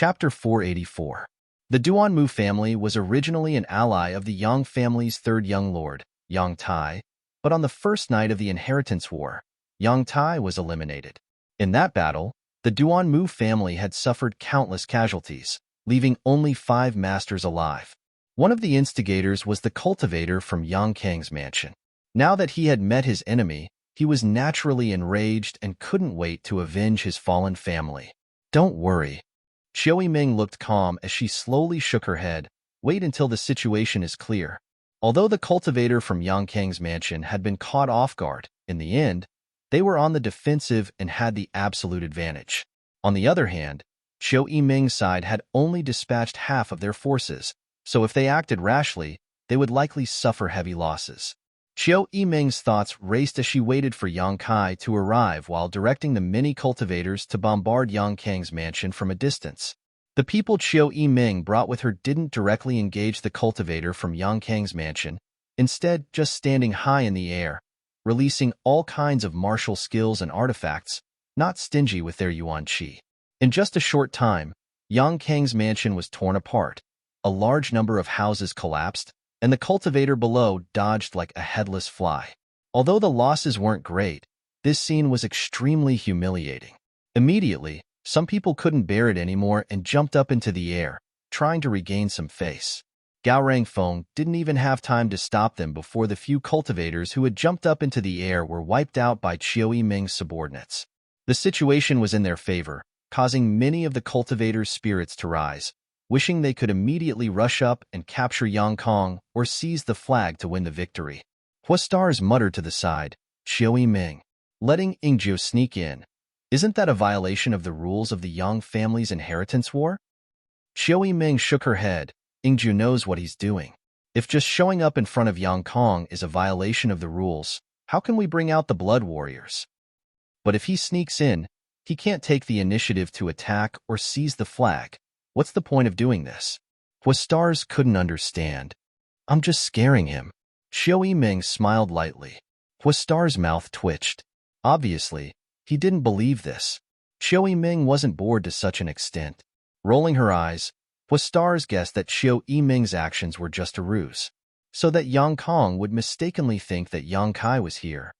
Chapter 484. The Duanmu family was originally an ally of the Yang family's third young lord, Yang Tai, but on the first night of the Inheritance War, Yang Tai was eliminated. In that battle, the Duanmu family had suffered countless casualties, leaving only 5 masters alive. One of the instigators was the cultivator from Yang Kang's mansion. Now that he had met his enemy, he was naturally enraged and couldn't wait to avenge his fallen family. Don't worry. Xiao Yiming looked calm as she slowly shook her head. Wait until the situation is clear. Although the cultivator from Yang Kang's mansion had been caught off guard, in the end, they were on the defensive and had the absolute advantage. On the other hand, Xiao Yiming's side had only dispatched half of their forces, so if they acted rashly, they would likely suffer heavy losses. Xiao Yiming's thoughts raced as she waited for Yang Kai to arrive while directing the many cultivators to bombard Yang Kang's mansion from a distance. The people Xiao Yiming brought with her didn't directly engage the cultivator from Yang Kang's mansion, instead just standing high in the air, releasing all kinds of martial skills and artifacts, not stingy with their yuan qi. In just a short time, Yang Kang's mansion was torn apart, a large number of houses collapsed, and the cultivator below dodged like a headless fly. Although the losses weren't great, this scene was extremely humiliating. Immediately, some people couldn't bear it anymore and jumped up into the air, trying to regain some face. Gao Rangfeng didn't even have time to stop them before the few cultivators who had jumped up into the air were wiped out by Xiao Yiming's subordinates. The situation was in their favor, causing many of the cultivators' spirits to rise, wishing they could immediately rush up and capture Yang Kong or seize the flag to win the victory. Huastars muttered to the side, Xiao Yiming, letting Yingjiu sneak in. Isn't that a violation of the rules of the Yang family's inheritance war? Xiao Yiming shook her head. Yingjiu knows what he's doing. If just showing up in front of Yang Kong is a violation of the rules, how can we bring out the blood warriors? But if he sneaks in, he can't take the initiative to attack or seize the flag. What's the point of doing this? Huastars couldn't understand. I'm just scaring him. Xiao Yiming smiled lightly. Huastar's mouth twitched. Obviously, he didn't believe this. Xiao Yiming wasn't bored to such an extent. Rolling her eyes, Huastars guessed that Xiao Yiming's actions were just a ruse, so that Yang Kong would mistakenly think that Yang Kai was here.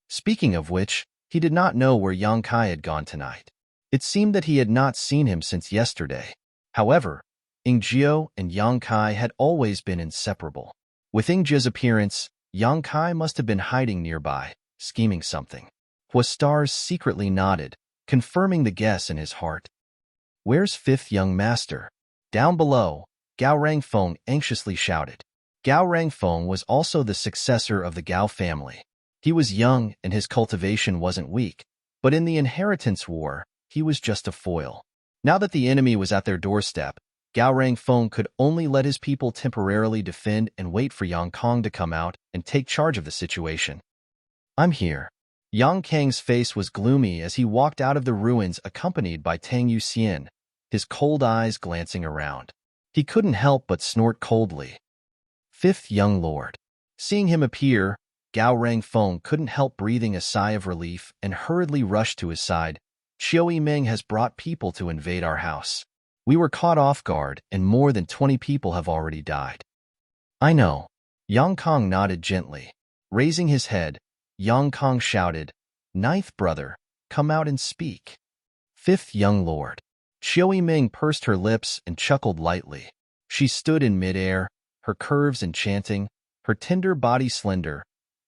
Speaking of which, he did not know where Yang Kai had gone tonight. It seemed that he had not seen him since yesterday. However, Yingjiu and Yang Kai had always been inseparable. With Yingjiu's appearance, Yang Kai must have been hiding nearby, scheming something. Huastars secretly nodded, confirming the guess in his heart. Where's 5th young master? Down below, Gao Rangfeng anxiously shouted. Gao Rangfeng was also the successor of the Gao family. He was young and his cultivation wasn't weak, but in the inheritance war, he was just a foil. Now that the enemy was at their doorstep, Gao Rangfeng could only let his people temporarily defend and wait for Yang Kong to come out and take charge of the situation. I'm here. Yang Kang's face was gloomy as he walked out of the ruins accompanied by Tang Yuxian, his cold eyes glancing around. He couldn't help but snort coldly. 5th young lord. Seeing him appear, Gao Rangfeng couldn't help breathing a sigh of relief and hurriedly rushed to his side. Xiao Yiming has brought people to invade our house. We were caught off guard and more than 20 people have already died. I know. Yang Kong nodded gently. Raising his head, Yang Kong shouted, 9th brother, come out and speak. 5th young lord. Xiao Yiming pursed her lips and chuckled lightly. She stood in midair, her curves enchanting, her tender body slender,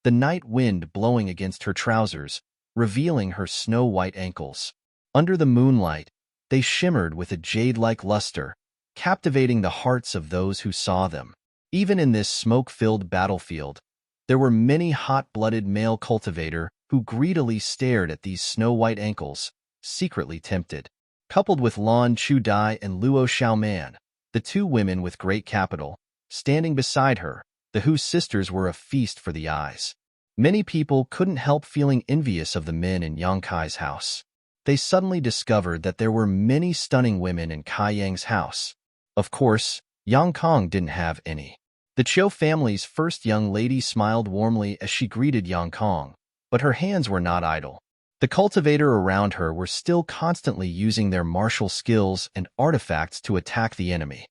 the night wind blowing against her trousers, revealing her snow-white ankles. Under the moonlight, they shimmered with a jade-like luster, captivating the hearts of those who saw them. Even in this smoke-filled battlefield, there were many hot-blooded male cultivators who greedily stared at these snow-white ankles, secretly tempted. Coupled with Lan Chu-dai and Luo Xiaoman, the 2 women with great capital, standing beside her, the whose sisters were a feast for the eyes. Many people couldn't help feeling envious of the men in Yang Kai's house. They suddenly discovered that there were many stunning women in Kai Yang's house. Of course, Yang Kong didn't have any. The Chiu family's first young lady smiled warmly as she greeted Yang Kong, but her hands were not idle. The cultivator around her were still constantly using their martial skills and artifacts to attack the enemy.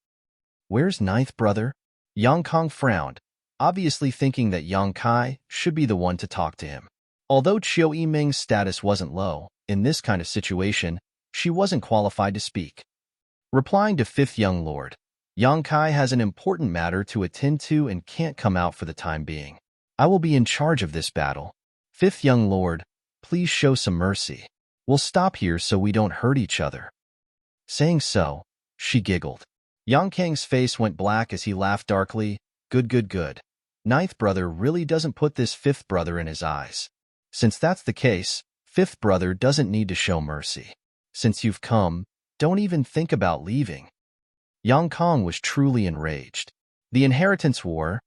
Where's ninth brother? Yang Kong frowned, obviously thinking that Yang Kai should be the one to talk to him. Although Chiu Yiming's status wasn't low, in this kind of situation, she wasn't qualified to speak. Replying to fifth young lord, Yang Kai has an important matter to attend to and can't come out for the time being. I will be in charge of this battle. Fifth young lord, please show some mercy. We'll stop here so we don't hurt each other. Saying so, she giggled. Yang Kang's face went black as he laughed darkly. Good. Ninth brother really doesn't put this fifth brother in his eyes. Since that's the case, fifth brother doesn't need to show mercy. Since you've come, don't even think about leaving. Yang Kong was truly enraged. The Inheritance War,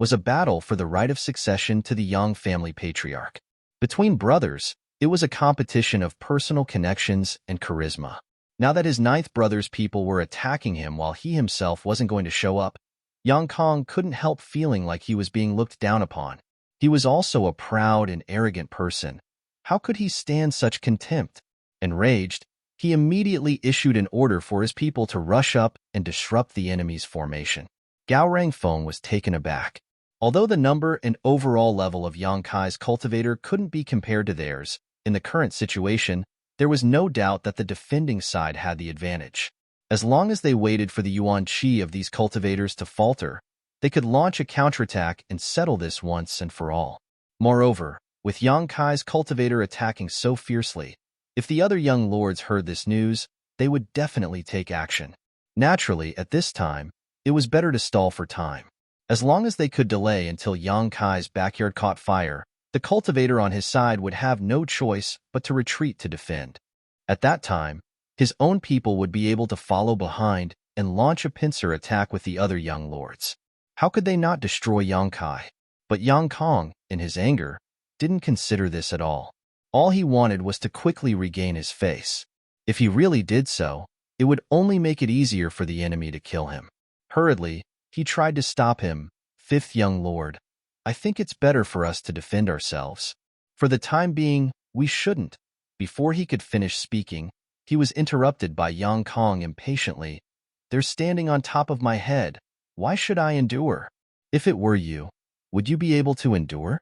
was a battle for the right of succession to the Yang family patriarch. Between brothers, it was a competition of personal connections and charisma. Now that his ninth brother's people were attacking him while he himself wasn't going to show up, Yang Kong couldn't help feeling like he was being looked down upon. He was also a proud and arrogant person. How could he stand such contempt? Enraged, he immediately issued an order for his people to rush up and disrupt the enemy's formation. Gao Rangfeng was taken aback. Although the number and overall level of Yang Kai's cultivator couldn't be compared to theirs, in the current situation, there was no doubt that the defending side had the advantage. As long as they waited for the yuan qi of these cultivators to falter, they could launch a counterattack and settle this once and for all. Moreover, with Yang Kai's cultivator attacking so fiercely, if the other young lords heard this news, they would definitely take action. Naturally, at this time, it was better to stall for time. As long as they could delay until Yang Kai's backyard caught fire, the cultivator on his side would have no choice but to retreat to defend. At that time, his own people would be able to follow behind and launch a pincer attack with the other young lords. How could they not destroy Yang Kai? But Yang Kong, in his anger, didn't consider this at all. All he wanted was to quickly regain his face. If he really did so, it would only make it easier for the enemy to kill him. Hurriedly, he tried to stop him. Fifth young lord, I think it's better for us to defend ourselves. For the time being, we shouldn't. Before he could finish speaking, he was interrupted by Yang Kong impatiently. They're standing on top of my head. Why should I endure? If it were you, would you be able to endure?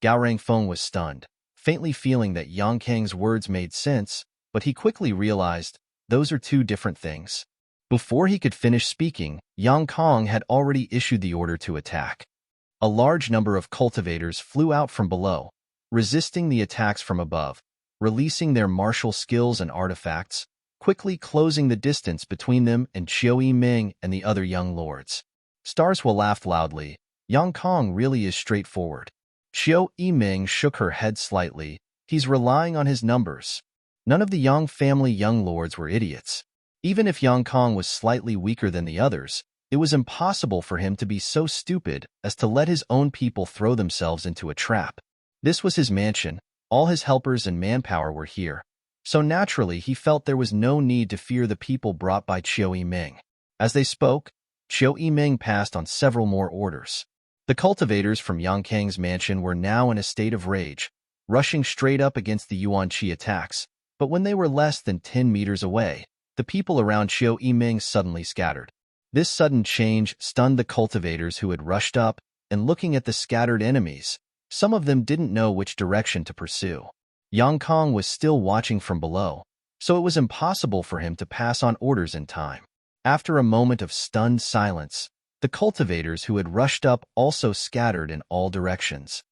Gao Rangfeng was stunned, faintly feeling that Yang Kang's words made sense, but he quickly realized those are two different things. Before he could finish speaking, Yang Kong had already issued the order to attack. A large number of cultivators flew out from below, resisting the attacks from above, releasing their martial skills and artifacts, quickly closing the distance between them and Chiu Yiming and the other young lords. Starswa laughed loudly. Yang Kong really is straightforward. Chiu Yiming shook her head slightly. He's relying on his numbers. None of the Yang family young lords were idiots. Even if Yang Kong was slightly weaker than the others, it was impossible for him to be so stupid as to let his own people throw themselves into a trap. This was his mansion. All his helpers and manpower were here. So naturally, he felt there was no need to fear the people brought by Chiu Yiming. As they spoke, Chiu Yiming passed on several more orders. The cultivators from Yang Kang's mansion were now in a state of rage, rushing straight up against the yuan qi attacks. But when they were less than 10 meters away, the people around Chiu Yiming suddenly scattered. This sudden change stunned the cultivators who had rushed up, and looking at the scattered enemies, some of them didn't know which direction to pursue. Yang Kong was still watching from below, so it was impossible for him to pass on orders in time. After a moment of stunned silence, the cultivators who had rushed up also scattered in all directions.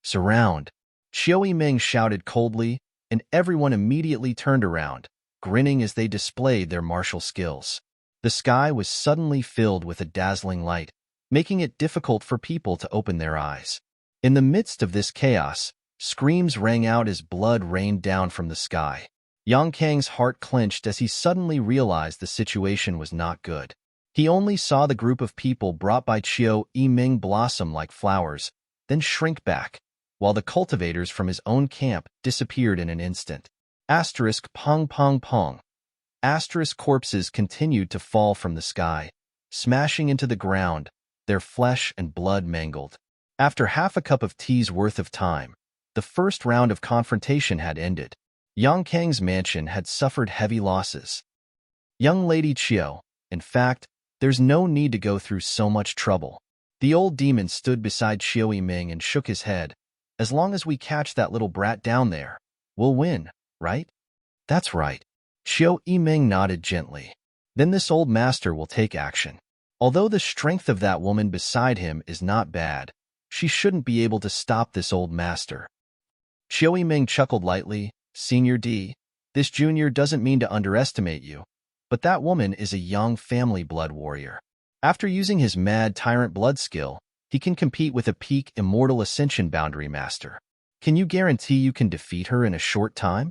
Surround! Chiu Yiming shouted coldly, and everyone immediately turned around, grinning as they displayed their martial skills. The sky was suddenly filled with a dazzling light, making it difficult for people to open their eyes. In the midst of this chaos, screams rang out as blood rained down from the sky. Yang Kang's heart clenched as he suddenly realized the situation was not good. He only saw the group of people brought by Chiu Yiming blossom like flowers, then shrink back, while the cultivators from his own camp disappeared in an instant. Pong pong pong. Corpses continued to fall from the sky, smashing into the ground, their flesh and blood mangled. After half a cup of tea's worth of time, The first round of confrontation had ended. Yang Kang's mansion had suffered heavy losses. Young Lady Chiao, in fact, there's no need to go through so much trouble. The old demon stood beside Chiao Yiming and shook his head. As long as we catch that little brat down there, we'll win, right? That's right. Chiao Yiming nodded gently. Then this old master will take action. Although the strength of that woman beside him is not bad, she shouldn't be able to stop this old master. Chiao Yiming chuckled lightly. Senior D, this junior doesn't mean to underestimate you, but that woman is a young family blood warrior. After using his mad tyrant blood skill, he can compete with a peak immortal ascension boundary master. Can you guarantee you can defeat her in a short time?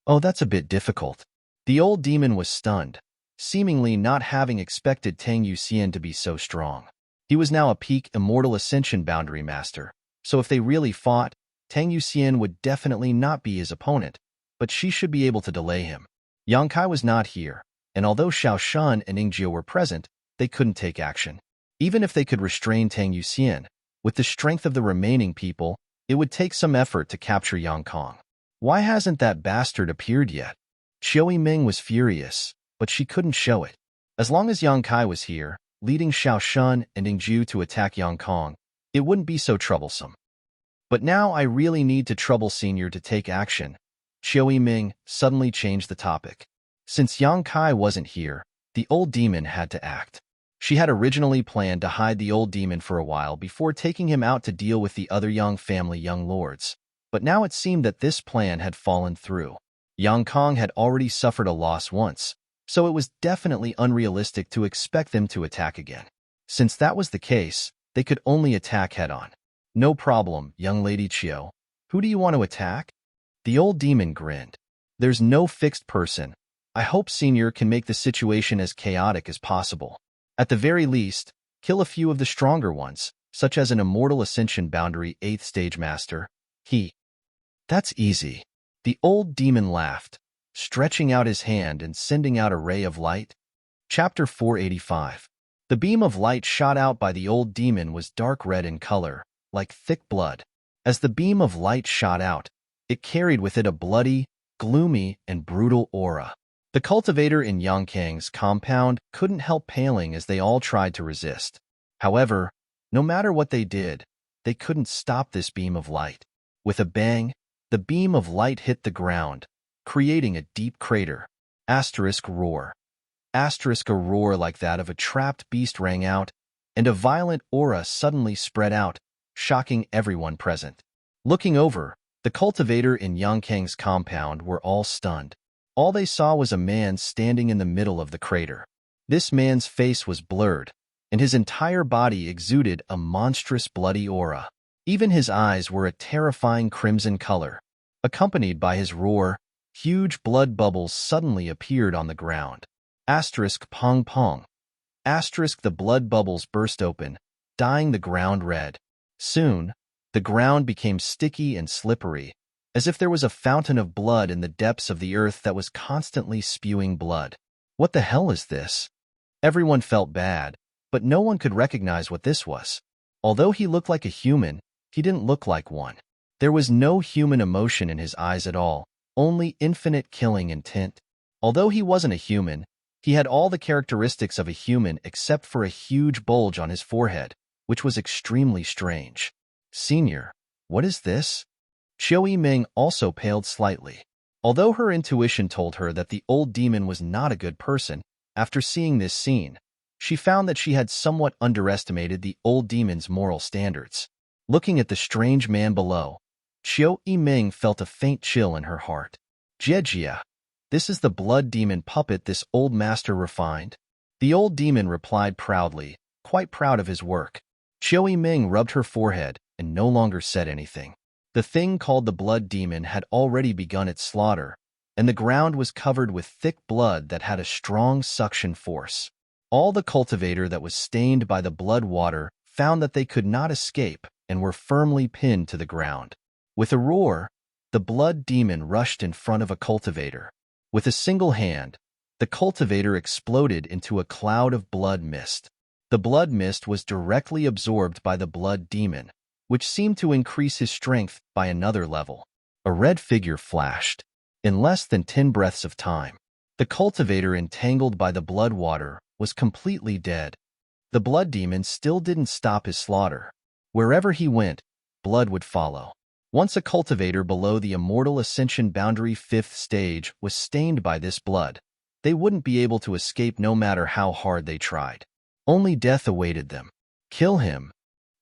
Oh, that's a bit difficult. The old demon was stunned, seemingly not having expected Tang Yuxian to be so strong. He was now a peak immortal ascension boundary master, so if they really fought, Tang Yuxian would definitely not be his opponent, but she should be able to delay him. Yang Kai was not here, and although Xiao Shan and Yingjie were present, they couldn't take action. Even if they could restrain Tang Yuxian, with the strength of the remaining people, it would take some effort to capture Yang Kong. Why hasn't that bastard appeared yet? Chiao Yiming was furious, but she couldn't show it. As long as Yang Kai was here, leading Xiao Shan and Yingjie to attack Yang Kong, it wouldn't be so troublesome. But now I really need to trouble Senior to take action. Chiao Yiming suddenly changed the topic. Since Yang Kai wasn't here, the old demon had to act. She had originally planned to hide the old demon for a while before taking him out to deal with the other Yang family young lords. But now it seemed that this plan had fallen through. Yang Kong had already suffered a loss once, so it was definitely unrealistic to expect them to attack again. Since that was the case, they could only attack head-on. No problem, young Lady Chiao. Who do you want to attack? The old demon grinned. There's no fixed person. I hope Senior can make the situation as chaotic as possible. At the very least, kill a few of the stronger ones, such as an Immortal Ascension Boundary 8th Stage Master. That's easy. The old demon laughed, stretching out his hand and sending out a ray of light. Chapter 485. The beam of light shot out by the old demon was dark red in color, like thick blood. As the beam of light shot out, it carried with it a bloody, gloomy, and brutal aura. The cultivator in Yang Kang's compound couldn't help paling as they all tried to resist. However, no matter what they did, they couldn't stop this beam of light. With a bang, the beam of light hit the ground, creating a deep crater. Roar. A roar like that of a trapped beast rang out, and a violent aura suddenly spread out, shocking everyone present. Looking over, the cultivator in Yang Kang's compound were all stunned. All they saw was a man standing in the middle of the crater. This man's face was blurred, and his entire body exuded a monstrous bloody aura. Even his eyes were a terrifying crimson color. Accompanied by his roar, huge blood bubbles suddenly appeared on the ground. Pong pong. The blood bubbles burst open, dyeing the ground red. Soon, the ground became sticky and slippery, as if there was a fountain of blood in the depths of the earth that was constantly spewing blood. What the hell is this? Everyone felt bad, but no one could recognize what this was. Although he looked like a human, he didn't look like one. There was no human emotion in his eyes at all, only infinite killing intent. Although he wasn't a human, he had all the characteristics of a human except for a huge bulge on his forehead, which was extremely strange. Senior, what is this? Chiao Yiming also paled slightly. Although her intuition told her that the old demon was not a good person, after seeing this scene, she found that she had somewhat underestimated the old demon's moral standards. Looking at the strange man below, Chiao Yiming felt a faint chill in her heart. Jejia, this is the blood demon puppet this old master refined? The old demon replied proudly, quite proud of his work. Chiao Yiming rubbed her forehead and no longer said anything. The thing called the blood demon had already begun its slaughter, and the ground was covered with thick blood that had a strong suction force. All the cultivator that was stained by the blood water found that they could not escape and were firmly pinned to the ground. With a roar, the blood demon rushed in front of a cultivator. With a single hand, the cultivator exploded into a cloud of blood mist. The blood mist was directly absorbed by the blood demon, which seemed to increase his strength by another level. A red figure flashed. In less than 10 breaths of time, the cultivator entangled by the blood water was completely dead. The blood demon still didn't stop his slaughter. Wherever he went, blood would follow. Once a cultivator below the immortal ascension boundary 5th stage was stained by this blood, they wouldn't be able to escape no matter how hard they tried. Only death awaited them. Kill him.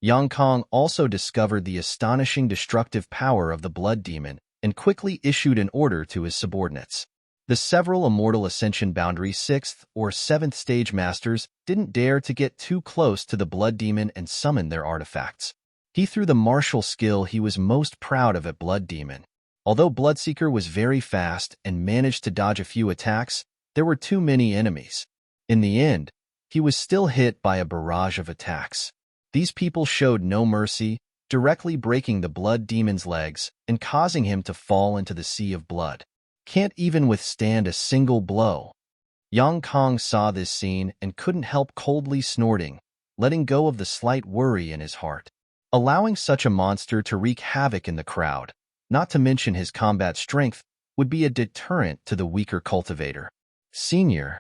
Yang Kong also discovered the astonishing destructive power of the blood demon and quickly issued an order to his subordinates. The several immortal ascension boundary 6th or 7th stage masters didn't dare to get too close to the blood demon and summon their artifacts. He threw the martial skill he was most proud of at Blood Demon. Although Bloodseeker was very fast and managed to dodge a few attacks, there were too many enemies. In the end, he was still hit by a barrage of attacks. These people showed no mercy, directly breaking the blood demon's legs and causing him to fall into the sea of blood. Can't even withstand a single blow. Yang Kong saw this scene and couldn't help coldly snorting, letting go of the slight worry in his heart. Allowing such a monster to wreak havoc in the crowd, not to mention his combat strength, would be a deterrent to the weaker cultivator. Senior.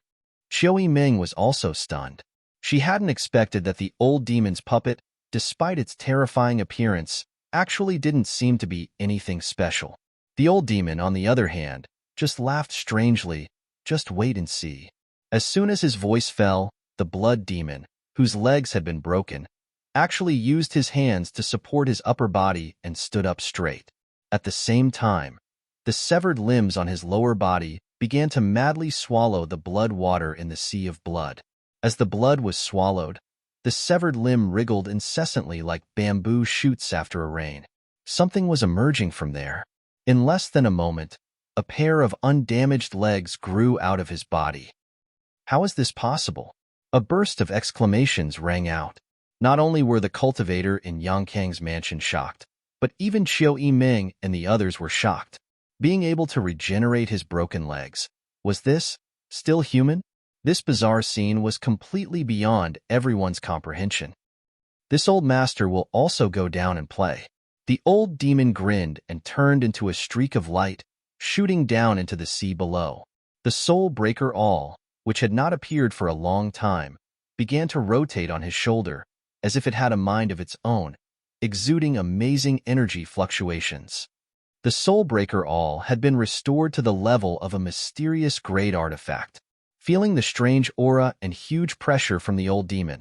Xiao Ming was also stunned. She hadn't expected that the old demon's puppet, despite its terrifying appearance, actually didn't seem to be anything special. The old demon, on the other hand, just laughed strangely. Just wait and see. As soon as his voice fell, the blood demon, whose legs had been broken, actually used his hands to support his upper body and stood up straight. At the same time, the severed limbs on his lower body began to madly swallow the blood water in the sea of blood. As the blood was swallowed, the severed limb wriggled incessantly like bamboo shoots after a rain. Something was emerging from there. In less than a moment, a pair of undamaged legs grew out of his body. How is this possible? A burst of exclamations rang out. Not only were the cultivator in Yang Kang's mansion shocked, but even Xiao Ming and the others were shocked. Being able to regenerate his broken legs, was this still human? This bizarre scene was completely beyond everyone's comprehension. This old master will also go down and play. The old demon grinned and turned into a streak of light, shooting down into the sea below. The soul breaker all, which had not appeared for a long time, began to rotate on his shoulder, as if it had a mind of its own, exuding amazing energy fluctuations. The Soulbreaker All had been restored to the level of a mysterious great artifact. Feeling the strange aura and huge pressure from the old demon,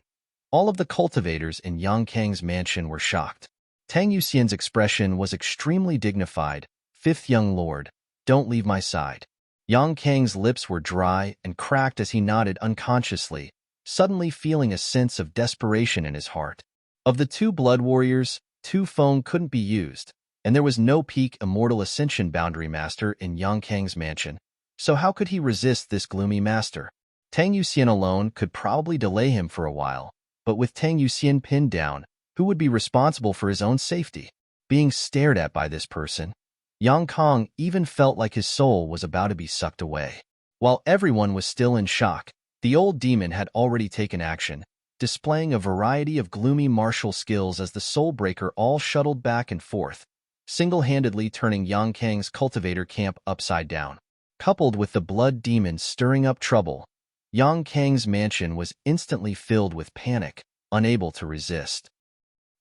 all of the cultivators in Yang Kang's mansion were shocked. Tang Yuxian's expression was extremely dignified. "Fifth young lord, don't leave my side." Yang Kang's lips were dry and cracked as he nodded unconsciously, suddenly feeling a sense of desperation in his heart. Of the two blood warriors, Tu Feng couldn't be used, and there was no peak immortal ascension boundary master in Yang Kang's mansion, so how could he resist this gloomy master? Tang Yuxian alone could probably delay him for a while, but with Tang Yuxian pinned down, who would be responsible for his own safety? Being stared at by this person, Yang Kang even felt like his soul was about to be sucked away. While everyone was still in shock, the old demon had already taken action, displaying a variety of gloomy martial skills as the Soulbreaker all shuttled back and forth, single-handedly turning Yang Kang's cultivator camp upside down. Coupled with the blood demon stirring up trouble, Yang Kang's mansion was instantly filled with panic, unable to resist.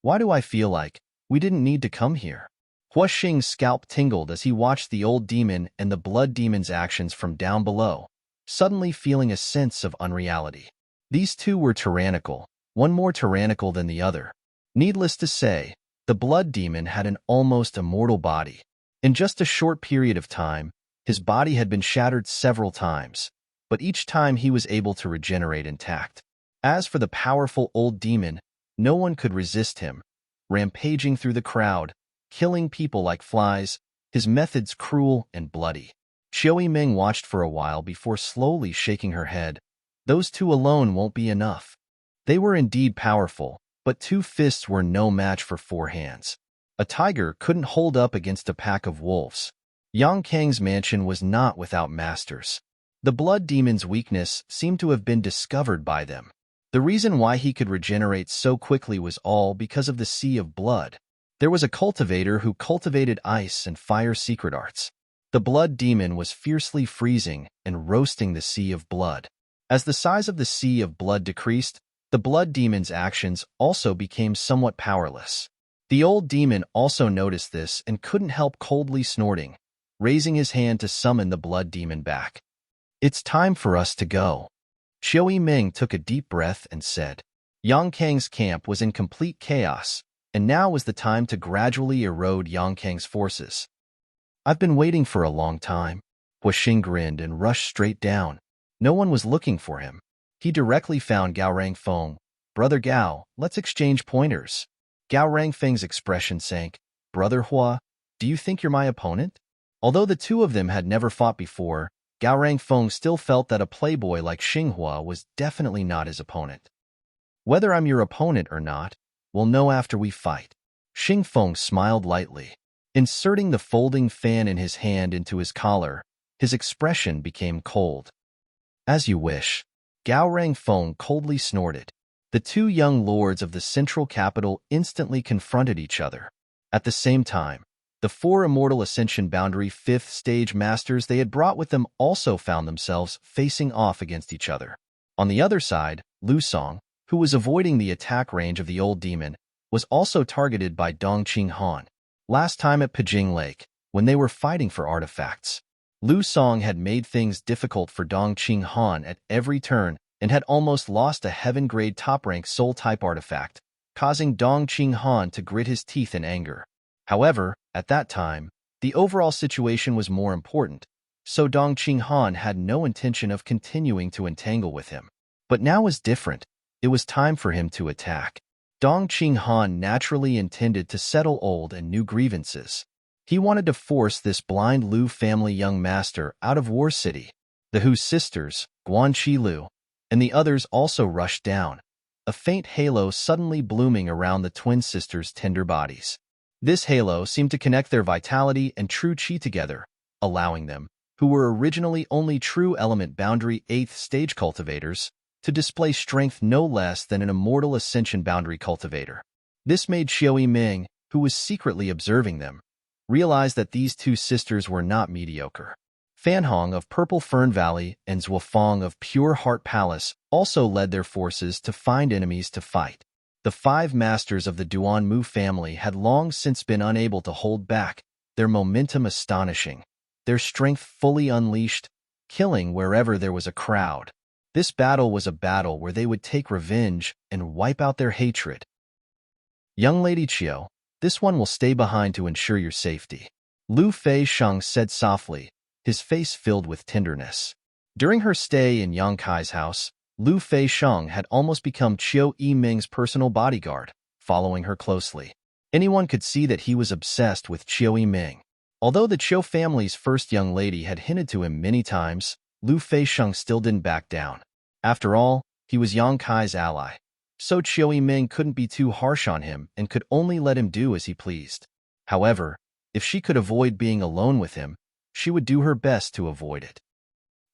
Why do I feel like we didn't need to come here? Hua Xing's scalp tingled as he watched the old demon and the blood demon's actions from down below, suddenly feeling a sense of unreality. These two were tyrannical, one more tyrannical than the other. Needless to say, the blood demon had an almost immortal body. In just a short period of time, his body had been shattered several times, but each time he was able to regenerate intact. As for the powerful old demon, no one could resist him, rampaging through the crowd, killing people like flies, his methods cruel and bloody. Xiao Ming watched for a while before slowly shaking her head. Those two alone won't be enough. They were indeed powerful, but 2 fists were no match for 4 hands. A tiger couldn't hold up against a pack of wolves. Yang Kang's mansion was not without masters. The blood demon's weakness seemed to have been discovered by them. The reason why he could regenerate so quickly was all because of the sea of blood. There was a cultivator who cultivated ice and fire secret arts. The blood demon was fiercely freezing and roasting the sea of blood. As the size of the sea of blood decreased, the blood demon's actions also became somewhat powerless. The old demon also noticed this and couldn't help coldly snorting, raising his hand to summon the blood demon back. "It's time for us to go." Qiu Ming took a deep breath and said. Yang Kang's camp was in complete chaos, and now was the time to gradually erode Yang Kang's forces. "I've been waiting for a long time." Hua Xing grinned and rushed straight down. No one was looking for him. He directly found Gao Rangfeng. "Brother Gao, let's exchange pointers." Gao Rangfeng's expression sank. "Brother Hua, do you think you're my opponent?" Although the two of them had never fought before, Gao Rangfeng still felt that a playboy like Xinghua was definitely not his opponent. "Whether I'm your opponent or not, we'll know after we fight." Xingfeng smiled lightly. Inserting the folding fan in his hand into his collar, his expression became cold. "As you wish." Gao Rangfeng coldly snorted. The two young lords of the central capital instantly confronted each other. At the same time, the four Immortal Ascension Boundary 5th Stage Masters they had brought with them also found themselves facing off against each other. On the other side, Lu Song, who was avoiding the attack range of the old demon, was also targeted by Dong Qinghan. Last time at Pijing Lake, when they were fighting for artifacts, Lu Song had made things difficult for Dong Qinghan at every turn and had almost lost a heaven-grade top-rank soul-type artifact, causing Dong Qinghan to grit his teeth in anger. However, at that time, the overall situation was more important, so Dong Qinghan had no intention of continuing to entangle with him. But now was different. It was time for him to attack. Dong Qinghan naturally intended to settle old and new grievances. He wanted to force this blind Lu family young master out of War City. The Hu sisters, Guanqi Lu, and the others also rushed down, a faint halo suddenly blooming around the twin sisters' tender bodies. This halo seemed to connect their vitality and true qi together, allowing them, who were originally only true element boundary 8th stage cultivators, to display strength no less than an immortal ascension boundary cultivator. This made Qiu Ming, who was secretly observing them, realize that these two sisters were not mediocre. Fan Hong of Purple Fern Valley and Zhuofeng of Pure Heart Palace also led their forces to find enemies to fight. The 5 masters of the Duan Mu family had long since been unable to hold back, their momentum astonishing, their strength fully unleashed, killing wherever there was a crowd. This battle was a battle where they would take revenge and wipe out their hatred. "Young Lady Qiu, this one will stay behind to ensure your safety," Lu Fei-sheng said softly, his face filled with tenderness. During her stay in Yang Kai's house, Lu Fei-sheng had almost become Qiu Ming's personal bodyguard, following her closely. Anyone could see that he was obsessed with Qiu Ming. Although the Qiu family's first young lady had hinted to him many times, Lu Fei-sheng still didn't back down. After all, he was Yang Kai's ally, so Qiu Ming couldn't be too harsh on him and could only let him do as he pleased. However, if she could avoid being alone with him, she would do her best to avoid it.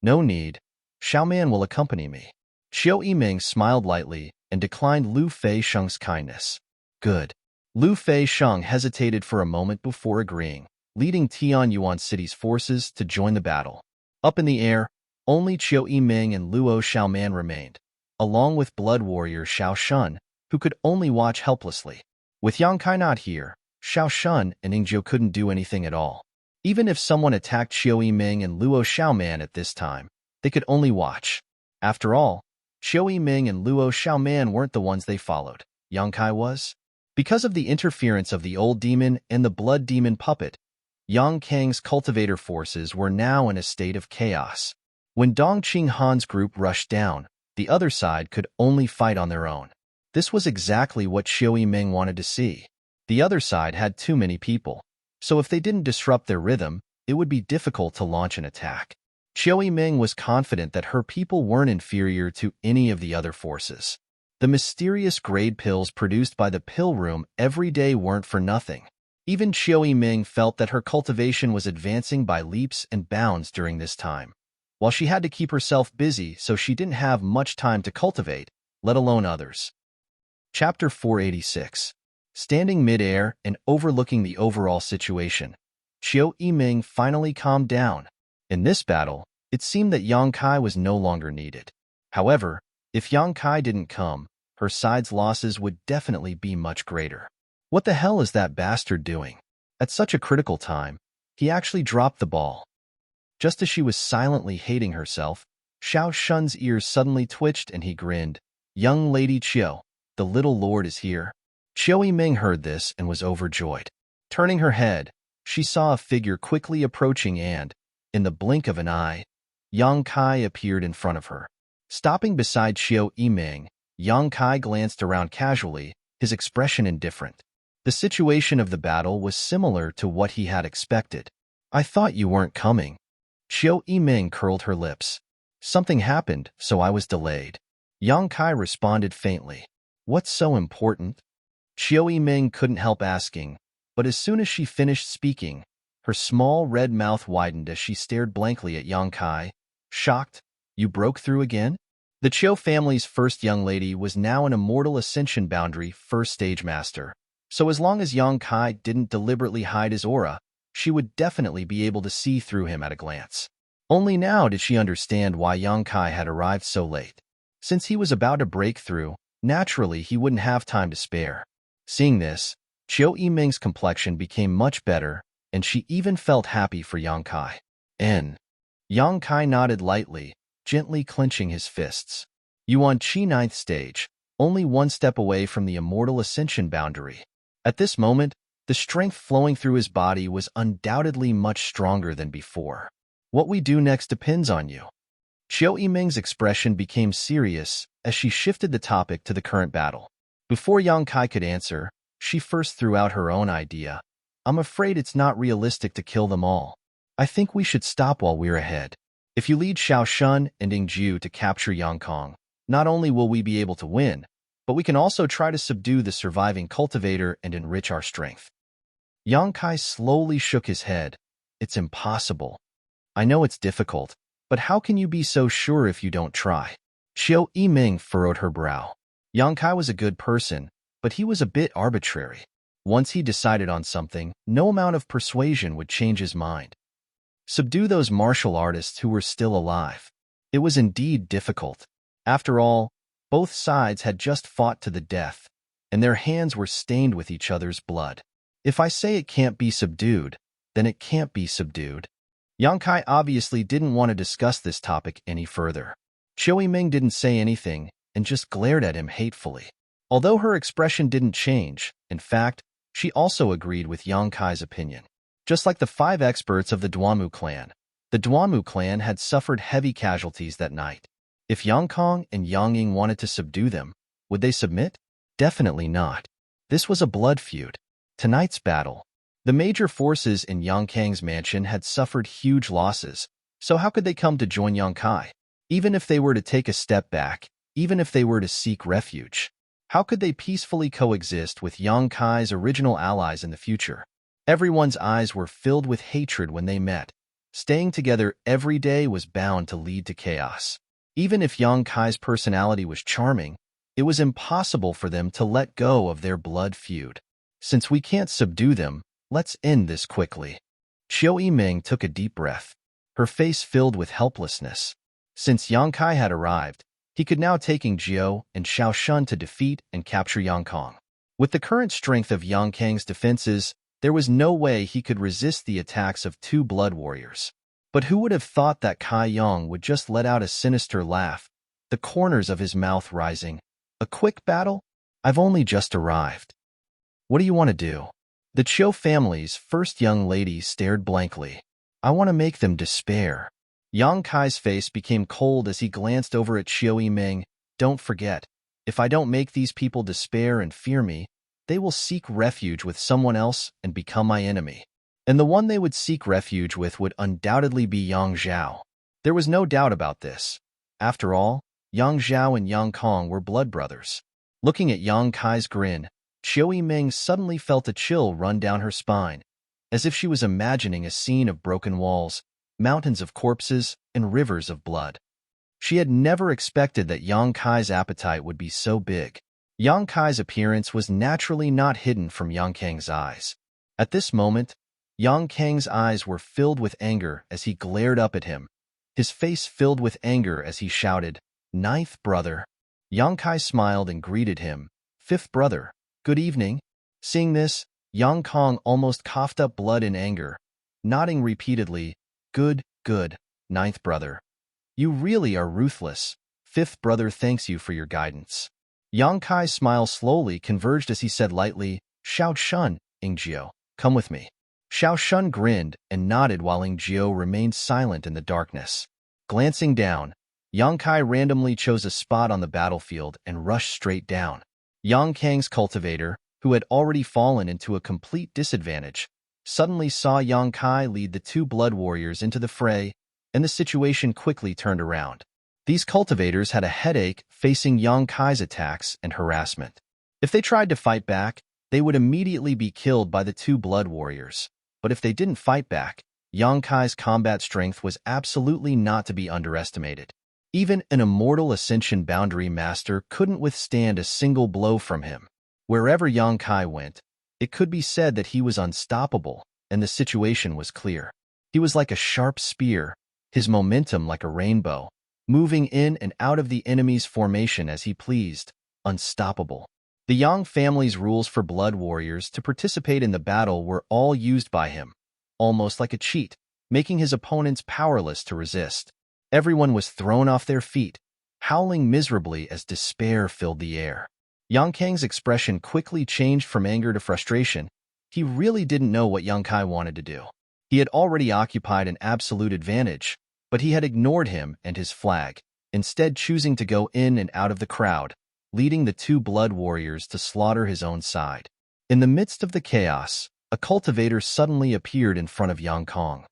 "No need. Xiaoman will accompany me." Qiu Ming smiled lightly and declined Lu Fei-sheng's kindness. "Good." Lu Fei-sheng hesitated for a moment before agreeing, leading Tianyuan City's forces to join the battle. Up in the air, only Qiu Ming and Luo Xiaoman remained, along with blood warrior Xiao Shun, who could only watch helplessly. With Yang Kai not here, Xiao Shun and Ingzhou couldn't do anything at all. Even if someone attacked Qiu Ming and Luo Xiaoman at this time, they could only watch. After all, Qiu Ming and Luo Xiaoman weren't the ones they followed. Yang Kai was. Because of the interference of the old demon and the blood demon puppet, Yang Kang's cultivator forces were now in a state of chaos. When Dong Qinghan's group rushed down, the other side could only fight on their own. This was exactly what Qiu Ming wanted to see. The other side had too many people, so if they didn't disrupt their rhythm, it would be difficult to launch an attack. Qiu Ming was confident that her people weren't inferior to any of the other forces. The mysterious grade pills produced by the pill room every day weren't for nothing. Even Qiu Ming felt that her cultivation was advancing by leaps and bounds during this time, while she had to keep herself busy so she didn't have much time to cultivate, let alone others. Chapter 486. Standing mid-air and overlooking the overall situation, Qiu Yiming finally calmed down. In this battle, it seemed that Yang Kai was no longer needed. However, if Yang Kai didn't come, her side's losses would definitely be much greater. What the hell is that bastard doing? At such a critical time, he actually dropped the ball. Just as she was silently hating herself, Xiao Shun's ears suddenly twitched and he grinned. Young Lady Qiu, the little lord is here. Qiu Yiming heard this and was overjoyed. Turning her head, she saw a figure quickly approaching and, in the blink of an eye, Yang Kai appeared in front of her. Stopping beside Qiu Yiming, Yang Kai glanced around casually, his expression indifferent. The situation of the battle was similar to what he had expected. I thought you weren't coming. Qiu Yiming curled her lips. Something happened, so I was delayed. Yang Kai responded faintly. What's so important? Qiu Yiming couldn't help asking, but as soon as she finished speaking, her small red mouth widened as she stared blankly at Yang Kai. Shocked, you broke through again? The Qiu family's first young lady was now an immortal ascension boundary first stage master, so as long as Yang Kai didn't deliberately hide his aura, she would definitely be able to see through him at a glance. Only now did she understand why Yang Kai had arrived so late. Since he was about to break through, naturally he wouldn't have time to spare. Seeing this, Qiu Yiming's complexion became much better, and she even felt happy for Yang Kai. Yang Kai nodded lightly, gently clenching his fists. You on Qi 9th stage, only one step away from the immortal ascension boundary. At this moment, the strength flowing through his body was undoubtedly much stronger than before. What we do next depends on you. Qiu Yiming's expression became serious as she shifted the topic to the current battle. Before Yang Kai could answer, she first threw out her own idea. I'm afraid it's not realistic to kill them all. I think we should stop while we're ahead. If you lead Xiao Shun and Ing Ju to capture Yang Kong, not only will we be able to win, but we can also try to subdue the surviving cultivator and enrich our strength. Yang Kai slowly shook his head. It's impossible. I know it's difficult, but how can you be so sure if you don't try? Qiu Yiming furrowed her brow. Yang Kai was a good person, but he was a bit arbitrary. Once he decided on something, no amount of persuasion would change his mind. Subdue those martial artists who were still alive. It was indeed difficult. After all, both sides had just fought to the death, and their hands were stained with each other's blood. If I say it can't be subdued, then it can't be subdued. Yang Kai obviously didn't want to discuss this topic any further. Qiu Yiming didn't say anything and just glared at him hatefully. Although her expression didn't change, in fact, she also agreed with Yang Kai's opinion. Just like the 5 experts of the Duanmu clan, the Duanmu clan had suffered heavy casualties that night. If Yang Kong and Yang Ying wanted to subdue them, would they submit? Definitely not. This was a blood feud. Tonight's battle. The major forces in Yang Kang's mansion had suffered huge losses, so how could they come to join Yang Kai? Even if they were to take a step back, even if they were to seek refuge, how could they peacefully coexist with Yang Kai's original allies in the future? Everyone's eyes were filled with hatred when they met. Staying together every day was bound to lead to chaos. Even if Yang Kai's personality was charming, it was impossible for them to let go of their blood feud. Since we can't subdue them, let's end this quickly. Qiu Yiming took a deep breath, her face filled with helplessness. Since Yang Kai had arrived, he could now take Ing Jiu and Xiao Shun to defeat and capture Yang Kong. With the current strength of Yang Kang's defenses, there was no way he could resist the attacks of 2 blood warriors. But who would have thought that Kai Yang would just let out a sinister laugh, the corners of his mouth rising? A quick battle? I've only just arrived. What do you want to do? The Qiu family's first young lady stared blankly. I want to make them despair. Yang Kai's face became cold as he glanced over at Qiu Yiming. Don't forget, if I don't make these people despair and fear me, they will seek refuge with someone else and become my enemy. And the one they would seek refuge with would undoubtedly be Yang Zhao. There was no doubt about this. After all, Yang Zhao and Yang Kong were blood brothers. Looking at Yang Kai's grin, Qiu Yiming suddenly felt a chill run down her spine, as if she was imagining a scene of broken walls, mountains of corpses, and rivers of blood. She had never expected that Yang Kai's appetite would be so big. Yang Kai's appearance was naturally not hidden from Yang Kang's eyes. At this moment, Yang Kang's eyes were filled with anger as he glared up at him, his face filled with anger as he shouted, "Ninth brother." Yang Kai smiled and greeted him, "Fifth brother, good evening." Seeing this, Yang Kang almost coughed up blood in anger, nodding repeatedly, "Good, good, ninth brother. You really are ruthless. Fifth brother thanks you for your guidance." Yang Kai's smile slowly converged as he said lightly, "Xiao Shun, Ingjiu, come with me." Xiao Shun grinned and nodded while Ingjiu remained silent in the darkness. Glancing down, Yang Kai randomly chose a spot on the battlefield and rushed straight down. Yang Kang's cultivator, who had already fallen into a complete disadvantage, suddenly saw Yang Kai lead the two blood warriors into the fray, and the situation quickly turned around. These cultivators had a headache facing Yang Kai's attacks and harassment. If they tried to fight back, they would immediately be killed by the two blood warriors. But if they didn't fight back, Yang Kai's combat strength was absolutely not to be underestimated. Even an immortal Ascension Boundary Master couldn't withstand a single blow from him. Wherever Yang Kai went, it could be said that he was unstoppable, and the situation was clear. He was like a sharp spear, his momentum like a rainbow, moving in and out of the enemy's formation as he pleased, unstoppable. The Yang family's rules for blood warriors to participate in the battle were all used by him, almost like a cheat, making his opponents powerless to resist. Everyone was thrown off their feet, howling miserably as despair filled the air. Yang Kang's expression quickly changed from anger to frustration. He really didn't know what Yang Kai wanted to do. He had already occupied an absolute advantage, but he had ignored him and his flag, instead choosing to go in and out of the crowd, leading the two blood warriors to slaughter his own side. In the midst of the chaos, a cultivator suddenly appeared in front of Yang Kang.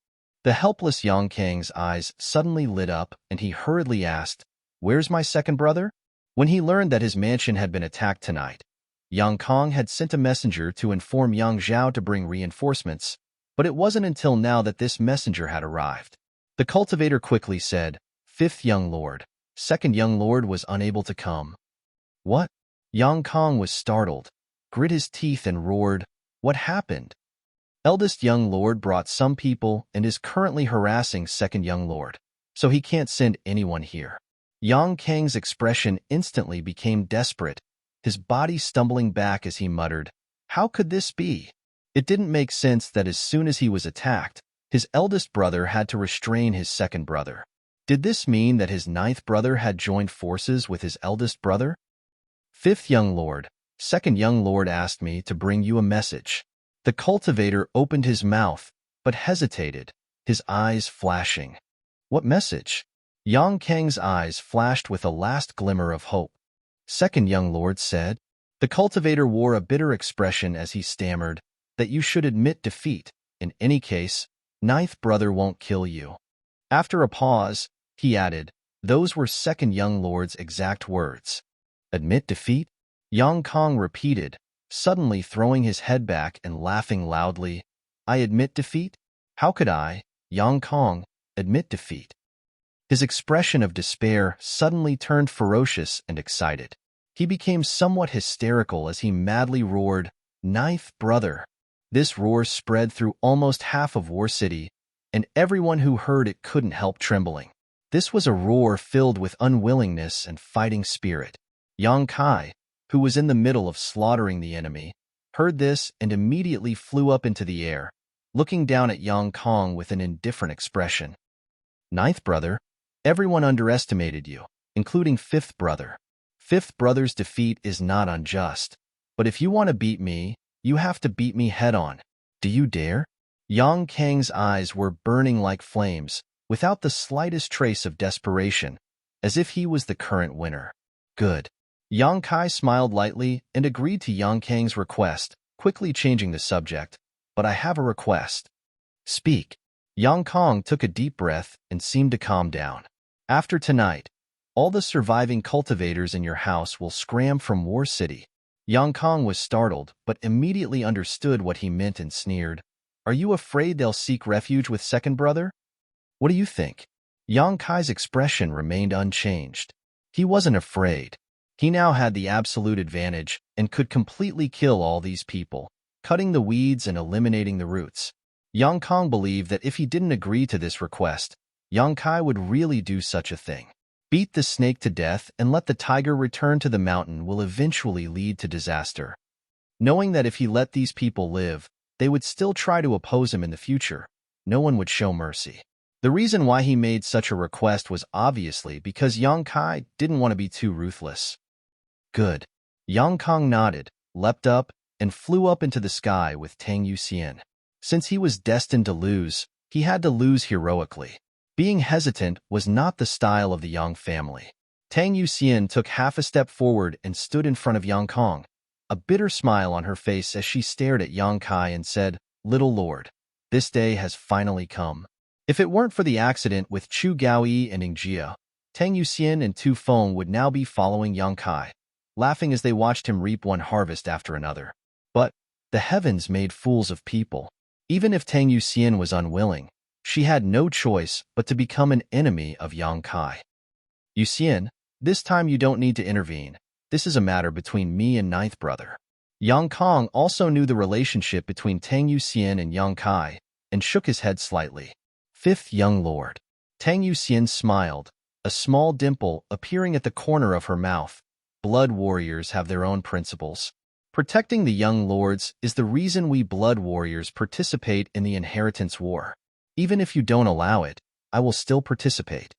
The helpless Yang Kang's eyes suddenly lit up, and he hurriedly asked, "Where's my second brother?" When he learned that his mansion had been attacked tonight, Yang Kang had sent a messenger to inform Yang Zhao to bring reinforcements, but it wasn't until now that this messenger had arrived. The cultivator quickly said, "Fifth young lord, second young lord was unable to come." "What?" Yang Kang was startled, grit his teeth and roared, "What happened?" "Eldest young lord brought some people and is currently harassing second young lord, so he can't send anyone here." Yang Kang's expression instantly became desperate, his body stumbling back as he muttered, "How could this be?" It didn't make sense that as soon as he was attacked, his eldest brother had to restrain his second brother. Did this mean that his ninth brother had joined forces with his eldest brother? "Fifth young lord, second young lord asked me to bring you a message." The cultivator opened his mouth, but hesitated, his eyes flashing. "What message?" Yang Kang's eyes flashed with a last glimmer of hope. "Second young lord said." The cultivator wore a bitter expression as he stammered, "that you should admit defeat. In any case, ninth brother won't kill you." After a pause, he added, "Those were second young lord's exact words." "Admit defeat?" Yang Kang repeated, suddenly throwing his head back and laughing loudly. "I admit defeat? How could I, Yang Kang, admit defeat?" His expression of despair suddenly turned ferocious and excited. He became somewhat hysterical as he madly roared, "Ninth brother!" This roar spread through almost half of War City, and everyone who heard it couldn't help trembling. This was a roar filled with unwillingness and fighting spirit. Yang Kai, who was in the middle of slaughtering the enemy, heard this and immediately flew up into the air, looking down at Yang Kang with an indifferent expression. "Ninth brother, everyone underestimated you, including fifth brother. Fifth brother's defeat is not unjust, but if you want to beat me, you have to beat me head-on. Do you dare?" Yang Kang's eyes were burning like flames, without the slightest trace of desperation, as if he was the current winner. "Good." Yang Kai smiled lightly and agreed to Yang Kang's request, quickly changing the subject. "But I have a request." "Speak." Yang Kang took a deep breath and seemed to calm down. "After tonight, all the surviving cultivators in your house will scram from War City." Yang Kang was startled, but immediately understood what he meant and sneered. "Are you afraid they'll seek refuge with second brother? What do you think?" Yang Kai's expression remained unchanged. He wasn't afraid. He now had the absolute advantage and could completely kill all these people, cutting the weeds and eliminating the roots. Yang Kong believed that if he didn't agree to this request, Yang Kai would really do such a thing. Beat the snake to death and let the tiger return to the mountain will eventually lead to disaster. Knowing that if he let these people live, they would still try to oppose him in the future, no one would show mercy. The reason why he made such a request was obviously because Yang Kai didn't want to be too ruthless. Good. Yang Kong nodded, leapt up, and flew up into the sky with Tang Yuxian. Since he was destined to lose, he had to lose heroically. Being hesitant was not the style of the Yang family. Tang Yuxian took half a step forward and stood in front of Yang Kong, a bitter smile on her face as she stared at Yang Kai and said, "Little Lord, this day has finally come." If it weren't for the accident with Chu Gaoyi and Ingjia, Tang Yuxian and Tu Feng would now be following Yang Kai, laughing as they watched him reap one harvest after another. But the heavens made fools of people. Even if Tang Yuxian was unwilling, she had no choice but to become an enemy of Yang Kai. "Yuxian, this time you don't need to intervene. This is a matter between me and ninth brother." Yang Kong also knew the relationship between Tang Yuxian and Yang Kai, and shook his head slightly. "Fifth young lord." Tang Yuxian smiled, a small dimple appearing at the corner of her mouth. "Blood warriors have their own principles. Protecting the young lords is the reason we blood warriors participate in the inheritance war. Even if you don't allow it, I will still participate."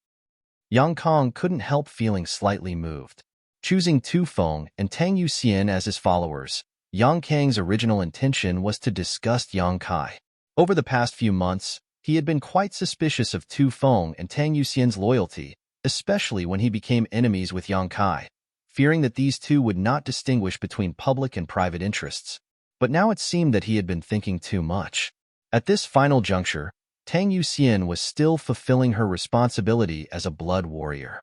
Yang Kong couldn't help feeling slightly moved. Choosing Tu Feng and Tang Yuxian as his followers, Yang Kang's original intention was to disgust Yang Kai. Over the past few months, he had been quite suspicious of Tu Feng and Tang Yuxian's loyalty, especially when he became enemies with Yang Kai, fearing that these two would not distinguish between public and private interests. But now it seemed that he had been thinking too much. At this final juncture, Tang Yuxian was still fulfilling her responsibility as a blood warrior.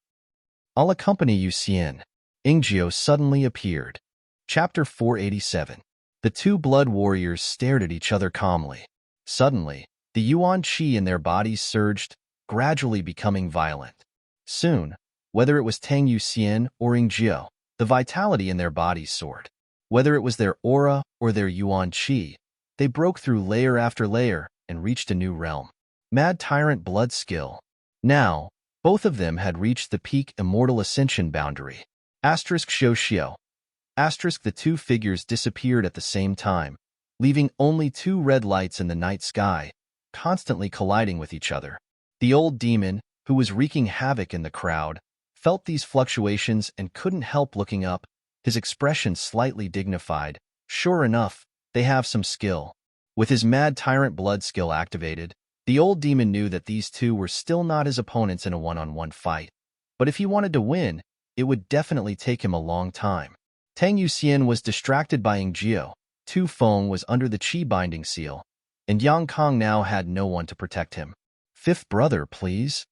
"I'll accompany Yuxian." Ingjio suddenly appeared. Chapter 487. The two blood warriors stared at each other calmly. Suddenly, the yuan qi in their bodies surged, gradually becoming violent. Soon, whether it was Tang Yuxian or Ingjio, the vitality in their bodies soared. Whether it was their aura or their yuan qi, they broke through layer after layer and reached a new realm. Mad Tyrant Blood Skill. Now, both of them had reached the peak Immortal Ascension boundary. Asterisk Shio. Asterisk the two figures disappeared at the same time, leaving only two red lights in the night sky, constantly colliding with each other. The old demon, who was wreaking havoc in the crowd, felt these fluctuations and couldn't help looking up, his expression slightly dignified. Sure enough, they have some skill. With his Mad Tyrant Blood Skill activated, the old demon knew that these two were still not his opponents in a one-on-one fight. But if he wanted to win, it would definitely take him a long time. Tang Yuxian was distracted by Ingjio, Tu Feng was under the Qi binding seal, and Yang Kong now had no one to protect him. "Fifth brother, please."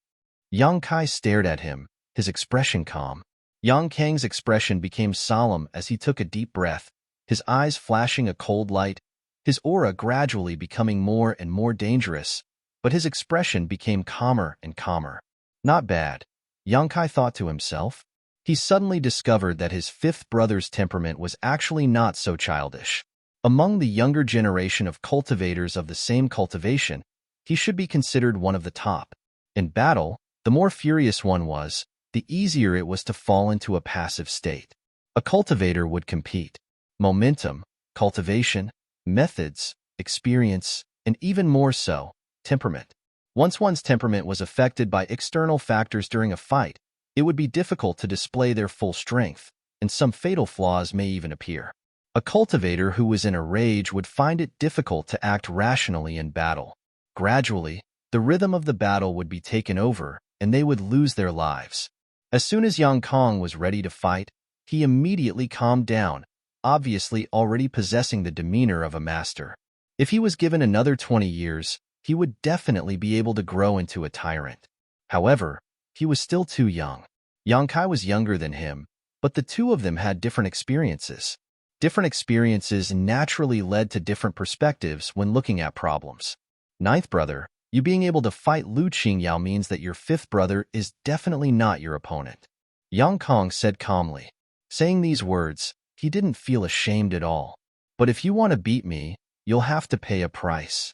Yang Kai stared at him, his expression calm. Yang Kang's expression became solemn as he took a deep breath, his eyes flashing a cold light, his aura gradually becoming more and more dangerous, but his expression became calmer and calmer. Not bad, Yang Kai thought to himself. He suddenly discovered that his fifth brother's temperament was actually not so childish. Among the younger generation of cultivators of the same cultivation, he should be considered one of the top. In battle, the more furious one was, the easier it was to fall into a passive state. A cultivator would compete. Momentum, cultivation, methods, experience, and even more so, temperament. Once one's temperament was affected by external factors during a fight, it would be difficult to display their full strength, and some fatal flaws may even appear. A cultivator who was in a rage would find it difficult to act rationally in battle. Gradually, the rhythm of the battle would be taken over, and they would lose their lives. As soon as Yang Kong was ready to fight, he immediately calmed down, obviously already possessing the demeanor of a master. If he was given another 20 years, he would definitely be able to grow into a tyrant. However, he was still too young. Yang Kai was younger than him, but the two of them had different experiences. Different experiences naturally led to different perspectives when looking at problems. Ninth brother, you being able to fight Lu Qingyao means that your fifth brother is definitely not your opponent. Yang Kong said calmly. Saying these words, he didn't feel ashamed at all. But if you want to beat me, you'll have to pay a price.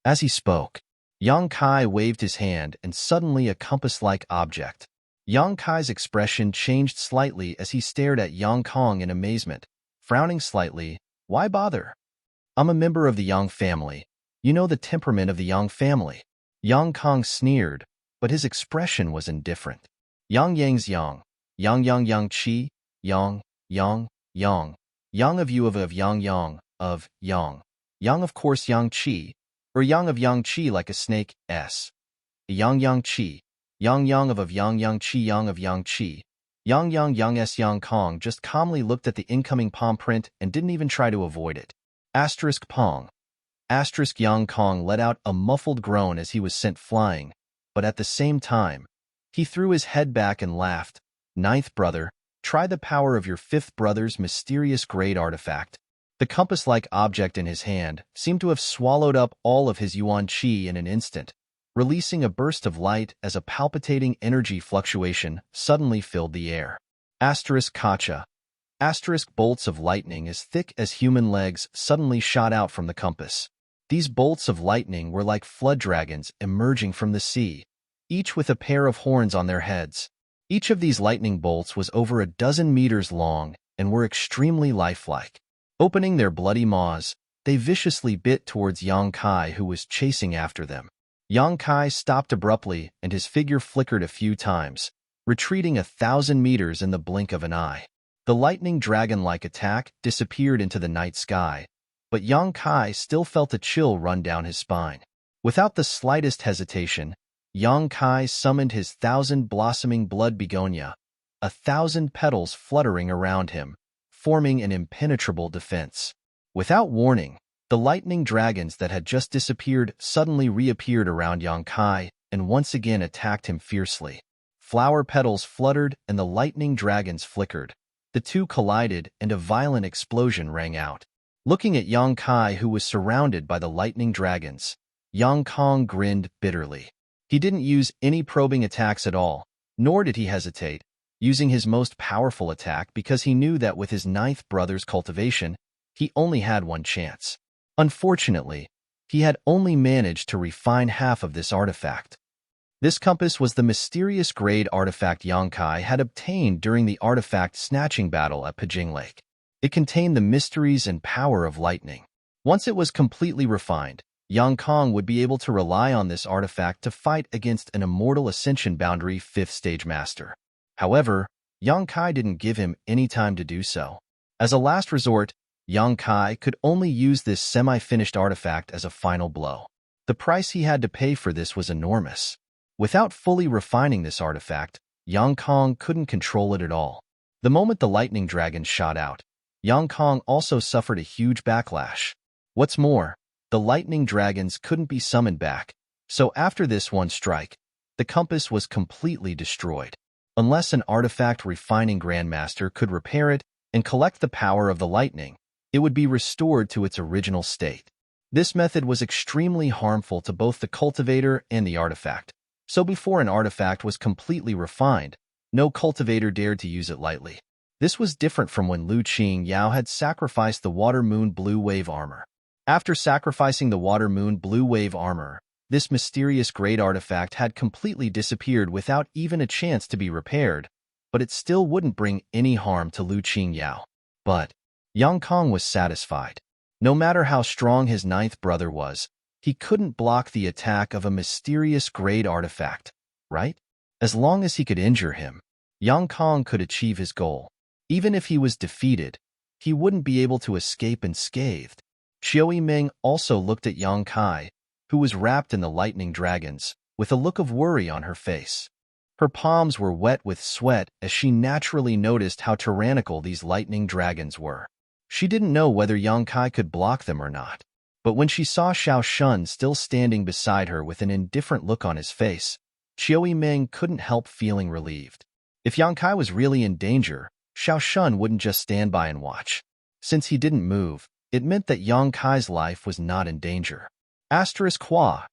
As he spoke, Yang Kai waved his hand and suddenly a compass-like object. Yang Kai's expression changed slightly as he stared at Yang Kong in amazement, frowning slightly. Why bother? I'm a member of the Yang family. You know the temperament of the Yang family. Yang Kong sneered, but his expression was indifferent. Yang Yang's Yang. Yang Yang Yang Chi. Yang, Yang, Yang. Yang of you of Yang Yang, of Yang. Yang of course Yang Chi, or Yang of Yang Chi like a snake, S. Yang Yang Chi. Yang Yang of Yang Yang Chi Yang of Yang Chi. Yang Yang Yang S. Yang Kong just calmly looked at the incoming palm print and didn't even try to avoid it. Asterisk Pong. Asterisk Yang Kong let out a muffled groan as he was sent flying, but at the same time, he threw his head back and laughed. Ninth brother, try the power of your fifth brother's mysterious great artifact. The compass-like object in his hand seemed to have swallowed up all of his yuan qi in an instant, releasing a burst of light as a palpitating energy fluctuation suddenly filled the air. Asterisk Kacha. Asterisk bolts of lightning as thick as human legs suddenly shot out from the compass. These bolts of lightning were like flood dragons emerging from the sea, each with a pair of horns on their heads. Each of these lightning bolts was over a dozen meters long and were extremely lifelike. Opening their bloody maws, they viciously bit towards Yang Kai, who was chasing after them. Yang Kai stopped abruptly and his figure flickered a few times, retreating 1,000 meters in the blink of an eye. The lightning dragon-like attack disappeared into the night sky, but Yang Kai still felt a chill run down his spine. Without the slightest hesitation, Yang Kai summoned his 1,000-blossoming blood begonia, 1,000 petals fluttering around him, forming an impenetrable defense. Without warning, the lightning dragons that had just disappeared suddenly reappeared around Yang Kai and once again attacked him fiercely. Flower petals fluttered and the lightning dragons flickered. The two collided and a violent explosion rang out. Looking at Yang Kai, who was surrounded by the lightning dragons, Yang Kong grinned bitterly. He didn't use any probing attacks at all, nor did he hesitate, using his most powerful attack because he knew that with his ninth brother's cultivation, he only had one chance. Unfortunately, he had only managed to refine half of this artifact. This compass was the mysterious grade artifact Yang Kai had obtained during the artifact snatching battle at Pajing Lake. It contained the mysteries and power of lightning. Once it was completely refined, Yang Kong would be able to rely on this artifact to fight against an immortal Ascension Boundary 5th Stage Master. However, Yang Kai didn't give him any time to do so. As a last resort, Yang Kai could only use this semi-finished artifact as a final blow. The price he had to pay for this was enormous. Without fully refining this artifact, Yang Kong couldn't control it at all. The moment the lightning dragon shot out, Yang Kong also suffered a huge backlash. What's more, the lightning dragons couldn't be summoned back, so after this one strike, the compass was completely destroyed. Unless an artifact refining grandmaster could repair it and collect the power of the lightning, it would be restored to its original state. This method was extremely harmful to both the cultivator and the artifact, so before an artifact was completely refined, no cultivator dared to use it lightly. This was different from when Lu Qing Yao had sacrificed the Water Moon Blue Wave Armor. After sacrificing the Water Moon Blue Wave Armor, this mysterious great artifact had completely disappeared without even a chance to be repaired, but it still wouldn't bring any harm to Lu Qing Yao. But Yang Kong was satisfied. No matter how strong his ninth brother was, he couldn't block the attack of a mysterious great artifact, right? As long as he could injure him, Yang Kong could achieve his goal. Even if he was defeated, he wouldn't be able to escape unscathed. Xiao Yiming also looked at Yang Kai, who was wrapped in the lightning dragons, with a look of worry on her face. Her palms were wet with sweat as she naturally noticed how tyrannical these lightning dragons were. She didn't know whether Yang Kai could block them or not. But when she saw Xiao Shun still standing beside her with an indifferent look on his face, Xiao Yiming couldn't help feeling relieved. If Yang Kai was really in danger, Xiao Shun wouldn't just stand by and watch. Since he didn't move, it meant that Yang Kai's life was not in danger. Asterisk Hua.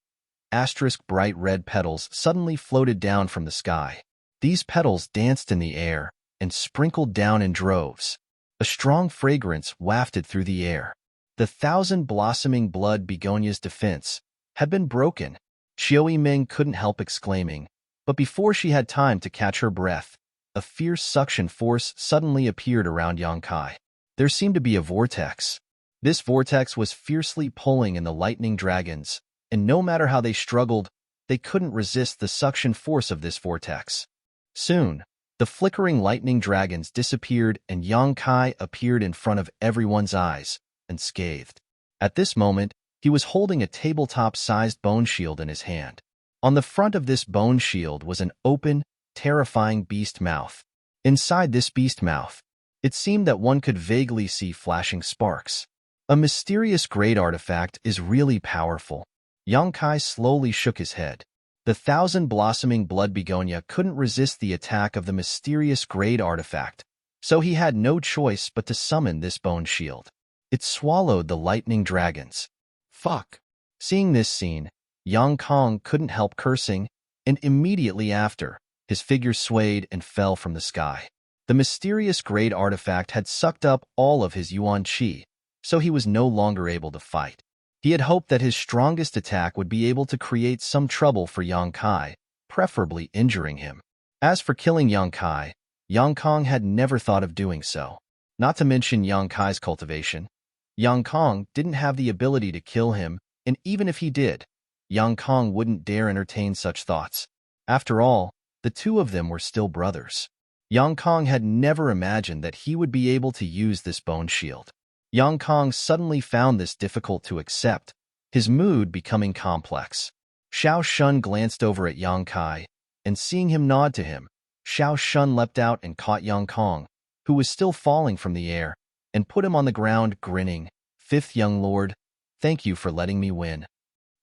Asterisk bright red petals suddenly floated down from the sky. These petals danced in the air, and sprinkled down in droves. A strong fragrance wafted through the air. The 1,000-blossoming blood begonia's defense had been broken. Xiao Ming couldn't help exclaiming, but before she had time to catch her breath, a fierce suction force suddenly appeared around Yang Kai. There seemed to be a vortex. This vortex was fiercely pulling in the lightning dragons, and no matter how they struggled, they couldn't resist the suction force of this vortex. Soon, the flickering lightning dragons disappeared and Yang Kai appeared in front of everyone's eyes, unscathed. At this moment, he was holding a tabletop-sized bone shield in his hand. On the front of this bone shield was an open, terrifying beast mouth. Inside this beast mouth, it seemed that one could vaguely see flashing sparks. A mysterious great artifact is really powerful. Yang Kai slowly shook his head. The 1,000-blossoming blood begonia couldn't resist the attack of the mysterious great artifact, so he had no choice but to summon this bone shield. It swallowed the lightning dragons. Fuck. Seeing this scene, Yang Kong couldn't help cursing, and immediately after, his figure swayed and fell from the sky. The mysterious great artifact had sucked up all of his yuan qi, so he was no longer able to fight. He had hoped that his strongest attack would be able to create some trouble for Yang Kai, preferably injuring him. As for killing Yang Kai, Yang Kong had never thought of doing so. Not to mention Yang Kai's cultivation. Yang Kong didn't have the ability to kill him, and even if he did, Yang Kong wouldn't dare entertain such thoughts. After all, the two of them were still brothers. Yang Kong had never imagined that he would be able to use this bone shield. Yang Kong suddenly found this difficult to accept, his mood becoming complex. Xiao Shun glanced over at Yang Kai, and seeing him nod to him, Xiao Shun leapt out and caught Yang Kong, who was still falling from the air, and put him on the ground, grinning. "Fifth young lord, thank you for letting me win.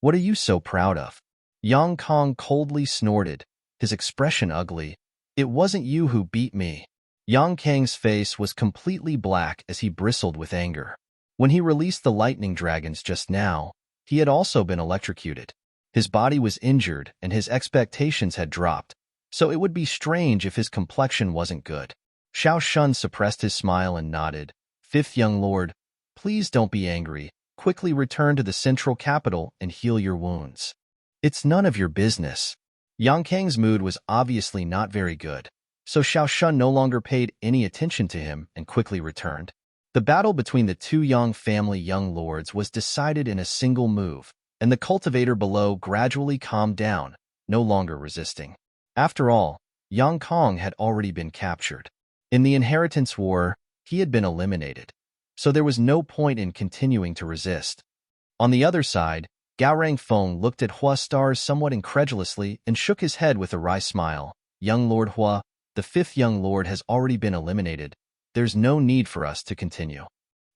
What are you so proud of?" Yang Kong coldly snorted, his expression ugly. "It wasn't you who beat me." Yang Kang's face was completely black as he bristled with anger. When he released the lightning dragons just now, he had also been electrocuted. His body was injured and his expectations had dropped, so it would be strange if his complexion wasn't good. Xiao Shun suppressed his smile and nodded. "Fifth young lord, please don't be angry. Quickly return to the central capital and heal your wounds. It's none of your business." Yang Kang's mood was obviously not very good, so Xiao Shun no longer paid any attention to him and quickly returned. The battle between the two Yang family young lords was decided in a single move, and the cultivator below gradually calmed down, no longer resisting. After all, Yang Kong had already been captured. In the inheritance war, he had been eliminated, so there was no point in continuing to resist. On the other side, Gao Rangfeng looked at Hua Stars somewhat incredulously and shook his head with a wry smile. "Young Lord Hua, the fifth young lord has already been eliminated. There's no need for us to continue.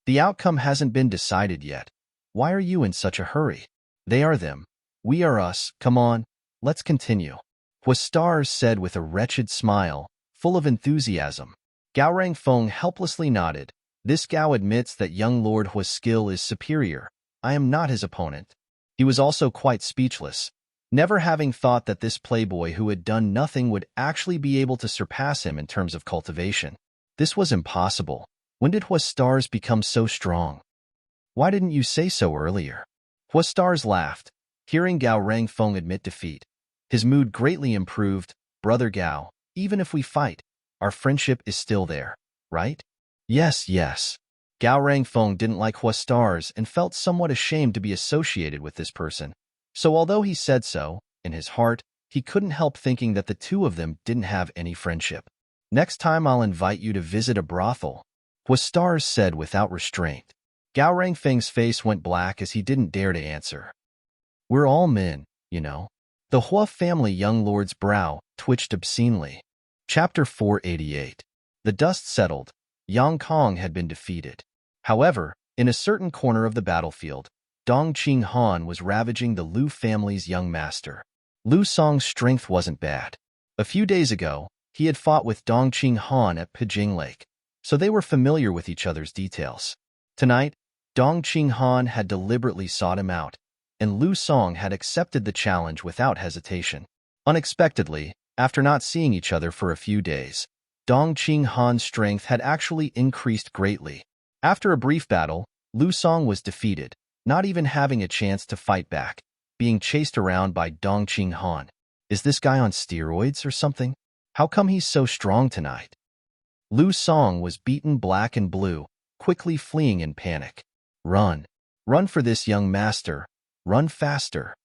The outcome hasn't been decided yet. Why are you in such a hurry? They are them. We are us. Come on, let's continue." Hua Stars said with a wretched smile, full of enthusiasm. Gao Rangfeng helplessly nodded. "This Gao admits that young Lord Hua's skill is superior. I am not his opponent." He was also quite speechless, never having thought that this playboy who had done nothing would actually be able to surpass him in terms of cultivation. This was impossible. When did Hua Stars become so strong? Why didn't you say so earlier? Hua Stars laughed, hearing Gao Rangfeng admit defeat. His mood greatly improved. "Brother Gao, even if we fight, our friendship is still there, right?" Yes. Gao Rangfeng didn't like Hua Stars and felt somewhat ashamed to be associated with this person. So although he said so, in his heart, he couldn't help thinking that the two of them didn't have any friendship. "Next time I'll invite you to visit a brothel," Hua Stars said without restraint. Gao Rangfeng's face went black as he didn't dare to answer. "We're all men, you know." The Hua family young lord's brow twitched obscenely. Chapter 488. The dust settled. Yang Kong had been defeated. However, in a certain corner of the battlefield, Dong Qing Han was ravaging the Lu family's young master. Lu Song's strength wasn't bad. A few days ago, he had fought with Dong Qing Han at Pijing Lake, so they were familiar with each other's details. Tonight, Dong Qing Han had deliberately sought him out, and Lu Song had accepted the challenge without hesitation. Unexpectedly, after not seeing each other for a few days, Dong Qinghan's strength had actually increased greatly. After a brief battle, Lu Song was defeated, not even having a chance to fight back, being chased around by Dong Qinghan. Is this guy on steroids or something? How come he's so strong tonight? Lu Song was beaten black and blue, quickly fleeing in panic. Run. Run for this young master. Run faster.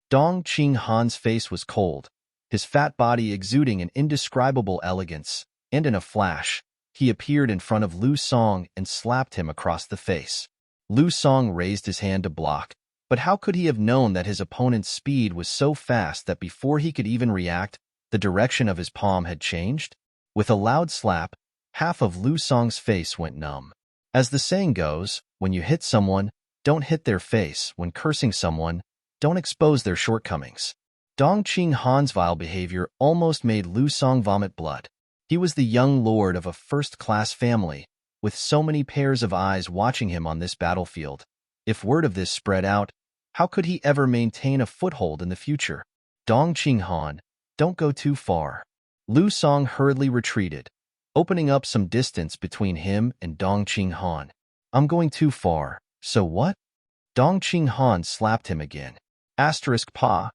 Dong Qinghan's face was cold, his fat body exuding an indescribable elegance, and in a flash, he appeared in front of Lu Song and slapped him across the face. Lu Song raised his hand to block, but how could he have known that his opponent's speed was so fast that before he could even react, the direction of his palm had changed? With a loud slap, half of Lu Song's face went numb. As the saying goes, when you hit someone, don't hit their face. When cursing someone, don't expose their shortcomings. Dong Qinghan's vile behavior almost made Lu Song vomit blood. He was the young lord of a first-class family, with so many pairs of eyes watching him on this battlefield. If word of this spread out, how could he ever maintain a foothold in the future? Dong Qinghan, don't go too far. Lu Song hurriedly retreated, opening up some distance between him and Dong Qinghan. I'm going too far, so what? Dong Qinghan slapped him again. Asterisk pa.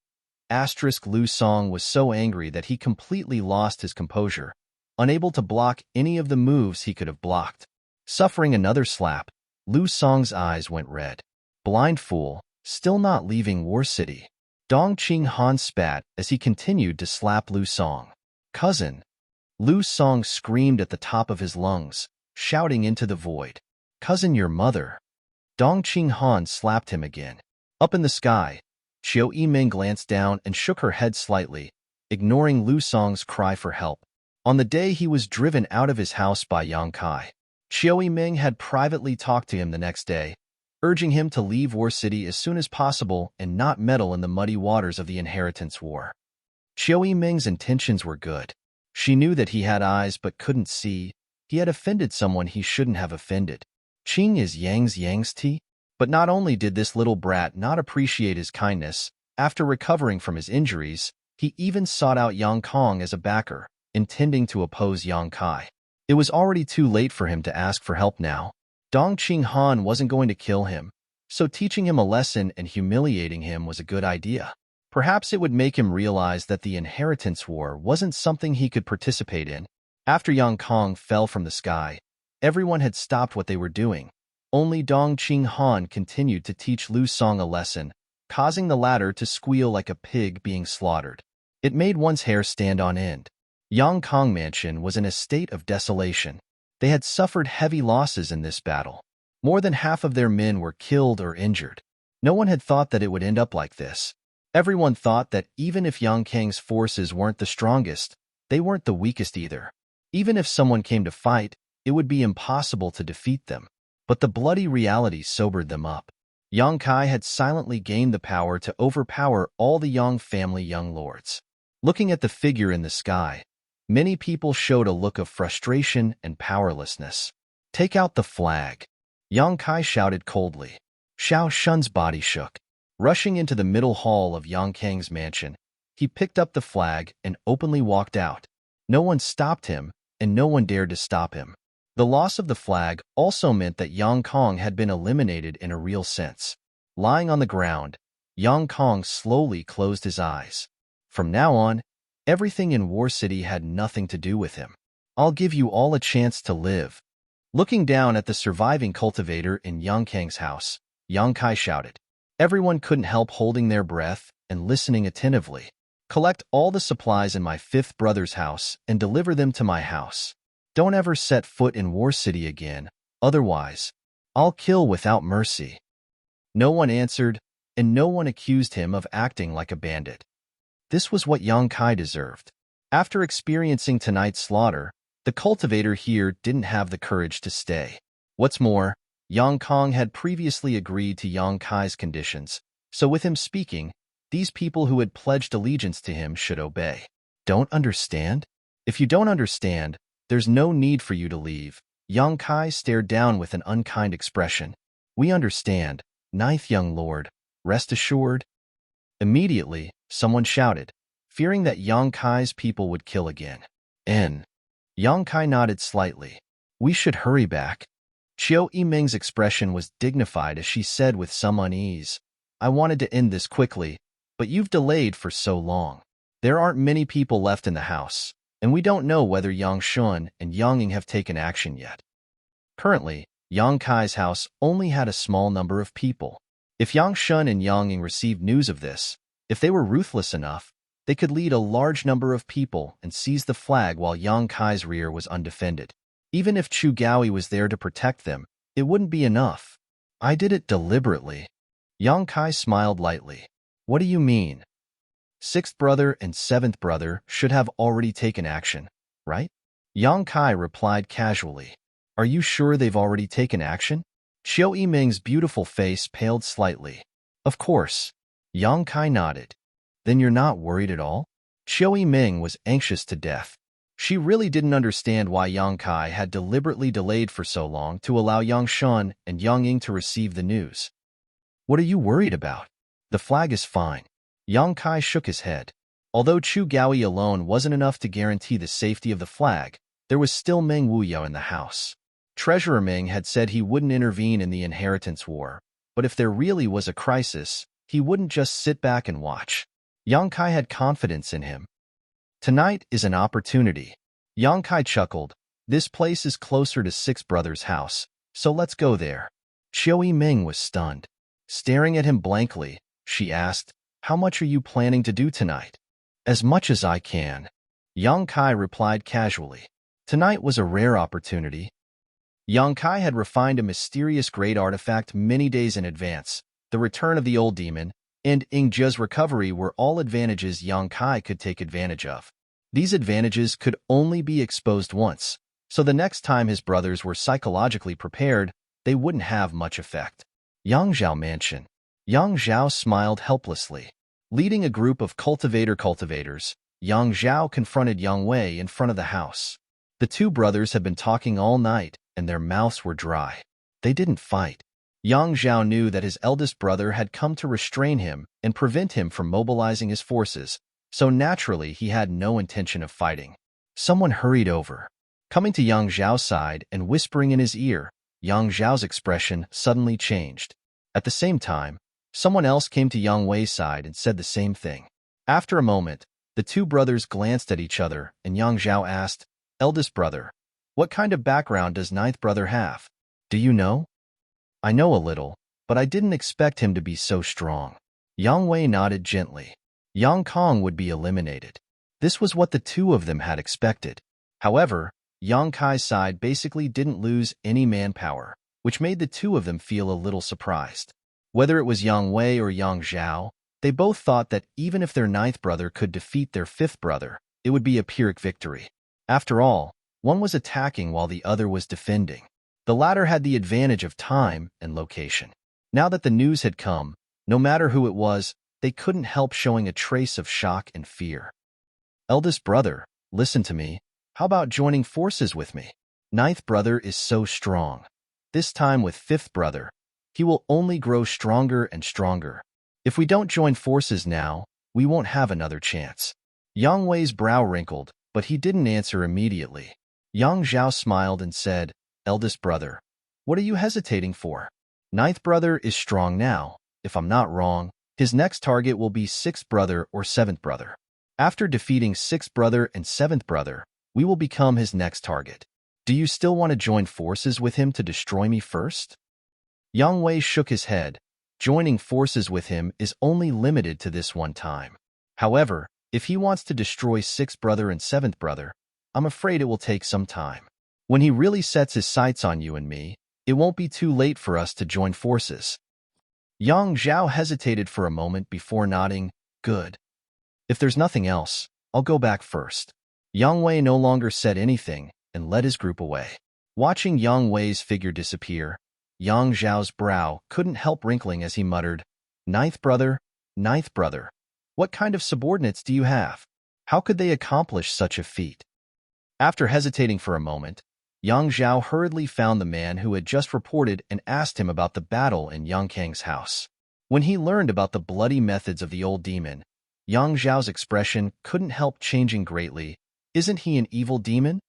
Asterisk Lu Song was so angry that he completely lost his composure, unable to block any of the moves he could have blocked. Suffering another slap, Lu Song's eyes went red. Blind fool, still not leaving War City. Dong Qinghan spat as he continued to slap Lu Song. Cousin. Lu Song screamed at the top of his lungs, shouting into the void. Cousin, your mother. Dong Qinghan slapped him again. Up in the sky, Qiu Yiming glanced down and shook her head slightly, ignoring Lu Song's cry for help. On the day he was driven out of his house by Yang Kai, Qiu Yiming had privately talked to him the next day, urging him to leave War City as soon as possible and not meddle in the muddy waters of the Inheritance War. Qiu Yiming's intentions were good. She knew that he had eyes but couldn't see. He had offended someone he shouldn't have offended. Qing is Yang's tea? But not only did this little brat not appreciate his kindness, after recovering from his injuries, he even sought out Yang Kong as a backer, intending to oppose Yang Kai. It was already too late for him to ask for help now. Dong Qinghan wasn't going to kill him, so teaching him a lesson and humiliating him was a good idea. Perhaps it would make him realize that the Inheritance War wasn't something he could participate in. After Yang Kong fell from the sky, everyone had stopped what they were doing. Only Dong Qinghan continued to teach Lu Song a lesson, causing the latter to squeal like a pig being slaughtered. It made one's hair stand on end. Yang Kong Mansion was in a state of desolation. They had suffered heavy losses in this battle. More than half of their men were killed or injured. No one had thought that it would end up like this. Everyone thought that even if Yang Kang's forces weren't the strongest, they weren't the weakest either. Even if someone came to fight, it would be impossible to defeat them. But the bloody reality sobered them up. Yang Kai had silently gained the power to overpower all the Yang family young lords. Looking at the figure in the sky, many people showed a look of frustration and powerlessness. Take out the flag. Yang Kai shouted coldly. Xiao Shun's body shook. Rushing into the middle hall of Yang Kang's mansion, he picked up the flag and openly walked out. No one stopped him, and no one dared to stop him. The loss of the flag also meant that Yang Kong had been eliminated in a real sense. Lying on the ground, Yang Kong slowly closed his eyes. From now on, everything in War City had nothing to do with him. I'll give you all a chance to live. Looking down at the surviving cultivator in Yang Kang's house, Yang Kai shouted. Everyone couldn't help holding their breath and listening attentively. Collect all the supplies in my fifth brother's house and deliver them to my house. Don't ever set foot in War City again, otherwise, I'll kill without mercy. No one answered, and no one accused him of acting like a bandit. This was what Yang Kai deserved. After experiencing tonight's slaughter, the cultivator here didn't have the courage to stay. What's more, Yang Kong had previously agreed to Yang Kai's conditions, so with him speaking, these people who had pledged allegiance to him should obey. Don't understand? If you don't understand, there's no need for you to leave. Yang Kai stared down with an unkind expression. We understand, ninth young lord, rest assured. Immediately, someone shouted, fearing that Yang Kai's people would kill again. Yang Kai nodded slightly. We should hurry back. Qiu Yiming's expression was dignified as she said with some unease, I wanted to end this quickly, but you've delayed for so long. There aren't many people left in the house, and we don't know whether Yang Shun and Yang Ying have taken action yet. Currently, Yang Kai's house only had a small number of people. If Yang Shun and Yang Ying received news of this, if they were ruthless enough, they could lead a large number of people and seize the flag while Yang Kai's rear was undefended. Even if Chu Gaoi was there to protect them, it wouldn't be enough. I did it deliberately. Yang Kai smiled lightly. What do you mean? Sixth brother and seventh brother should have already taken action, right? Yang Kai replied casually. Are you sure they've already taken action? Qiu Yiming's beautiful face paled slightly. Of course. Yang Kai nodded. Then you're not worried at all? Qiu Yiming was anxious to death. She really didn't understand why Yang Kai had deliberately delayed for so long to allow Yang Shun and Yang Ying to receive the news. What are you worried about? The flag is fine. Yang Kai shook his head. Although Chu Gaoi alone wasn't enough to guarantee the safety of the flag, there was still Meng Wuyao in the house. Treasurer Meng had said he wouldn't intervene in the inheritance war, but if there really was a crisis, he wouldn't just sit back and watch. Yang Kai had confidence in him. Tonight is an opportunity. Yang Kai chuckled. This place is closer to Six Brothers' house, so let's go there. Qiu Yiming was stunned. Staring at him blankly, she asked, How much are you planning to do tonight? As much as I can. Yang Kai replied casually. Tonight was a rare opportunity. Yang Kai had refined a mysterious great artifact many days in advance. The return of the old demon and Ingjia's recovery were all advantages Yang Kai could take advantage of. These advantages could only be exposed once, so the next time his brothers were psychologically prepared, they wouldn't have much effect. Yang Zhao Mansion. Yang Zhao smiled helplessly. Leading a group of cultivators, Yang Zhao confronted Yang Wei in front of the house. The two brothers had been talking all night, and their mouths were dry. They didn't fight. Yang Zhao knew that his eldest brother had come to restrain him and prevent him from mobilizing his forces, so naturally he had no intention of fighting. Someone hurried over. Coming to Yang Zhao's side and whispering in his ear, Yang Zhao's expression suddenly changed. At the same time, someone else came to Yang Wei's side and said the same thing. After a moment, the two brothers glanced at each other, and Yang Zhao asked, Eldest brother, what kind of background does ninth brother have? Do you know? I know a little, but I didn't expect him to be so strong. Yang Wei nodded gently. Yang Kong would be eliminated. This was what the two of them had expected. However, Yang Kai's side basically didn't lose any manpower, which made the two of them feel a little surprised. Whether it was Yang Wei or Yang Zhao, they both thought that even if their ninth brother could defeat their fifth brother, it would be a Pyrrhic victory. After all, one was attacking while the other was defending. The latter had the advantage of time and location. Now that the news had come, no matter who it was, they couldn't help showing a trace of shock and fear. Eldest brother, listen to me. How about joining forces with me? Ninth brother is so strong. This time with fifth brother, he will only grow stronger and stronger. If we don't join forces now, we won't have another chance. Yang Wei's brow wrinkled, but he didn't answer immediately. Yang Zhao smiled and said, Eldest brother, what are you hesitating for? Ninth brother is strong now. If I'm not wrong, his next target will be sixth brother or seventh brother. After defeating sixth brother and seventh brother, we will become his next target. Do you still want to join forces with him to destroy me first? Yang Wei shook his head. Joining forces with him is only limited to this one time. However, if he wants to destroy sixth brother and seventh brother, I'm afraid it will take some time. When he really sets his sights on you and me, it won't be too late for us to join forces. Yang Zhao hesitated for a moment before nodding, Good. If there's nothing else, I'll go back first. Yang Wei no longer said anything and led his group away. Watching Yang Wei's figure disappear, Yang Zhao's brow couldn't help wrinkling as he muttered, Ninth brother, what kind of subordinates do you have? How could they accomplish such a feat? After hesitating for a moment, Yang Zhao hurriedly found the man who had just reported and asked him about the battle in Yang Kang's house. When he learned about the bloody methods of the old demon, Yang Zhao's expression couldn't help changing greatly. Isn't he an evil demon?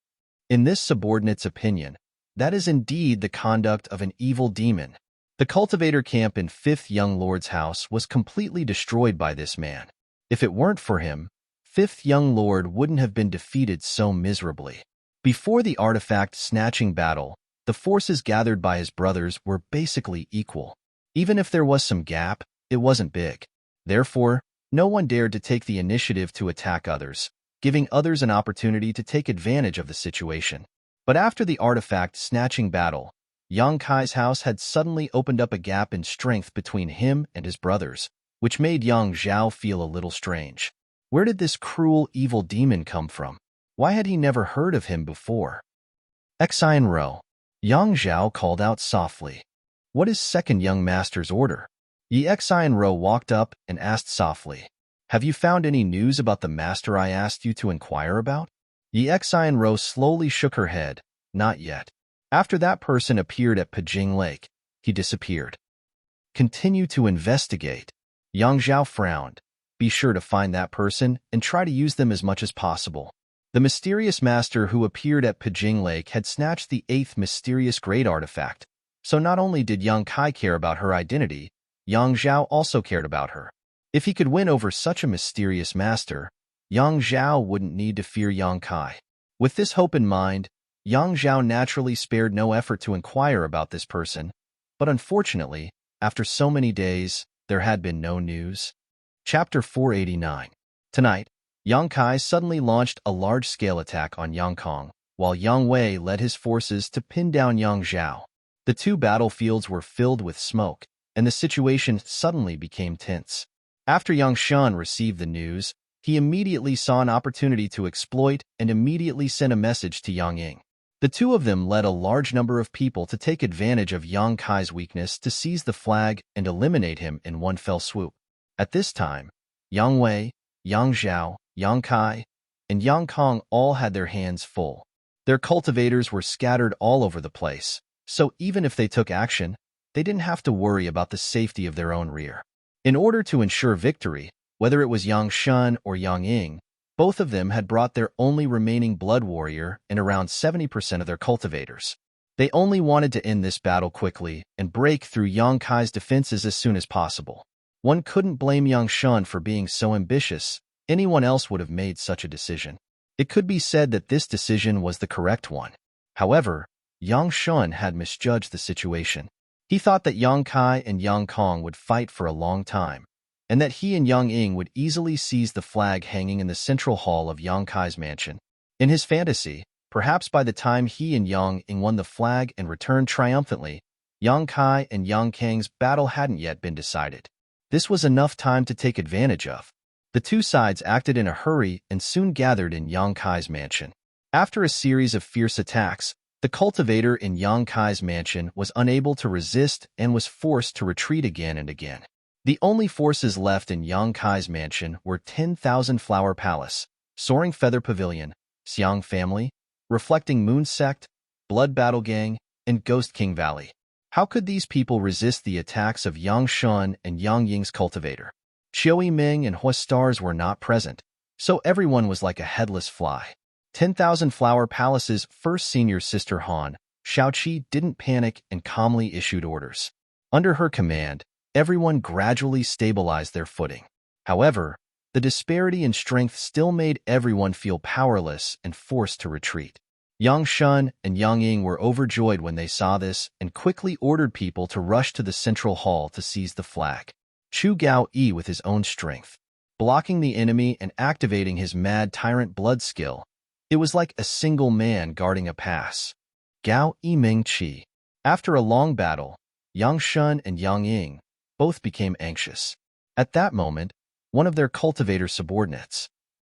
In this subordinate's opinion, that is indeed the conduct of an evil demon. The cultivator camp in 5th Young Lord's house was completely destroyed by this man. If it weren't for him, 5th Young Lord wouldn't have been defeated so miserably. Before the artifact-snatching battle, the forces gathered by his brothers were basically equal. Even if there was some gap, it wasn't big. Therefore, no one dared to take the initiative to attack others, giving others an opportunity to take advantage of the situation. But after the artifact-snatching battle, Yang Kai's house had suddenly opened up a gap in strength between him and his brothers, which made Yang Zhao feel a little strange. Where did this cruel, evil demon come from? Why had he never heard of him before? Xian Ro. Yang Zhao called out softly. What is second young master's order? Yi Xian Ro walked up and asked softly. Have you found any news about the master I asked you to inquire about? Yi Xian Ro slowly shook her head. Not yet. After that person appeared at Pijing Lake, he disappeared. Continue to investigate. Yang Zhao frowned. Be sure to find that person and try to use them as much as possible. The mysterious master who appeared at Pijing Lake had snatched the 8th mysterious great artifact, so not only did Yang Kai care about her identity, Yang Zhao also cared about her. If he could win over such a mysterious master, Yang Zhao wouldn't need to fear Yang Kai. With this hope in mind, Yang Zhao naturally spared no effort to inquire about this person, but unfortunately, after so many days, there had been no news. Chapter 489. Tonight, Yang Kai suddenly launched a large-scale attack on Yang Kong, while Yang Wei led his forces to pin down Yang Zhao. The two battlefields were filled with smoke, and the situation suddenly became tense. After Yang Shan received the news, he immediately saw an opportunity to exploit and immediately sent a message to Yang Ying. The two of them led a large number of people to take advantage of Yang Kai's weakness to seize the flag and eliminate him in one fell swoop. At this time, Yang Wei, Yang Zhao, Yang Kai, and Yang Kong all had their hands full. Their cultivators were scattered all over the place, so even if they took action, they didn't have to worry about the safety of their own rear. In order to ensure victory, whether it was Yang Shan or Yang Ying, both of them had brought their only remaining blood warrior and around 70% of their cultivators. They only wanted to end this battle quickly and break through Yang Kai's defenses as soon as possible. One couldn't blame Yang Shan for being so ambitious. Anyone else would have made such a decision. It could be said that this decision was the correct one. However, Yang Shan had misjudged the situation. He thought that Yang Kai and Yang Kong would fight for a long time, and that he and Yang Ying would easily seize the flag hanging in the central hall of Yang Kai's mansion. In his fantasy, perhaps by the time he and Yang Ying won the flag and returned triumphantly, Yang Kai and Yang Kang's battle hadn't yet been decided. This was enough time to take advantage of. The two sides acted in a hurry and soon gathered in Yang Kai's mansion. After a series of fierce attacks, the cultivator in Yang Kai's mansion was unable to resist and was forced to retreat again and again. The only forces left in Yang Kai's mansion were 10,000 Flower Palace, Soaring Feather Pavilion, Xiang Family, Reflecting Moon Sect, Blood Battle Gang, and Ghost King Valley. How could these people resist the attacks of Yang Shan and Yang Ying's cultivator? Chiu Ming and Hua Stars were not present, so everyone was like a headless fly. 10,000 Flower Palace's first senior sister Han, Shaoqi, didn't panic and calmly issued orders. Under her command, everyone gradually stabilized their footing. However, the disparity in strength still made everyone feel powerless and forced to retreat. Yang Shan and Yang Ying were overjoyed when they saw this and quickly ordered people to rush to the central hall to seize the flag. Chu Gao Yi with his own strength, blocking the enemy and activating his mad tyrant blood skill. It was like a single man guarding a pass. Gao Yi Ming Qi. After a long battle, Yang Shan and Yang Ying both became anxious. At that moment, one of their cultivator subordinates,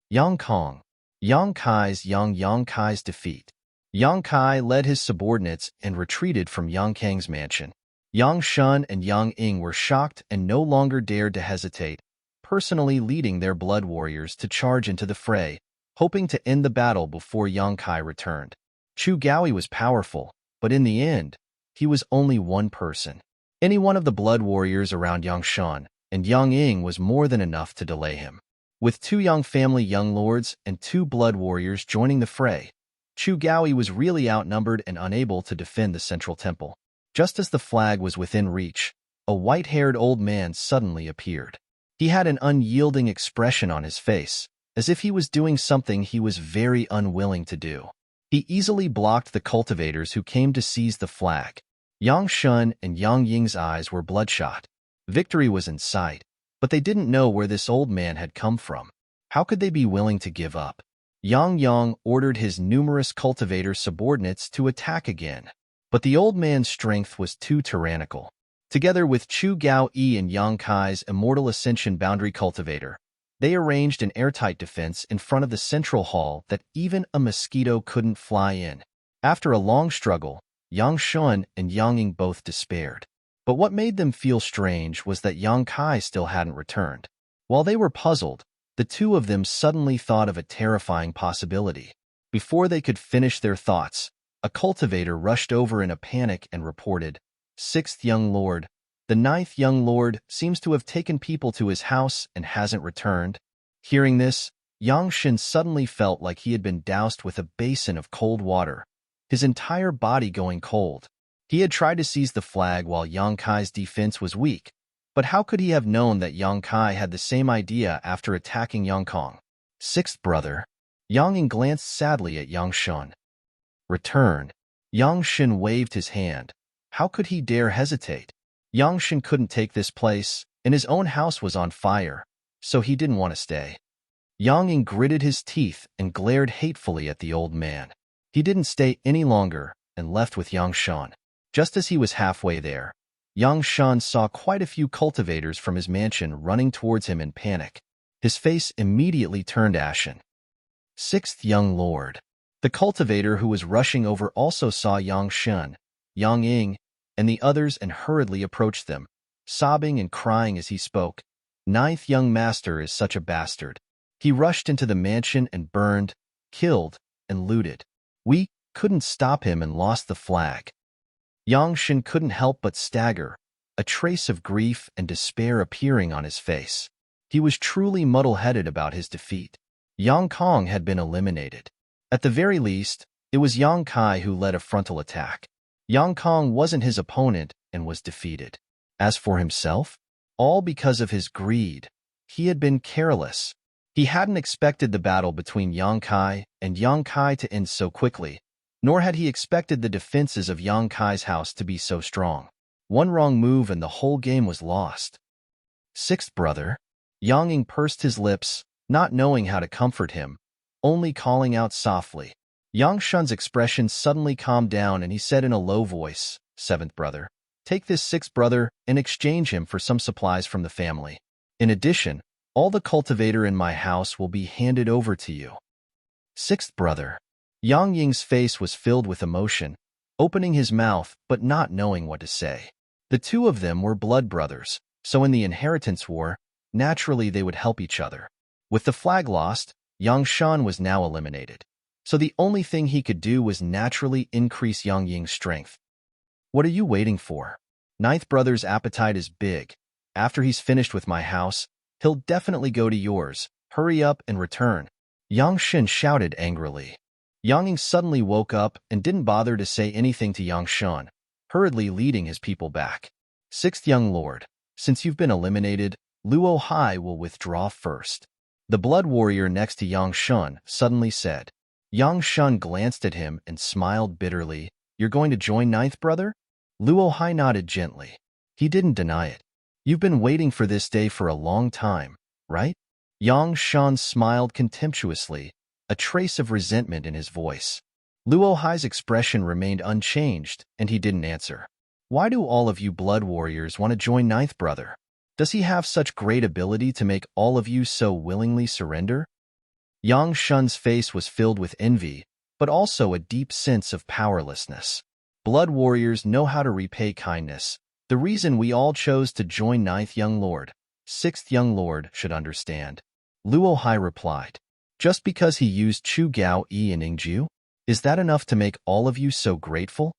Yang Kong, Yang Kai's defeat. Yang Kai led his subordinates and retreated from Yang Kang's mansion. Yang Shan and Yang Ying were shocked and no longer dared to hesitate, personally leading their blood warriors to charge into the fray, hoping to end the battle before Yang Kai returned. Chu Gaoi was powerful, but in the end, he was only one person. Any one of the blood warriors around Yang Shan and Yang Ying was more than enough to delay him. With two Yang family young lords and two blood warriors joining the fray, Chu Gaoyi was really outnumbered and unable to defend the central temple. Just as the flag was within reach, a white-haired old man suddenly appeared. He had an unyielding expression on his face, as if he was doing something he was very unwilling to do. He easily blocked the cultivators who came to seize the flag. Yang Shun and Yang Ying's eyes were bloodshot. Victory was in sight, but they didn't know where this old man had come from. How could they be willing to give up? Yang Yang ordered his numerous cultivator subordinates to attack again, but the old man's strength was too tyrannical. Together with Chu Gao Yi and Yang Kai's immortal ascension boundary cultivator, they arranged an airtight defense in front of the central hall that even a mosquito couldn't fly in. After a long struggle, Yang Shun and Yang Ying both despaired. But what made them feel strange was that Yang Kai still hadn't returned. While they were puzzled, the two of them suddenly thought of a terrifying possibility. Before they could finish their thoughts, a cultivator rushed over in a panic and reported, "Sixth young lord. The ninth young lord seems to have taken people to his house and hasn't returned." Hearing this, Yang Shin suddenly felt like he had been doused with a basin of cold water, his entire body going cold. He had tried to seize the flag while Yang Kai's defense was weak, but how could he have known that Yang Kai had the same idea after attacking Yang Kong? "Sixth brother." Yang Ying glanced sadly at Yang Shun. "Return." Yang Shin waved his hand. How could he dare hesitate? Yang Shin couldn't take this place, and his own house was on fire, so he didn't want to stay. Yang Ying gritted his teeth and glared hatefully at the old man. He didn't stay any longer and left with Yang Shun. Just as he was halfway there, Yang Shun saw quite a few cultivators from his mansion running towards him in panic. His face immediately turned ashen. "Sixth young lord." The cultivator who was rushing over also saw Yang Shun, Yang Ying, and the others and hurriedly approached them, sobbing and crying as he spoke. "Ninth young master is such a bastard. He rushed into the mansion and burned, killed, and looted. We couldn't stop him and lost the flag." Yang Shin couldn't help but stagger, a trace of grief and despair appearing on his face. He was truly muddle-headed about his defeat. Yang Kong had been eliminated. At the very least, it was Yang Kai who led a frontal attack. Yang Kong wasn't his opponent and was defeated. As for himself, all because of his greed, he had been careless. He hadn't expected the battle between Yang Kai and Yang Kai to end so quickly, nor had he expected the defenses of Yang Kai's house to be so strong. One wrong move and the whole game was lost. "Sixth brother." Yang Ying pursed his lips, not knowing how to comfort him, only calling out softly. Yang Shun's expression suddenly calmed down and he said in a low voice, "Seventh brother, take this sixth brother and exchange him for some supplies from the family. In addition, all the cultivator in my house will be handed over to you." "Sixth brother." Yang Ying's face was filled with emotion, opening his mouth but not knowing what to say. The two of them were blood brothers, so in the inheritance war, naturally they would help each other. With the flag lost, Yang Shan was now eliminated, so the only thing he could do was naturally increase Yang Ying's strength. "What are you waiting for? Ninth brother's appetite is big. After he's finished with my house, he'll definitely go to yours. Hurry up and return." Yang Shin shouted angrily. Yang Ying suddenly woke up and didn't bother to say anything to Yang Shun, hurriedly leading his people back. "Sixth young lord, since you've been eliminated, Luo Hai will withdraw first." The blood warrior next to Yang Shun suddenly said. Yang Shun glanced at him and smiled bitterly. "You're going to join ninth brother?" Luo Hai nodded gently. He didn't deny it. "You've been waiting for this day for a long time, right?" Yang Shun smiled contemptuously, a trace of resentment in his voice. Luo Hai's expression remained unchanged, and he didn't answer. "Why do all of you blood warriors want to join ninth brother? Does he have such great ability to make all of you so willingly surrender?" Yang Shun's face was filled with envy, but also a deep sense of powerlessness. "Blood warriors know how to repay kindness. The reason we all chose to join ninth young lord, sixth young lord should understand." Luo Hai replied. "Just because he used Chu Gao Yi and Ingju? Is that enough to make all of you so grateful?"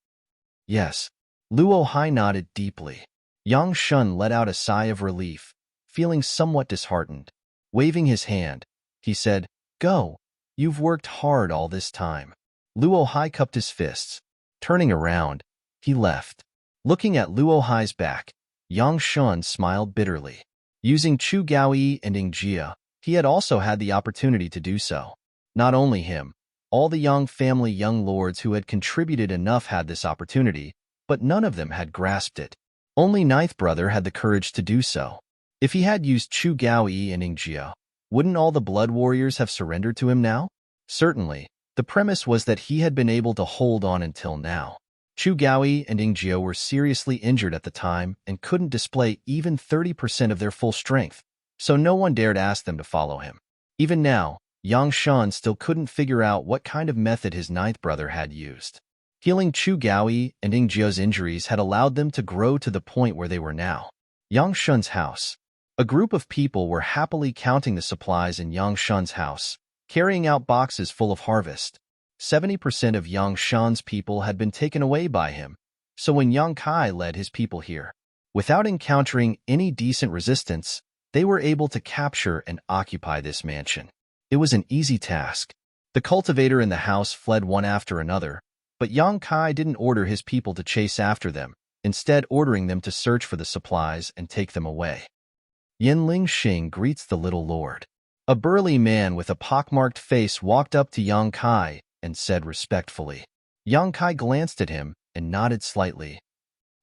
"Yes." Luo Hai nodded deeply. Yang Shun let out a sigh of relief, feeling somewhat disheartened. Waving his hand, he said, "Go. You've worked hard all this time." Luo Hai cupped his fists. Turning around, he left. Looking at Luo Hai's back, Yang Shun smiled bitterly. Using Chu Gaoyi and Ing Jia, he had also had the opportunity to do so. Not only him, all the Yang family young lords who had contributed enough had this opportunity, but none of them had grasped it. Only Ninth Brother had the courage to do so. If he had used Chu Gaoyi and Ing Jia, wouldn't all the Blood Warriors have surrendered to him now? Certainly, the premise was that he had been able to hold on until now. Chu Gaoyi and Ing Jia were seriously injured at the time and couldn't display even 30% of their full strength, so no one dared ask them to follow him. Even now, Yang Shan still couldn't figure out what kind of method his ninth brother had used. Healing Chu Gaoyi and Ing Jia's injuries had allowed them to grow to the point where they were now. Yang Shun's house. A group of people were happily counting the supplies in Yang Shun's house, carrying out boxes full of harvest. 70% of Yang Shan's people had been taken away by him, so when Yang Kai led his people here, without encountering any decent resistance, they were able to capture and occupy this mansion. It was an easy task. The cultivator and the house fled one after another, but Yang Kai didn't order his people to chase after them, instead ordering them to search for the supplies and take them away. Yanling Xing greets the little lord. A burly man with a pockmarked face walked up to Yang Kai and said respectfully. Yang Kai glanced at him and nodded slightly.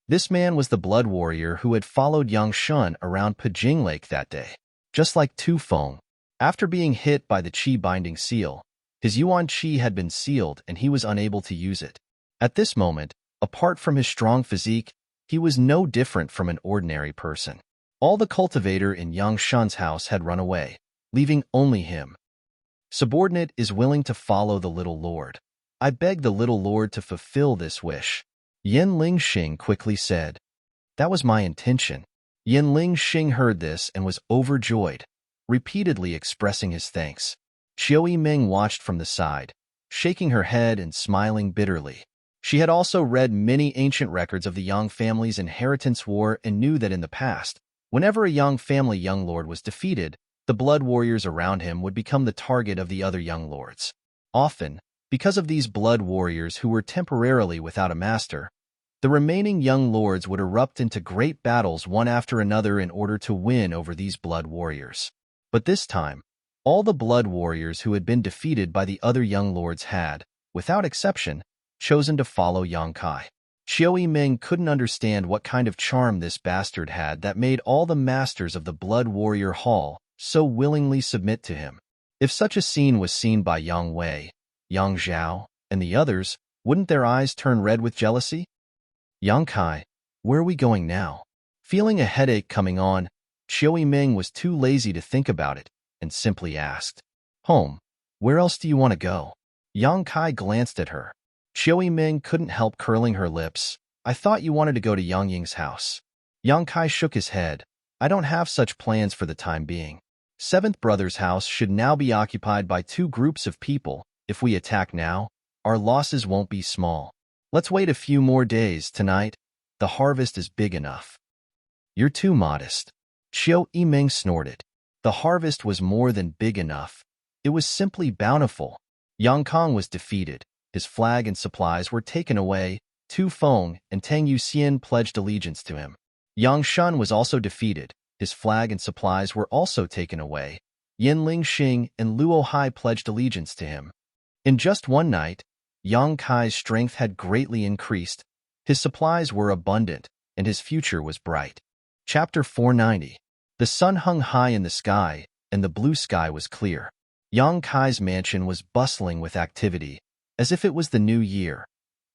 This man was the blood warrior who had followed Yang Shun around Pijing Lake that day. Just like Tu Feng, after being hit by the Qi binding seal, his Yuan Qi had been sealed and he was unable to use it. At this moment, apart from his strong physique, he was no different from an ordinary person. All the cultivator in Yang Shun's house had run away, leaving only him. Subordinate is willing to follow the little lord. I beg the little lord to fulfill this wish. Yanling Xing quickly said. That was my intention. Yanling Xing heard this and was overjoyed, repeatedly expressing his thanks. Xiao Yimeng watched from the side, shaking her head and smiling bitterly. She had also read many ancient records of the Yang family's inheritance war and knew that in the past, whenever a Yang family young lord was defeated, the blood warriors around him would become the target of the other young lords. Often, because of these blood warriors who were temporarily without a master, the remaining young lords would erupt into great battles one after another in order to win over these blood warriors. But this time, all the blood warriors who had been defeated by the other young lords had, without exception, chosen to follow Yang Kai. Xiao Yimeng couldn't understand what kind of charm this bastard had that made all the masters of the blood warrior hall so willingly submit to him. If such a scene was seen by Yang Wei, Yang Zhao, and the others, wouldn't their eyes turn red with jealousy? Yang Kai, where are we going now? Feeling a headache coming on, Xiao Yimeng was too lazy to think about it and simply asked, Home, where else do you want to go? Yang Kai glanced at her. Xiao Yimeng couldn't help curling her lips. I thought you wanted to go to Yang Ying's house. Yang Kai shook his head. I don't have such plans for the time being. Seventh Brother's house should now be occupied by two groups of people. If we attack now, our losses won't be small. Let's wait a few more days. Tonight, the harvest is big enough. You're too modest. Xiao Yimeng snorted. The harvest was more than big enough. It was simply bountiful. Yang Kong was defeated. His flag and supplies were taken away. Tu Feng and Tang Yuxian pledged allegiance to him. Yang Shun was also defeated. His flag and supplies were also taken away. Yanling Xing and Luo Hai pledged allegiance to him. In just one night, Yang Kai's strength had greatly increased. His supplies were abundant, and his future was bright. Chapter 490. The sun hung high in the sky, and the blue sky was clear. Yang Kai's mansion was bustling with activity, as if it was the new year.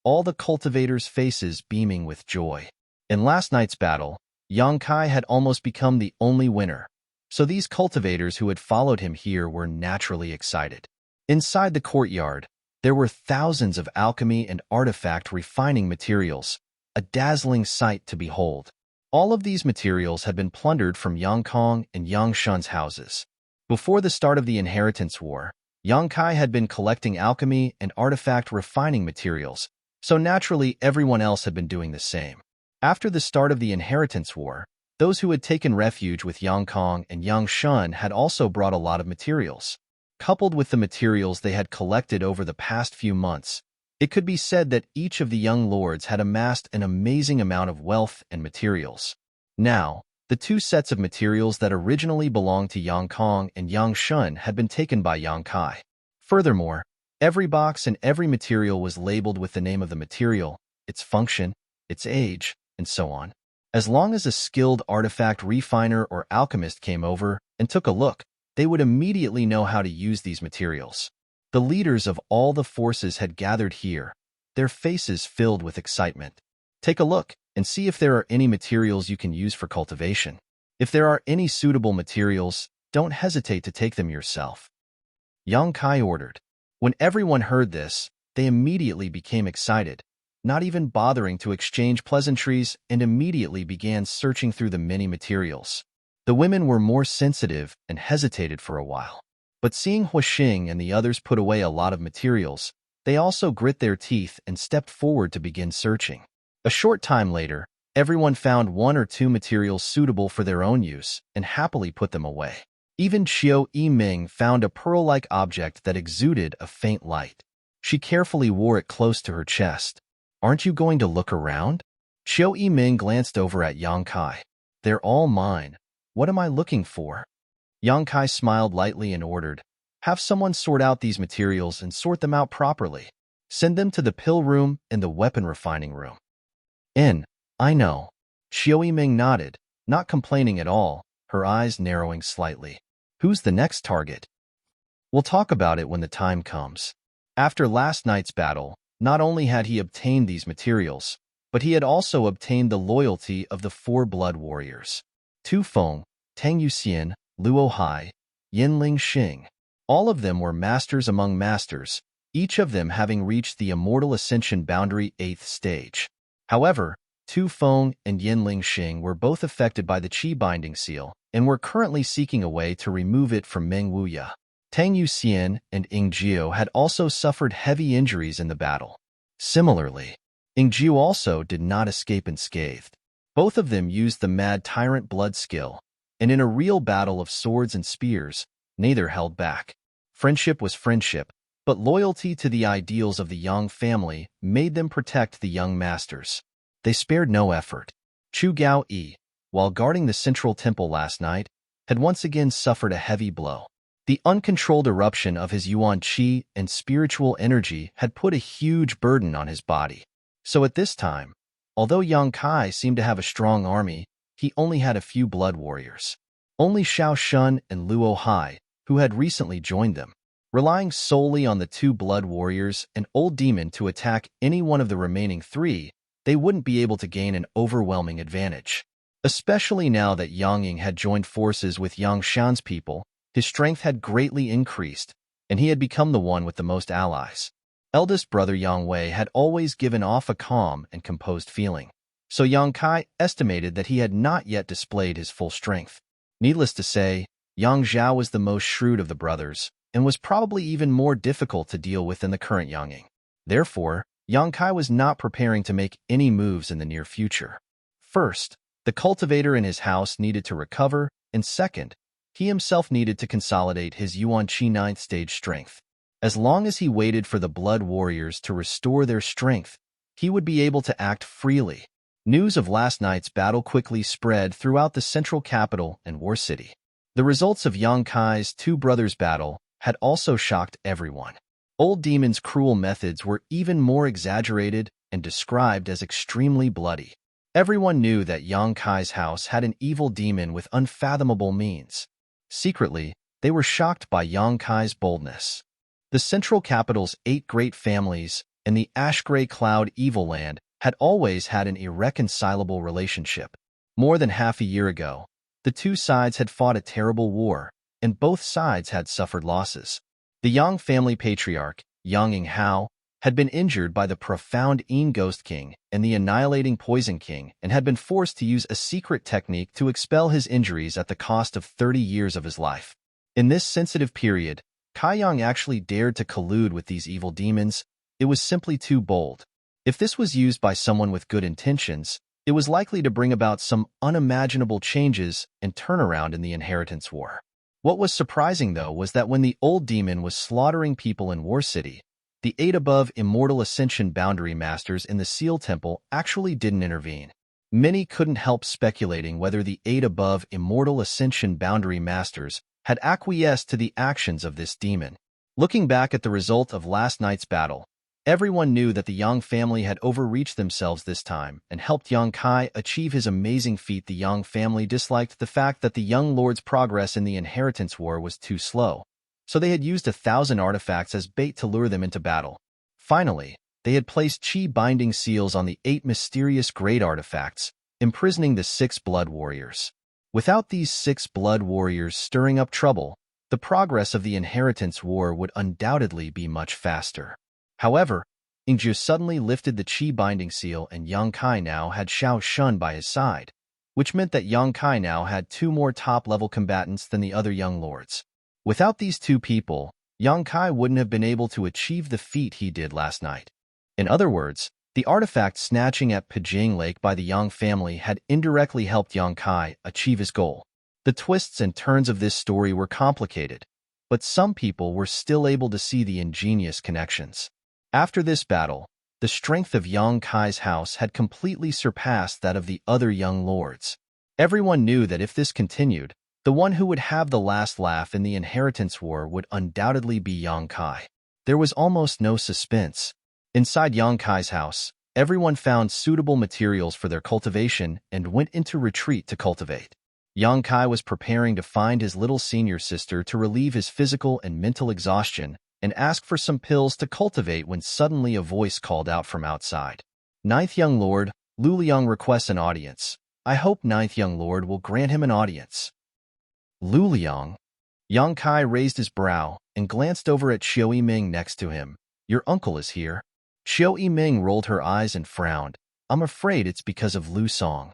All the cultivators' faces beaming with joy. In last night's battle, Yang Kai had almost become the only winner, so these cultivators who had followed him here were naturally excited. Inside the courtyard, there were thousands of alchemy and artifact refining materials, a dazzling sight to behold. All of these materials had been plundered from Yang Kong and Yang Shun's houses. Before the start of the inheritance war, Yang Kai had been collecting alchemy and artifact refining materials, so naturally everyone else had been doing the same. After the start of the inheritance war, those who had taken refuge with Yang Kong and Yang Shun had also brought a lot of materials. Coupled with the materials they had collected over the past few months, It could be said that each of the young lords had amassed an amazing amount of wealth and materials. Now, the two sets of materials that originally belonged to Yang Kong and Yang Shun had been taken by Yang Kai. Furthermore, every box and every material was labeled with the name of the material, its function, its age, and so on. As long as a skilled artifact refiner or alchemist came over and took a look, they would immediately know how to use these materials. The leaders of all the forces had gathered here, their faces filled with excitement. Take a look and see if there are any materials you can use for cultivation. If there are any suitable materials, don't hesitate to take them yourself. Yang Kai ordered. When everyone heard this, they immediately became excited, not even bothering to exchange pleasantries, and immediately began searching through the many materials. The women were more sensitive and hesitated for a while. But seeing Huixing and the others put away a lot of materials, they also grit their teeth and stepped forward to begin searching. A short time later, everyone found one or two materials suitable for their own use and happily put them away. Even Qiu Yiming found a pearl-like object that exuded a faint light. She carefully wore it close to her chest. "Aren't you going to look around?" Qiu Yiming glanced over at Yang Kai. "They're all mine. What am I looking for?" Yang Kai smiled lightly and ordered, "Have someone sort out these materials and sort them out properly. Send them to the pill room and the weapon refining room." I know." Qiu Yiming nodded, not complaining at all, her eyes narrowing slightly. "Who's the next target?" "We'll talk about it when the time comes." After last night's battle, not only had he obtained these materials, but he had also obtained the loyalty of the 4 blood warriors. Tu Feng, Tang Yuxian, Luo Hai, Yinling Xing. All of them were masters among masters, each of them having reached the immortal ascension boundary 8th stage. However, Tu Feng and Yinling Xing were both affected by the Qi binding seal and were currently seeking a way to remove it from Meng Wuya. Tang Yuxian and Ying Jiu had also suffered heavy injuries in the battle. Similarly, Ying Jiu also did not escape unscathed. Both of them used the Mad Tyrant blood skill, and in a real battle of swords and spears, neither held back. Friendship was friendship, but loyalty to the ideals of the Yang family made them protect the young masters. They spared no effort. Chu Gao Yi, while guarding the central temple last night, had once again suffered a heavy blow. The uncontrolled eruption of his Yuan Qi and spiritual energy had put a huge burden on his body. So at this time, although Yang Kai seemed to have a strong army, he only had a few blood warriors. Only Xiao Shun and Luo Hai, who had recently joined them. Relying solely on the 2 blood warriors and Old Demon to attack any one of the remaining 3, they wouldn't be able to gain an overwhelming advantage. Especially now that Yang Ying had joined forces with Yang Shan's people, his strength had greatly increased, and he had become the one with the most allies. Eldest brother Yang Wei had always given off a calm and composed feeling, so Yang Kai estimated that he had not yet displayed his full strength. Needless to say, Yang Zhao was the most shrewd of the brothers, and was probably even more difficult to deal with than the current Yang Ying. Therefore, Yang Kai was not preparing to make any moves in the near future. First, the cultivator in his house needed to recover, and second, he himself needed to consolidate his Yuan Qi 9th stage strength. As long as he waited for the blood warriors to restore their strength, he would be able to act freely. News of last night's battle quickly spread throughout the central capital and War City. The results of Yang Kai's 2 brothers' battle had also shocked everyone. Old Demon's cruel methods were even more exaggerated and described as extremely bloody. Everyone knew that Yang Kai's house had an evil demon with unfathomable means. Secretly, they were shocked by Yang Kai's boldness. The central capital's 8 great families and the ash-gray cloud evil land had always had an irreconcilable relationship. More than half a year ago, the 2 sides had fought a terrible war, and both sides had suffered losses. The Yang family patriarch, Yang Ying Hao, had been injured by the profound Yin Ghost King and the annihilating Poison King and had been forced to use a secret technique to expel his injuries at the cost of 30 years of his life. In this sensitive period, Kai Yang actually dared to collude with these evil demons. It was simply too bold. If this was used by someone with good intentions, it was likely to bring about some unimaginable changes and turnaround in the inheritance war. What was surprising, though, was that when the old demon was slaughtering people in War City, The 8 above immortal ascension boundary masters in the Seal Temple actually didn't intervene. Many couldn't help speculating whether the 8 above immortal ascension boundary masters had acquiesced to the actions of this demon. Looking back at the result of last night's battle, everyone knew that the Yang family had overreached themselves this time and helped Yang Kai achieve his amazing feat. The Yang family disliked the fact that the young lord's progress in the inheritance war was too slow, so they had used 1,000 artifacts as bait to lure them into battle. Finally, they had placed chi binding seals on the 8 mysterious great artifacts, imprisoning the 6 blood warriors. Without these 6 blood warriors stirring up trouble, the progress of the inheritance war would undoubtedly be much faster. However, Ingju suddenly lifted the chi binding seal and Yang Kai now had Xiao Shun by his side, which meant that Yang Kai now had 2 more top-level combatants than the other young lords. Without these 2 people, Yang Kai wouldn't have been able to achieve the feat he did last night. In other words, the artifact snatching at Pijing Lake by the Yang family had indirectly helped Yang Kai achieve his goal. The twists and turns of this story were complicated, but some people were still able to see the ingenious connections. After this battle, the strength of Yang Kai's house had completely surpassed that of the other young lords. Everyone knew that if this continued, the one who would have the last laugh in the inheritance war would undoubtedly be Yang Kai. There was almost no suspense. Inside Yang Kai's house, everyone found suitable materials for their cultivation and went into retreat to cultivate. Yang Kai was preparing to find his little senior sister to relieve his physical and mental exhaustion and ask for some pills to cultivate when suddenly a voice called out from outside. "Ninth Young Lord, Lu Liang requests an audience. I hope Ninth Young Lord will grant him an audience." Lu Liang? Yang Kai raised his brow and glanced over at Xiao Yiming next to him. "Your uncle is here." Xiao Yiming rolled her eyes and frowned. "I'm afraid it's because of Lu Song."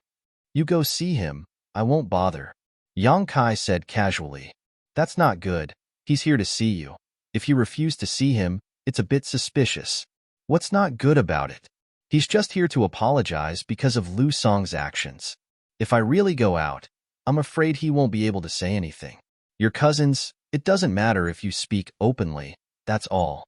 "You go see him. I won't bother." Yang Kai said casually. "That's not good. He's here to see you. If you refuse to see him, it's a bit suspicious." "What's not good about it?" "He's just here to apologize because of Lu Song's actions. If I really go out, I'm afraid he won't be able to say anything. Your cousins, it doesn't matter if you speak openly, that's all."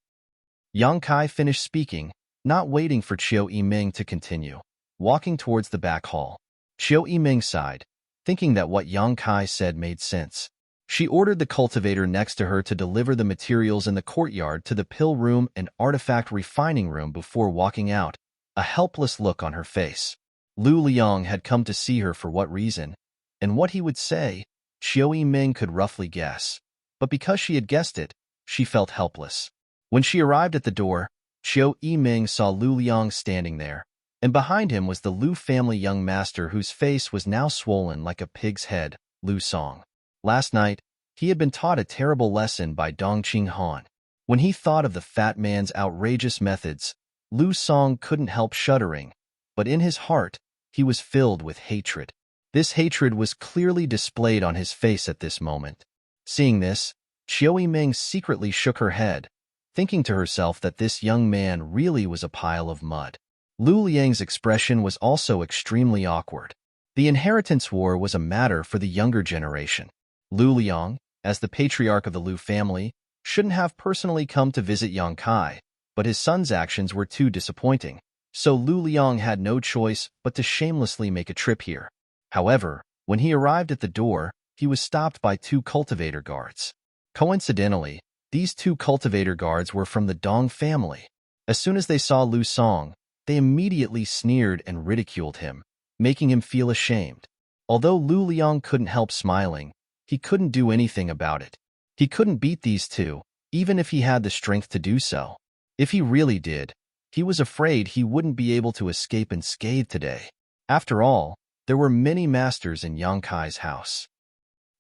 Yang Kai finished speaking, not waiting for Xiao Yiming to continue, walking towards the back hall. Xiao Yiming sighed, thinking that what Yang Kai said made sense. She ordered the cultivator next to her to deliver the materials in the courtyard to the pill room and artifact refining room before walking out, a helpless look on her face. Lu Liang had come to see her for what reason, and what he would say, Xiao Yiming could roughly guess. But because she had guessed it, she felt helpless. When she arrived at the door, Xiao Yiming saw Lu Liang standing there, and behind him was the Lu family young master whose face was now swollen like a pig's head, Lu Song. Last night, he had been taught a terrible lesson by Dong Qing Han. When he thought of the fat man's outrageous methods, Lu Song couldn't help shuddering, but in his heart, he was filled with hatred. This hatred was clearly displayed on his face at this moment. Seeing this, Xiao Yiming secretly shook her head, thinking to herself that this young man really was a pile of mud. Lu Liang's expression was also extremely awkward. The inheritance war was a matter for the younger generation. Lu Liang, as the patriarch of the Lu family, shouldn't have personally come to visit Yang Kai, but his son's actions were too disappointing, so Lu Liang had no choice but to shamelessly make a trip here. However, when he arrived at the door, he was stopped by 2 cultivator guards. Coincidentally, these 2 cultivator guards were from the Dong family. As soon as they saw Lu Song, they immediately sneered and ridiculed him, making him feel ashamed. Although Lu Liang couldn't help smiling, he couldn't do anything about it. He couldn't beat these 2, even if he had the strength to do so. If he really did, he was afraid he wouldn't be able to escape unscathed today. After all, there were many masters in Yang Kai's house.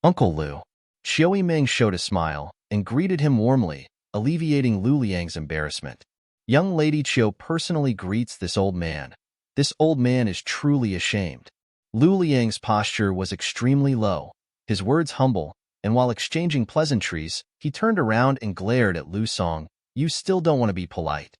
"Uncle Lu." Xiao Yiming showed a smile and greeted him warmly, alleviating Lu Liang's embarrassment. "Young Lady Qiu personally greets this old man. This old man is truly ashamed." Lu Liang's posture was extremely low, his words humble, and while exchanging pleasantries, he turned around and glared at Lu Song. "You still don't want to be polite."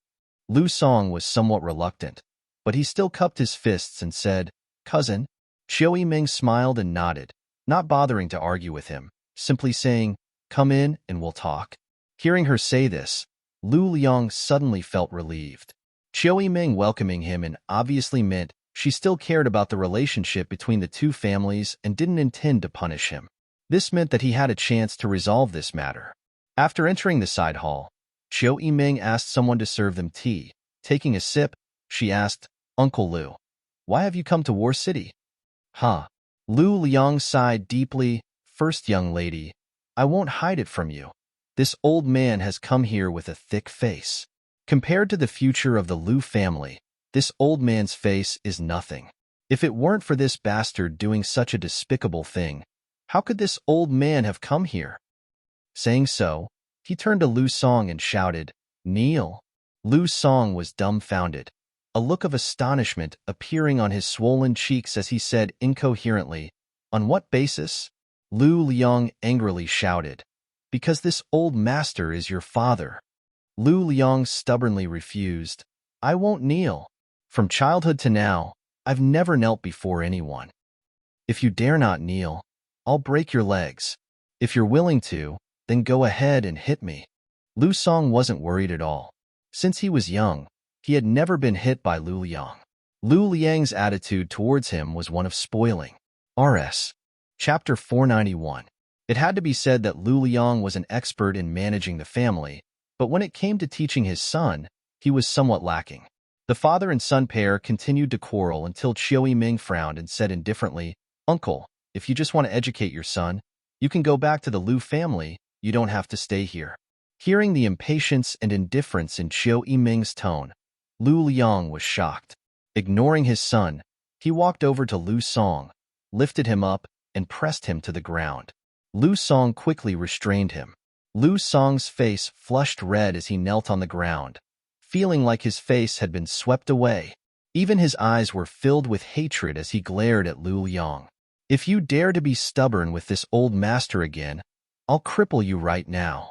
Lu Song was somewhat reluctant, but he still cupped his fists and said, "Cousin." Xiao Yiming smiled and nodded, not bothering to argue with him, simply saying, "Come in and we'll talk." Hearing her say this, Lu Liang suddenly felt relieved. Qiu Yiming welcoming him in obviously meant she still cared about the relationship between the two families and didn't intend to punish him. This meant that he had a chance to resolve this matter. After entering the side hall, Qiu Yiming asked someone to serve them tea. Taking a sip, she asked, "Uncle Lu, why have you come to War City?" "Huh." Lu Liang sighed deeply. "First, young lady, I won't hide it from you. This old man has come here with a thick face. Compared to the future of the Lu family, this old man's face is nothing. If it weren't for this bastard doing such a despicable thing, how could this old man have come here?" Saying so, he turned to Lu Song and shouted, "Kneel." Lu Song was dumbfounded, a look of astonishment appearing on his swollen cheeks as he said incoherently, "On what basis?" Lu Liang angrily shouted, "Because this old master is your father." Lu Liang stubbornly refused. "I won't kneel. From childhood to now, I've never knelt before anyone. If you dare not kneel, I'll break your legs. If you're willing to, then go ahead and hit me." Lu Song wasn't worried at all. Since he was young, he had never been hit by Lu Liang. Lu Liang's attitude towards him was one of spoiling. RS. Chapter 491. It had to be said that Lu Liang was an expert in managing the family, but when it came to teaching his son, he was somewhat lacking. The father and son pair continued to quarrel until Qiu Yiming frowned and said indifferently, "Uncle, if you just want to educate your son, you can go back to the Lu family. You don't have to stay here." Hearing the impatience and indifference in Qiu Yiming's tone, Lu Liang was shocked. Ignoring his son, he walked over to Lu Song, lifted him up, and pressed him to the ground. Lu Song quickly restrained him. Lu Song's face flushed red as he knelt on the ground, feeling like his face had been swept away. Even his eyes were filled with hatred as he glared at Lu Liang. "If you dare to be stubborn with this old master again, I'll cripple you right now."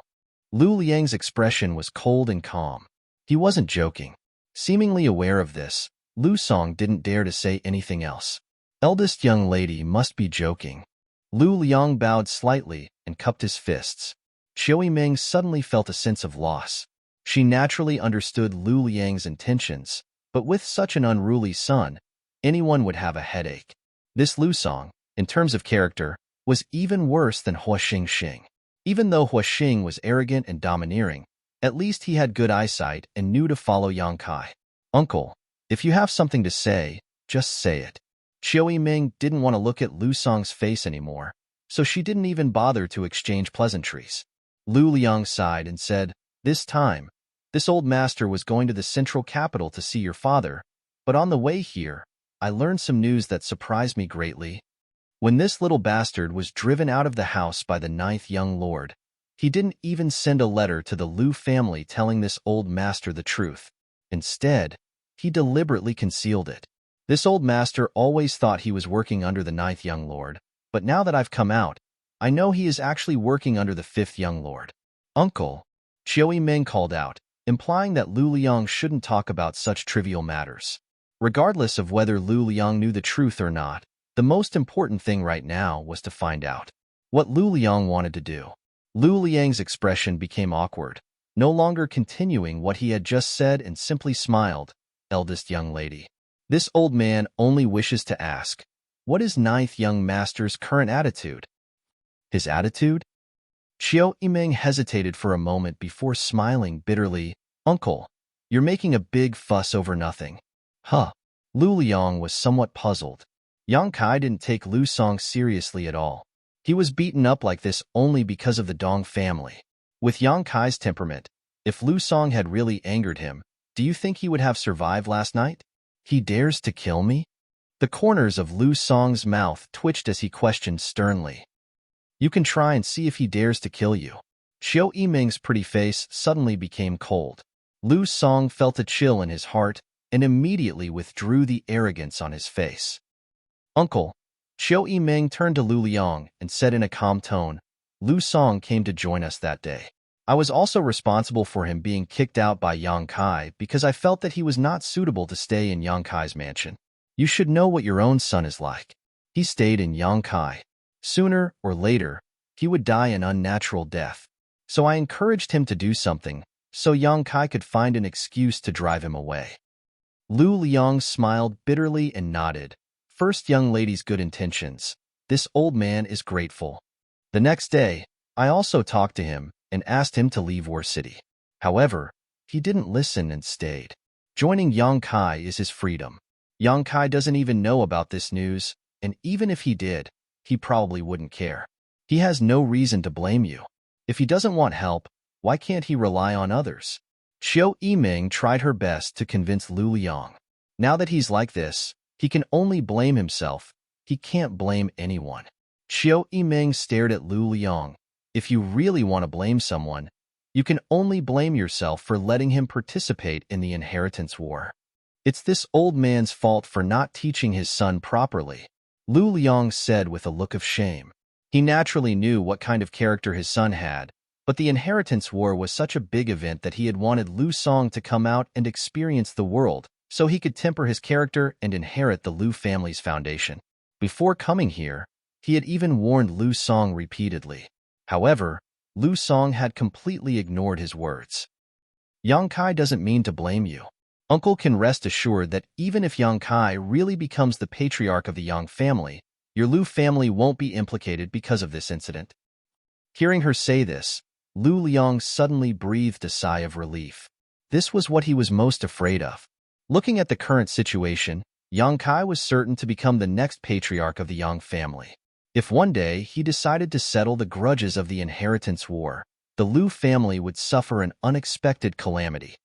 Lu Liang's expression was cold and calm. He wasn't joking. Seemingly aware of this, Lu Song didn't dare to say anything else. "Eldest young lady must be joking." Lu Liang bowed slightly and cupped his fists. Qiu Yiming suddenly felt a sense of loss. She naturally understood Lu Liang's intentions, but with such an unruly son, anyone would have a headache. This Lu Song, in terms of character, was even worse than Hua Xing. Even though Hua Xing was arrogant and domineering, at least he had good eyesight and knew to follow Yang Kai. "Uncle, if you have something to say, just say it." Qiu Yiming didn't want to look at Lu Song's face anymore, so she didn't even bother to exchange pleasantries. Lu Liang sighed and said, "This time, this old master was going to the central capital to see your father, but on the way here, I learned some news that surprised me greatly. When this little bastard was driven out of the house by the 9th young lord, he didn't even send a letter to the Lu family telling this old master the truth. Instead, he deliberately concealed it. This old master always thought he was working under the 9th young lord, but now that I've come out, I know he is actually working under the 5th young lord." "Uncle," Qiu Yiming called out, implying that Lu Liang shouldn't talk about such trivial matters. Regardless of whether Lu Liang knew the truth or not, the most important thing right now was to find out what Lu Liang wanted to do. Lu Liang's expression became awkward, no longer continuing what he had just said, and simply smiled. "Eldest young lady, this old man only wishes to ask, what is 9th young master's current attitude?" "His attitude?" Qiu Yiming hesitated for a moment before smiling bitterly. "Uncle, you're making a big fuss over nothing." "Huh." Lu Liang was somewhat puzzled. Yang Kai didn't take Lu Song seriously at all. He was beaten up like this only because of the Dong family. With Yang Kai's temperament, if Lu Song had really angered him, do you think he would have survived last night? "He dares to kill me?" The corners of Lu Song's mouth twitched as he questioned sternly. "You can try and see if he dares to kill you." Qiu Yiming's pretty face suddenly became cold. Lu Song felt a chill in his heart and immediately withdrew the arrogance on his face. "Uncle," Qiu Yiming turned to Lu Liang and said in a calm tone, "Lu Song came to join us that day. I was also responsible for him being kicked out by Yang Kai because I felt that he was not suitable to stay in Yang Kai's mansion. You should know what your own son is like. He stayed in Yang Kai. Sooner or later, he would die an unnatural death. So I encouraged him to do something, so Yang Kai could find an excuse to drive him away. Lu Liang smiled bitterly and nodded. First young lady's good intentions. This old man is grateful. The next day, I also talked to him and asked him to leave War City. However, he didn't listen and stayed. Joining Yang Kai is his freedom. Yang Kai doesn't even know about this news, and even if he did, he probably wouldn't care. He has no reason to blame you. If he doesn't want help, why can't he rely on others? Qiu Yiming tried her best to convince Lu Liang. Now that he's like this, he can only blame himself. He can't blame anyone. Qiu Yiming stared at Lu Liang. If you really want to blame someone, you can only blame yourself for letting him participate in the inheritance war. It's this old man's fault for not teaching his son properly, Lu Liang said with a look of shame. He naturally knew what kind of character his son had, but the inheritance war was such a big event that he had wanted Lu Song to come out and experience the world, so he could temper his character and inherit the Lu family's foundation. Before coming here, he had even warned Lu Song repeatedly. However, Lu Song had completely ignored his words. Yang Kai doesn't mean to blame you. Uncle can rest assured that even if Yang Kai really becomes the patriarch of the Yang family, your Lu family won't be implicated because of this incident. Hearing her say this, Lu Liang suddenly breathed a sigh of relief. This was what he was most afraid of. Looking at the current situation, Yang Kai was certain to become the next patriarch of the Yang family. If one day he decided to settle the grudges of the inheritance war, the Lu family would suffer an unexpected calamity.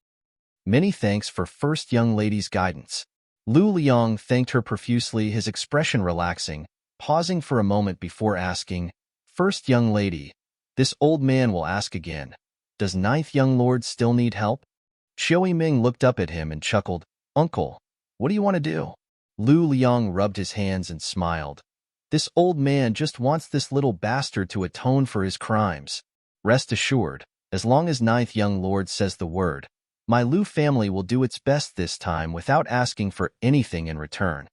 Many thanks for first young lady's guidance. Lu Liang thanked her profusely, his expression relaxing, pausing for a moment before asking, "First young lady, this old man will ask again, does ninth young lord still need help?" Qiu Yiming looked up at him and chuckled, "Uncle, what do you want to do?" Lu Liang rubbed his hands and smiled. This old man just wants this little bastard to atone for his crimes. Rest assured, as long as ninth young lord says the word, my Lu family will do its best this time without asking for anything in return.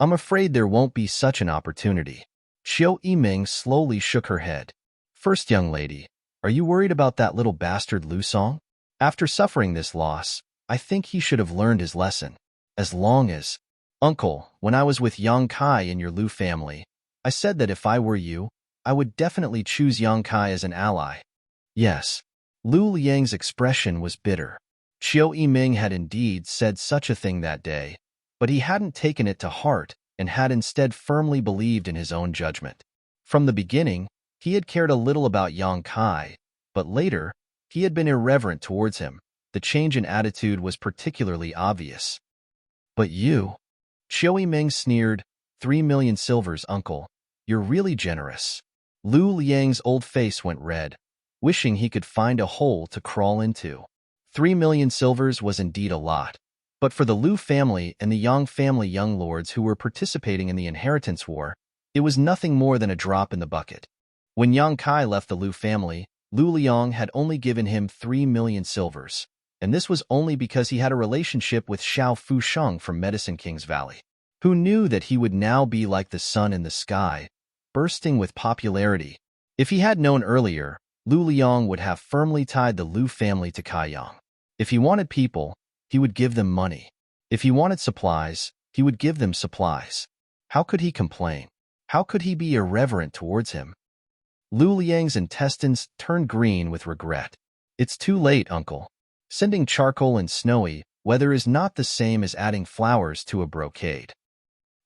I'm afraid there won't be such an opportunity. Qiu Yiming slowly shook her head. First young lady, are you worried about that little bastard Lu Song? After suffering this loss, I think he should have learned his lesson. As long as... Uncle, when I was with Yang Kai in your Lu family, I said that if I were you, I would definitely choose Yang Kai as an ally. Yes. Lu Liang's expression was bitter. Qiu Yiming had indeed said such a thing that day, but he hadn't taken it to heart and had instead firmly believed in his own judgment. From the beginning, he had cared a little about Yang Kai, but later, he had been irreverent towards him. The change in attitude was particularly obvious. But you... Qiu Yiming sneered, 3 million silvers, uncle. You're really generous. Lu Liang's old face went red, wishing he could find a hole to crawl into. 3 million silvers was indeed a lot. But for the Lu family and the Yang family young lords who were participating in the inheritance war, it was nothing more than a drop in the bucket. When Yang Kai left the Lu family, Lu Liang had only given him 3 million silvers, and this was only because he had a relationship with Xiao Fusheng from Medicine King's Valley. Who knew that he would now be like the sun in the sky, bursting with popularity? If he had known earlier, Lu Liang would have firmly tied the Lu family to Kaiyang. If he wanted people, he would give them money. If he wanted supplies, he would give them supplies. How could he complain? How could he be irreverent towards him? Lu Liang's intestines turned green with regret. It's too late, uncle. Sending charcoal in snowy weather is not the same as adding flowers to a brocade.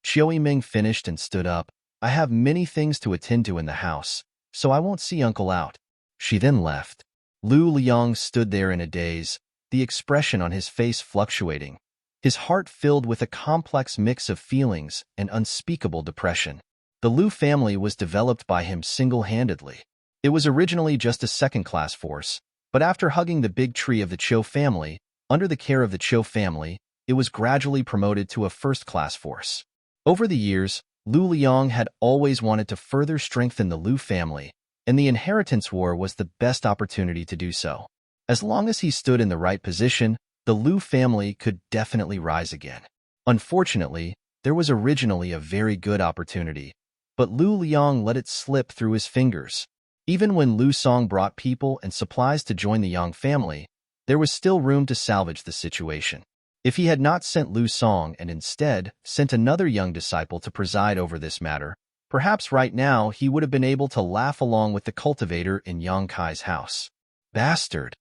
Qiu Yiming finished and stood up. I have many things to attend to in the house, so I won't see uncle out. She then left. Lu Liang stood there in a daze, the expression on his face fluctuating, his heart filled with a complex mix of feelings and unspeakable depression. The Lu family was developed by him single-handedly. It was originally just a second-class force, but after hugging the big tree of the Qiu family, under the care of the Qiu family, it was gradually promoted to a first-class force. Over the years, Lu Liang had always wanted to further strengthen the Lu family, and the inheritance war was the best opportunity to do so. As long as he stood in the right position, the Lu family could definitely rise again. Unfortunately, there was originally a very good opportunity, but Lu Liang let it slip through his fingers. Even when Lu Song brought people and supplies to join the Yang family, there was still room to salvage the situation. If he had not sent Lu Song and instead sent another young disciple to preside over this matter, perhaps right now he would have been able to laugh along with the cultivator in Yang Kai's house. Bastard!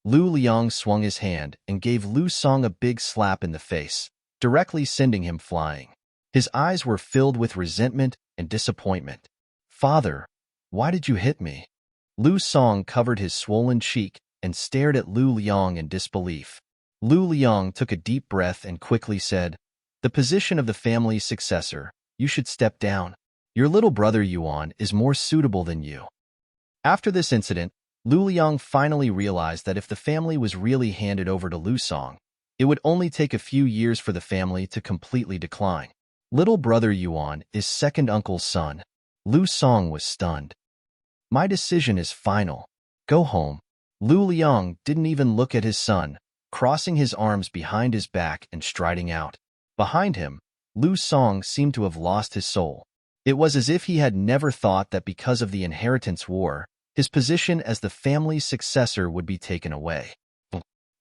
Lu Liang swung his hand and gave Lu Song a big slap in the face, directly sending him flying. His eyes were filled with resentment and disappointment. Father, why did you hit me? Lu Song covered his swollen cheek and stared at Lu Liang in disbelief. Lu Liang took a deep breath and quickly said, "The position of the family's successor, you should step down. Your little brother Yuan is more suitable than you." After this incident, Lu Liang finally realized that if the family was really handed over to Lu Song, it would only take a few years for the family to completely decline. Little brother Yuan is second uncle's son. Lu Song was stunned. "My decision is final. Go home." Lu Liang didn't even look at his son, crossing his arms behind his back and striding out. Behind him, Lu Song seemed to have lost his soul. It was as if he had never thought that because of the inheritance war, his position as the family's successor would be taken away.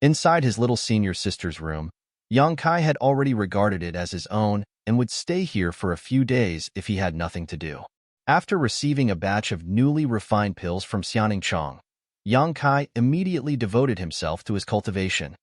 Inside his little senior sister's room, Yang Kai had already regarded it as his own and would stay here for a few days if he had nothing to do. After receiving a batch of newly refined pills from Xianing Chong, Yang Kai immediately devoted himself to his cultivation.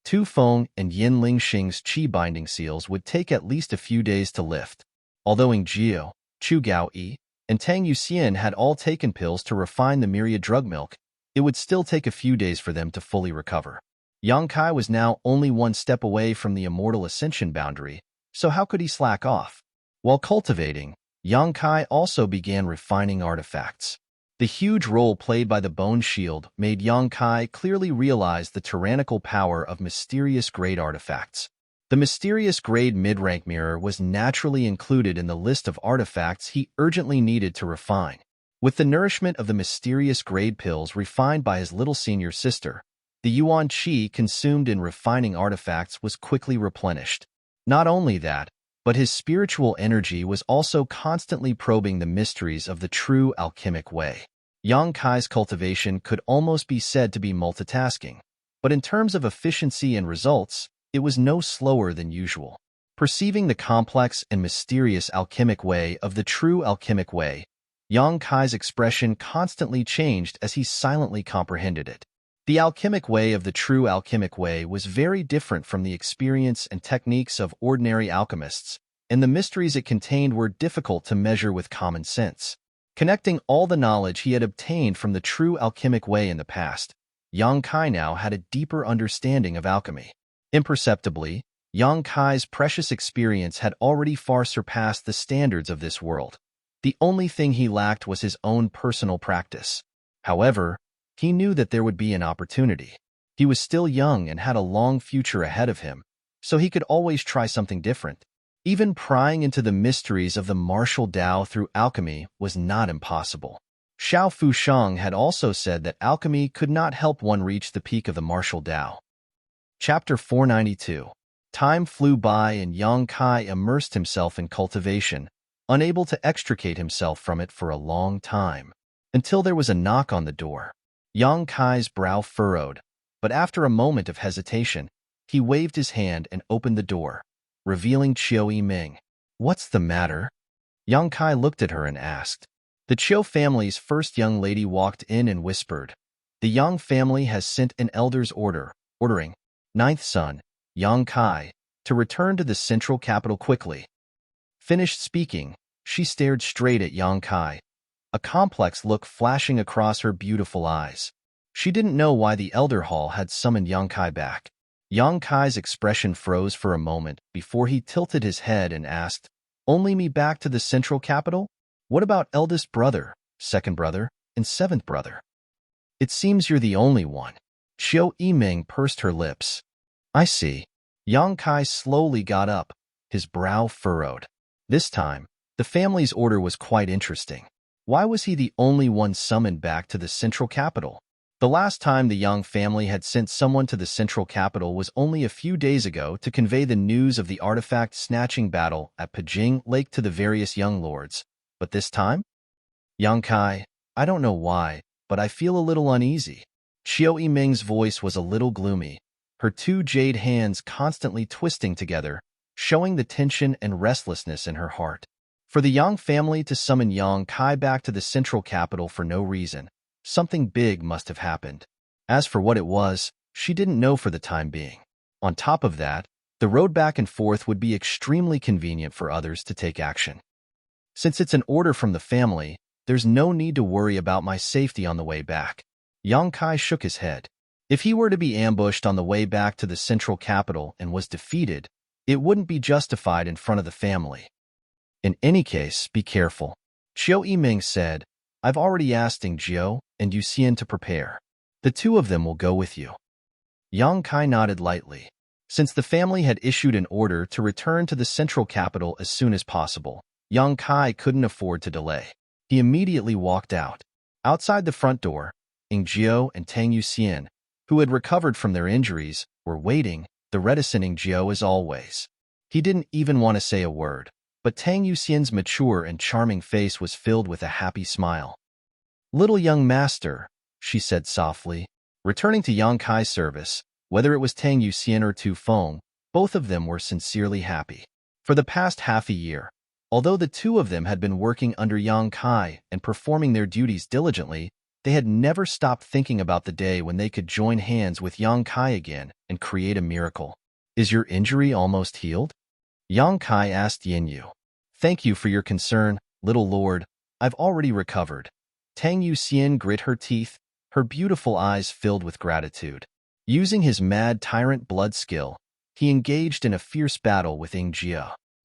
Tu Feng and Yin Ling Xing's qi binding seals would take at least a few days to lift. Although Ing Jiu, Chu Gao Yi, and Tang Yuxian had all taken pills to refine the myriad drug milk, it would still take a few days for them to fully recover. Yang Kai was now only one step away from the immortal ascension boundary, so how could he slack off? While cultivating, Yang Kai also began refining artifacts. The huge role played by the bone shield made Yang Kai clearly realize the tyrannical power of mysterious grade artifacts. The mysterious grade mid-rank mirror was naturally included in the list of artifacts he urgently needed to refine. With the nourishment of the mysterious grade pills refined by his little senior sister, the Yuan Qi consumed in refining artifacts was quickly replenished. Not only that, but his spiritual energy was also constantly probing the mysteries of the true alchemic way. Yang Kai's cultivation could almost be said to be multitasking, but in terms of efficiency and results, it was no slower than usual. Perceiving the complex and mysterious alchemic way of the true alchemic way, Yang Kai's expression constantly changed as he silently comprehended it. The alchemic way of the true alchemic way was very different from the experience and techniques of ordinary alchemists, and the mysteries it contained were difficult to measure with common sense. Connecting all the knowledge he had obtained from the true alchemic way in the past, Yang Kai now had a deeper understanding of alchemy. Imperceptibly, Yang Kai's precious experience had already far surpassed the standards of this world. The only thing he lacked was his own personal practice. However, he knew that there would be an opportunity. He was still young and had a long future ahead of him, so he could always try something different. Even prying into the mysteries of the martial Tao through alchemy was not impossible. Xiao Fusheng had also said that alchemy could not help one reach the peak of the martial Tao. Chapter 492. Time flew by and Yang Kai immersed himself in cultivation, unable to extricate himself from it for a long time, until there was a knock on the door. Yang Kai's brow furrowed, but after a moment of hesitation, he waved his hand and opened the door, revealing Chiu Yiming. "What's the matter?" Yang Kai looked at her and asked. The Chiu family's first young lady walked in and whispered, "The Yang family has sent an elder's order, ordering ninth son, Yang Kai, to return to the central capital quickly." Finished speaking, she stared straight at Yang Kai, a complex look flashing across her beautiful eyes. She didn't know why the elder hall had summoned Yang Kai back. Yang Kai's expression froze for a moment before he tilted his head and asked, "Only me back to the central capital? What about eldest brother, second brother, and seventh brother? It seems you're the only one." Chiu Yiming pursed her lips. "I see." Yang Kai slowly got up, his brow furrowed. This time, the family's order was quite interesting. Why was he the only one summoned back to the central capital? The last time the Yang family had sent someone to the central capital was only a few days ago to convey the news of the artifact-snatching battle at Pijing Lake to the various young lords. But this time? Yang Kai, I don't know why, but I feel a little uneasy. Qiu Yiming's voice was a little gloomy, her two jade hands constantly twisting together, showing the tension and restlessness in her heart. For the Yang family to summon Yang Kai back to the central capital for no reason, something big must have happened. As for what it was, she didn't know for the time being. On top of that, the road back and forth would be extremely convenient for others to take action. Since it's an order from the family, there's no need to worry about my safety on the way back. Yang Kai shook his head. If he were to be ambushed on the way back to the central capital and was defeated, it wouldn't be justified in front of the family. In any case, be careful. Qiu Yiming said, I've already asked Ding Jiu and Yu Xian to prepare. The two of them will go with you. Yang Kai nodded lightly. Since the family had issued an order to return to the central capital as soon as possible, Yang Kai couldn't afford to delay. He immediately walked out. Outside the front door, Ding Jiu and Tang Yuxian, who had recovered from their injuries, were waiting, the reticent Ding Jiu as always. He didn't even want to say a word, but Tang Yuxian's mature and charming face was filled with a happy smile. Little young master, she said softly. Returning to Yang Kai's service, whether it was Tang Yuxian or Tu Feng, both of them were sincerely happy. For the past half a year, although the two of them had been working under Yang Kai and performing their duties diligently, they had never stopped thinking about the day when they could join hands with Yang Kai again and create a miracle. Is your injury almost healed? Yang Kai asked Yin Yu. Thank you for your concern, little lord. I've already recovered. Tang Yuxian grit her teeth, her beautiful eyes filled with gratitude. Using his mad tyrant blood skill, he engaged in a fierce battle with Ding Jiu.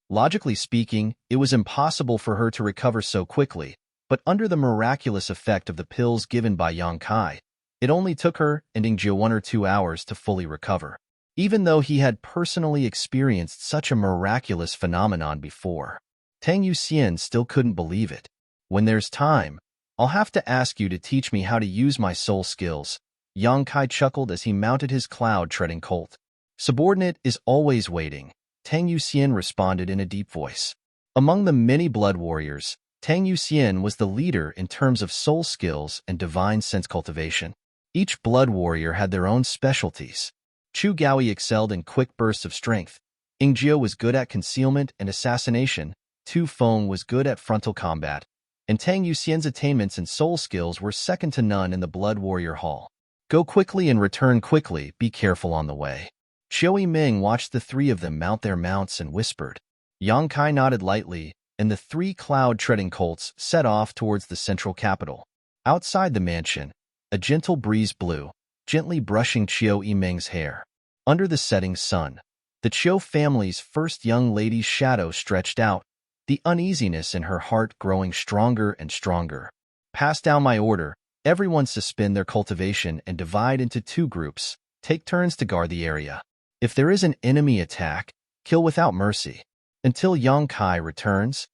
Logically speaking, it was impossible for her to recover so quickly, but under the miraculous effect of the pills given by Yang Kai, it only took her and Ding Jiu 1 or 2 hours to fully recover. Even though he had personally experienced such a miraculous phenomenon before, Tang Yuxian still couldn't believe it. When there's time, I'll have to ask you to teach me how to use my soul skills. Yang Kai chuckled as he mounted his cloud-treading colt. Subordinate is always waiting, Tang Yuxian responded in a deep voice. Among the many blood warriors, Tang Yuxian was the leader in terms of soul skills and divine sense cultivation. Each blood warrior had their own specialties. Chu Gaoi excelled in quick bursts of strength. Ding Jiu was good at concealment and assassination. Tu Feng was good at frontal combat. And Tang Yuxian's attainments and soul skills were second to none in the Blood Warrior Hall. Go quickly and return quickly, be careful on the way. Qiu Yiming watched the three of them mount their mounts and whispered. Yang Kai nodded lightly, and the 3 cloud-treading colts set off towards the central capital. Outside the mansion, a gentle breeze blew, gently brushing Qiu Yiming's hair. Under the setting sun, the Qiu family's first young lady's shadow stretched out, the uneasiness in her heart growing stronger and stronger. Pass down my order. Everyone suspend their cultivation and divide into 2 groups. Take turns to guard the area. If there is an enemy attack, kill without mercy. Until Yang Kai returns?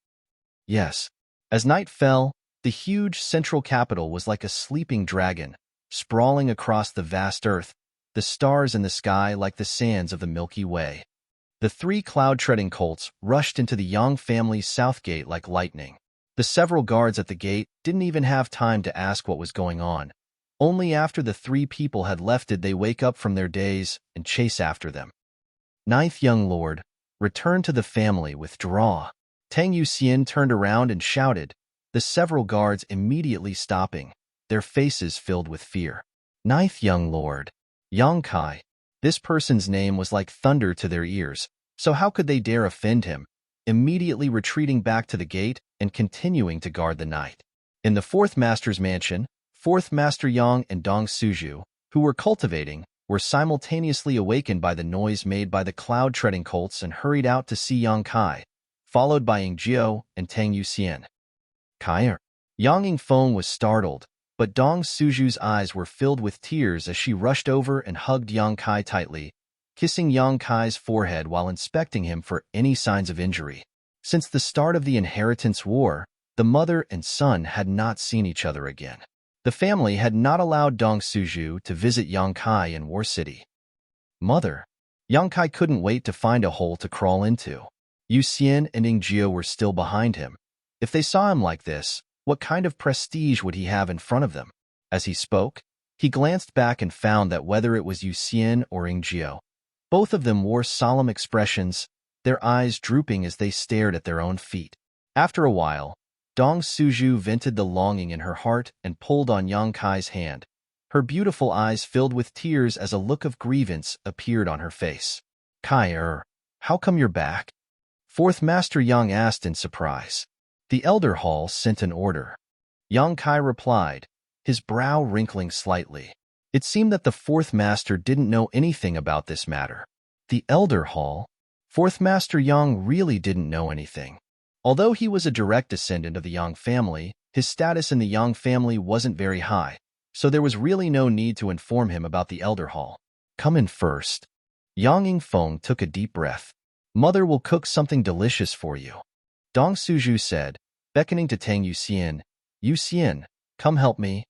Yes. As night fell, the huge central capital was like a sleeping dragon, sprawling across the vast earth, the stars in the sky like the sands of the Milky Way. The 3 cloud-treading colts rushed into the Yang family's south gate like lightning. The several guards at the gate didn't even have time to ask what was going on. Only after the 3 people had left did they wake up from their daze and chase after them. Ninth young lord, return to the family, withdraw. Tang Yuxian turned around and shouted, the several guards immediately stopping, their faces filled with fear. Ninth young lord, Yang Kai. This person's name was like thunder to their ears, so how could they dare offend him? Immediately retreating back to the gate and continuing to guard the night. In the 4th Master's mansion, 4th Master Yang and Dong Suju, who were cultivating, were simultaneously awakened by the noise made by the cloud-treading colts and hurried out to see Yang Kai, followed by Ding Jiu and Tang Yuxian. Kai? Yang Yingfeng was startled, but Dong Suju's eyes were filled with tears as she rushed over and hugged Yang Kai tightly, kissing Yang Kai's forehead while inspecting him for any signs of injury. Since the start of the Inheritance War, the mother and son had not seen each other again. The family had not allowed Dong Suju to visit Yang Kai in War City. Mother. Yang Kai couldn't wait to find a hole to crawl into. Yu Xian and Ding Jiu were still behind him. If they saw him like this, what kind of prestige would he have in front of them? As he spoke, He glanced back and found that whether it was Yu Xian or Ying, both of them wore solemn expressions, their eyes drooping as they stared at their own feet. After a while, Dong Suju vented the longing in her heart and pulled on Yang Kai's hand. Her beautiful eyes filled with tears as a look of grievance appeared on her face. Kai, how come you're back? Fourth Master Yang asked in surprise. The Elder Hall sent an order. Yang Kai replied, his brow wrinkling slightly. It seemed that the Fourth Master didn't know anything about this matter. The Elder Hall? Fourth Master Yang really didn't know anything. Although he was a direct descendant of the Yang family, his status in the Yang family wasn't very high, so there was really no need to inform him about the Elder Hall. Come in first. Yang Yingfeng took a deep breath. Mother will cook something delicious for you. Dong Suju said, beckoning to Tang Yuxian. Yuxian, come help me.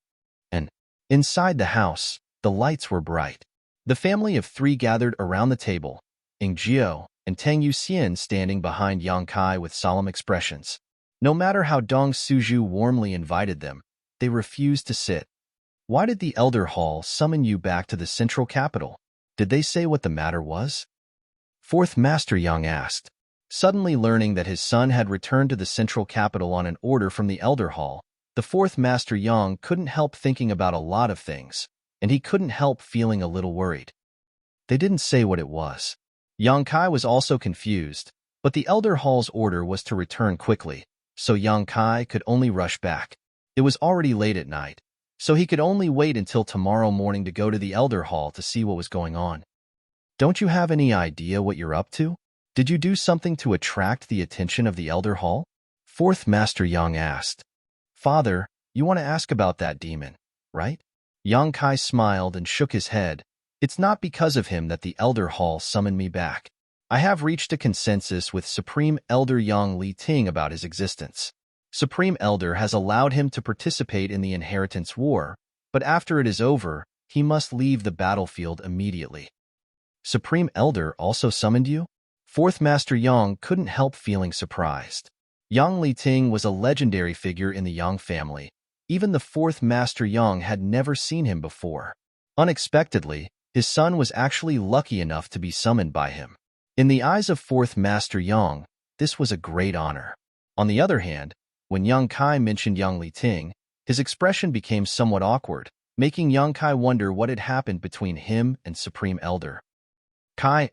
And inside the house, the lights were bright. The family of three gathered around the table, Ying and Tang Yuxian standing behind Yang Kai with solemn expressions. No matter how Dong Suju warmly invited them, they refused to sit. Why did the Elder Hall summon you back to the central capital? Did they say what the matter was? Fourth Master Yang asked. Suddenly learning that his son had returned to the central capital on an order from the Elder Hall, the Fourth Master Yang couldn't help thinking about a lot of things, and he couldn't help feeling a little worried. They didn't say what it was. Yang Kai was also confused, but the Elder Hall's order was to return quickly, so Yang Kai could only rush back. It was already late at night, so he could only wait until tomorrow morning to go to the Elder Hall to see what was going on. Don't you have any idea what you're up to? Did you do something to attract the attention of the Elder Hall? Fourth Master Yang asked. Father, you want to ask about that demon, right? Yang Kai smiled and shook his head. It's not because of him that the Elder Hall summoned me back. I have reached a consensus with Supreme Elder Yang Li Ting about his existence. Supreme Elder has allowed him to participate in the Inheritance War, but after it is over, he must leave the battlefield immediately. Supreme Elder also summoned you? Fourth Master Yang couldn't help feeling surprised. Yang Li Ting was a legendary figure in the Yang family. Even the Fourth Master Yang had never seen him before. Unexpectedly, his son was actually lucky enough to be summoned by him. In the eyes of Fourth Master Yang, this was a great honor. On the other hand, when Yang Kai mentioned Yang Li Ting, his expression became somewhat awkward, making Yang Kai wonder what had happened between him and Supreme Elder. Kai,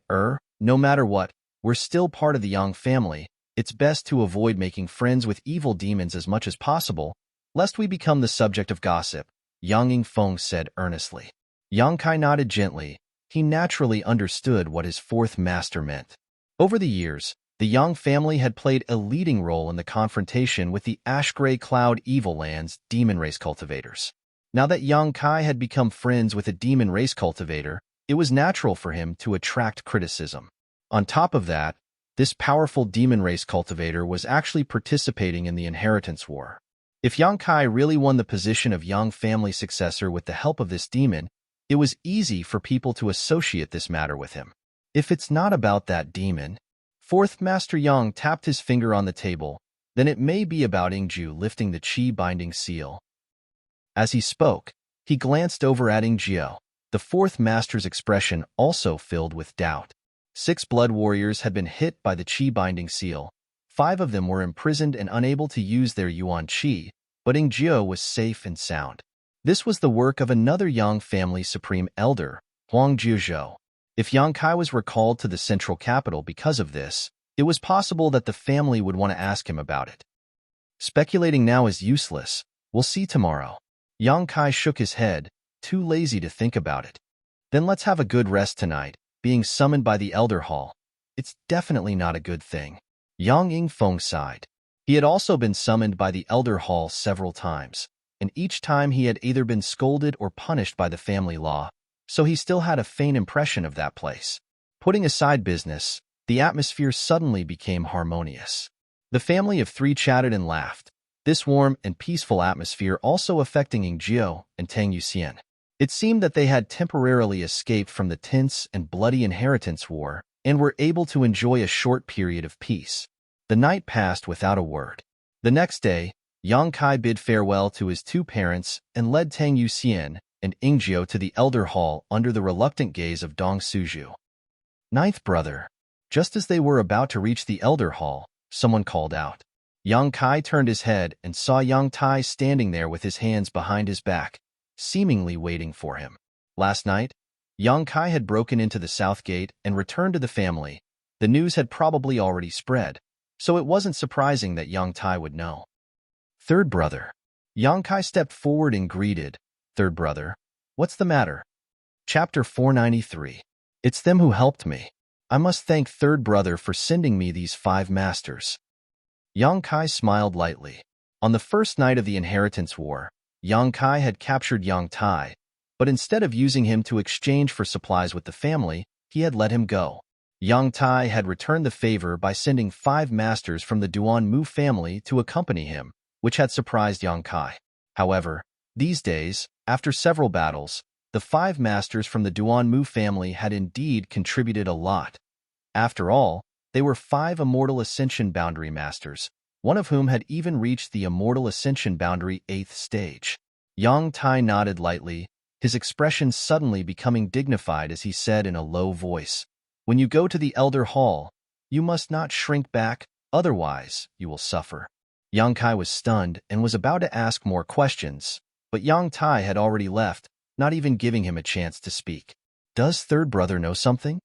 no matter what, we're still part of the Yang family. It's best to avoid making friends with evil demons as much as possible, lest we become the subject of gossip, Yang Yingfeng said earnestly. Yang Kai nodded gently. He naturally understood what his fourth master meant. Over the years, the Yang family had played a leading role in the confrontation with the Ash-Gray Cloud Evil Land's demon race cultivators. Now that Yang Kai had become friends with a demon race cultivator, it was natural for him to attract criticism. On top of that, this powerful demon race cultivator was actually participating in the Inheritance War. If Yang Kai really won the position of Yang family successor with the help of this demon, it was easy for people to associate this matter with him. If it's not about that demon, Fourth Master Yang tapped his finger on the table, then it may be about Yingju lifting the Qi binding seal. As he spoke, he glanced over at Yingju. The Fourth Master's expression also filled with doubt. 6 blood warriors had been hit by the Qi binding seal. 5 of them were imprisoned and unable to use their Yuan Qi, but Yingju was safe and sound. This was the work of another Yang family supreme elder, Huang Jiuzhou. If Yang Kai was recalled to the central capital because of this, it was possible that the family would want to ask him about it. Speculating now is useless. We'll see tomorrow. Yang Kai shook his head, too lazy to think about it. Then let's have a good rest tonight. Being summoned by the Elder Hall, it's definitely not a good thing. Yang Yingfeng sighed. He had also been summoned by the Elder Hall several times, and each time he had either been scolded or punished by the family law, so he still had a faint impression of that place. Putting aside business, the atmosphere suddenly became harmonious. The family of 3 chatted and laughed, this warm and peaceful atmosphere also affecting Yingju and Tang Yuxian. It seemed that they had temporarily escaped from the tense and bloody Inheritance War and were able to enjoy a short period of peace. The night passed without a word. The next day, Yang Kai bid farewell to his 2 parents and led Tang Yuxian, and Ingjio to the elder hall under the reluctant gaze of Dong Suju. Ninth brother. Just as they were about to reach the elder hall, someone called out. Yang Kai turned his head and saw Yang Tai standing there with his hands behind his back, seemingly waiting for him. Last night, Yang Kai had broken into the south gate and returned to the family. The news had probably already spread, so it wasn't surprising that Yang Tai would know. Third brother. Yang Kai stepped forward and greeted. Third brother, what's the matter? Chapter 493. It's them who helped me. I must thank third brother for sending me these 5 masters. Yang Kai smiled lightly. On the first night of the Inheritance War, Yang Kai had captured Yang Tai, but instead of using him to exchange for supplies with the family, he had let him go. Yang Tai had returned the favor by sending 5 masters from the Duan Mu family to accompany him, which had surprised Yang Kai. However, these days, after several battles, the 5 masters from the Duan Mu family had indeed contributed a lot. After all, they were 5 Immortal Ascension Boundary Masters, one of whom had even reached the Immortal Ascension Boundary 8th stage. Yang Tai nodded lightly, his expression suddenly becoming dignified as he said in a low voice, "When you go to the Elder Hall, you must not shrink back, otherwise you will suffer." Yang Kai was stunned and was about to ask more questions, but Yang Tai had already left, not even giving him a chance to speak. Does third brother know something?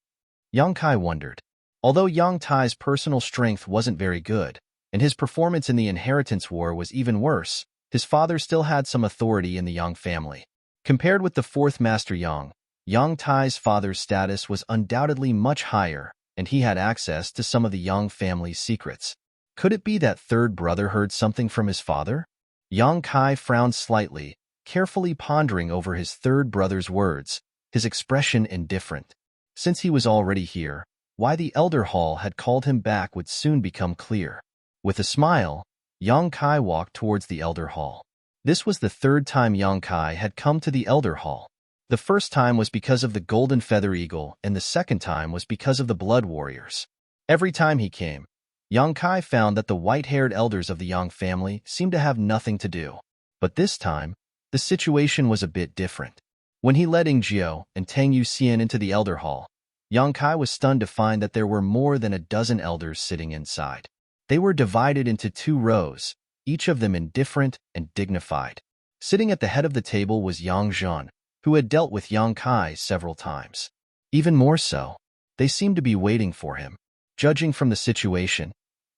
Yang Kai wondered. Although Yang Tai's personal strength wasn't very good, and his performance in the Inheritance War was even worse, his father still had some authority in the Yang family. Compared with the 4th Master Yang, Yang Tai's father's status was undoubtedly much higher, and he had access to some of the Yang family's secrets. Could it be that third brother heard something from his father? Yang Kai frowned slightly, carefully pondering over his third brother's words, his expression indifferent. Since he was already here, why the Elder Hall had called him back would soon become clear. With a smile, Yang Kai walked towards the Elder Hall. This was the 3rd time Yang Kai had come to the Elder Hall. The first time was because of the Golden Feather Eagle, and the second time was because of the Blood Warriors. Every time he came, Yang Kai found that the white-haired elders of the Yang family seemed to have nothing to do. But this time, the situation was a bit different. When he led Ingjio and Tang Yuxian into the Elder Hall, Yang Kai was stunned to find that there were more than a dozen elders sitting inside. They were divided into 2 rows, each of them indifferent and dignified. Sitting at the head of the table was Yang Zhan, who had dealt with Yang Kai several times. Even more so, they seemed to be waiting for him. Judging from the situation,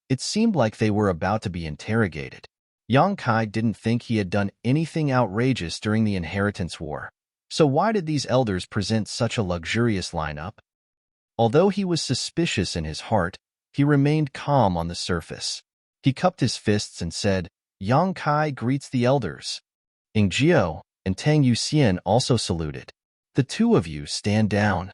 it seemed like they were about to be interrogated. Yang Kai didn't think he had done anything outrageous during the Inheritance War, so why did these elders present such a luxurious lineup? Although he was suspicious in his heart, he remained calm on the surface. He cupped his fists and said, "Yang Kai greets the elders." Ingjio and Tang Yuxian also saluted. "The 2 of you stand down."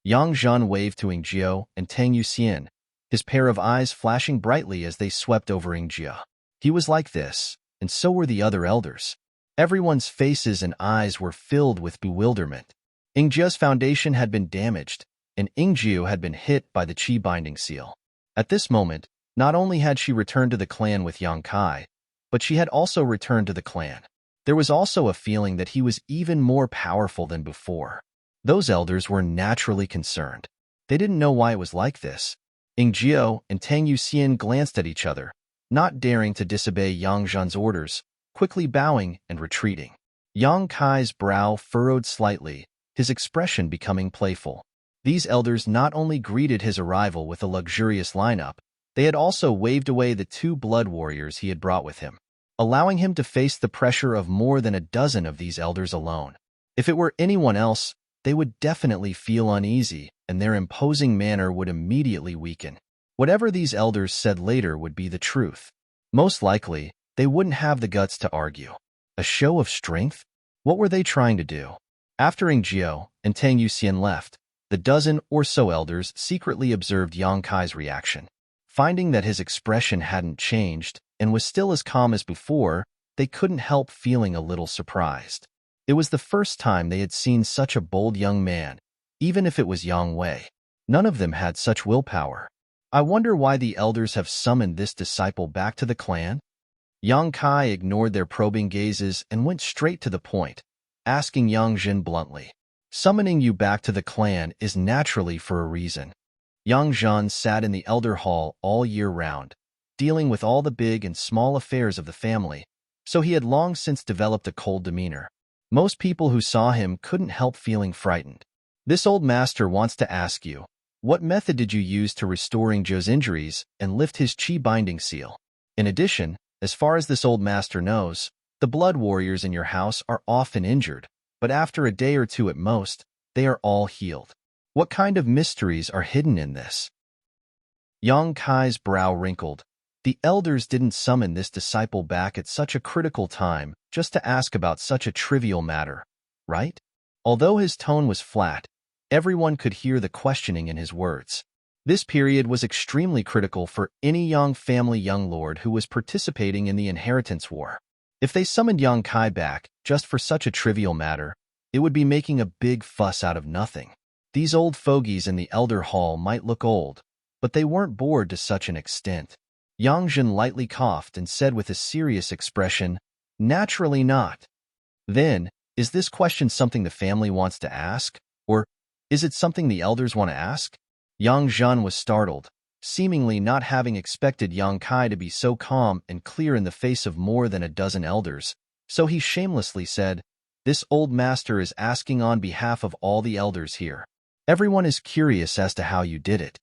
Yang Zhan waved to Ingjio and Tang Yuxian, his pair of eyes flashing brightly as they swept over Ingjio. He was like this, and so were the other elders. Everyone's faces and eyes were filled with bewilderment. Ingjio's foundation had been damaged, and Ingjio had been hit by the Qi binding seal. At this moment, not only had she returned to the clan with Yang Kai, but she had also returned to the clan. There was also a feeling that he was even more powerful than before. Those elders were naturally concerned. They didn't know why it was like this. Ingjio and Tang Yuxian glanced at each other, not daring to disobey Yang Zhan's orders, quickly bowing and retreating. Yang Kai's brow furrowed slightly, his expression becoming playful. These elders not only greeted his arrival with a luxurious lineup, they had also waved away the 2 blood warriors he had brought with him, allowing him to face the pressure of more than a dozen of these elders alone. If it were anyone else, they would definitely feel uneasy, and their imposing manner would immediately weaken. Whatever these elders said later would be the truth. Most likely, they wouldn't have the guts to argue. A show of strength? What were they trying to do? After Ingjio and Tang Yuxian left, the dozen or so elders secretly observed Yang Kai's reaction. Finding that his expression hadn't changed and was still as calm as before, they couldn't help feeling a little surprised. It was the first time they had seen such a bold young man, even if it was Yang Wei. None of them had such willpower. I wonder why the elders have summoned this disciple back to the clan? Yang Kai ignored their probing gazes and went straight to the point. asking Yang Jin bluntly. Summoning you back to the clan is naturally for a reason. Yang Jin sat in the elder hall all year round, dealing with all the big and small affairs of the family, so he had long since developed a cold demeanor. Most people who saw him couldn't help feeling frightened. This old master wants to ask you, what method did you use to restoring Joe's injuries and lift his chi binding seal? In addition, as far as this old master knows, the blood warriors in your house are often injured, but after a day or two at most, they are all healed. What kind of mysteries are hidden in this? Yang Kai's brow wrinkled. The elders didn't summon this disciple back at such a critical time just to ask about such a trivial matter, right? Although his tone was flat, everyone could hear the questioning in his words. This period was extremely critical for any Yang family young lord who was participating in the inheritance war. If they summoned Yang Kai back just for such a trivial matter, it would be making a big fuss out of nothing. These old fogies in the elder hall might look old, but they weren't bored to such an extent. Yang Jin lightly coughed and said with a serious expression, "Naturally not." Then, is this question something the family wants to ask? Or is it something the elders want to ask? Yang Jin was startled, seemingly not having expected Yang Kai to be so calm and clear in the face of more than a dozen elders, so he shamelessly said, "This old master is asking on behalf of all the elders here. Everyone is curious as to how you did it."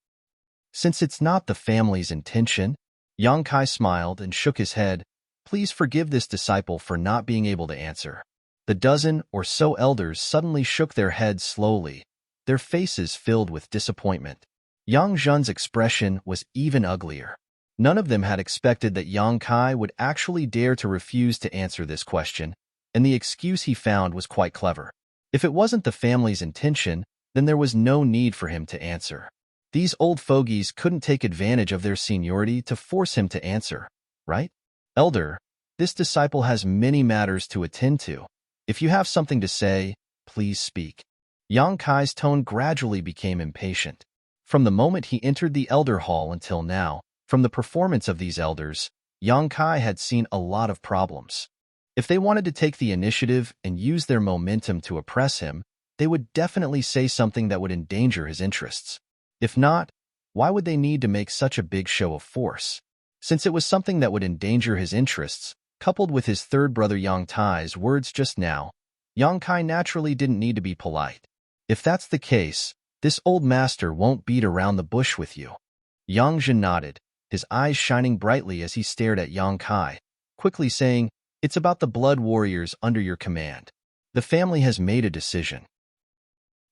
Since it's not the family's intention, Yang Kai smiled and shook his head. "Please forgive this disciple for not being able to answer." The dozen or so elders suddenly shook their heads slowly, their faces filled with disappointment. Yang Jun's expression was even uglier. None of them had expected that Yang Kai would actually dare to refuse to answer this question, and the excuse he found was quite clever. If it wasn't the family's intention, then there was no need for him to answer. These old fogies couldn't take advantage of their seniority to force him to answer, right? "Elder, this disciple has many matters to attend to. If you have something to say, please speak." Yang Kai's tone gradually became impatient. From the moment he entered the elder hall until now, from the performance of these elders, Yang Kai had seen a lot of problems. If they wanted to take the initiative and use their momentum to oppress him, they would definitely say something that would endanger his interests. If not, why would they need to make such a big show of force? Since it was something that would endanger his interests, coupled with his third brother Yang Tai's words just now, Yang Kai naturally didn't need to be polite. If that's the case, this old master won't beat around the bush with you. Yang Jin nodded, his eyes shining brightly as he stared at Yang Kai, quickly saying, "It's about the blood warriors under your command. The family has made a decision."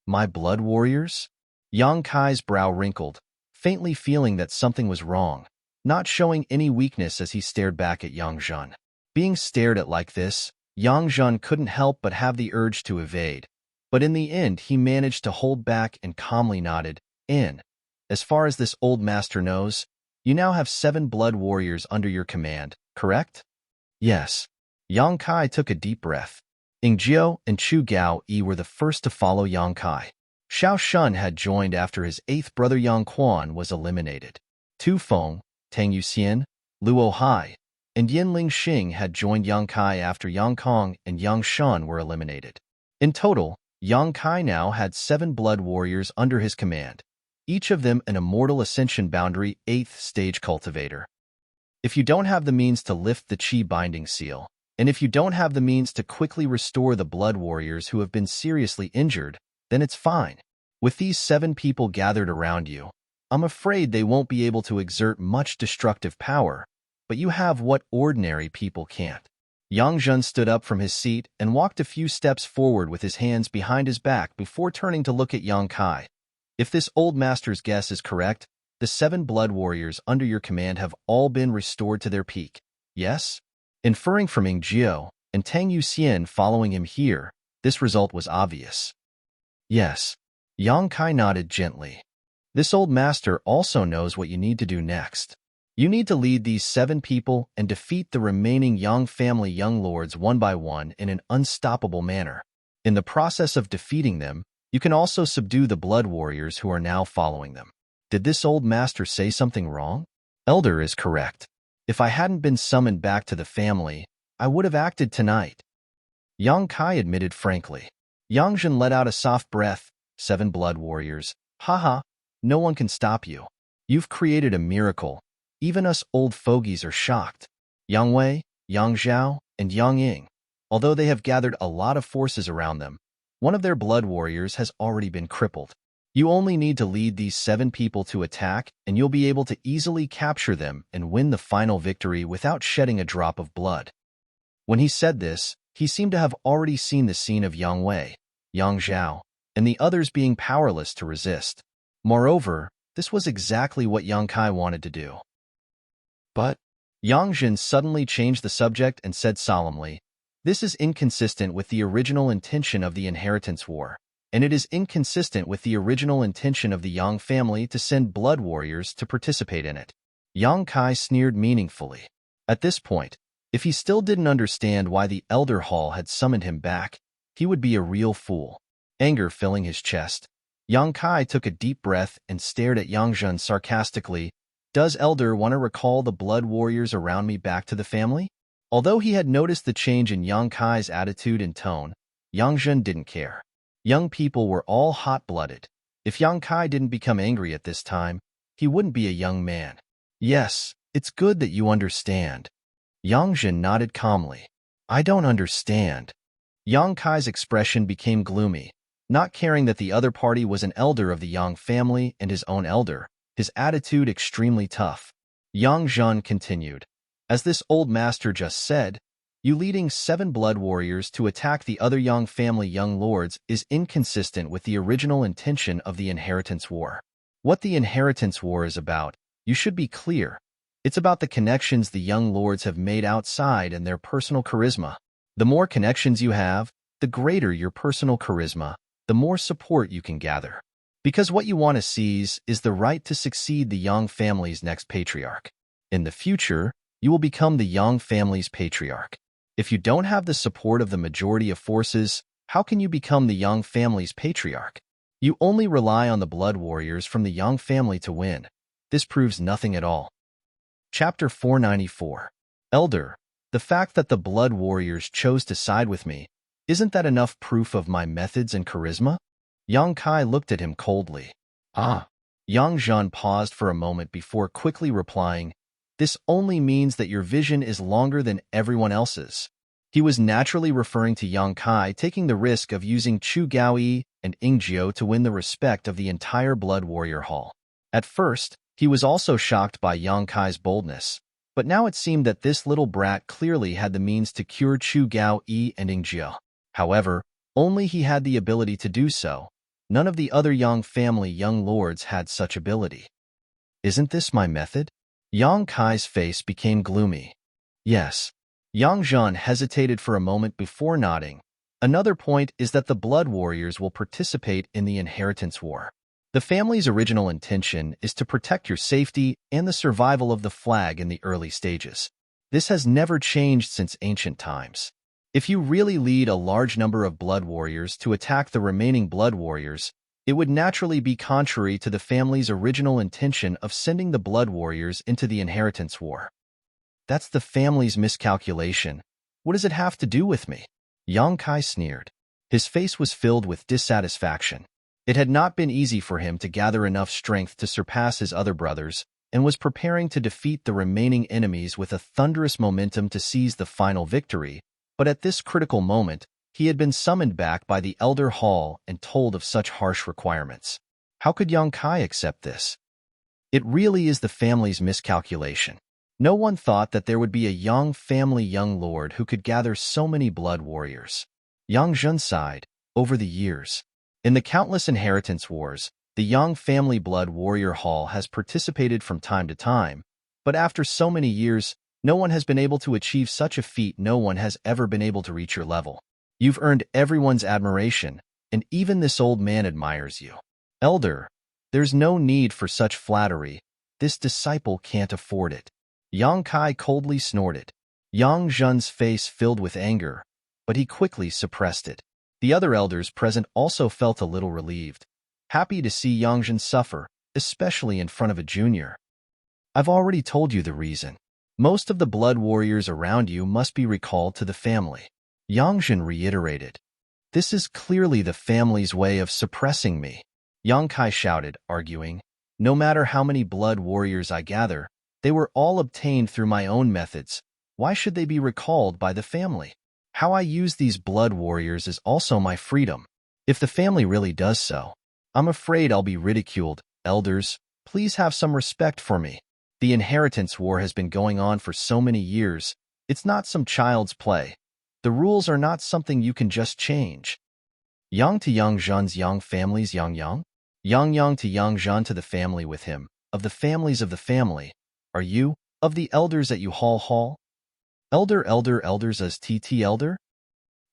"My blood warriors?" Yang Kai's brow wrinkled, faintly feeling that something was wrong, not showing any weakness as he stared back at Yang Jin. Being stared at like this, Yang Jin couldn't help but have the urge to evade, but in the end he managed to hold back and calmly nodded, As far as this old master knows, you now have 7 blood warriors under your command, correct?" "Yes." Yang Kai took a deep breath. Ing Jiao and Chu Gao Yi were the first to follow Yang Kai. Xiao Shun had joined after his 8th brother Yang Quan was eliminated. Tu Feng, Tang Yuxian, Luo Hai, and Yin Ling Xing had joined Yang Kai after Yang Kong and Yang Shun were eliminated. In total, Yang Kai now had 7 blood warriors under his command, each of them an immortal ascension boundary 8th stage cultivator. If you don't have the means to lift the chi binding seal, and if you don't have the means to quickly restore the blood warriors who have been seriously injured, then it's fine. With these 7 people gathered around you, I'm afraid they won't be able to exert much destructive power, but you have what ordinary people can't. Yang Jin stood up from his seat and walked a few steps forward with his hands behind his back before turning to look at Yang Kai. "If this old master's guess is correct, the 7 blood warriors under your command have all been restored to their peak, yes?" Inferring from Ing Jiao and Tang Yuxian following him here, this result was obvious. "Yes." Yang Kai nodded gently. "This old master also knows what you need to do next. You need to lead these 7 people and defeat the remaining Yang family young lords one by one in an unstoppable manner. In the process of defeating them, you can also subdue the blood warriors who are now following them." Did this old master say something wrong? Elder is correct. If I hadn't been summoned back to the family, I would have acted tonight. Yang Kai admitted frankly. Yang Jun let out a soft breath. 7 blood warriors. Haha, no one can stop you. You've created a miracle. Even us old fogies are shocked. Yang Wei, Yang Zhao, and Yang Ying, although they have gathered a lot of forces around them, one of their blood warriors has already been crippled. You only need to lead these 7 people to attack, and you'll be able to easily capture them and win the final victory without shedding a drop of blood. When he said this, he seemed to have already seen the scene of Yang Wei, Yang Zhao, and the others being powerless to resist. Moreover, this was exactly what Yang Kai wanted to do. But Yang Jin suddenly changed the subject and said solemnly, "This is inconsistent with the original intention of the Inheritance War, and it is inconsistent with the original intention of the Yang family to send blood warriors to participate in it." Yang Kai sneered meaningfully. At this point, if he still didn't understand why the Elder Hall had summoned him back, he would be a real fool. Anger filling his chest, Yang Kai took a deep breath and stared at Yang Jun sarcastically. "Does Elder want to recall the blood warriors around me back to the family?" Although he had noticed the change in Yang Kai's attitude and tone, Yang Jun didn't care. Young people were all hot-blooded. If Yang Kai didn't become angry at this time, he wouldn't be a young man. "Yes, it's good that you understand." Yang Jun nodded calmly. "I don't understand." Yang Kai's expression became gloomy. Not caring that the other party was an elder of the Yang family and his own elder, his attitude extremely tough. Yang Jun continued, "As this old master just said, you leading 7 blood warriors to attack the other Yang family young lords is inconsistent with the original intention of the Inheritance War. What the Inheritance War is about, you should be clear. It's about the connections the young lords have made outside and their personal charisma. The more connections you have, the greater your personal charisma, the more support you can gather. Because what you want to seize is the right to succeed the Yang family's next patriarch. In the future, you will become the Yang family's patriarch. If you don't have the support of the majority of forces, how can you become the Yang family's patriarch? You only rely on the blood warriors from the Yang family to win. This proves nothing at all." Chapter 494. Elder, the fact that the blood warriors chose to side with me, isn't that enough proof of my methods and charisma? Yang Kai looked at him coldly. "Ah." Yang Jun paused for a moment before quickly replying, "This only means that your vision is longer than everyone else's." He was naturally referring to Yang Kai taking the risk of using Chu Gaoyi and Ingjiu to win the respect of the entire Blood Warrior Hall. At first, he was also shocked by Yang Kai's boldness, but now it seemed that this little brat clearly had the means to cure Chu Gaoyi and Ingjiu. However, only he had the ability to do so. None of the other Yang family young lords had such ability. "Isn't this my method?" Yang Kai's face became gloomy. "Yes." Yang Jun hesitated for a moment before nodding. "Another point is that the blood warriors will participate in the Inheritance War. The family's original intention is to protect your safety and the survival of the flag in the early stages. This has never changed since ancient times. If you really lead a large number of blood warriors to attack the remaining blood warriors, it would naturally be contrary to the family's original intention of sending the blood warriors into the Inheritance War. That's the family's miscalculation. What does it have to do with me?" Yang Kai sneered. His face was filled with dissatisfaction. It had not been easy for him to gather enough strength to surpass his other brothers, and was preparing to defeat the remaining enemies with a thunderous momentum to seize the final victory. But at this critical moment, he had been summoned back by the Elder Hall and told of such harsh requirements. How could Yang Kai accept this? It really is the family's miscalculation. No one thought that there would be a Yang family young lord who could gather so many blood warriors. Yang Jun sighed. Over the years, in the countless inheritance wars, the Yang family blood warrior hall has participated from time to time, but after so many years, no one has been able to achieve such a feat. No one has ever been able to reach your level. You've earned everyone's admiration, and even this old man admires you. Elder, there's no need for such flattery. This disciple can't afford it." Yang Kai coldly snorted. Yang Jun's face filled with anger, but he quickly suppressed it. The other elders present also felt a little relieved, happy to see Yang Jun suffer, especially in front of a junior. "I've already told you the reason. Most of the blood warriors around you must be recalled to the family. Yang Zhen reiterated. This is clearly the family's way of suppressing me. Yang Kai shouted, arguing. No matter how many blood warriors I gather, they were all obtained through my own methods. Why should they be recalled by the family? How I use these blood warriors is also my freedom. If the family really does so, I'm afraid I'll be ridiculed. Elders, please have some respect for me. The inheritance war has been going on for so many years. It's not some child's play. The rules are not something you can just change. Yang to Yang Zhen's Yang family's Yang Yang? Yang to Yang Zhen to the family with him, of the families of the family. Are you, of the elders at you hall? Elders as TT elder?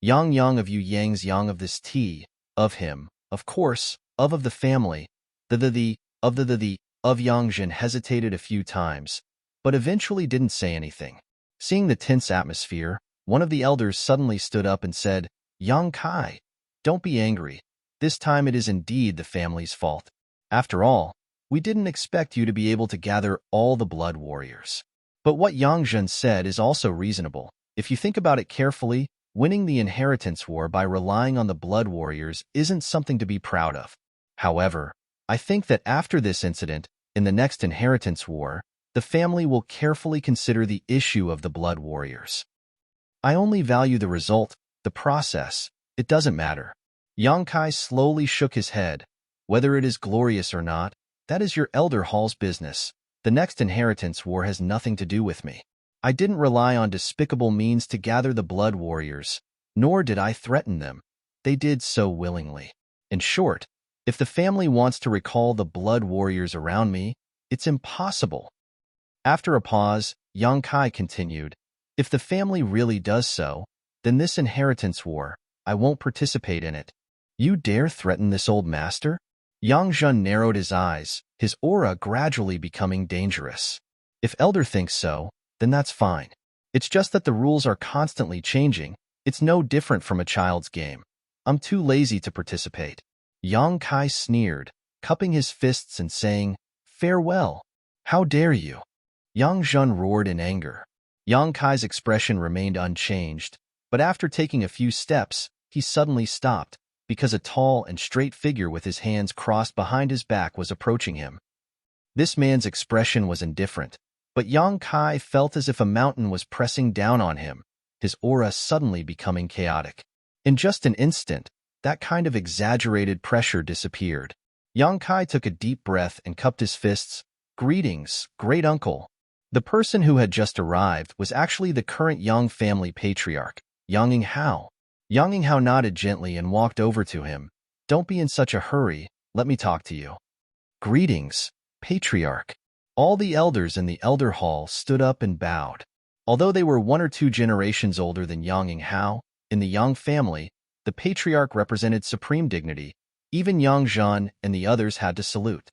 Yang of you Yang's Yang of this T, of him, of course, of the family. Of Yang Zhen hesitated a few times, but eventually didn't say anything. Seeing the tense atmosphere, one of the elders suddenly stood up and said, Yang Kai, don't be angry. This time it is indeed the family's fault. After all, we didn't expect you to be able to gather all the blood warriors. But what Yang Zhen said is also reasonable. If you think about it carefully, winning the inheritance war by relying on the blood warriors isn't something to be proud of. However, I think that after this incident, in the next inheritance war, the family will carefully consider the issue of the blood warriors. I only value the result, the process. It doesn't matter. Yang Kai slowly shook his head. Whether it is glorious or not, that is your elder hall's business. The next inheritance war has nothing to do with me. I didn't rely on despicable means to gather the blood warriors, nor did I threaten them. They did so willingly. In short, if the family wants to recall the blood warriors around me, it's impossible. After a pause, Yang Kai continued, if the family really does so, then this inheritance war, I won't participate in it. You dare threaten this old master? Yang Zhen narrowed his eyes, his aura gradually becoming dangerous. If Elder thinks so, then that's fine. It's just that the rules are constantly changing. It's no different from a child's game. I'm too lazy to participate. Yang Kai sneered, cupping his fists and saying, farewell. How dare you? Yang Zhen roared in anger. Yang Kai's expression remained unchanged, but after taking a few steps, he suddenly stopped, because a tall and straight figure with his hands crossed behind his back was approaching him. This man's expression was indifferent, but Yang Kai felt as if a mountain was pressing down on him, his aura suddenly becoming chaotic. In just an instant, that kind of exaggerated pressure disappeared. Yang Kai took a deep breath and cupped his fists. Greetings, great uncle. The person who had just arrived was actually the current Yang family patriarch, Yang Yinghao. Yang Yinghao nodded gently and walked over to him. Don't be in such a hurry, let me talk to you. Greetings, patriarch. All the elders in the elder hall stood up and bowed. Although they were 1 or 2 generations older than Yang Yinghao, in the Yang family, the patriarch represented supreme dignity. Even Yang Zhen and the others had to salute.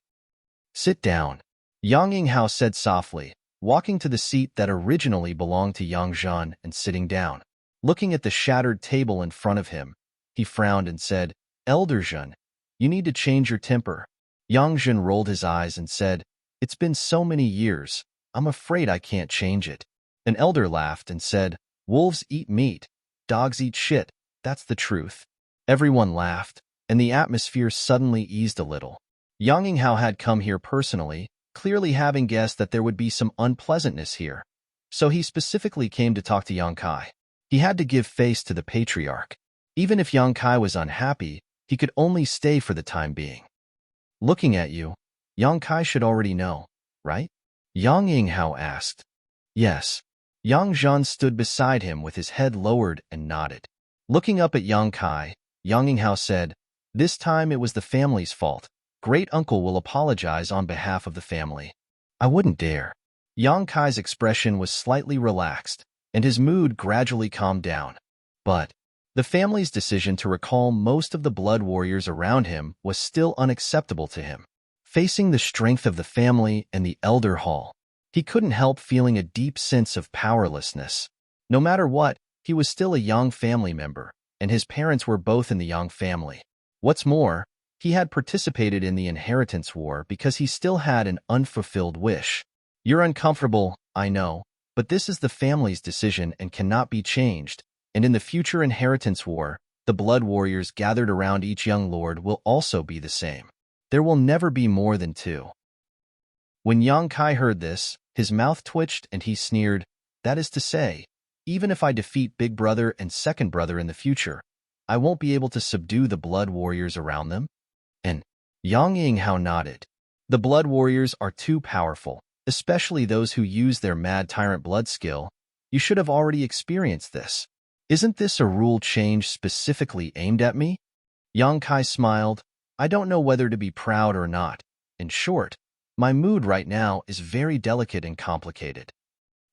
Sit down, Yang Yinghao said softly, walking to the seat that originally belonged to Yang Zhen and sitting down. Looking at the shattered table in front of him, he frowned and said, Elder Zhen, you need to change your temper. Yang Zhen rolled his eyes and said, it's been so many years, I'm afraid I can't change it. An elder laughed and said, wolves eat meat, dogs eat shit, that's the truth. Everyone laughed, and the atmosphere suddenly eased a little. Yang Yinghao had come here personally, clearly having guessed that there would be some unpleasantness here. So he specifically came to talk to Yang Kai. He had to give face to the patriarch. Even if Yang Kai was unhappy, he could only stay for the time being. Looking at you, Yang Kai should already know, right? Yang Yinghao asked. Yes. Yang Zhen stood beside him with his head lowered and nodded. Looking up at Yang Kai, Yang Yinghao said, this time it was the family's fault. Great uncle will apologize on behalf of the family. I wouldn't dare. Yang Kai's expression was slightly relaxed, and his mood gradually calmed down. But the family's decision to recall most of the blood warriors around him was still unacceptable to him. Facing the strength of the family and the elder hall, he couldn't help feeling a deep sense of powerlessness. No matter what, he was still a Yang family member, and his parents were both in the Yang family. What's more, he had participated in the inheritance war because he still had an unfulfilled wish. You're uncomfortable, I know, but this is the family's decision and cannot be changed, And in the future inheritance war, the blood warriors gathered around each young lord will also be the same. There will never be more than two. When Yang Kai heard this, his mouth twitched and he sneered, "That is to say, even if I defeat Big Brother and Second Brother in the future, I won't be able to subdue the blood warriors around them?" And Yang Yinghao nodded. The blood warriors are too powerful, especially those who use their mad tyrant blood skill. You should have already experienced this. Isn't this a rule change specifically aimed at me? Yang Kai smiled. I don't know whether to be proud or not. In short, my mood right now is very delicate and complicated.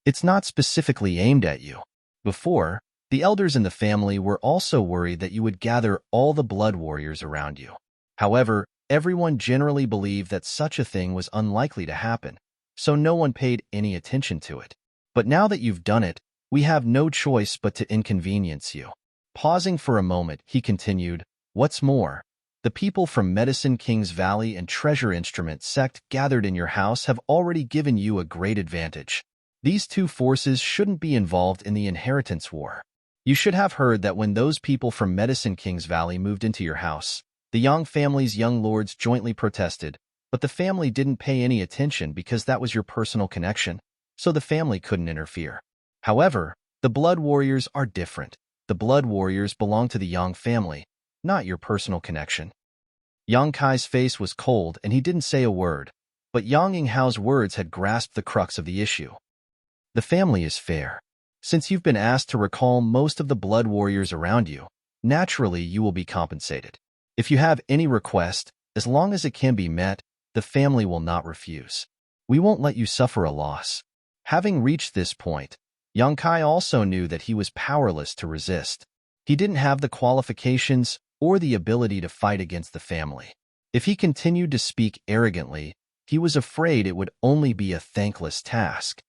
It's not specifically aimed at you. Before, the elders in the family were also worried that you would gather all the blood warriors around you. However, everyone generally believed that such a thing was unlikely to happen, so no one paid any attention to it. But now that you've done it, we have no choice but to inconvenience you. Pausing for a moment, he continued, what's more, the people from Medicine King's Valley and Treasure Instrument sect gathered in your house have already given you a great advantage. These two forces shouldn't be involved in the inheritance war. You should have heard that when those people from Medicine King's Valley moved into your house, the Yang family's young lords jointly protested, but the family didn't pay any attention because that was your personal connection, so the family couldn't interfere. However, the blood warriors are different. The blood warriors belong to the Yang family, not your personal connection. Yang Kai's face was cold and he didn't say a word, but Yang Yinghao's words had grasped the crux of the issue. The family is fair. Since you've been asked to recall most of the blood warriors around you, naturally you will be compensated. If you have any request, as long as it can be met, the family will not refuse. We won't let you suffer a loss. Having reached this point, Yang Kai also knew that he was powerless to resist. He didn't have the qualifications or the ability to fight against the family. If he continued to speak arrogantly, he was afraid it would only be a thankless task.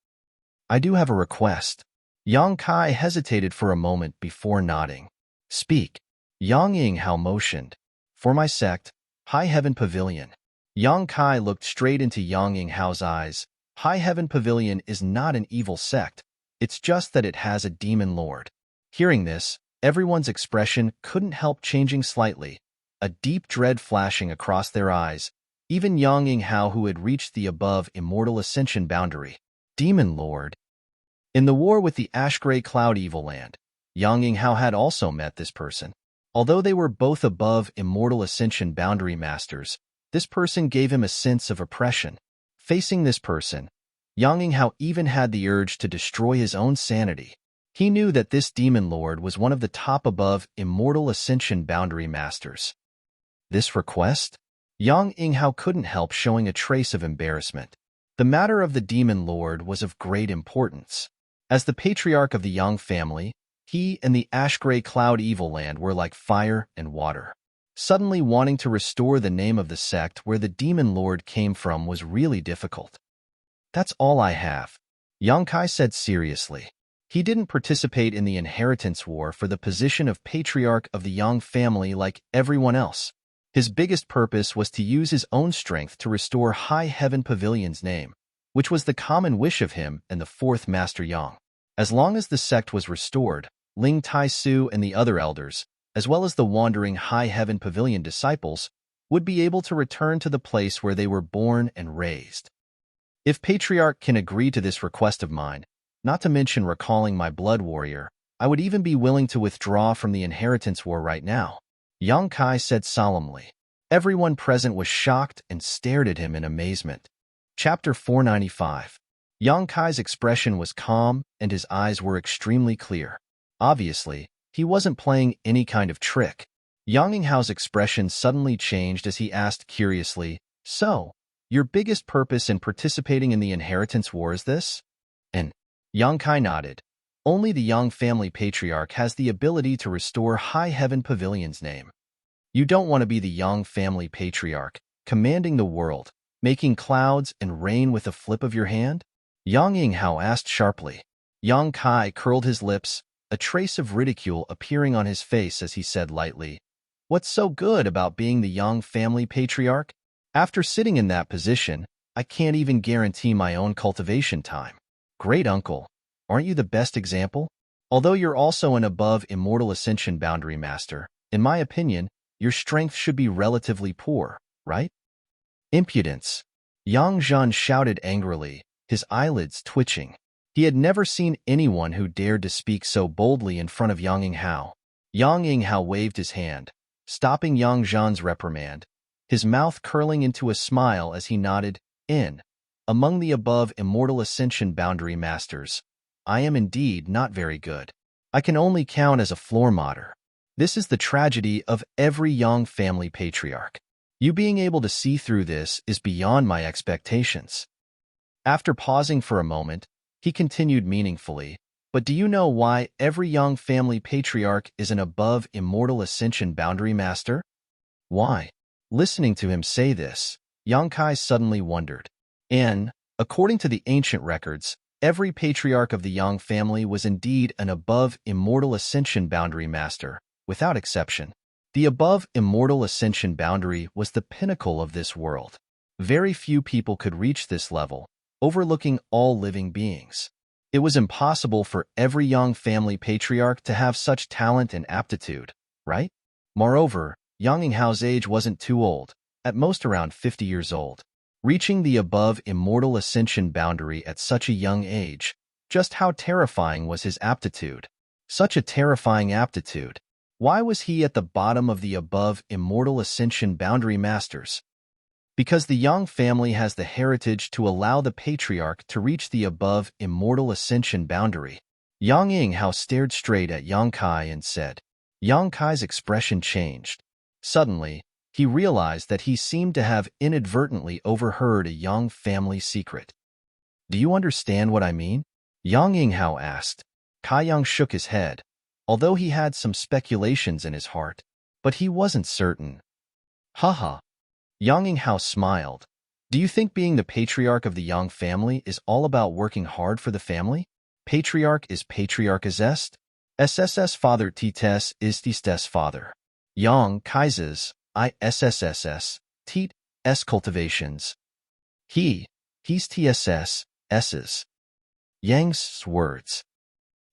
I do have a request. Yang Kai hesitated for a moment before nodding. Speak. Yang Yinghao motioned. For my sect, High Heaven Pavilion. Yang Kai looked straight into Yang Yinghao's eyes. High Heaven Pavilion is not an evil sect. It's just that it has a demon lord. Hearing this, everyone's expression couldn't help changing slightly, a deep dread flashing across their eyes, even Yang Yinghao, who had reached the above immortal ascension boundary. Demon Lord. In the war with the Ash-Gray Cloud Evil Land, Yang Yinghao had also met this person. Although they were both above immortal ascension boundary masters, this person gave him a sense of oppression. Facing this person, Yang Yinghao even had the urge to destroy his own sanity. He knew that this demon lord was one of the top above immortal ascension boundary masters. This request? Yang Yinghao couldn't help showing a trace of embarrassment. The matter of the demon lord was of great importance. As the patriarch of the Yang family, he and the Ash-Gray Cloud Evil Land were like fire and water. Suddenly wanting to restore the name of the sect where the demon lord came from was really difficult. That's all I have, Yang Kai said seriously. He didn't participate in the inheritance war for the position of patriarch of the Yang family like everyone else. His biggest purpose was to use his own strength to restore High Heaven Pavilion's name, which was the common wish of him and the fourth Master Yang. As long as the sect was restored, Ling Tai Su and the other elders, as well as the wandering High Heaven Pavilion disciples, would be able to return to the place where they were born and raised. If Patriarch can agree to this request of mine, not to mention recalling my blood warrior, I would even be willing to withdraw from the inheritance war right now, Yang Kai said solemnly. Everyone present was shocked and stared at him in amazement. Chapter 495. Yang Kai's expression was calm and his eyes were extremely clear. Obviously, he wasn't playing any kind of trick. Yang Yinghao's expression suddenly changed as he asked curiously, So, your biggest purpose in participating in the inheritance war is this? And Yang Kai nodded. Only the Yang family patriarch has the ability to restore High Heaven Pavilion's name. You don't want to be the Yang family patriarch, commanding the world, making clouds and rain with a flip of your hand? Yang Yinghao asked sharply. Yang Kai curled his lips, a trace of ridicule appearing on his face as he said lightly, What's so good about being the Yang family patriarch? After sitting in that position, I can't even guarantee my own cultivation time. Great uncle, aren't you the best example? Although you're also an above immortal ascension boundary master, in my opinion, your strength should be relatively poor, right? Impudence. Yang Zhan shouted angrily, his eyelids twitching. He had never seen anyone who dared to speak so boldly in front of Yang Yinghao. Yang Yinghao waved his hand, stopping Yang Zhan's reprimand, his mouth curling into a smile as he nodded, among the above immortal ascension boundary masters, I am indeed not very good. I can only count as a floor modder. This is the tragedy of every Yang family patriarch. You being able to see through this is beyond my expectations. After pausing for a moment, he continued meaningfully, but do you know why every Yang family patriarch is an above immortal ascension boundary master? Why? Listening to him say this, Yang Kai suddenly wondered. According to the ancient records, every patriarch of the Yang family was indeed an above immortal ascension boundary master, without exception. The above immortal ascension boundary was the pinnacle of this world. Very few people could reach this level, overlooking all living beings. It was impossible for every Yang family patriarch to have such talent and aptitude, right? Moreover, Yang Yinghao's age wasn't too old, at most around 50 years old. Reaching the above immortal ascension boundary at such a young age, just how terrifying was his aptitude? Such a terrifying aptitude. Why was he at the bottom of the above immortal ascension boundary masters? Because the Yang family has the heritage to allow the patriarch to reach the above immortal ascension boundary. Yang Yinghao stared straight at Yang Kai and said. Yang Kai's expression changed. Suddenly, he realized that he seemed to have inadvertently overheard a Yang family secret. Do you understand what I mean? Yang Yinghao asked. Kai Yang shook his head, although he had some speculations in his heart, but he wasn't certain. Haha. Yang Yinghao smiled. Do you think being the patriarch of the Yang family is all about working hard for the family? Patriarch is patriarch's est? SSS father Ts is Ts father. Yang Kai's ISSSS, Tit, S cultivations. He's TSS, S's. Yang's words.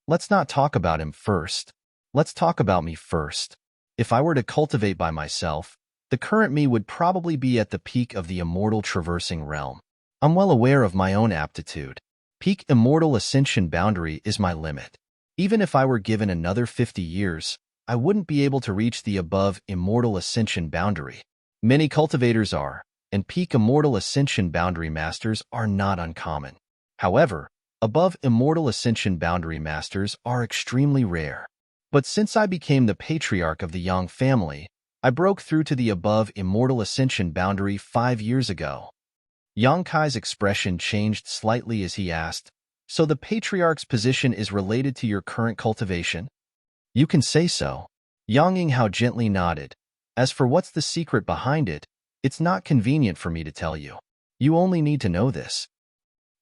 Let's not talk about him first. Let's talk about me first. If I were to cultivate by myself, the current me would probably be at the peak of the immortal traversing realm. I'm well aware of my own aptitude. Peak immortal ascension boundary is my limit. Even if I were given another 50 years, I wouldn't be able to reach the above immortal ascension boundary. Many cultivators are, and peak immortal ascension boundary masters are not uncommon. However, above immortal ascension boundary masters are extremely rare. But since I became the patriarch of the Yang family, I broke through to the above immortal ascension boundary 5 years ago. Yang Kai's expression changed slightly as he asked, so the patriarch's position is related to your current cultivation? You can say so. Yang Yinghao gently nodded. As for what's the secret behind it, it's not convenient for me to tell you. You only need to know this.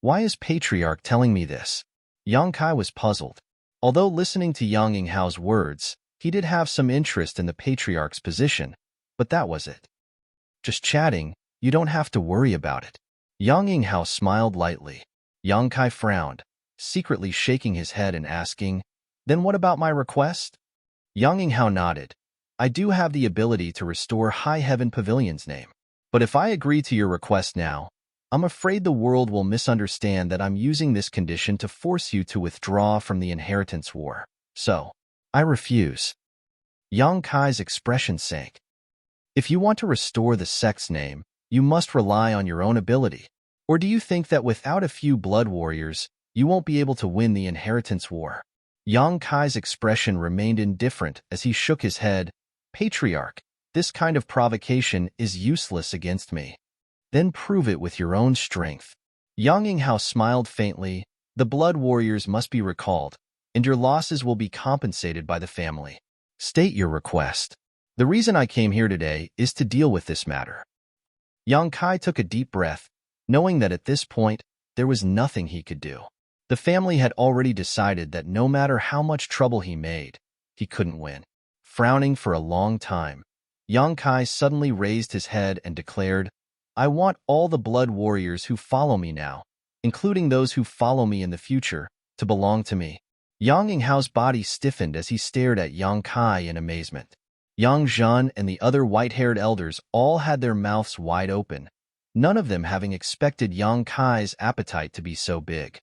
Why is Patriarch telling me this? Yang Kai was puzzled. Although listening to Yang Yinghao's words, he did have some interest in the Patriarch's position, but that was it. Just chatting, you don't have to worry about it. Yang Yinghao smiled lightly. Yang Kai frowned, secretly shaking his head and asking, Then what about my request? Yang Yinghao nodded. I do have the ability to restore High Heaven Pavilion's name. But if I agree to your request now, I'm afraid the world will misunderstand that I'm using this condition to force you to withdraw from the inheritance war. So, I refuse. Yang Kai's expression sank. If you want to restore the sect's name, you must rely on your own ability. Or do you think that without a few blood warriors, you won't be able to win the inheritance war? Yang Kai's expression remained indifferent as he shook his head. Patriarch, this kind of provocation is useless against me. Then prove it with your own strength. Yang Yinghao smiled faintly. The blood warriors must be recalled, and your losses will be compensated by the family. State your request. The reason I came here today is to deal with this matter. Yang Kai took a deep breath, knowing that at this point, there was nothing he could do. The family had already decided that no matter how much trouble he made, he couldn't win. Frowning for a long time, Yang Kai suddenly raised his head and declared, I want all the blood warriors who follow me now, including those who follow me in the future, to belong to me. Yang Yinghao's body stiffened as he stared at Yang Kai in amazement. Yang Zhan and the other white-haired elders all had their mouths wide open, none of them having expected Yang Kai's appetite to be so big.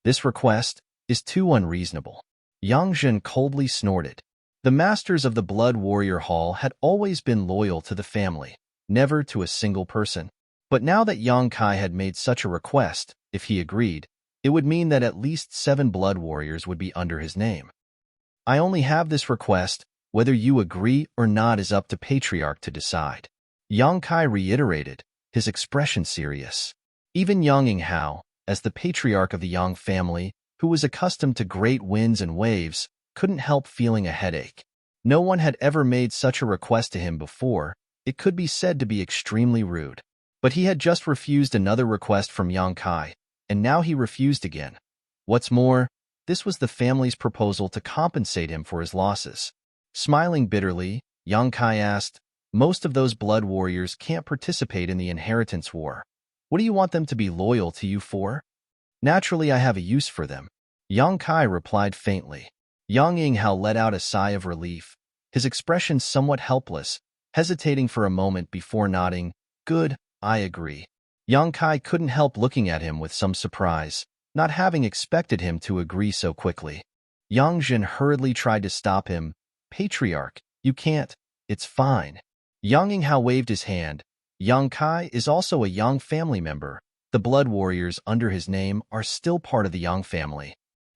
This request is too unreasonable. Yang Zhan coldly snorted. The masters of the Blood Warrior Hall had always been loyal to the family, never to a single person. But now that Yang Kai had made such a request, if he agreed, it would mean that at least 7 Blood Warriors would be under his name. I only have this request. Whether you agree or not is up to Patriarch to decide. Yang Kai reiterated, his expression serious. Even Yang Yinghao, as the patriarch of the Yang family, who was accustomed to great winds and waves, couldn't help feeling a headache. No one had ever made such a request to him before. It could be said to be extremely rude. But he had just refused another request from Yang Kai, and now he refused again. What's more, this was the family's proposal to compensate him for his losses. Smiling bitterly, Yang Kai asked, "Most of those blood warriors can't participate in the inheritance war. What do you want them to be loyal to you for?" "Naturally, I have a use for them," Yang Kai replied faintly. Yang Yinghao let out a sigh of relief, his expression somewhat helpless, hesitating for a moment before nodding. "Good, I agree." Yang Kai couldn't help looking at him with some surprise, not having expected him to agree so quickly. Yang Zhan hurriedly tried to stop him. "Patriarch, you can't. It's fine." Yang Yinghao waved his hand. Yang Kai is also a Yang family member. The blood warriors under his name are still part of the Yang family.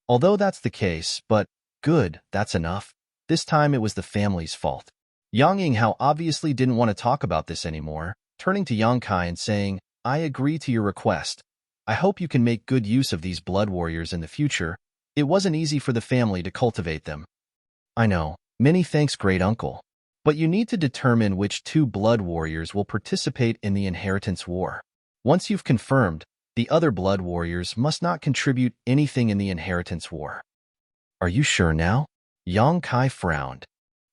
Although that's the case, but good, that's enough. This time it was the family's fault. Yang Yinghao obviously didn't want to talk about this anymore, turning to Yang Kai and saying, "I agree to your request. I hope you can make good use of these blood warriors in the future. It wasn't easy for the family to cultivate them." "I know. Many thanks, great uncle. But you need to determine which 2 blood warriors will participate in the inheritance war. Once you've confirmed, the other blood warriors must not contribute anything in the inheritance war." "Are you sure now?" Yang Kai frowned.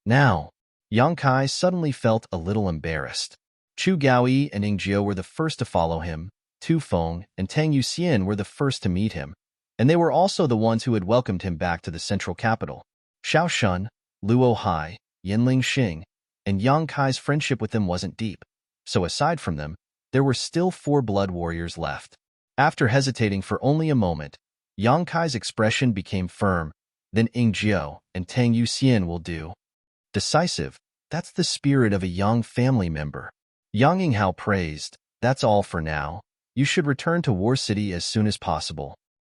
"Now." Yang Kai suddenly felt a little embarrassed. Chu Gaoyi and Ing Jiao were the first to follow him, Tu Feng and Tang Yuxian were the first to meet him, and they were also the ones who had welcomed him back to the central capital. Xiao Shun, Luo Hai, Yinling Xing, and Yang Kai's friendship with them wasn't deep, so aside from them, there were still 4 blood warriors left. After hesitating for only a moment, Yang Kai's expression became firm. "Then Ing Jiao and Tang Yuxian will do." "Decisive, that's the spirit of a Yang family member." Yang Yinghao praised, "That's all for now. You should return to War City as soon as possible.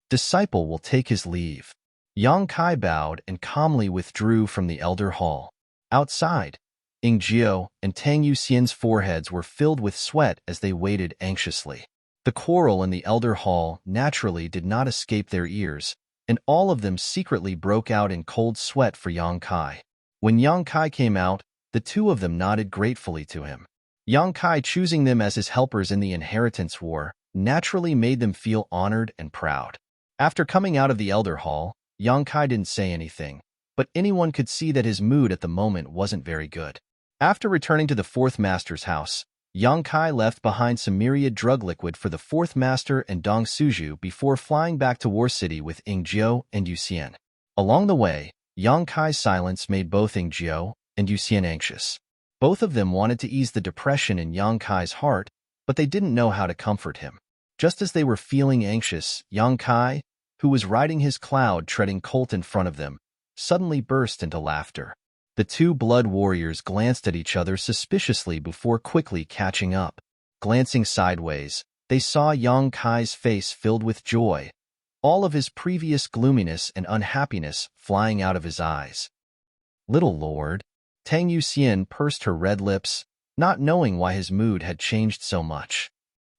Disciple will take his leave." Yang Kai bowed and calmly withdrew from the Elder Hall. Outside, Ing Jiao and Tang Yuxian's foreheads were filled with sweat as they waited anxiously. The quarrel in the Elder Hall naturally did not escape their ears, and all of them secretly broke out in cold sweat for Yang Kai. When Yang Kai came out, the 2 of them nodded gratefully to him. Yang Kai choosing them as his helpers in the inheritance war naturally made them feel honored and proud. After coming out of the Elder Hall, Yang Kai didn't say anything, but anyone could see that his mood at the moment wasn't very good. After returning to the 4th Master's house, Yang Kai left behind some myriad drug liquid for the 4th Master and Dong Suju before flying back to War City with Ing Jiao and Yuxian. Along the way, Yang Kai's silence made both Ing Jiao and Yuxian anxious. Both of them wanted to ease the depression in Yang Kai's heart, but they didn't know how to comfort him. Just as they were feeling anxious, Yang Kai, who was riding his cloud treading colt in front of them, suddenly burst into laughter. The 2 blood warriors glanced at each other suspiciously before quickly catching up. Glancing sideways, they saw Yang Kai's face filled with joy, all of his previous gloominess and unhappiness flying out of his eyes. "Little lord," Tang Yuxian pursed her red lips, not knowing why his mood had changed so much.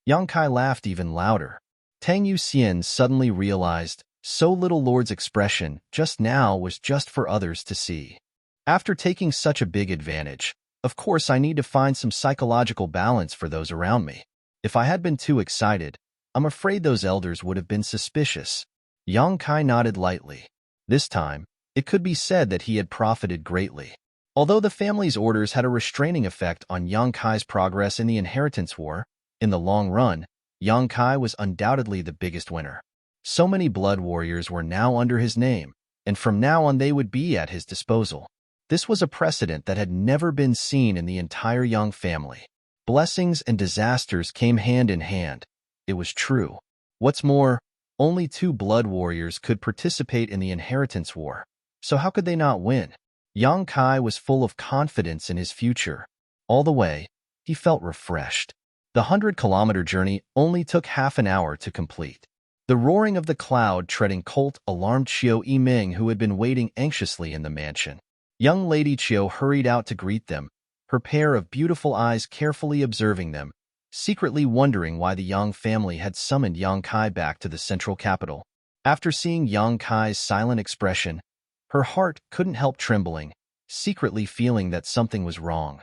Yang Kai laughed even louder. Tang Yuxian suddenly realized, so little lord's expression just now was just for others to see. After taking such a big advantage, of course I need to find some psychological balance for those around me. If I had been too excited, I'm afraid those elders would have been suspicious. Yang Kai nodded lightly. This time, it could be said that he had profited greatly. Although the family's orders had a restraining effect on Yang Kai's progress in the inheritance war, in the long run, Yang Kai was undoubtedly the biggest winner. So many blood warriors were now under his name, and from now on they would be at his disposal. This was a precedent that had never been seen in the entire Young family. Blessings and disasters came hand in hand. It was true. What's more, only two blood warriors could participate in the inheritance war. So how could they not win? Yang Kai was full of confidence in his future. All the way, he felt refreshed. The 100-kilometer journey only took half an hour to complete. The roaring of the cloud-treading colt alarmed Qiu Yiming, who had been waiting anxiously in the mansion. Young Lady Qiu hurried out to greet them, her pair of beautiful eyes carefully observing them, secretly wondering why the Yang family had summoned Yang Kai back to the central capital. After seeing Yang Kai's silent expression, her heart couldn't help trembling, secretly feeling that something was wrong.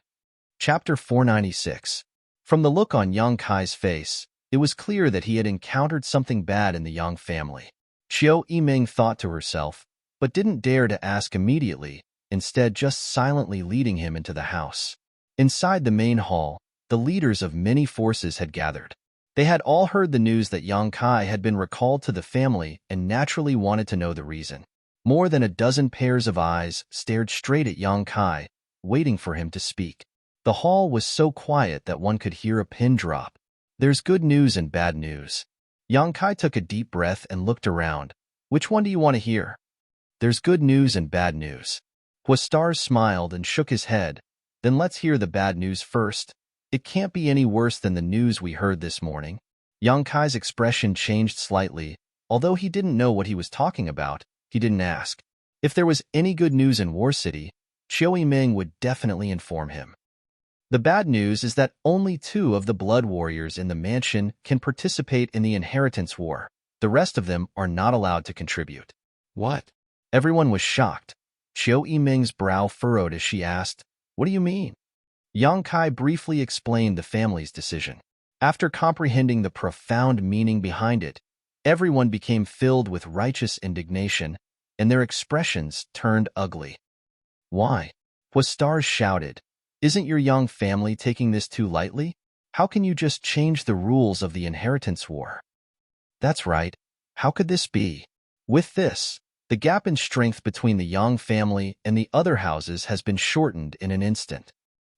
Chapter 496. From the look on Yang Kai's face, it was clear that he had encountered something bad in the Yang family. Qiu Yiming thought to herself, but didn't dare to ask immediately, instead just silently leading him into the house. Inside the main hall, the leaders of many forces had gathered. They had all heard the news that Yang Kai had been recalled to the family and naturally wanted to know the reason. More than a dozen pairs of eyes stared straight at Yang Kai, waiting for him to speak. The hall was so quiet that one could hear a pin drop. There's good news and bad news. Yang Kai took a deep breath and looked around. Which one do you want to hear? There's good news and bad news. Huastar smiled and shook his head. Then let's hear the bad news first. It can't be any worse than the news we heard this morning. Yang Kai's expression changed slightly. Although he didn't know what he was talking about, he didn't ask. If there was any good news in War City, Qiu Yiming would definitely inform him. The bad news is that only two of the blood warriors in the mansion can participate in the inheritance war. The rest of them are not allowed to contribute. What? Everyone was shocked. Qiu Yiming's brow furrowed as she asked, "What do you mean?" Yang Kai briefly explained the family's decision. After comprehending the profound meaning behind it, everyone became filled with righteous indignation, and their expressions turned ugly. Why? Huastar shouted. Isn't your Yang family taking this too lightly? How can you just change the rules of the inheritance war? That's right. How could this be? With this, the gap in strength between the Yang family and the other houses has been shortened in an instant.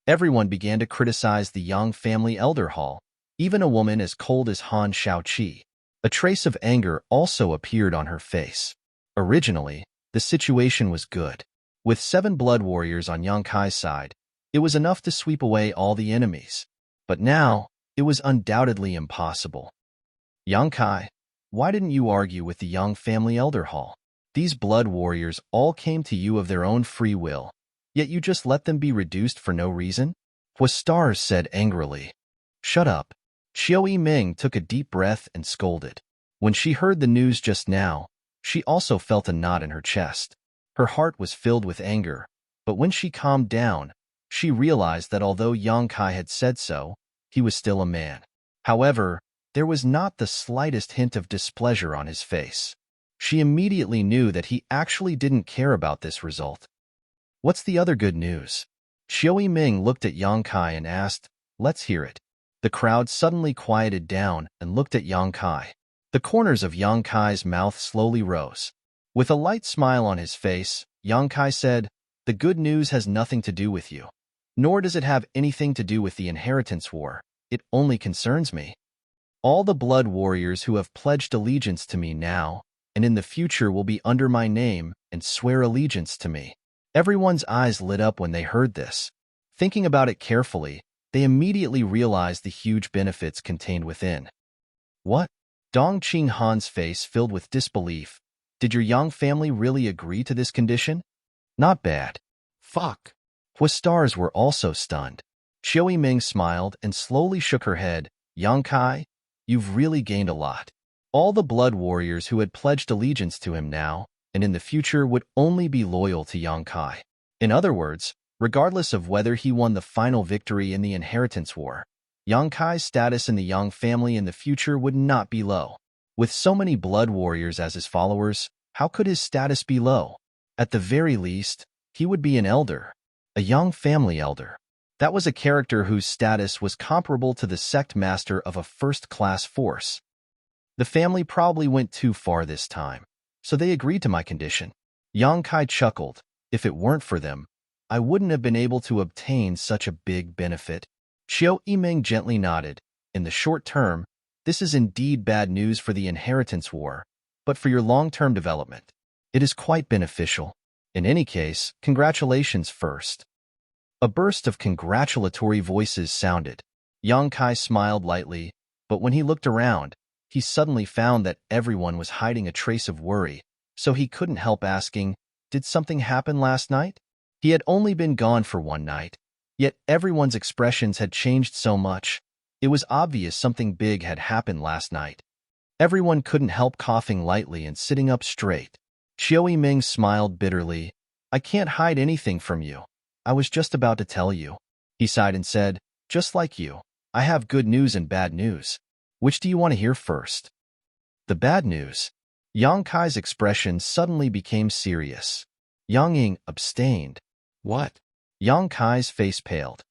Everyone began to criticize the Yang family elder hall, even a woman as cold as Han Shaoqi. A trace of anger also appeared on her face. Originally, the situation was good. With 7 blood warriors on Yang Kai's side, it was enough to sweep away all the enemies. But now, it was undoubtedly impossible. Yang Kai, why didn't you argue with the Yang family elder hall? These blood warriors all came to you of their own free will, yet you just let them be reduced for no reason? Huastar said angrily. Shut up. Qiu Yiming took a deep breath and scolded. When she heard the news just now, she also felt a knot in her chest. Her heart was filled with anger, but when she calmed down, she realized that although Yang Kai had said so, he was still a man. However, there was not the slightest hint of displeasure on his face. She immediately knew that he actually didn't care about this result. What's the other good news? Qiu Yiming looked at Yang Kai and asked, let's hear it. The crowd suddenly quieted down and looked at Yang Kai. The corners of Yang Kai's mouth slowly rose. With a light smile on his face, Yang Kai said, the good news has nothing to do with you. Nor does it have anything to do with the inheritance war. It only concerns me. All the blood warriors who have pledged allegiance to me now and in the future will be under my name and swear allegiance to me. Everyone's eyes lit up when they heard this. Thinking about it carefully, they immediately realized the huge benefits contained within. What? Dong Qing Han's face filled with disbelief. Did your Yang family really agree to this condition? Not bad. Fuck. Huastar's were also stunned. Qiu Yiming smiled and slowly shook her head. Yang Kai, you've really gained a lot. All the blood warriors who had pledged allegiance to him now and in the future would only be loyal to Yang Kai. In other words, regardless of whether he won the final victory in the inheritance war, Yang Kai's status in the Yang family in the future would not be low. With so many blood warriors as his followers, how could his status be low? At the very least, he would be an elder, a Yang family elder. That was a character whose status was comparable to the sect master of a first-class force. The family probably went too far this time, so they agreed to my condition. Yang Kai chuckled. If it weren't for them, I wouldn't have been able to obtain such a big benefit. Qiu Yiming gently nodded. In the short term, this is indeed bad news for the inheritance war, but for your long-term development, it is quite beneficial. In any case, congratulations first. A burst of congratulatory voices sounded. Yang Kai smiled lightly, but when he looked around, he suddenly found that everyone was hiding a trace of worry, so he couldn't help asking, "Did something happen last night?" He had only been gone for one night, yet everyone's expressions had changed so much. It was obvious something big had happened last night. Everyone couldn't help coughing lightly and sitting up straight. Qiu Yiming smiled bitterly. "I can't hide anything from you. I was just about to tell you." He sighed and said, "Just like you, I have good news and bad news. Which do you want to hear first?" "The bad news." Yang Kai's expression suddenly became serious. Yang Ying abstained. "What?" Yang Kai's face paled.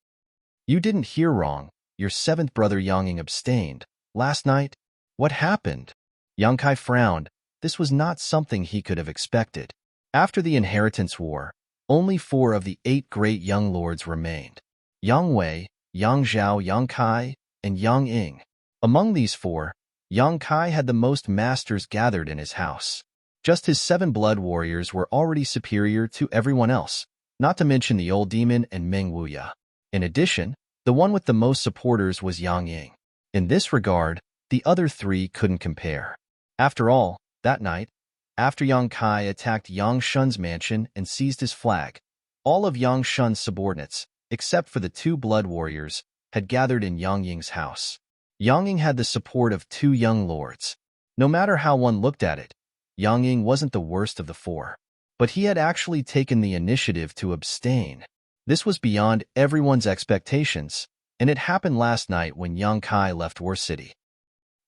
"You didn't hear wrong. Your seventh brother Yang Ying abstained. Last night?" "What happened?" Yang Kai frowned. This was not something he could have expected. After the inheritance war, only 4 of the 8 great young lords remained: Yang Wei, Yang Zhao, Yang Kai, and Yang Ying. Among these 4, Yang Kai had the most masters gathered in his house. Just his 7 blood warriors were already superior to everyone else, not to mention the old demon and Meng Wuya. In addition, the one with the most supporters was Yang Ying. In this regard, the other 3 couldn't compare. After all, that night, after Yang Kai attacked Yang Shun's mansion and seized his flag, all of Yang Shun's subordinates, except for the 2 blood warriors, had gathered in Yang Ying's house. Yang Ying had the support of 2 young lords. No matter how one looked at it, Yang Ying wasn't the worst of the 4. But he had actually taken the initiative to abstain. This was beyond everyone's expectations, and it happened last night when Yang Kai left War City.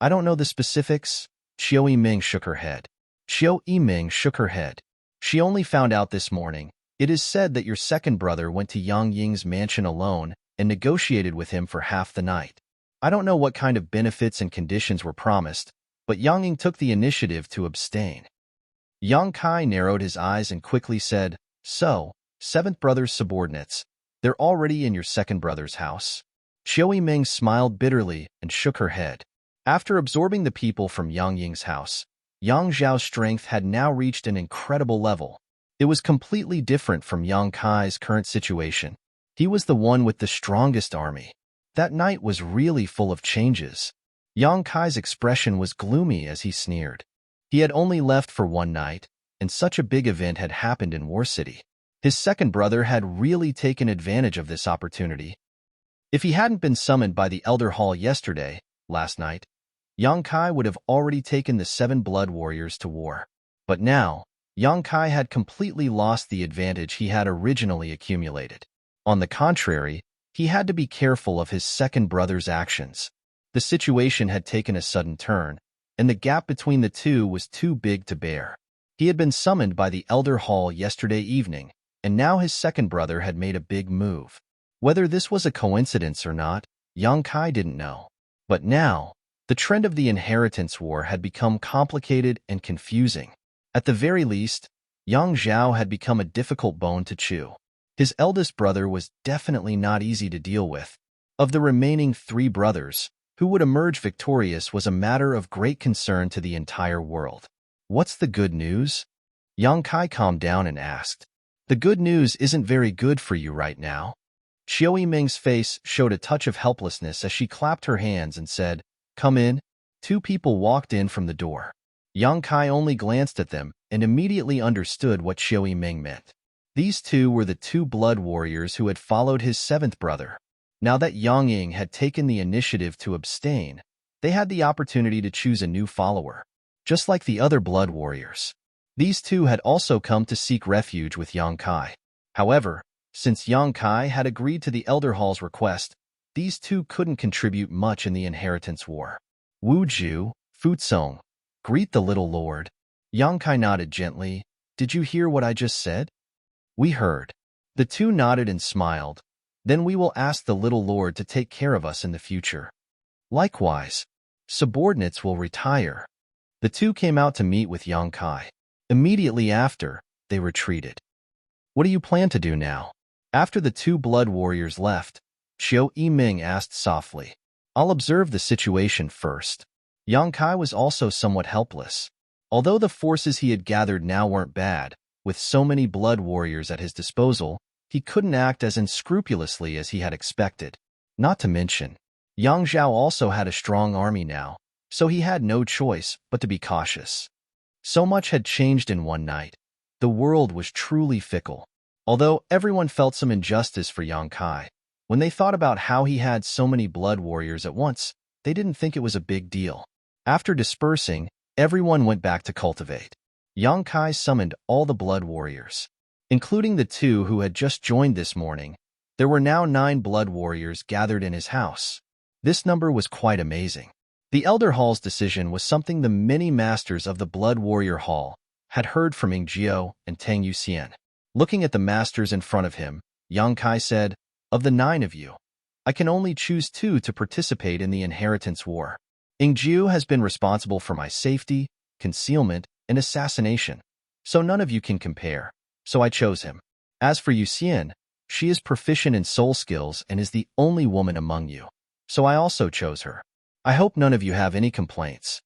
"I don't know the specifics." Qiu Yiming shook her head. Qiu Yiming shook her head. "She only found out this morning. It is said that your second brother went to Yang Ying's mansion alone and negotiated with him for half the night. I don't know what kind of benefits and conditions were promised, but Yang Ying took the initiative to abstain." Yang Kai narrowed his eyes and quickly said, "So, 7th brother's subordinates, they're already in your second brother's house?" Qiu Yiming smiled bitterly and shook her head. After absorbing the people from Yang Ying's house, Yang Zhao's strength had now reached an incredible level. It was completely different from Yang Kai's current situation. He was the one with the strongest army. That night was really full of changes. Yang Kai's expression was gloomy as he sneered. He had only left for one night, and such a big event had happened in War City. His second brother had really taken advantage of this opportunity. If he hadn't been summoned by the Elder Hall last night, Yang Kai would have already taken the 7 blood warriors to war. But now, Yang Kai had completely lost the advantage he had originally accumulated. On the contrary, he had to be careful of his second brother's actions. The situation had taken a sudden turn, and the gap between the two was too big to bear. He had been summoned by the Elder Hall yesterday evening, and now his second brother had made a big move. Whether this was a coincidence or not, Yang Kai didn't know. But now, the trend of the inheritance war had become complicated and confusing. At the very least, Yang Zhao had become a difficult bone to chew. His eldest brother was definitely not easy to deal with. Of the remaining 3 brothers, who would emerge victorious was a matter of great concern to the entire world. "What's the good news?" Yang Kai calmed down and asked. "The good news isn't very good for you right now." Qiu Yiming's face showed a touch of helplessness as she clapped her hands and said, "Come in." 2 people walked in from the door. Yang Kai only glanced at them and immediately understood what Qiu Yiming meant. These 2 were the 2 blood warriors who had followed his 7th brother. Now that Yang Ying had taken the initiative to abstain, they had the opportunity to choose a new follower. Just like the other blood warriors, these 2 had also come to seek refuge with Yang Kai. However, since Yang Kai had agreed to the Elder Hall's request, these 2 couldn't contribute much in the inheritance war. "Wu Ju, Futsong, greet the little lord." Yang Kai nodded gently. "Did you hear what I just said?" "We heard." The 2 nodded and smiled. "Then we will ask the little lord to take care of us in the future. Likewise, subordinates will retire." The 2 came out to meet with Yang Kai. Immediately after, they retreated. What do you plan to do now? After the two blood warriors left, Xiao Yiming asked softly. I'll observe the situation first. Yang Kai was also somewhat helpless. Although the forces he had gathered now weren't bad, with so many blood warriors at his disposal, he couldn't act as unscrupulously as he had expected. Not to mention, Yang Zhao also had a strong army now, so he had no choice but to be cautious. So much had changed in one night. The world was truly fickle. Although everyone felt some injustice for Yang Kai, when they thought about how he had so many blood warriors at once, they didn't think it was a big deal. After dispersing, everyone went back to cultivate. Yang Kai summoned all the blood warriors. Including the two who had just joined this morning, there were now 9 blood warriors gathered in his house. This number was quite amazing. The Elder Hall's decision was something the many masters of the Blood Warrior Hall had heard from Ying Jiao and Tang Yuxian. Looking at the masters in front of him, Yang Kai said, of the 9 of you, I can only choose 2 to participate in the inheritance war. Ying Jiao has been responsible for my safety, concealment, and assassination, so none of you can compare, so I chose him. As for Yuxian, she is proficient in soul skills and is the only woman among you, so I also chose her. I hope none of you have any complaints.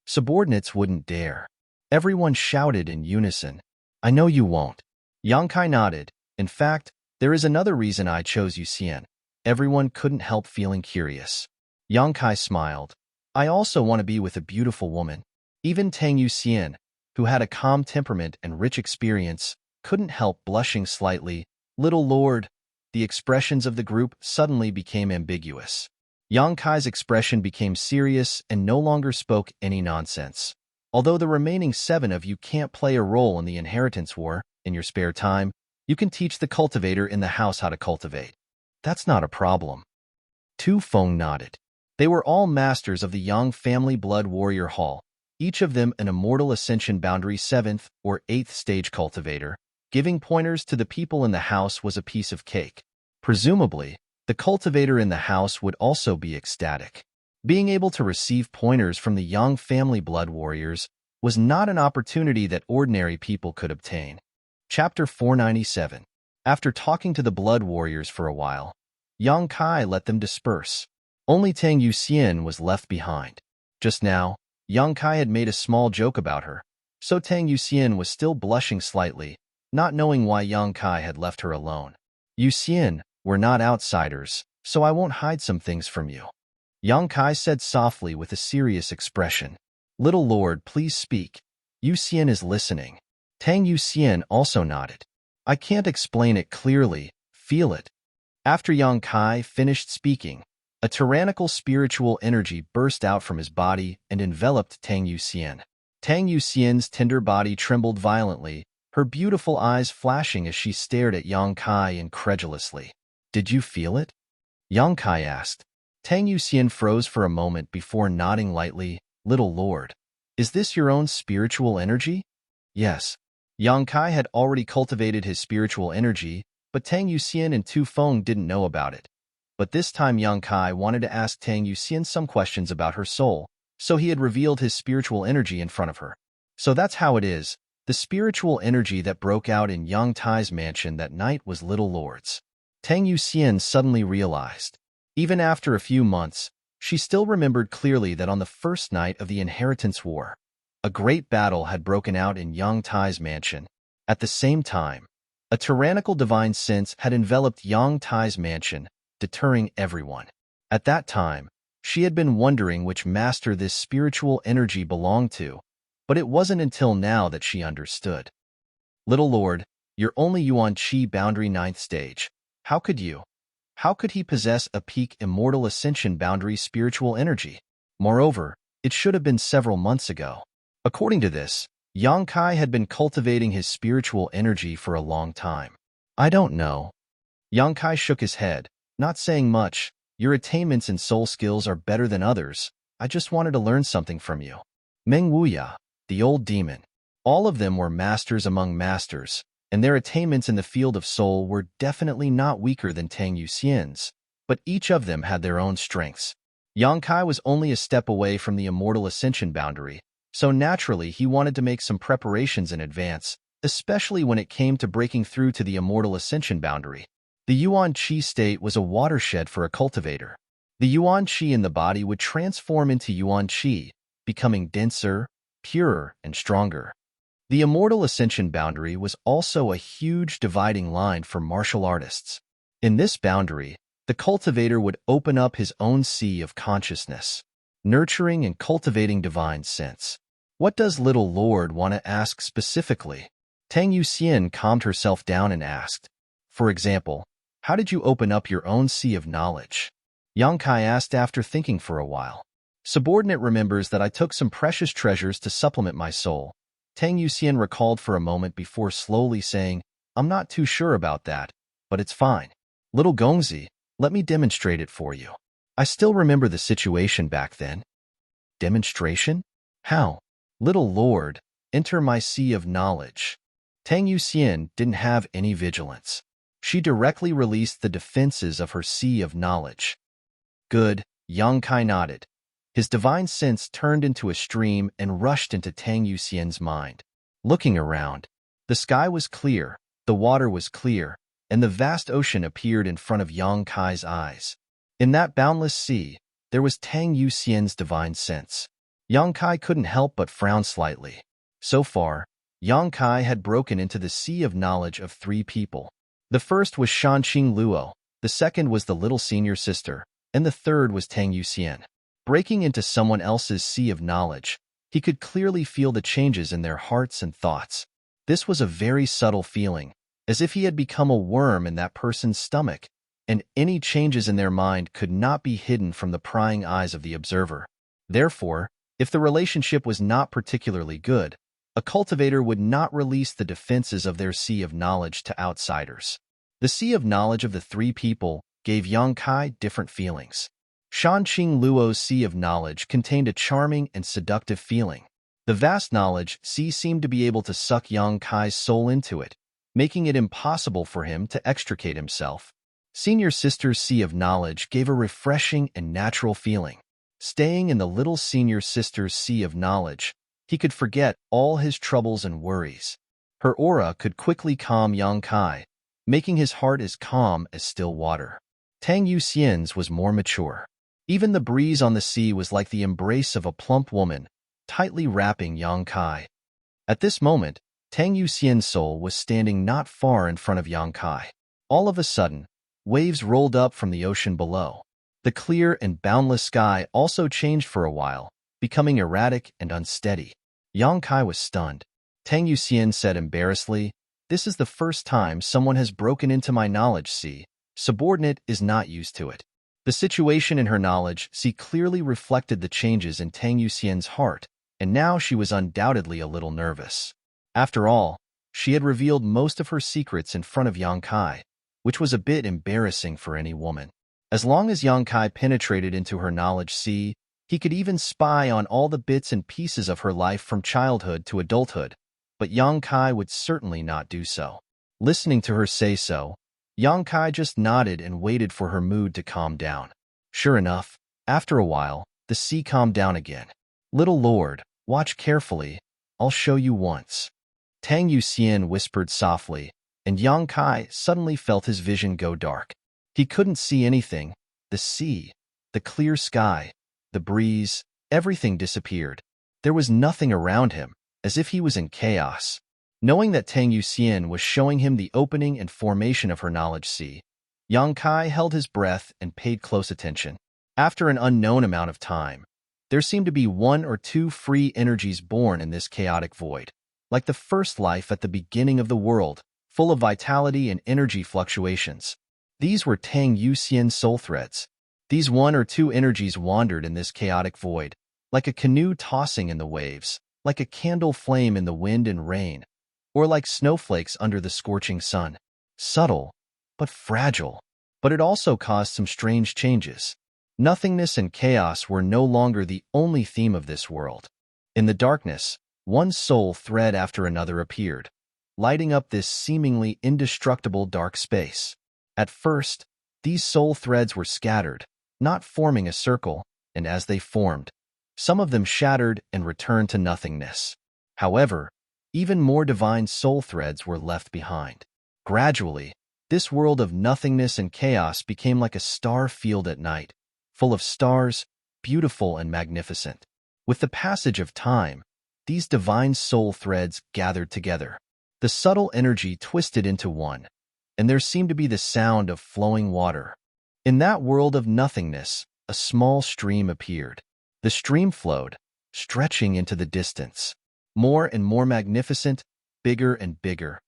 Subordinates wouldn't dare. Everyone shouted in unison. I know you won't. Yang Kai nodded. In fact, there is another reason I chose Yuxian. Everyone couldn't help feeling curious. Yang Kai smiled. I also want to be with a beautiful woman. Even Tang Yuxian, who had a calm temperament and rich experience, couldn't help blushing slightly. Little Lord, the expressions of the group suddenly became ambiguous. Yang Kai's expression became serious and no longer spoke any nonsense. Although the remaining 7 of you can't play a role in the inheritance war, in your spare time, you can teach the cultivator in the house how to cultivate. That's not a problem. Tu Feng nodded. They were all masters of the Yang family Blood Warrior Hall, each of them an Immortal Ascension Boundary 7th or 8th stage cultivator. Giving pointers to the people in the house was a piece of cake. Presumably, the cultivator in the house would also be ecstatic. Being able to receive pointers from the Yang family blood warriors was not an opportunity that ordinary people could obtain. Chapter 497. After talking to the blood warriors for a while, Yang Kai let them disperse. Only Tang Yuxian was left behind. Just now, Yang Kai had made a small joke about her, so Tang Yuxian was still blushing slightly, not knowing why Yang Kai had left her alone. Yuxian, we're not outsiders, so I won't hide some things from you. Yang Kai said softly with a serious expression. Little Lord, please speak. Yuxian is listening. Tang Yuxian also nodded. I can't explain it clearly, feel it. After Yang Kai finished speaking, a tyrannical spiritual energy burst out from his body and enveloped Tang Yuxian. Tang Yuxian's tender body trembled violently, her beautiful eyes flashing as she stared at Yang Kai incredulously. Did you feel it? Yang Kai asked. Tang Yuxian froze for a moment before nodding lightly. Little Lord, is this your own spiritual energy? Yes. Yang Kai had already cultivated his spiritual energy, but Tang Yuxian and Tu Feng didn't know about it. But this time Yang Kai wanted to ask Tang Yuxian some questions about her soul, so he had revealed his spiritual energy in front of her. So that's how it is. The spiritual energy that broke out in Yang Tai's mansion that night was Little Lord's. Tang Yuxian suddenly realized. Even after a few months, she still remembered clearly that on the first night of the Inheritance War, a great battle had broken out in Yang Tai's mansion. At the same time, a tyrannical divine sense had enveloped Yang Tai's mansion, deterring everyone. At that time, she had been wondering which master this spiritual energy belonged to, but it wasn't until now that she understood. Little Lord, you're only Yuan Qi Boundary 9th stage. How could you? How could he possess a peak Immortal Ascension Boundary spiritual energy? Moreover, it should have been several months ago. According to this, Yang Kai had been cultivating his spiritual energy for a long time. I don't know. Yang Kai shook his head, not saying much. Your attainments and soul skills are better than others. I just wanted to learn something from you. Meng Wuya, the old demon. All of them were masters among masters, and their attainments in the field of soul were definitely not weaker than Tang Yuxian's, but each of them had their own strengths. Yang Kai was only a step away from the Immortal Ascension boundary, so naturally he wanted to make some preparations in advance, especially when it came to breaking through to the immortal ascension boundary. The Yuan Qi state was a watershed for a cultivator. The Yuan Qi in the body would transform into Yuan Qi, becoming denser, purer, and stronger. The immortal ascension boundary was also a huge dividing line for martial artists. In this boundary, the cultivator would open up his own sea of consciousness, nurturing and cultivating divine sense. What does little Lord want to ask specifically? Tang Yuxian calmed herself down and asked, for example, how did you open up your own sea of knowledge? Yang Kai asked after thinking for a while. Subordinate remembers that I took some precious treasures to supplement my soul. Tang Yuxian recalled for a moment before slowly saying, I'm not too sure about that, but it's fine. Little Gongzi, let me demonstrate it for you. I still remember the situation back then. Demonstration? How? Little Lord, enter my sea of knowledge. Tang Yuxian didn't have any vigilance. She directly released the defenses of her sea of knowledge. Good, Yang Kai nodded. His divine sense turned into a stream and rushed into Tang Yuxian's mind. Looking around, the sky was clear, the water was clear, and the vast ocean appeared in front of Yang Kai's eyes. In that boundless sea, there was Tang Yuxian's divine sense. Yang Kai couldn't help but frown slightly. So far, Yang Kai had broken into the sea of knowledge of 3 people. The first was Shanqing Luo, the second was the little senior sister, and the third was Tang Yuxian. Breaking into someone else's sea of knowledge, he could clearly feel the changes in their hearts and thoughts. This was a very subtle feeling, as if he had become a worm in that person's stomach, and any changes in their mind could not be hidden from the prying eyes of the observer. Therefore, if the relationship was not particularly good, a cultivator would not release the defenses of their sea of knowledge to outsiders. The sea of knowledge of the 3 people gave Yang Kai different feelings. Shanqing Luo's sea of knowledge contained a charming and seductive feeling. The vast knowledge sea seemed to be able to suck Yang Kai's soul into it, making it impossible for him to extricate himself. Senior sister's sea of knowledge gave a refreshing and natural feeling. Staying in the little senior sister's sea of knowledge, he could forget all his troubles and worries. Her aura could quickly calm Yang Kai, making his heart as calm as still water. Tang Yuxian's was more mature. Even the breeze on the sea was like the embrace of a plump woman, tightly wrapping Yang Kai. At this moment, Tang Yuxian's soul was standing not far in front of Yang Kai. All of a sudden, waves rolled up from the ocean below. The clear and boundless sky also changed for a while, becoming erratic and unsteady. Yang Kai was stunned. Tang Yuxian said embarrassedly, "This is the first time someone has broken into my knowledge sea. Subordinate is not used to it." The situation in her knowledge sea clearly reflected the changes in Tang Yuxian's heart, and now she was undoubtedly a little nervous. After all, she had revealed most of her secrets in front of Yang Kai, which was a bit embarrassing for any woman. As long as Yang Kai penetrated into her knowledge sea, he could even spy on all the bits and pieces of her life from childhood to adulthood, but Yang Kai would certainly not do so. Listening to her say so, Yang Kai just nodded and waited for her mood to calm down. Sure enough, after a while, the sea calmed down again. "Little Lord, watch carefully. I'll show you once." Tang Yuxian whispered softly, and Yang Kai suddenly felt his vision go dark. He couldn't see anything. The sea, the clear sky, the breeze, everything disappeared. There was nothing around him, as if he was in chaos. Knowing that Tang Yuxian was showing him the opening and formation of her knowledge sea, Yang Kai held his breath and paid close attention. After an unknown amount of time, there seemed to be 1 or 2 free energies born in this chaotic void, like the first life at the beginning of the world, full of vitality and energy fluctuations. These were Tang Yuxian's soul threads. These 1 or 2 energies wandered in this chaotic void, like a canoe tossing in the waves, like a candle flame in the wind and rain, or like snowflakes under the scorching sun. Subtle, but fragile. But it also caused some strange changes. Nothingness and chaos were no longer the only theme of this world. In the darkness, one soul thread after another appeared, lighting up this seemingly indestructible dark space. At first, these soul threads were scattered, not forming a circle, and as they formed, some of them shattered and returned to nothingness. However, even more divine soul threads were left behind. Gradually, this world of nothingness and chaos became like a star field at night, full of stars, beautiful and magnificent. With the passage of time, these divine soul threads gathered together. The subtle energy twisted into one, and there seemed to be the sound of flowing water. In that world of nothingness, a small stream appeared. The stream flowed, stretching into the distance. More and more magnificent, bigger and bigger.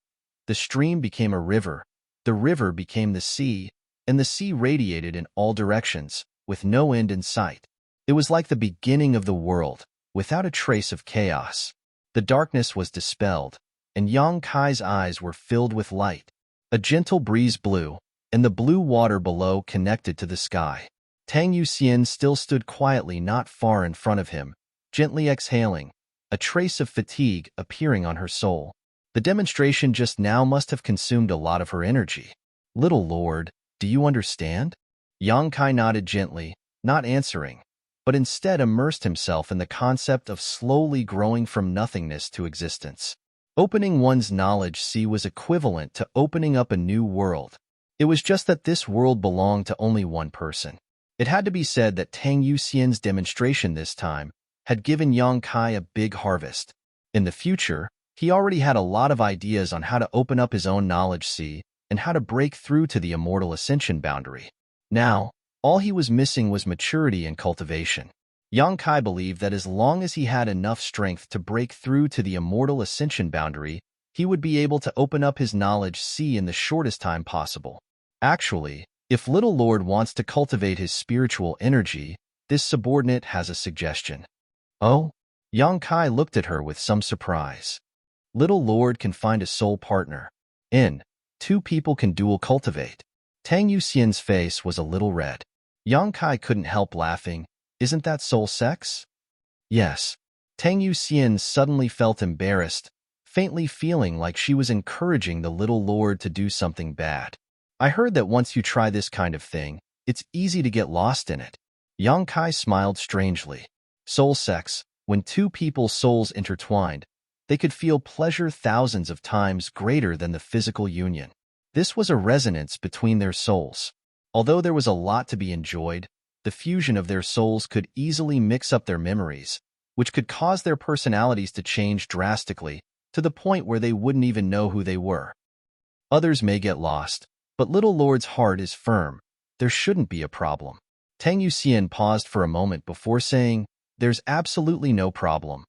The stream became a river, the river became the sea, and the sea radiated in all directions, with no end in sight. It was like the beginning of the world, without a trace of chaos. The darkness was dispelled, and Yang Kai's eyes were filled with light. A gentle breeze blew, and the blue water below connected to the sky. Tang Yuxian still stood quietly not far in front of him, gently exhaling, a trace of fatigue appearing on her soul. The demonstration just now must have consumed a lot of her energy. Little Lord, do you understand? Yang Kai nodded gently, not answering, but instead immersed himself in the concept of slowly growing from nothingness to existence. Opening one's knowledge sea was equivalent to opening up a new world. It was just that this world belonged to only one person. It had to be said that Tang Yuxian's demonstration this time had given Yang Kai a big harvest. In the future, he already had a lot of ideas on how to open up his own knowledge sea and how to break through to the immortal ascension boundary. Now, all he was missing was maturity and cultivation. Yang Kai believed that as long as he had enough strength to break through to the immortal ascension boundary, he would be able to open up his knowledge sea in the shortest time possible. Actually, if Little Lord wants to cultivate his spiritual energy, this subordinate has a suggestion. Oh? Yang Kai looked at her with some surprise. Little Lord can find a soul partner. Two people can dual cultivate. Tang Yuxian's face was a little red. Yang Kai couldn't help laughing. Isn't that soul sex? Yes. Tang Yuxian suddenly felt embarrassed, faintly feeling like she was encouraging the Little Lord to do something bad. I heard that once you try this kind of thing, it's easy to get lost in it. Yang Kai smiled strangely. Soul sex, when two people's souls intertwined, they could feel pleasure thousands of times greater than the physical union. This was a resonance between their souls. Although there was a lot to be enjoyed, the fusion of their souls could easily mix up their memories, which could cause their personalities to change drastically to the point where they wouldn't even know who they were. Others may get lost, but Little Lord's heart is firm. There shouldn't be a problem. Tang Yuxian paused for a moment before saying, "There's absolutely no problem."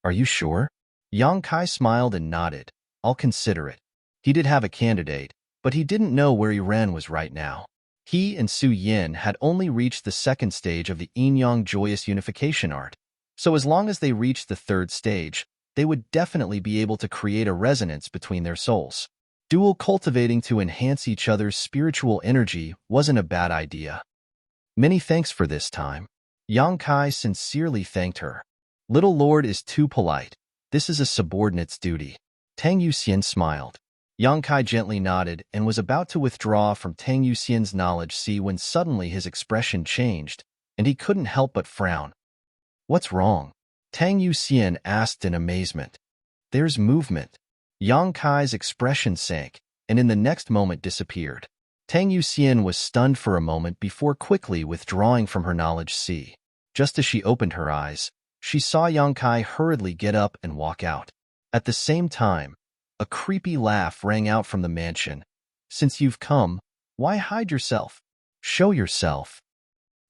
Are you sure? Yang Kai smiled and nodded. I'll consider it. He did have a candidate, but he didn't know where Iran was right now. He and Su Yin had only reached the second stage of the yin-yang joyous unification art, so as long as they reached the third stage, they would definitely be able to create a resonance between their souls. Dual cultivating to enhance each other's spiritual energy wasn't a bad idea. Many thanks for this time. Yang Kai sincerely thanked her. Little Lord is too polite. This is a subordinate's duty. Tang Yuxian smiled. Yang Kai gently nodded and was about to withdraw from Tang Yuxian's knowledge sea when suddenly his expression changed, and he couldn't help but frown. What's wrong? Tang Yuxian asked in amazement. There's movement. Yang Kai's expression sank, and in the next moment disappeared. Tang Yuxian was stunned for a moment before quickly withdrawing from her knowledge sea. Just as she opened her eyes, she saw Yang Kai hurriedly get up and walk out. At the same time, a creepy laugh rang out from the mansion. Since you've come, why hide yourself? Show yourself.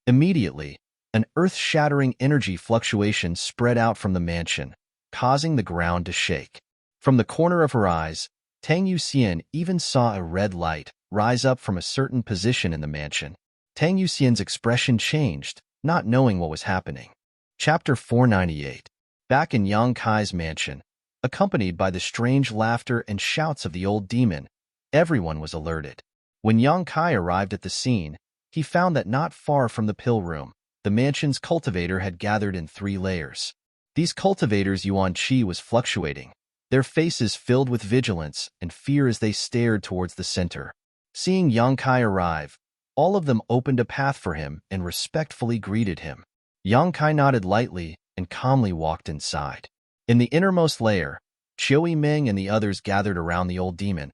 Immediately, an earth-shattering energy fluctuation spread out from the mansion, causing the ground to shake. From the corner of her eyes, Tang Yuxian even saw a red light rise up from a certain position in the mansion. Tang Yuxian's expression changed, not knowing what was happening. Chapter 498. Back in Yang Kai's mansion, accompanied by the strange laughter and shouts of the old demon, everyone was alerted. When Yang Kai arrived at the scene, he found that not far from the pill room, the mansion's cultivator had gathered in 3 layers. These cultivators' yuan qi was fluctuating, their faces filled with vigilance and fear as they stared towards the center. Seeing Yang Kai arrive, all of them opened a path for him and respectfully greeted him. Yang Kai nodded lightly and calmly walked inside. In the innermost layer, Qiu Yiming and the others gathered around the old demon,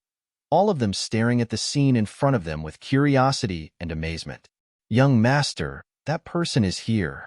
all of them staring at the scene in front of them with curiosity and amazement. Young master, that person is here.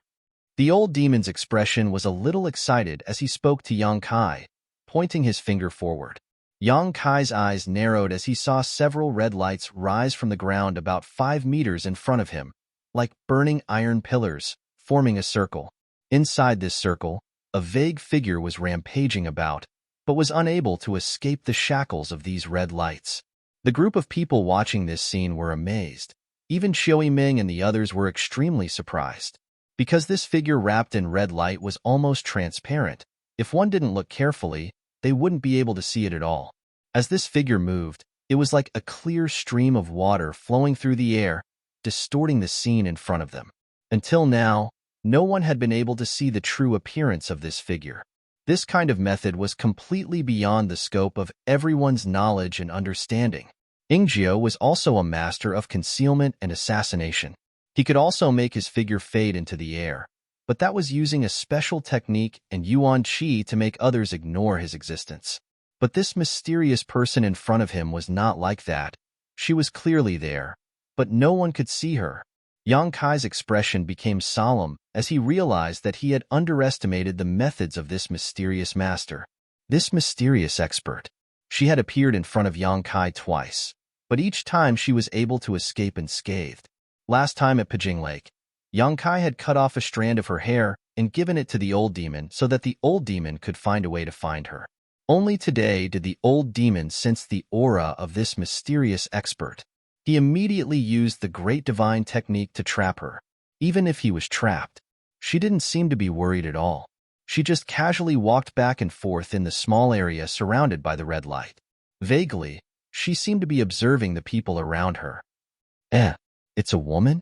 The old demon's expression was a little excited as he spoke to Yang Kai, pointing his finger forward. Yang Kai's eyes narrowed as he saw several red lights rise from the ground about 5 meters in front of him, like burning iron pillars, forming a circle. Inside this circle, a vague figure was rampaging about, but was unable to escape the shackles of these red lights. The group of people watching this scene were amazed. Even Qiu Yiming and the others were extremely surprised. Because this figure wrapped in red light was almost transparent, if one didn't look carefully, they wouldn't be able to see it at all. As this figure moved, it was like a clear stream of water flowing through the air, distorting the scene in front of them. Until now, no one had been able to see the true appearance of this figure. This kind of method was completely beyond the scope of everyone's knowledge and understanding. Ingzhou was also a master of concealment and assassination. He could also make his figure fade into the air, but that was using a special technique and Yuan Qi to make others ignore his existence. But this mysterious person in front of him was not like that. She was clearly there, but no one could see her. Yang Kai's expression became solemn as he realized that he had underestimated the methods of this mysterious master. This mysterious expert. She had appeared in front of Yang Kai twice, but each time she was able to escape unscathed. Last time at Pijing Lake, Yang Kai had cut off a strand of her hair and given it to the old demon so that the old demon could find a way to find her. Only today did the old demon sense the aura of this mysterious expert. He immediately used the great divine technique to trap her. Even if he was trapped, she didn't seem to be worried at all. She just casually walked back and forth in the small area surrounded by the red light. Vaguely, she seemed to be observing the people around her. It's a woman?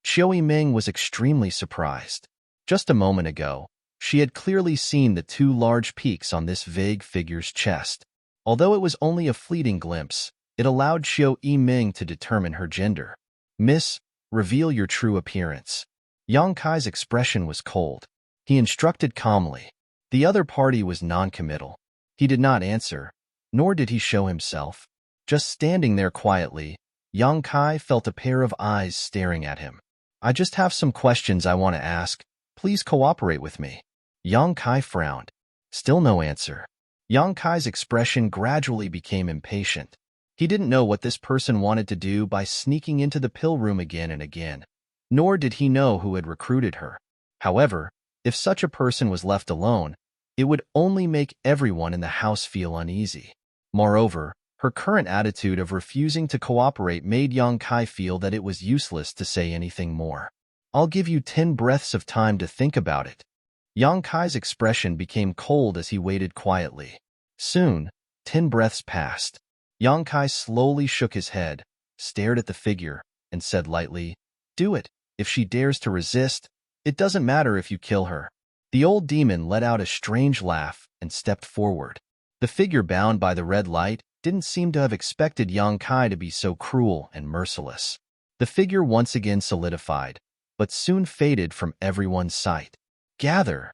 Qiu Yiming was extremely surprised. Just a moment ago, she had clearly seen the 2 large peaks on this vague figure's chest. Although it was only a fleeting glimpse, it allowed Qiu Yiming to determine her gender. Miss, reveal your true appearance. Yang Kai's expression was cold. He instructed calmly. The other party was non-committal. He did not answer, nor did he show himself. Just standing there quietly, Yang Kai felt a pair of eyes staring at him. I just have some questions I want to ask. Please cooperate with me. Yang Kai frowned. Still no answer. Yang Kai's expression gradually became impatient. He didn't know what this person wanted to do by sneaking into the pill room again and again, nor did he know who had recruited her. However, if such a person was left alone, it would only make everyone in the house feel uneasy. Moreover, her current attitude of refusing to cooperate made Yang Kai feel that it was useless to say anything more. I'll give you 10 breaths of time to think about it. Yang Kai's expression became cold as he waited quietly. Soon, 10 breaths passed. Yang Kai slowly shook his head, stared at the figure, and said lightly, Do it. If she dares to resist, it doesn't matter if you kill her. The old demon let out a strange laugh and stepped forward. The figure bound by the red light didn't seem to have expected Yang Kai to be so cruel and merciless. The figure once again solidified, but soon faded from everyone's sight. Gather!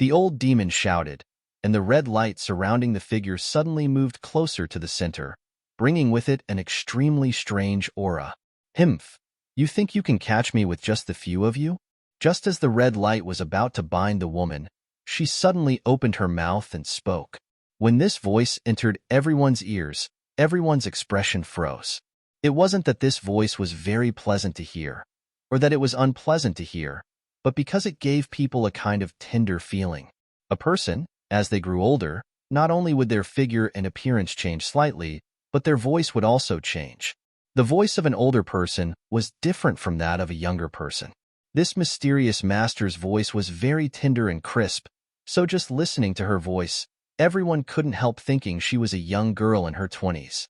The old demon shouted, and the red light surrounding the figure suddenly moved closer to the center, bringing with it an extremely strange aura. Himph! You think you can catch me with just the few of you? Just as the red light was about to bind the woman, she suddenly opened her mouth and spoke. When this voice entered everyone's ears, everyone's expression froze. It wasn't that this voice was very pleasant to hear, or that it was unpleasant to hear, but because it gave people a kind of tender feeling. A person, as they grew older, not only would their figure and appearance change slightly, but their voice would also change. The voice of an older person was different from that of a younger person. This mysterious master's voice was very tender and crisp, so just listening to her voice, everyone couldn't help thinking she was a young girl in her 20s.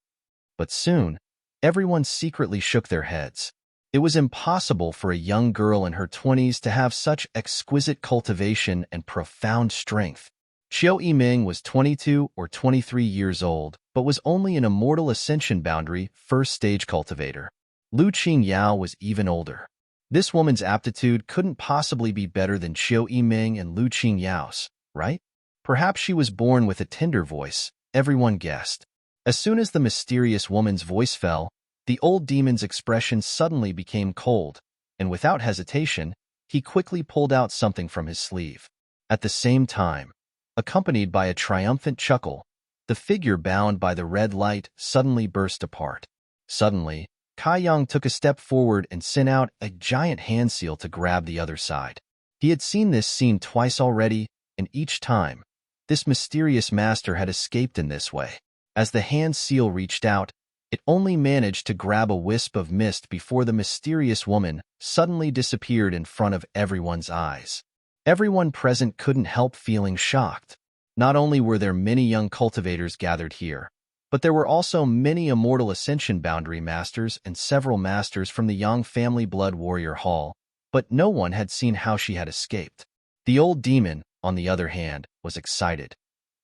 But soon, everyone secretly shook their heads. It was impossible for a young girl in her 20s to have such exquisite cultivation and profound strength. Qiu Yiming was 22 or 23 years old, but was only an immortal ascension boundary first-stage cultivator. Lu Qingyao was even older. This woman's aptitude couldn't possibly be better than Qiu Yiming and Lu Qingyao's, right? Perhaps she was born with a tender voice, everyone guessed. As soon as the mysterious woman's voice fell, the old demon's expression suddenly became cold, and without hesitation, he quickly pulled out something from his sleeve. At the same time, accompanied by a triumphant chuckle, the figure bound by the red light suddenly burst apart. Suddenly, Kai Yang took a step forward and sent out a giant hand seal to grab the other side. He had seen this scene twice already, and each time, this mysterious master had escaped in this way. As the hand seal reached out, it only managed to grab a wisp of mist before the mysterious woman suddenly disappeared in front of everyone's eyes. Everyone present couldn't help feeling shocked. Not only were there many young cultivators gathered here, but there were also many immortal ascension boundary masters and several masters from the Yang family blood warrior hall, but no one had seen how she had escaped. The old demon, on the other hand, was excited,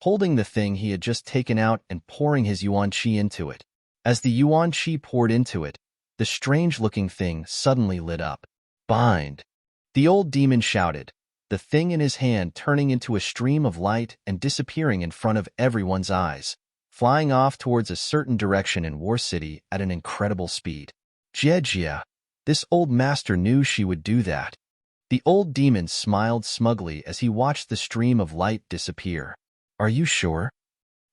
holding the thing he had just taken out and pouring his yuan qi into it. As the yuan qi poured into it, the strange-looking thing suddenly lit up. Bind! The old demon shouted, the thing in his hand turning into a stream of light and disappearing in front of everyone's eyes, flying off towards a certain direction in War City at an incredible speed. Jejia! This old master knew she would do that. The old demon smiled smugly as he watched the stream of light disappear. Are you sure?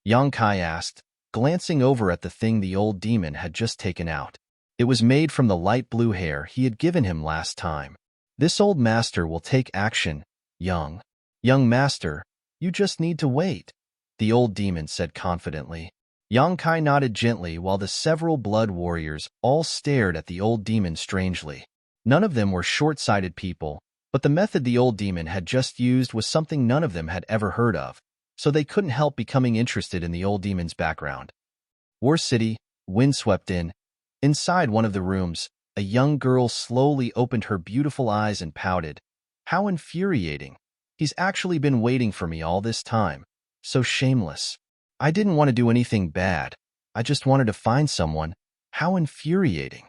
Yang Kai asked, glancing over at the thing the old demon had just taken out. It was made from the light blue hair he had given him last time. This old master will take action, young master, you just need to wait, the old demon said confidently. Yang Kai nodded gently while the several blood warriors all stared at the old demon strangely. None of them were short-sighted people, but the method the old demon had just used was something none of them had ever heard of, so they couldn't help becoming interested in the old demon's background. War City, wind swept in. Inside one of the rooms, a young girl slowly opened her beautiful eyes and pouted. How infuriating. He's actually been waiting for me all this time. So shameless. I didn't want to do anything bad. I just wanted to find someone. How infuriating.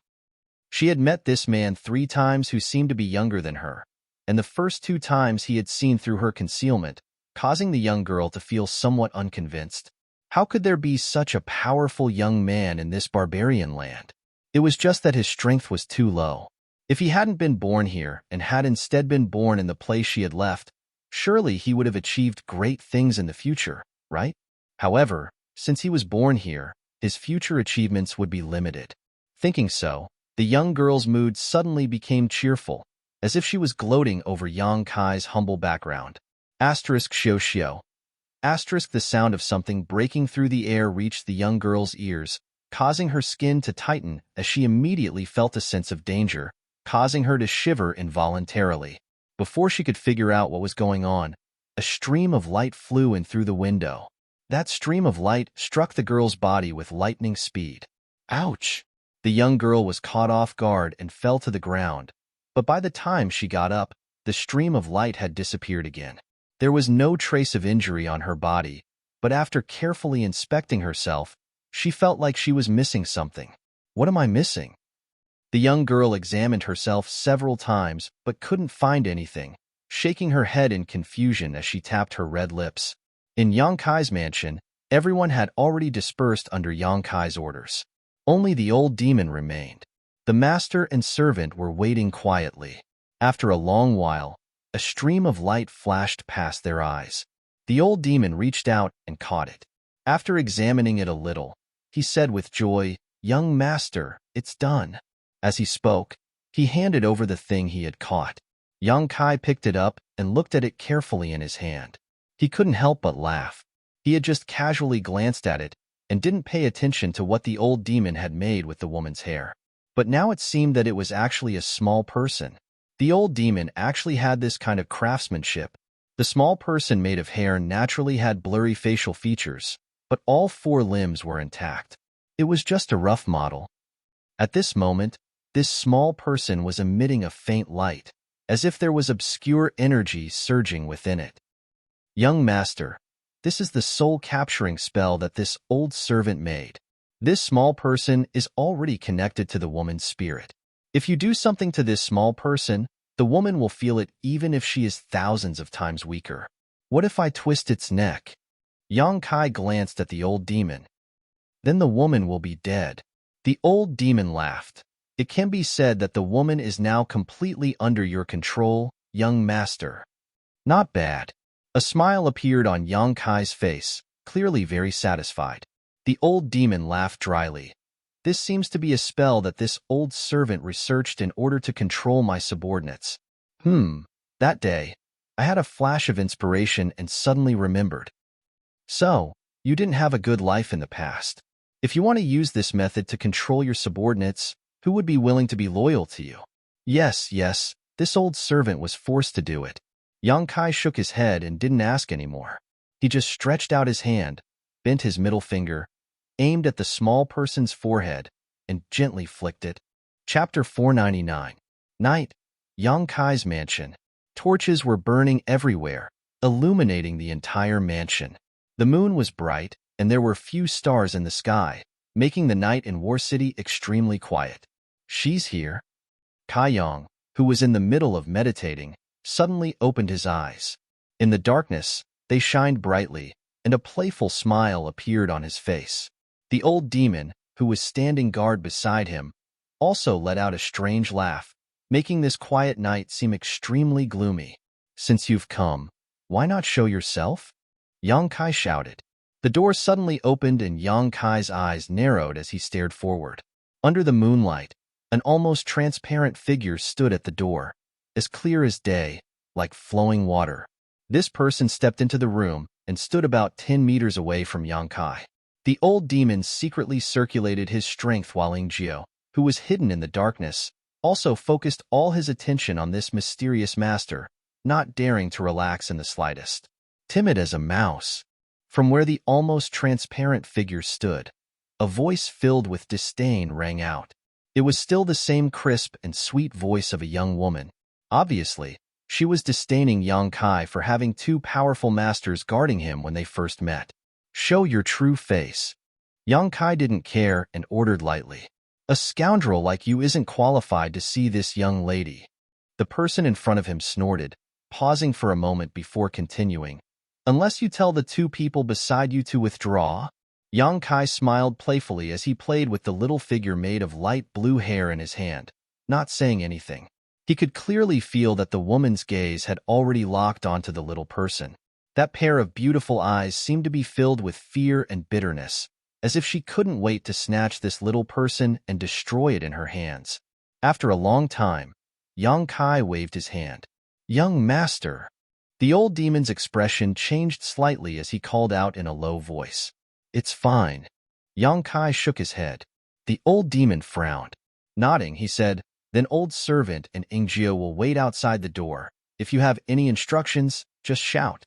She had met this man 3 times who seemed to be younger than her, and the first 2 times he had seen through her concealment, causing the young girl to feel somewhat unconvinced. How could there be such a powerful young man in this barbarian land? It was just that his strength was too low. If he hadn't been born here and had instead been born in the place she had left, surely he would have achieved great things in the future, right? However, since he was born here, his future achievements would be limited. Thinking so, the young girl's mood suddenly became cheerful, as if she was gloating over Yang Kai's humble background. Asterisk xiao xiao. Asterisk the sound of something breaking through the air reached the young girl's ears, causing her skin to tighten as she immediately felt a sense of danger, causing her to shiver involuntarily. Before she could figure out what was going on, a stream of light flew in through the window. That stream of light struck the girl's body with lightning speed. Ouch! The young girl was caught off guard and fell to the ground, but by the time she got up, the stream of light had disappeared again. There was no trace of injury on her body, but after carefully inspecting herself, she felt like she was missing something. What am I missing? The young girl examined herself several times but couldn't find anything, shaking her head in confusion as she tapped her red lips. In Yang Kai's mansion, everyone had already dispersed under Yang Kai's orders. Only the old demon remained. The master and servant were waiting quietly. After a long while, a stream of light flashed past their eyes. The old demon reached out and caught it. After examining it a little, he said with joy, "Young master, it's done." As he spoke, he handed over the thing he had caught. Yang Kai picked it up and looked at it carefully in his hand. He couldn't help but laugh. He had just casually glanced at it and didn't pay attention to what the old demon had made with the woman's hair. But now it seemed that it was actually a small person. The old demon actually had this kind of craftsmanship. The small person made of hair naturally had blurry facial features, but all 4 limbs were intact. It was just a rough model. At this moment, this small person was emitting a faint light, as if there was obscure energy surging within it. Young master, this is the soul-capturing spell that this old servant made. This small person is already connected to the woman's spirit. If you do something to this small person, the woman will feel it even if she is thousands of times weaker. What if I twist its neck? Yang Kai glanced at the old demon. Then the woman will be dead. The old demon laughed. It can be said that the woman is now completely under your control, young master. Not bad. A smile appeared on Yang Kai's face, clearly very satisfied. The old demon laughed dryly. This seems to be a spell that this old servant researched in order to control my subordinates. That day, I had a flash of inspiration and suddenly remembered. So, you didn't have a good life in the past. If you want to use this method to control your subordinates, who would be willing to be loyal to you? Yes, this old servant was forced to do it. Yang Kai shook his head and didn't ask anymore. He just stretched out his hand, bent his middle finger, aimed at the small person's forehead, and gently flicked it. Chapter 499. Night. Yang Kai's mansion. Torches were burning everywhere, illuminating the entire mansion. The moon was bright, and there were few stars in the sky, making the night in War City extremely quiet. She's here. Kai Yang, who was in the middle of meditating, suddenly opened his eyes. In the darkness, they shined brightly, and a playful smile appeared on his face. The old demon, who was standing guard beside him, also let out a strange laugh, making this quiet night seem extremely gloomy. Since you've come, why not show yourself? Yang Kai shouted. The door suddenly opened and Yang Kai's eyes narrowed as he stared forward. Under the moonlight, an almost transparent figure stood at the door, as clear as day, like flowing water. This person stepped into the room and stood about 10 meters away from Yang Kai. The old demon secretly circulated his strength while Ingjio, who was hidden in the darkness, also focused all his attention on this mysterious master, not daring to relax in the slightest. Timid as a mouse. From where the almost transparent figure stood, a voice filled with disdain rang out. It was still the same crisp and sweet voice of a young woman. Obviously, she was disdaining Yang Kai for having two powerful masters guarding him when they first met. Show your true face. Yang Kai didn't care and ordered lightly. A scoundrel like you isn't qualified to see this young lady. The person in front of him snorted, pausing for a moment before continuing. Unless you tell the two people beside you to withdraw? Yang Kai smiled playfully as he played with the little figure made of light blue hair in his hand, not saying anything. He could clearly feel that the woman's gaze had already locked onto the little person. That pair of beautiful eyes seemed to be filled with fear and bitterness, as if she couldn't wait to snatch this little person and destroy it in her hands. After a long time, Yang Kai waved his hand. Young master. The old demon's expression changed slightly as he called out in a low voice. It's fine. Yang Kai shook his head. The old demon frowned. Nodding, he said, then old servant and Ingjio will wait outside the door. If you have any instructions, just shout.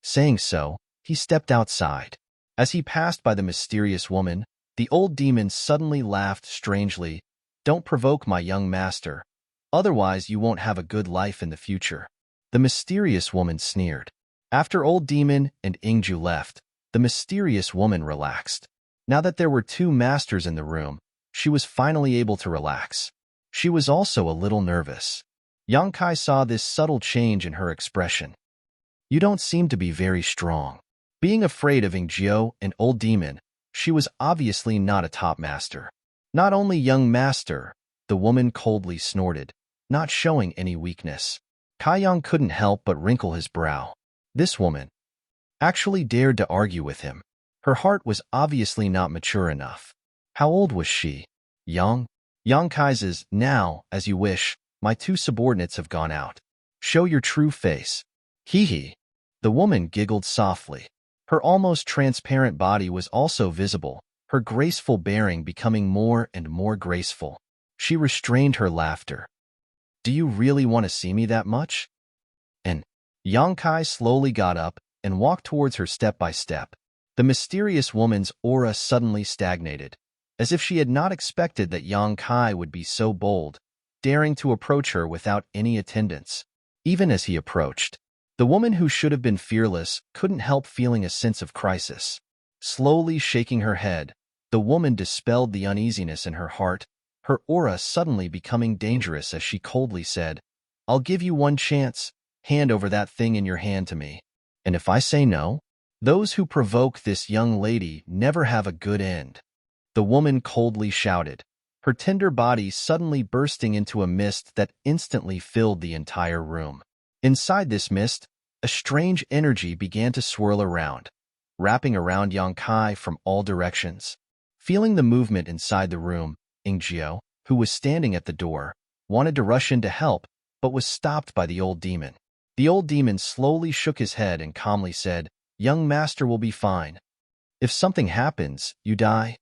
Saying so, he stepped outside. As he passed by the mysterious woman, the old demon suddenly laughed strangely. Don't provoke my young master. Otherwise you won't have a good life in the future. The mysterious woman sneered. After old demon and Ingju left, the mysterious woman relaxed. Now that there were two masters in the room, she was finally able to relax. She was also a little nervous. Yang Kai saw this subtle change in her expression. You don't seem to be very strong. Being afraid of Ingjio and old demon, she was obviously not a top master. Not only young master, the woman coldly snorted, not showing any weakness. Kai Yang couldn't help but wrinkle his brow. This woman actually dared to argue with him. Her heart was obviously not mature enough. How old was she? Young? Yang Kai's now, as you wish, my two subordinates have gone out. Show your true face. Hee hee. The woman giggled softly. Her almost transparent body was also visible, her graceful bearing becoming more and more graceful. She restrained her laughter. Do you really want to see me that much? And Yang Kai slowly got up and walked towards her step by step. The mysterious woman's aura suddenly stagnated, as if she had not expected that Yang Kai would be so bold, daring to approach her without any attendants. Even as he approached, the woman who should have been fearless couldn't help feeling a sense of crisis. Slowly shaking her head, the woman dispelled the uneasiness in her heart, her aura suddenly becoming dangerous as she coldly said, I'll give you one chance. Hand over that thing in your hand to me. And if I say no? Those who provoke this young lady never have a good end. The woman coldly shouted, her tender body suddenly bursting into a mist that instantly filled the entire room. Inside this mist, a strange energy began to swirl around, wrapping around Yang Kai from all directions. Feeling the movement inside the room, Ingjiao, who was standing at the door, wanted to rush in to help, but was stopped by the old demon. The old demon slowly shook his head and calmly said, "Young master will be fine. If something happens, you die."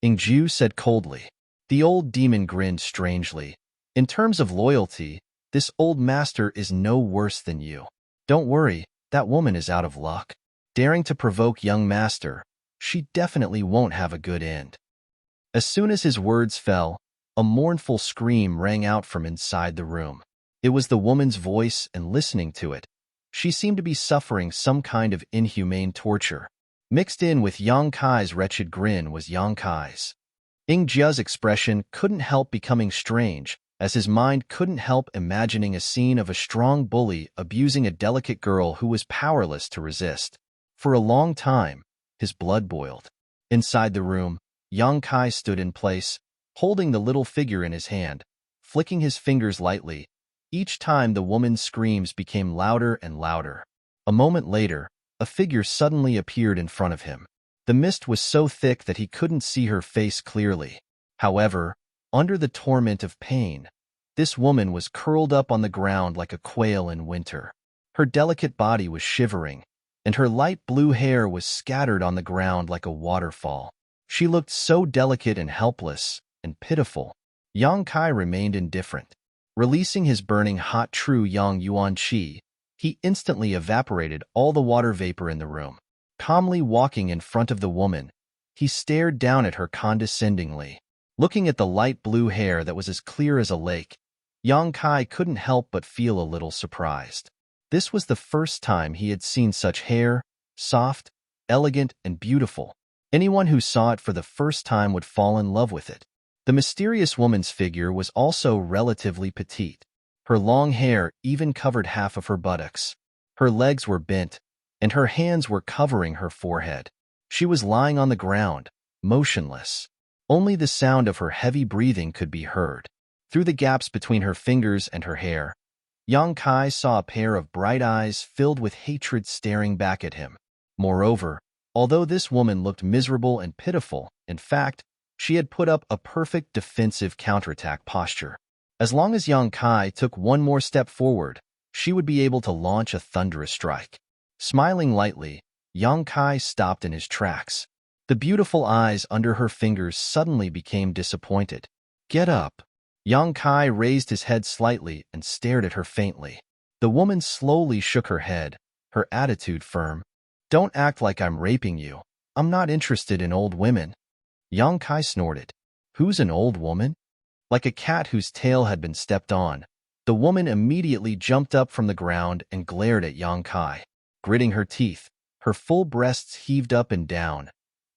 Ingjiao said coldly. The old demon grinned strangely. "In terms of loyalty, this old master is no worse than you. Don't worry, that woman is out of luck. Daring to provoke young master, she definitely won't have a good end." As soon as his words fell, a mournful scream rang out from inside the room. It was the woman's voice, and listening to it, she seemed to be suffering some kind of inhumane torture. Mixed in with Yang Kai's wretched grin was Yang Kai's. Ingjia's expression couldn't help becoming strange, as his mind couldn't help imagining a scene of a strong bully abusing a delicate girl who was powerless to resist. For a long time, his blood boiled. Inside the room, Yang Kai stood in place, holding the little figure in his hand, flicking his fingers lightly. Each time the woman's screams became louder and louder. A moment later, a figure suddenly appeared in front of him. The mist was so thick that he couldn't see her face clearly. However, under the torment of pain, this woman was curled up on the ground like a quail in winter. Her delicate body was shivering, and her light blue hair was scattered on the ground like a waterfall. She looked so delicate and helpless and pitiful. Yang Kai remained indifferent. Releasing his burning hot true Yang Yuan Qi, he instantly evaporated all the water vapor in the room. Calmly walking in front of the woman, he stared down at her condescendingly. Looking at the light blue hair that was as clear as a lake, Yang Kai couldn't help but feel a little surprised. This was the first time he had seen such hair, soft, elegant, and beautiful. Anyone who saw it for the first time would fall in love with it. The mysterious woman's figure was also relatively petite. Her long hair even covered half of her buttocks. Her legs were bent, and her hands were covering her forehead. She was lying on the ground, motionless. Only the sound of her heavy breathing could be heard. Through the gaps between her fingers and her hair, Yang Kai saw a pair of bright eyes filled with hatred staring back at him. Moreover, although this woman looked miserable and pitiful, in fact, she had put up a perfect defensive counterattack posture. As long as Yang Kai took one more step forward, she would be able to launch a thunderous strike. Smiling lightly, Yang Kai stopped in his tracks. The beautiful eyes under her fingers suddenly became disappointed. "Get up." Yang Kai raised his head slightly and stared at her faintly. The woman slowly shook her head, her attitude firm. "Don't act like I'm raping you. I'm not interested in old women." Yang Kai snorted. "Who's an old woman?" Like a cat whose tail had been stepped on, the woman immediately jumped up from the ground and glared at Yang Kai. Gritting her teeth, her full breasts heaved up and down,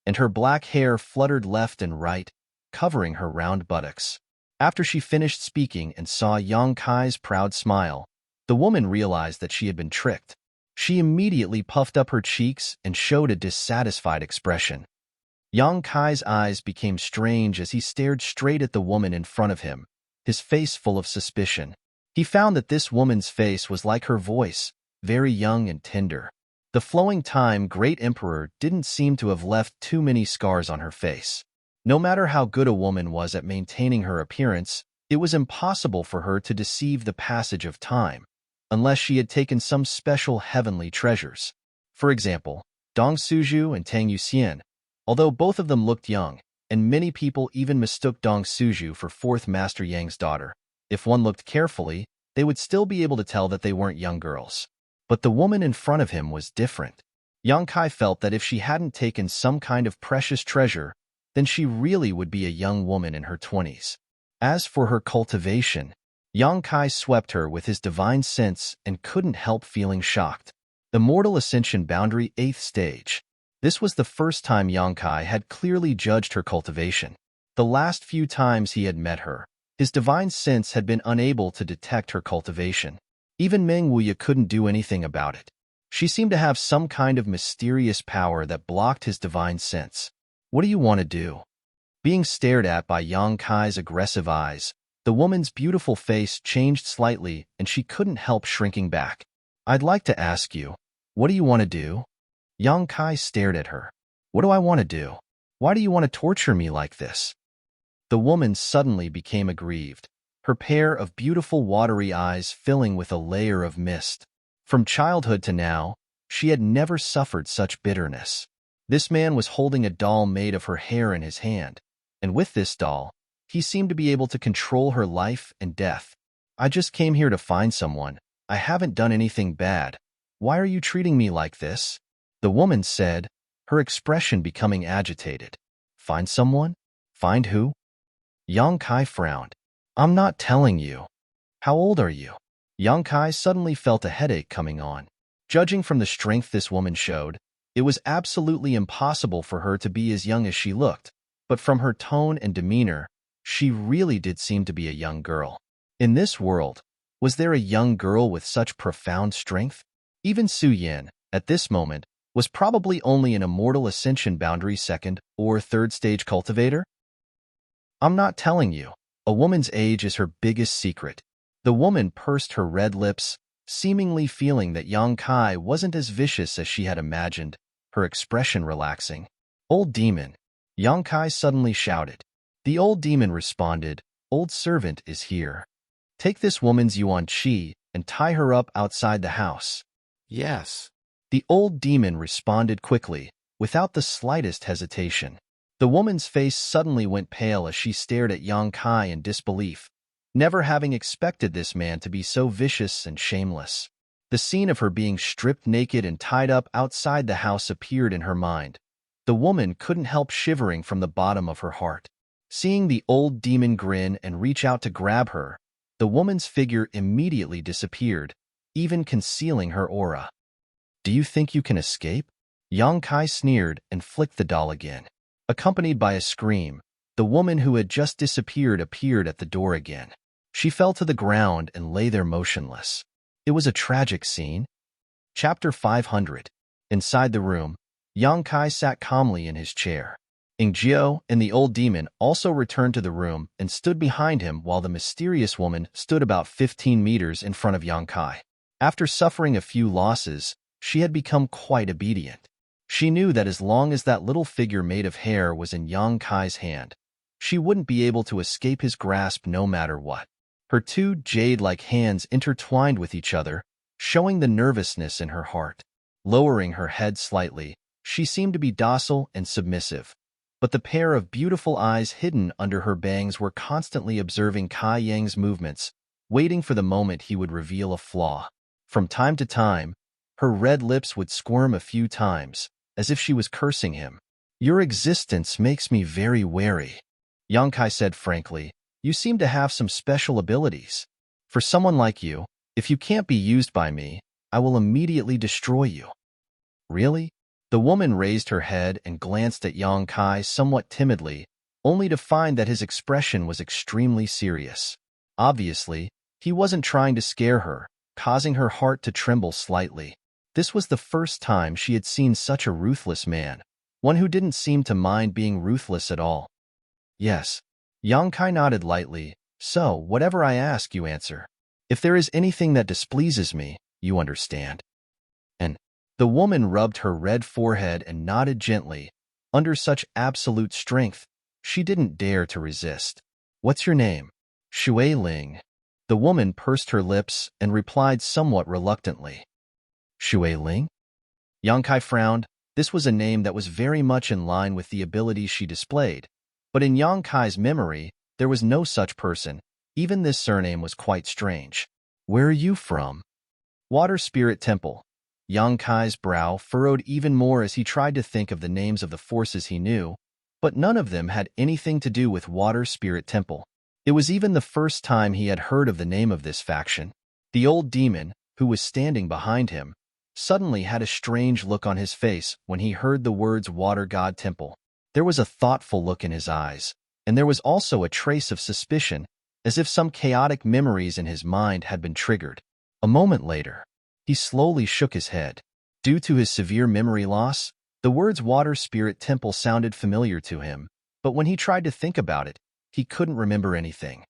and her black hair fluttered left and right, covering her round buttocks. After she finished speaking and saw Yang Kai's proud smile, the woman realized that she had been tricked. She immediately puffed up her cheeks and showed a dissatisfied expression. Yang Kai's eyes became strange as he stared straight at the woman in front of him, his face full of suspicion. He found that this woman's face was like her voice, very young and tender. The flowing time great emperor didn't seem to have left too many scars on her face. No matter how good a woman was at maintaining her appearance, it was impossible for her to deceive the passage of time, unless she had taken some special heavenly treasures. For example, Dong Suju and Tang Yuxian. Although both of them looked young, and many people even mistook Dong Suju for fourth Master Yang's daughter, if one looked carefully, they would still be able to tell that they weren't young girls. But the woman in front of him was different. Yang Kai felt that if she hadn't taken some kind of precious treasure, then she really would be a young woman in her 20s. As for her cultivation, Yang Kai swept her with his divine sense and couldn't help feeling shocked. Immortal Ascension Boundary 8th Stage. This was the first time Yang Kai had clearly judged her cultivation. The last few times he had met her, his divine sense had been unable to detect her cultivation. Even Meng Wuya couldn't do anything about it. She seemed to have some kind of mysterious power that blocked his divine sense. What do you want to do? Being stared at by Yang Kai's aggressive eyes, the woman's beautiful face changed slightly and she couldn't help shrinking back. I'd like to ask you, what do you want to do? Yang Kai stared at her. What do I want to do? Why do you want to torture me like this? The woman suddenly became aggrieved, her pair of beautiful watery eyes filling with a layer of mist. From childhood to now, she had never suffered such bitterness. This man was holding a doll made of her hair in his hand, and with this doll, he seemed to be able to control her life and death. I just came here to find someone. I haven't done anything bad. Why are you treating me like this? The woman said, her expression becoming agitated. Find someone? Find who? Yang Kai frowned. I'm not telling you. How old are you? Yang Kai suddenly felt a headache coming on. Judging from the strength this woman showed, it was absolutely impossible for her to be as young as she looked, but from her tone and demeanor, she really did seem to be a young girl. In this world, was there a young girl with such profound strength? Even Su Yan, at this moment, was probably only an immortal ascension boundary second or third stage cultivator? I'm not telling you. A woman's age is her biggest secret. The woman pursed her red lips, seemingly feeling that Yang Kai wasn't as vicious as she had imagined, her expression relaxing. Old demon, Yang Kai suddenly shouted. The old demon responded, Old servant is here. Take this woman's yuan qi and tie her up outside the house. Yes. The old demon responded quickly, without the slightest hesitation. The woman's face suddenly went pale as she stared at Yang Kai in disbelief, never having expected this man to be so vicious and shameless. The scene of her being stripped naked and tied up outside the house appeared in her mind. The woman couldn't help shivering from the bottom of her heart. Seeing the old demon grin and reach out to grab her, the woman's figure immediately disappeared, even concealing her aura. Do you think you can escape? Yang Kai sneered and flicked the doll again. Accompanied by a scream, the woman who had just disappeared appeared at the door again. She fell to the ground and lay there motionless. It was a tragic scene. Chapter 500. Inside the room, Yang Kai sat calmly in his chair. Ingjiao and the old demon also returned to the room and stood behind him while the mysterious woman stood about 15 meters in front of Yang Kai. After suffering a few losses, she had become quite obedient. She knew that as long as that little figure made of hair was in Yang Kai's hand, she wouldn't be able to escape his grasp no matter what. Her two jade-like hands intertwined with each other, showing the nervousness in her heart. Lowering her head slightly, she seemed to be docile and submissive, but the pair of beautiful eyes hidden under her bangs were constantly observing Kai Yang's movements, waiting for the moment he would reveal a flaw. From time to time, her red lips would squirm a few times, as if she was cursing him. Your existence makes me very wary, Yang Kai said frankly. You seem to have some special abilities. For someone like you, if you can't be used by me, I will immediately destroy you. Really? The woman raised her head and glanced at Yang Kai somewhat timidly, only to find that his expression was extremely serious. Obviously, he wasn't trying to scare her, causing her heart to tremble slightly. This was the first time she had seen such a ruthless man, one who didn't seem to mind being ruthless at all. Yes. Yang Kai nodded lightly. So, whatever I ask, you answer. If there is anything that displeases me, you understand. And the woman rubbed her red forehead and nodded gently. Under such absolute strength, she didn't dare to resist. What's your name? Shui Ling. The woman pursed her lips and replied somewhat reluctantly. Shui Ling? Yang Kai frowned. This was a name that was very much in line with the abilities she displayed. But in Yang Kai's memory, there was no such person. Even this surname was quite strange. Where are you from? Water Spirit Temple. Yang Kai's brow furrowed even more as he tried to think of the names of the forces he knew, but none of them had anything to do with Water Spirit Temple. It was even the first time he had heard of the name of this faction. The old demon, who was standing behind him, suddenly had a strange look on his face when he heard the words Water God Temple. There was a thoughtful look in his eyes, and there was also a trace of suspicion, as if some chaotic memories in his mind had been triggered. A moment later, he slowly shook his head. Due to his severe memory loss, the words Water Spirit Temple sounded familiar to him, but when he tried to think about it, he couldn't remember anything.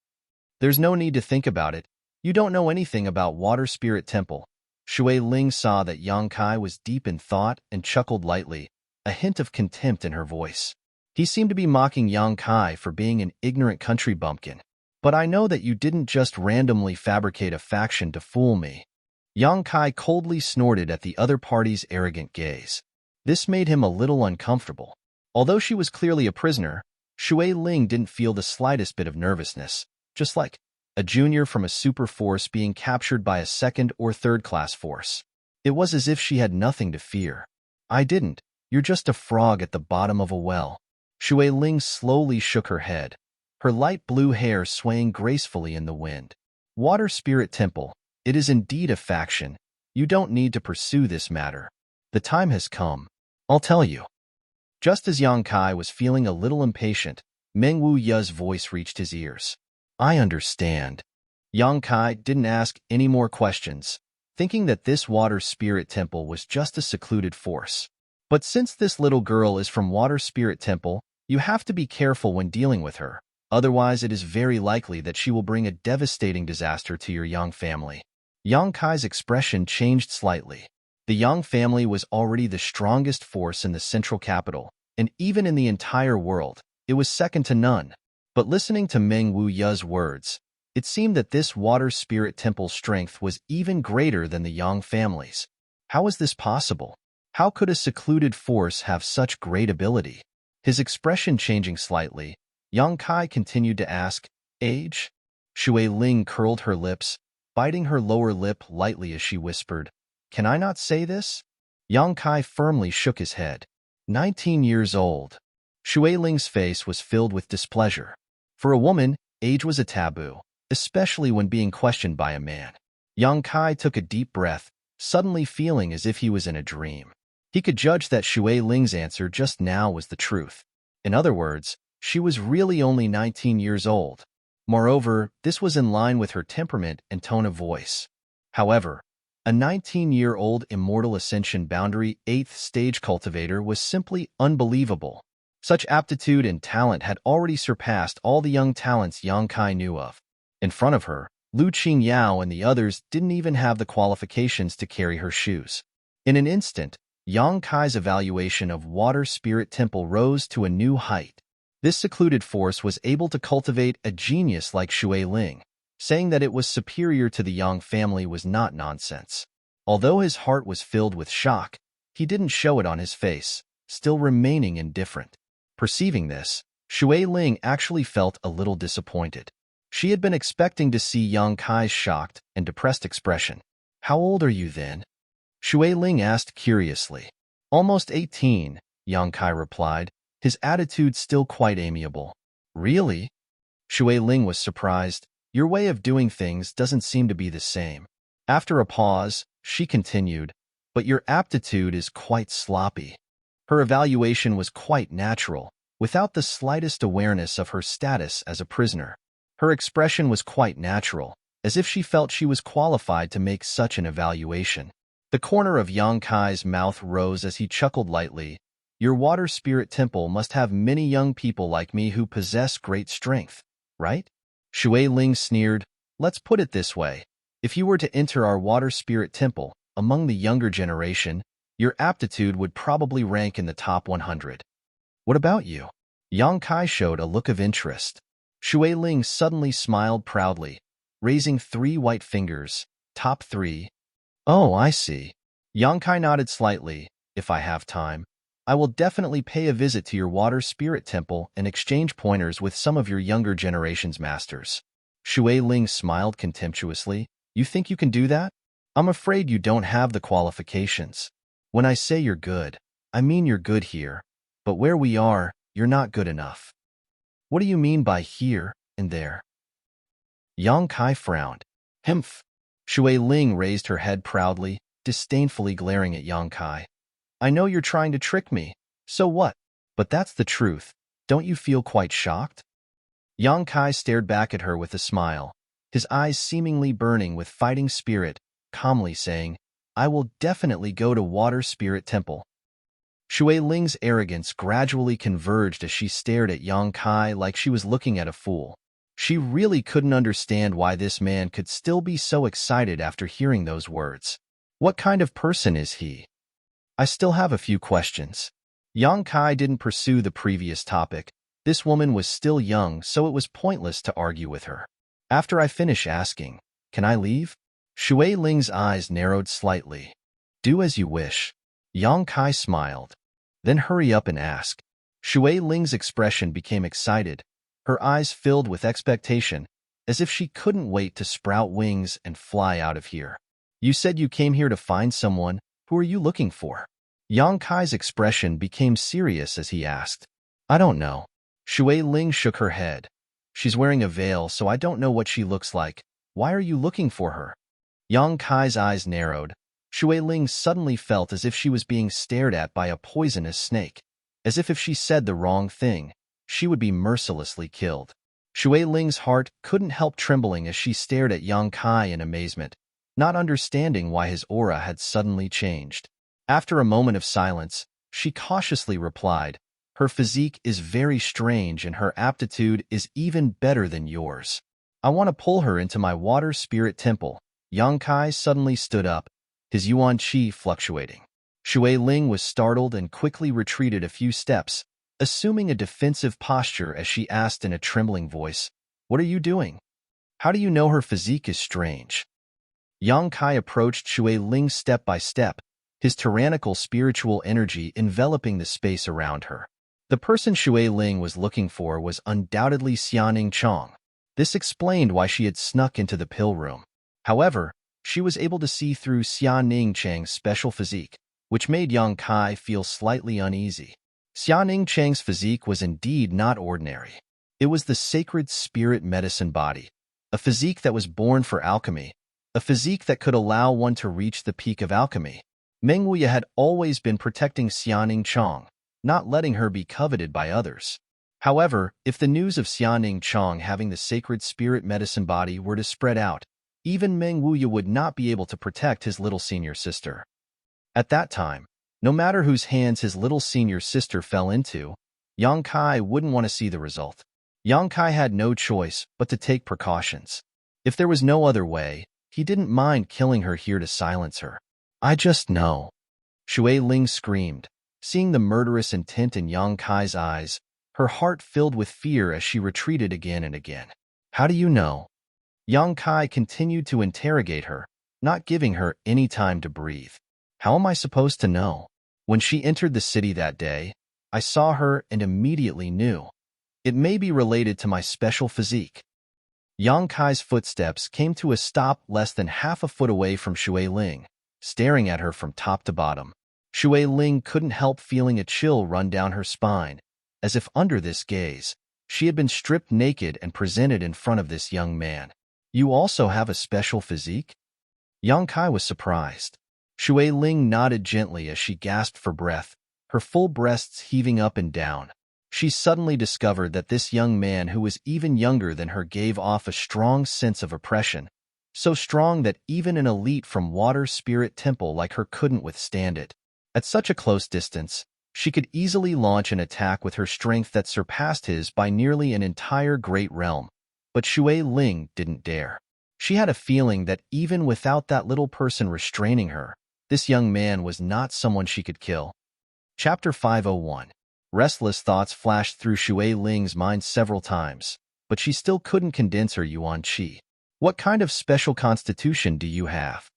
There's no need to think about it. You don't know anything about Water Spirit Temple. Shui Ling saw that Yang Kai was deep in thought and chuckled lightly, a hint of contempt in her voice. He seemed to be mocking Yang Kai for being an ignorant country bumpkin. But I know that you didn't just randomly fabricate a faction to fool me. Yang Kai coldly snorted at the other party's arrogant gaze. This made him a little uncomfortable. Although she was clearly a prisoner, Shui Ling didn't feel the slightest bit of nervousness, just like a junior from a super force being captured by a second or third class force. It was as if she had nothing to fear. I didn't. You're just a frog at the bottom of a well. Shui Ling slowly shook her head, her light blue hair swaying gracefully in the wind. Water Spirit Temple, it is indeed a faction. You don't need to pursue this matter. The time has come. I'll tell you. Just as Yang Kai was feeling a little impatient, Meng Wu Ye's voice reached his ears. I understand. Yang Kai didn't ask any more questions, thinking that this Water Spirit Temple was just a secluded force. But since this little girl is from Water Spirit Temple, you have to be careful when dealing with her. Otherwise, it is very likely that she will bring a devastating disaster to your Yang family. Yang Kai's expression changed slightly. The Yang family was already the strongest force in the central capital, and even in the entire world, it was second to none. But listening to Meng Wu Ye's words, it seemed that this Water Spirit Temple's strength was even greater than the Yang family's. How is this possible? How could a secluded force have such great ability? His expression changing slightly, Yang Kai continued to ask, Age? Shui Ling curled her lips, biting her lower lip lightly as she whispered, Can I not say this? Yang Kai firmly shook his head. 19 years old. Shui Ling's face was filled with displeasure. For a woman, age was a taboo, especially when being questioned by a man. Yang Kai took a deep breath, suddenly feeling as if he was in a dream. He could judge that Shui Ling's answer just now was the truth. In other words, she was really only 19 years old. Moreover, this was in line with her temperament and tone of voice. However, a 19-year-old Immortal Ascension Boundary 8th Stage Cultivator was simply unbelievable. Such aptitude and talent had already surpassed all the young talents Yang Kai knew of. In front of her, Lu Qingyao and the others didn't even have the qualifications to carry her shoes. In an instant, Yang Kai's evaluation of Water Spirit Temple rose to a new height. This secluded force was able to cultivate a genius like Shui Ling. Saying that it was superior to the Yang family was not nonsense. Although his heart was filled with shock, he didn't show it on his face, still remaining indifferent. Perceiving this, Shui Ling actually felt a little disappointed. She had been expecting to see Yang Kai's shocked and depressed expression. How old are you then? Shui Ling asked curiously. Almost 18, Yang Kai replied, his attitude still quite amiable. Really? Shui Ling was surprised. Your way of doing things doesn't seem to be the same. After a pause, she continued, but your aptitude is quite sloppy. Her evaluation was quite natural, without the slightest awareness of her status as a prisoner. Her expression was quite natural, as if she felt she was qualified to make such an evaluation. The corner of Yang Kai's mouth rose as he chuckled lightly. Your Water Spirit Temple must have many young people like me who possess great strength, right? Shui Ling sneered. Let's put it this way. If you were to enter our Water Spirit Temple, among the younger generation, your aptitude would probably rank in the top 100. What about you? Yang Kai showed a look of interest. Shui Ling suddenly smiled proudly, raising 3 white fingers. Top 3. Oh, I see. Yang Kai nodded slightly. If I have time, I will definitely pay a visit to your Water Spirit Temple and exchange pointers with some of your younger generation's masters. Shui Ling smiled contemptuously. You think you can do that? I'm afraid you don't have the qualifications. When I say you're good, I mean you're good here. But where we are, you're not good enough. What do you mean by here and there? Yang Kai frowned. Humph. Shui Ling raised her head proudly, disdainfully glaring at Yang Kai. I know you're trying to trick me. So what? But that's the truth. Don't you feel quite shocked? Yang Kai stared back at her with a smile, his eyes seemingly burning with fighting spirit, calmly saying, I will definitely go to Water Spirit Temple. Shui Ling's arrogance gradually converged as she stared at Yang Kai like she was looking at a fool. She really couldn't understand why this man could still be so excited after hearing those words. What kind of person is he? I still have a few questions. Yang Kai didn't pursue the previous topic. This woman was still young, so it was pointless to argue with her. After I finish asking, can I leave? Shui Ling's eyes narrowed slightly. Do as you wish. Yang Kai smiled. Then hurry up and ask. Shui Ling's expression became excited, her eyes filled with expectation, as if she couldn't wait to sprout wings and fly out of here. You said you came here to find someone. Who are you looking for? Yang Kai's expression became serious as he asked. I don't know. Shui Ling shook her head. She's wearing a veil, so I don't know what she looks like. Why are you looking for her? Yang Kai's eyes narrowed. Shui Ling suddenly felt as if she was being stared at by a poisonous snake, as if she said the wrong thing, she would be mercilessly killed. Shui Ling's heart couldn't help trembling as she stared at Yang Kai in amazement, not understanding why his aura had suddenly changed. After a moment of silence, she cautiously replied, her physique is very strange and her aptitude is even better than yours. I want to pull her into my water spirit temple. Yang Kai suddenly stood up, his yuan qi fluctuating. Shui Ling was startled and quickly retreated a few steps, assuming a defensive posture as she asked in a trembling voice, what are you doing? How do you know her physique is strange? Yang Kai approached Shui Ling step by step, his tyrannical spiritual energy enveloping the space around her. The person Shui Ling was looking for was undoubtedly Xianing Chong. This explained why she had snuck into the pill room. However, she was able to see through Xianing Chang's special physique, which made Yang Kai feel slightly uneasy. Xianing Chang's physique was indeed not ordinary. It was the sacred spirit medicine body, a physique that was born for alchemy, a physique that could allow one to reach the peak of alchemy. Meng Wuya had always been protecting Xianing Chong, not letting her be coveted by others. However, if the news of Xianing Chong having the sacred spirit medicine body were to spread out, even Meng Wuya would not be able to protect his little senior sister. At that time, no matter whose hands his little senior sister fell into, Yang Kai wouldn't want to see the result. Yang Kai had no choice but to take precautions. If there was no other way, he didn't mind killing her here to silence her. I just know. Shui Ling screamed, seeing the murderous intent in Yang Kai's eyes, her heart filled with fear as she retreated again and again. How do you know? Yang Kai continued to interrogate her, not giving her any time to breathe. How am I supposed to know? When she entered the city that day, I saw her and immediately knew. It may be related to my special physique. Yang Kai's footsteps came to a stop less than half a foot away from Shui Ling, staring at her from top to bottom. Shui Ling couldn't help feeling a chill run down her spine, as if under this gaze, she had been stripped naked and presented in front of this young man. You also have a special physique? Yang Kai was surprised. Shui Ling nodded gently as she gasped for breath, her full breasts heaving up and down. She suddenly discovered that this young man who was even younger than her gave off a strong sense of oppression, so strong that even an elite from Water Spirit Temple like her couldn't withstand it. At such a close distance, she could easily launch an attack with her strength that surpassed his by nearly an entire great realm. But Shui Ling didn't dare. She had a feeling that even without that little person restraining her, this young man was not someone she could kill. Chapter 501. Restless thoughts flashed through Shui Ling's mind several times, but she still couldn't condense her yuan qi. What kind of special constitution do you have?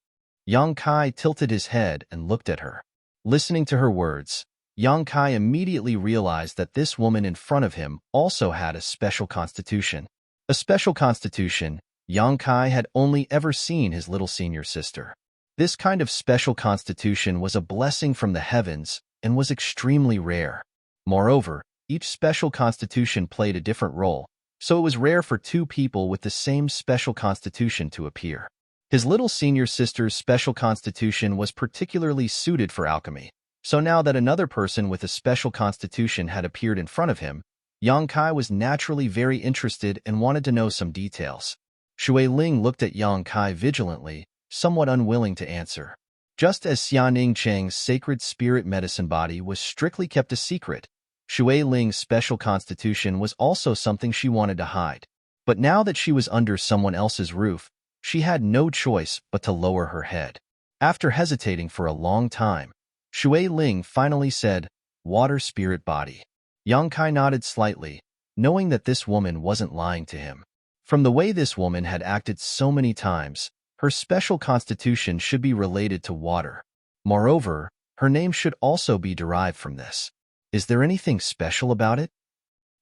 Yang Kai tilted his head and looked at her. Listening to her words, Yang Kai immediately realized that this woman in front of him also had a special constitution. A special constitution Yang Kai had only ever seen his little senior sister. This kind of special constitution was a blessing from the heavens and was extremely rare. Moreover, each special constitution played a different role, so it was rare for two people with the same special constitution to appear. His little senior sister's special constitution was particularly suited for alchemy, so now that another person with a special constitution had appeared in front of him, Yang Kai was naturally very interested and wanted to know some details. Shui Ling looked at Yang Kai vigilantly, somewhat unwilling to answer. Just as Xiaoning Cheng's sacred spirit medicine body was strictly kept a secret, Shui Ling's special constitution was also something she wanted to hide. But now that she was under someone else's roof, she had no choice but to lower her head. After hesitating for a long time, Shui Ling finally said, "Water spirit body." Yang Kai nodded slightly, knowing that this woman wasn't lying to him. From the way this woman had acted so many times, her special constitution should be related to water. Moreover, her name should also be derived from this. Is there anything special about it?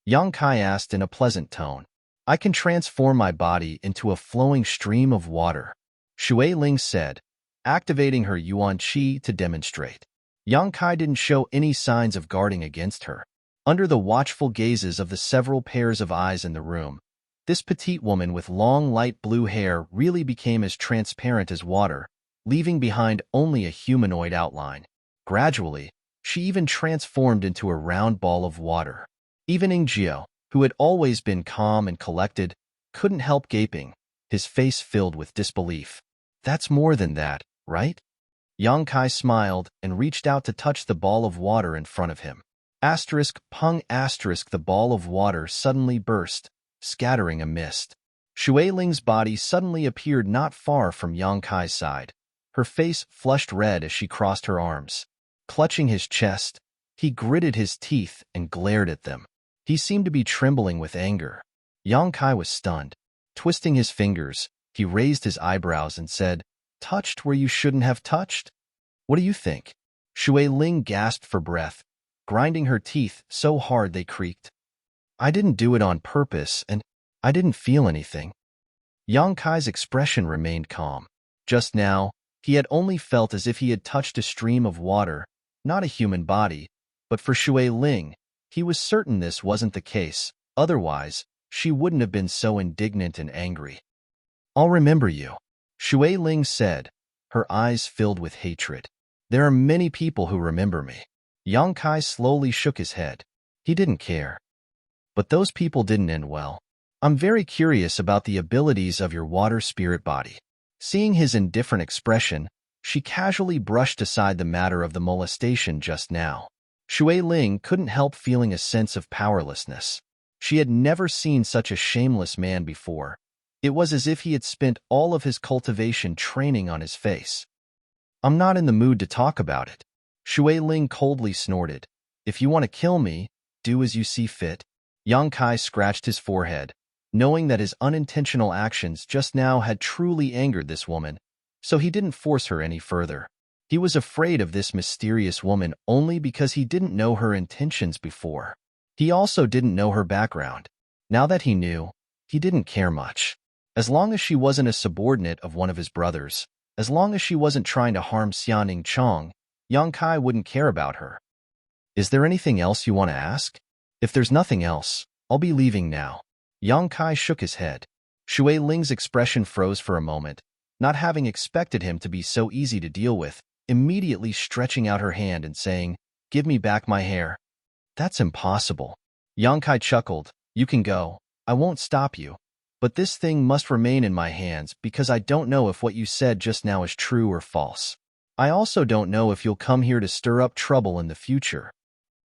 Yang Kai asked in a pleasant tone. I can transform my body into a flowing stream of water, Shui Ling said, activating her Yuan Qi to demonstrate. Yang Kai didn't show any signs of guarding against her. Under the watchful gazes of the several pairs of eyes in the room, this petite woman with long light blue hair really became as transparent as water, leaving behind only a humanoid outline. Gradually, she even transformed into a round ball of water. Even Ingjio, who had always been calm and collected, couldn't help gaping, his face filled with disbelief. That's more than that, right? Yang Kai smiled and reached out to touch the ball of water in front of him. Pung the ball of water suddenly burst, scattering a mist. Shui Ling's body suddenly appeared not far from Yang Kai's side. Her face flushed red as she crossed her arms. Clutching his chest, he gritted his teeth and glared at them. He seemed to be trembling with anger. Yang Kai was stunned. Twisting his fingers, he raised his eyebrows and said, "Touched where you shouldn't have touched? What do you think?" Shui Ling gasped for breath, grinding her teeth so hard they creaked. "I didn't do it on purpose, and I didn't feel anything." Yang Kai's expression remained calm. Just now, he had only felt as if he had touched a stream of water, not a human body, but for Shui Ling, he was certain this wasn't the case. Otherwise, she wouldn't have been so indignant and angry. "I'll remember you," Shui Ling said, her eyes filled with hatred. "There are many people who remember me." Yang Kai slowly shook his head. He didn't care. But those people didn't end well. "I'm very curious about the abilities of your water spirit body." Seeing his indifferent expression, she casually brushed aside the matter of the molestation just now. Shui Ling couldn't help feeling a sense of powerlessness. She had never seen such a shameless man before. It was as if he had spent all of his cultivation training on his face. "I'm not in the mood to talk about it," Shui Ling coldly snorted. "If you want to kill me, do as you see fit." Yang Kai scratched his forehead, knowing that his unintentional actions just now had truly angered this woman, so he didn't force her any further. He was afraid of this mysterious woman only because he didn't know her intentions before. He also didn't know her background. Now that he knew, he didn't care much. As long as she wasn't a subordinate of one of his brothers, as long as she wasn't trying to harm Xiaoning Chong, Yang Kai wouldn't care about her. "Is there anything else you want to ask?" "If there's nothing else, I'll be leaving now." Yang Kai shook his head. Shui Ling's expression froze for a moment, not having expected him to be so easy to deal with, immediately stretching out her hand and saying, "Give me back my hair." "That's impossible." Yang Kai chuckled. "You can go. I won't stop you. But this thing must remain in my hands because I don't know if what you said just now is true or false. I also don't know if you'll come here to stir up trouble in the future."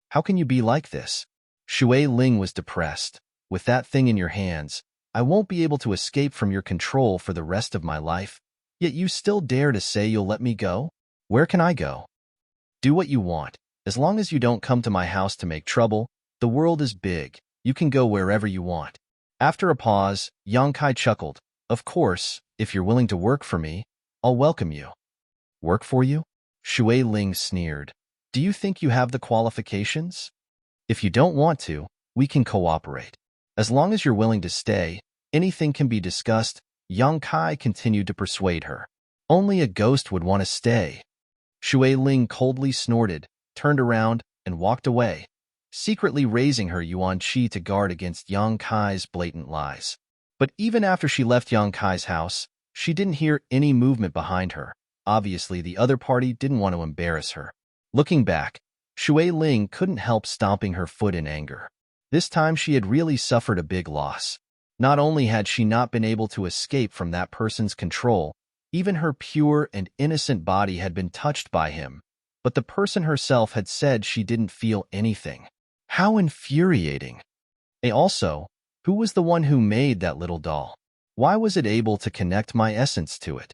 "How can you be like this?" Shui Ling was depressed. "With that thing in your hands, I won't be able to escape from your control for the rest of my life. Yet you still dare to say you'll let me go? Where can I go?" "Do what you want. As long as you don't come to my house to make trouble, the world is big. You can go wherever you want." After a pause, Yang Kai chuckled. "Of course, if you're willing to work for me, I'll welcome you." "Work for you?" Shui Ling sneered. "Do you think you have the qualifications? If you don't want to, we can cooperate. As long as you're willing to stay, anything can be discussed." Yang Kai continued to persuade her. "Only a ghost would want to stay." Shui Ling coldly snorted, turned around, and walked away, secretly raising her Yuan Qi to guard against Yang Kai's blatant lies. But even after she left Yang Kai's house, she didn't hear any movement behind her. Obviously, the other party didn't want to embarrass her. Looking back, Shui Ling couldn't help stomping her foot in anger. This time she had really suffered a big loss. Not only had she not been able to escape from that person's control, Even her pure and innocent body had been touched by him, but the person herself had said she didn't feel anything. How infuriating. And also, who was the one who made that little doll? Why was it able to connect my essence to it?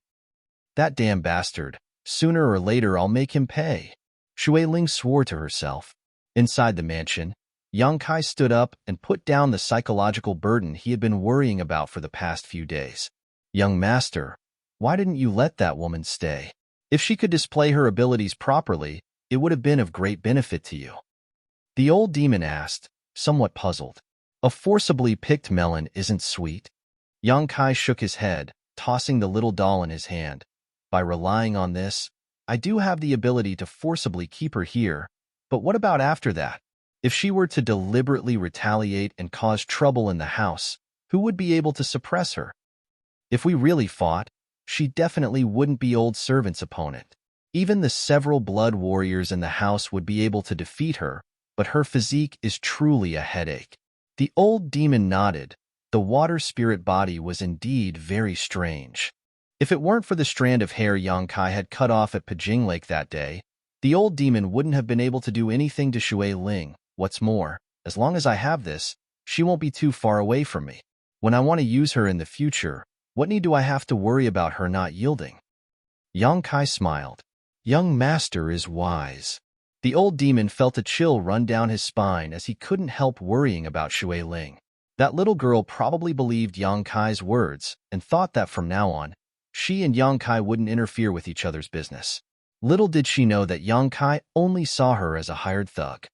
That damn bastard. Sooner or later I'll make him pay. Shui Ling swore to herself. Inside the mansion, Yang Kai stood up and put down the psychological burden he had been worrying about for the past few days. Young master, why didn't you let that woman stay? If she could display her abilities properly, it would have been of great benefit to you. The old demon asked, somewhat puzzled. A forcibly picked melon isn't sweet. Yang Kai shook his head, tossing the little doll in his hand. By relying on this, I do have the ability to forcibly keep her here, but what about after that? If she were to deliberately retaliate and cause trouble in the house, who would be able to suppress her? If we really fought, she definitely wouldn't be old servant's opponent. Even the several blood warriors in the house would be able to defeat her, but her physique is truly a headache. The old demon nodded. The water spirit body was indeed very strange. If it weren't for the strand of hair Yang Kai had cut off at Pajing Lake that day, the old demon wouldn't have been able to do anything to Shui Ling. What's more, as long as I have this, she won't be too far away from me. When I want to use her in the future, what need do I have to worry about her not yielding? Yang Kai smiled. Young master is wise. The old demon felt a chill run down his spine as he couldn't help worrying about Shui Ling. That little girl probably believed Yang Kai's words and thought that from now on, she and Yang Kai wouldn't interfere with each other's business. Little did she know that Yang Kai only saw her as a hired thug.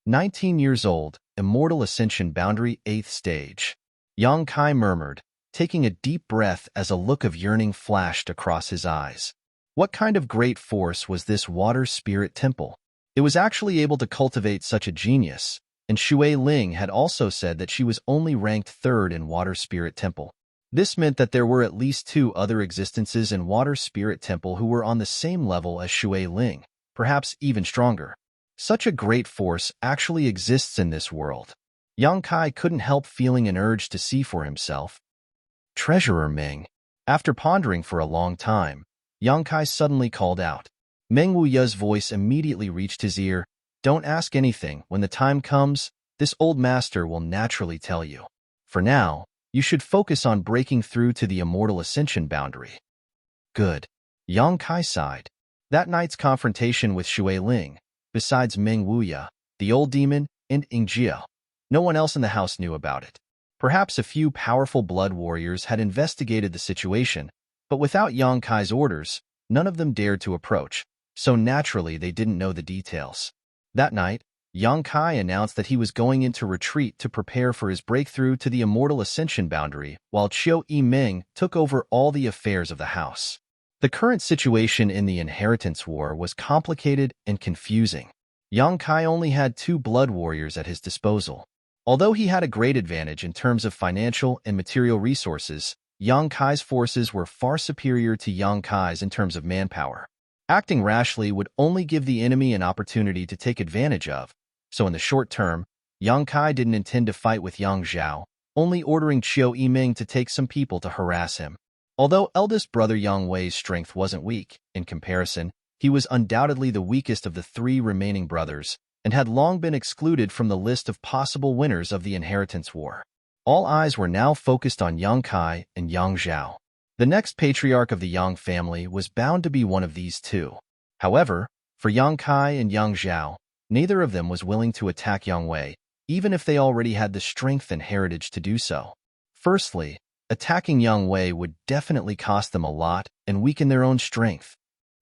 19 years old, Immortal Ascension Boundary 8th Stage. Yang Kai murmured, taking a deep breath as a look of yearning flashed across his eyes. What kind of great force was this water spirit temple? It was actually able to cultivate such a genius, and Shui Ling had also said that she was only ranked 3rd in Water Spirit Temple. This meant that there were at least 2 other existences in Water Spirit Temple who were on the same level as Shui Ling, perhaps even stronger. Such a great force actually exists in this world. Yang Kai couldn't help feeling an urge to see for himself. Treasurer Meng. After pondering for a long time, Yang Kai suddenly called out. Meng Wuya's voice immediately reached his ear. Don't ask anything. When the time comes, this old master will naturally tell you. For now, you should focus on breaking through to the Immortal Ascension boundary. Good. Yang Kai sighed. That night's confrontation with Shui Ling, besides Meng Wuya, the old demon, and Jia, no one else in the house knew about it. Perhaps a few powerful blood warriors had investigated the situation, but without Yang Kai's orders, none of them dared to approach, so naturally they didn't know the details. That night, Yang Kai announced that he was going into retreat to prepare for his breakthrough to the Immortal Ascension boundary, while Qiu Yimeng took over all the affairs of the house. The current situation in the Inheritance War was complicated and confusing. Yang Kai only had 2 blood warriors at his disposal. Although he had a great advantage in terms of financial and material resources, Yang Kai's forces were far superior to Yang Kai's in terms of manpower. Acting rashly would only give the enemy an opportunity to take advantage of, so in the short term, Yang Kai didn't intend to fight with Yang Zhao, only ordering Qiu Yimeng to take some people to harass him. Although eldest brother Yang Wei's strength wasn't weak, in comparison, he was undoubtedly the weakest of the 3 remaining brothers, and had long been excluded from the list of possible winners of the Inheritance War. All eyes were now focused on Yang Kai and Yang Zhao. The next patriarch of the Yang family was bound to be one of these 2. However, for Yang Kai and Yang Zhao, neither of them was willing to attack Yang Wei, even if they already had the strength and heritage to do so. Firstly, attacking Yang Wei would definitely cost them a lot and weaken their own strength.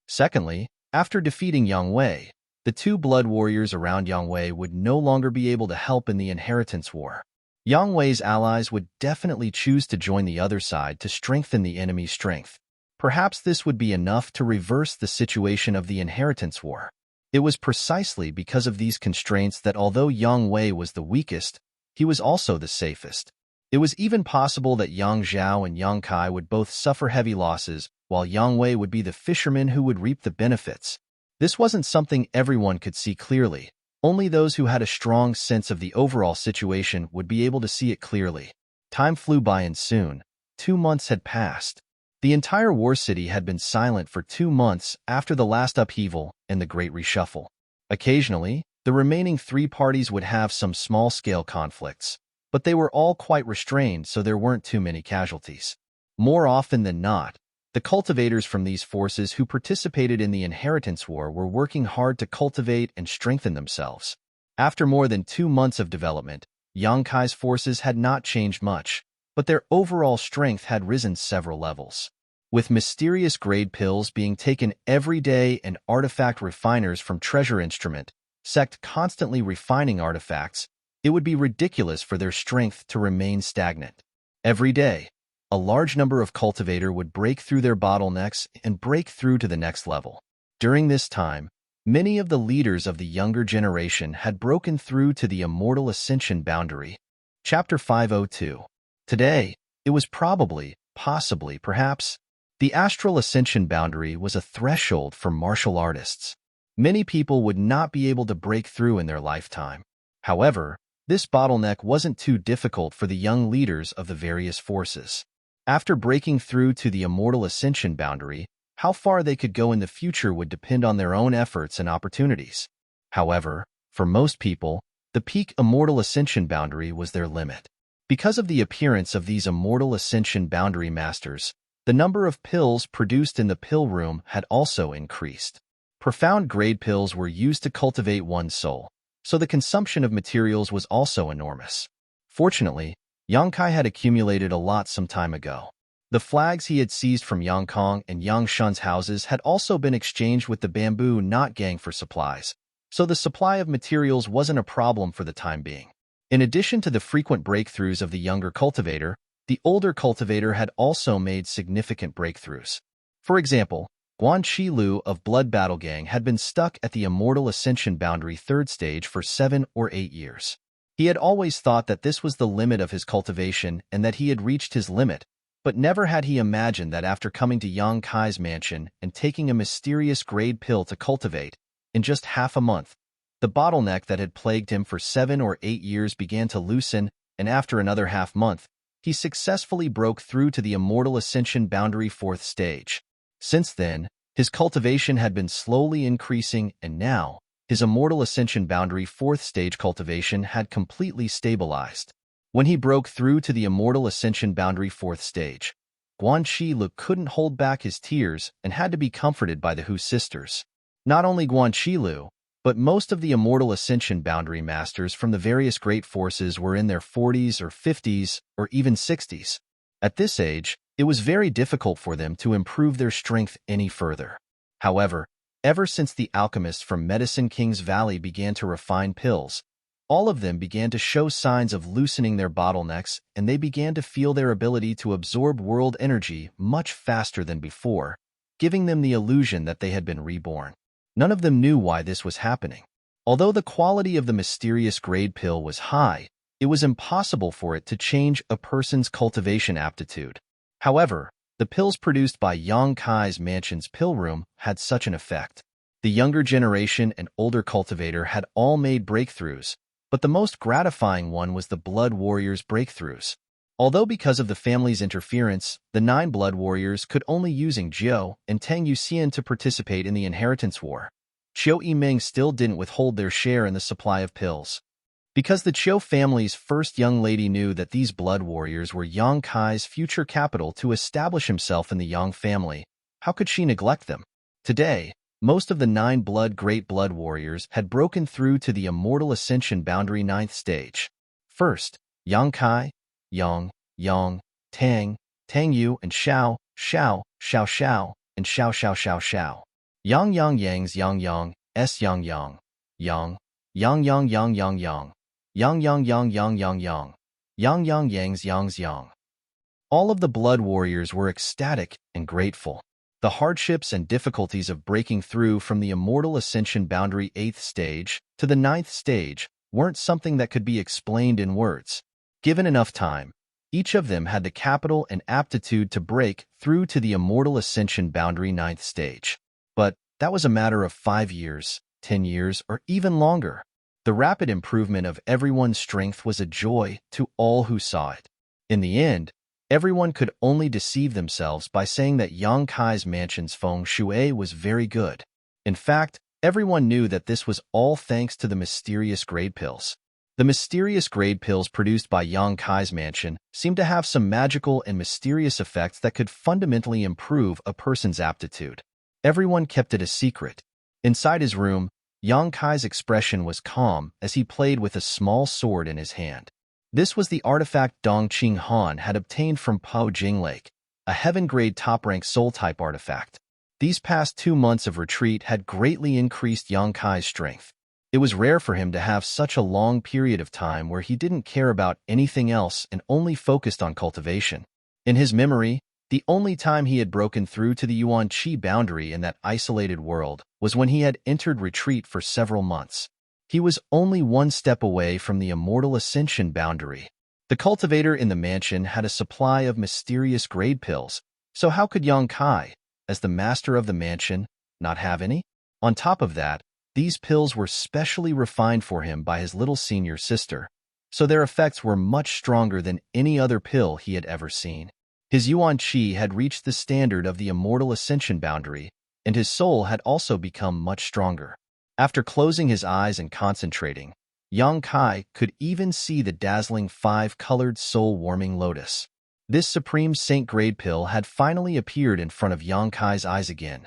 Secondly, after defeating Yang Wei, the 2 blood warriors around Yang Wei would no longer be able to help in the Inheritance War. Yang Wei's allies would definitely choose to join the other side to strengthen the enemy's strength. Perhaps this would be enough to reverse the situation of the Inheritance War. It was precisely because of these constraints that although Yang Wei was the weakest, he was also the safest. It was even possible that Yang Zhao and Yang Kai would both suffer heavy losses, while Yang Wei would be the fisherman who would reap the benefits. This wasn't something everyone could see clearly. Only those who had a strong sense of the overall situation would be able to see it clearly. Time flew by and soon, 2 months had passed. The entire war city had been silent for 2 months after the last upheaval and the Great Reshuffle. Occasionally, the remaining three parties would have some small-scale conflicts, but they were all quite restrained, so there weren't too many casualties. More often than not, the cultivators from these forces who participated in the Inheritance War were working hard to cultivate and strengthen themselves. After more than 2 months of development, Yang Kai's forces had not changed much, but their overall strength had risen several levels. With mysterious grade pills being taken every day and artifact refiners from Treasure Instrument sect constantly refining artifacts, it would be ridiculous for their strength to remain stagnant. Every day, a large number of cultivator would break through their bottlenecks and break through to the next level. During this time, many of the leaders of the younger generation had broken through to the Immortal Ascension boundary. Chapter 502. Today, it was probably, possibly, perhaps, the Astral Ascension boundary was a threshold for martial artists. Many people would not be able to break through in their lifetime. However, this bottleneck wasn't too difficult for the young leaders of the various forces. After breaking through to the Immortal Ascension boundary, how far they could go in the future would depend on their own efforts and opportunities. However, for most people, the peak Immortal Ascension boundary was their limit. Because of the appearance of these Immortal Ascension boundary masters, the number of pills produced in the pill room had also increased. Profound grade pills were used to cultivate one's soul, so the consumption of materials was also enormous. Fortunately, Yang Kai had accumulated a lot some time ago. The flags he had seized from Yang Kong and Yang Shun's houses had also been exchanged with the Bamboo Knot Gang for supplies, so the supply of materials wasn't a problem for the time being. In addition to the frequent breakthroughs of the younger cultivator, the older cultivator had also made significant breakthroughs. For example, Guan Qilu of Blood Battle Gang had been stuck at the Immortal Ascension boundary 3rd stage for 7 or 8 years. He had always thought that this was the limit of his cultivation and that he had reached his limit, but never had he imagined that after coming to Yang Kai's mansion and taking a mysterious grade pill to cultivate, in just half a month, the bottleneck that had plagued him for 7 or 8 years began to loosen, and after another half month, he successfully broke through to the Immortal Ascension boundary 4th stage. Since then, his cultivation had been slowly increasing, and now, his Immortal Ascension boundary 4th stage cultivation had completely stabilized. When he broke through to the Immortal Ascension boundary 4th stage, Guan Qilu couldn't hold back his tears and had to be comforted by the Hu sisters. Not only Guan Qilu, but most of the Immortal Ascension boundary masters from the various great forces were in their 40s or 50s or even 60s. At this age, it was very difficult for them to improve their strength any further. However, ever since the alchemists from Medicine King's Valley began to refine pills, all of them began to show signs of loosening their bottlenecks, and they began to feel their ability to absorb world energy much faster than before, giving them the illusion that they had been reborn. None of them knew why this was happening. Although the quality of the mysterious grade pill was high, it was impossible for it to change a person's cultivation aptitude. However, the pills produced by Yang Kai's mansion's pill room had such an effect. The younger generation and older cultivator had all made breakthroughs, but the most gratifying one was the Blood Warriors' breakthroughs. Although because of the family's interference, the 9 Blood Warriors could only using Jiao and Tang Yuxian to participate in the Inheritance War, Qiu Yimeng still didn't withhold their share in the supply of pills. Because the Qiu family's first young lady knew that these Blood Warriors were Yang Kai's future capital to establish himself in the Yang family, how could she neglect them? Today, most of the 9 Great Blood Warriors had broken through to the Immortal Ascension boundary 9th stage. First, Yang Kai, Yang, Tang, Yu, and Xiao, and Xiao. Yang Yang's Yang, S Yang, Yang Yang. Yang Yang's Yang. All of the Blood Warriors were ecstatic and grateful. The hardships and difficulties of breaking through from the Immortal Ascension boundary 8th stage to the 9th stage weren't something that could be explained in words. Given enough time, each of them had the capital and aptitude to break through to the Immortal Ascension boundary 9th stage. But that was a matter of 5 years, 10 years, or even longer. The rapid improvement of everyone's strength was a joy to all who saw it. In the end, Everyone could only deceive themselves by saying that Yang Kai's mansion's feng shui was very good. In fact, everyone knew that this was all thanks to the mysterious grade pills. The mysterious grade pills produced by Yang Kai's mansion seemed to have some magical and mysterious effects that could fundamentally improve a person's aptitude. Everyone kept it a secret. Inside his room, Yang Kai's expression was calm as he played with a small sword in his hand. This was the artifact Dong Qing Han had obtained from Pao Jing Lake, a heaven-grade top-rank soul-type artifact. These past 2 months of retreat had greatly increased Yang Kai's strength. It was rare for him to have such a long period of time where he didn't care about anything else and only focused on cultivation. In his memory, the only time he had broken through to the Yuan Qi boundary in that isolated world was when he had entered retreat for several months. He was only 1 step away from the immortal ascension boundary. The cultivator in the mansion had a supply of mysterious grade pills, so how could Yang Kai, as the master of the mansion, not have any? On top of that, these pills were specially refined for him by his little senior sister, so their effects were much stronger than any other pill he had ever seen. His Yuan Qi had reached the standard of the immortal ascension boundary, and his soul had also become much stronger. After closing his eyes and concentrating, Yang Kai could even see the dazzling 5-colored soul-warming lotus. This supreme saint-grade pill had finally appeared in front of Yang Kai's eyes again.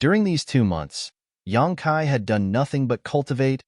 During these 2 months, Yang Kai had done nothing but cultivate,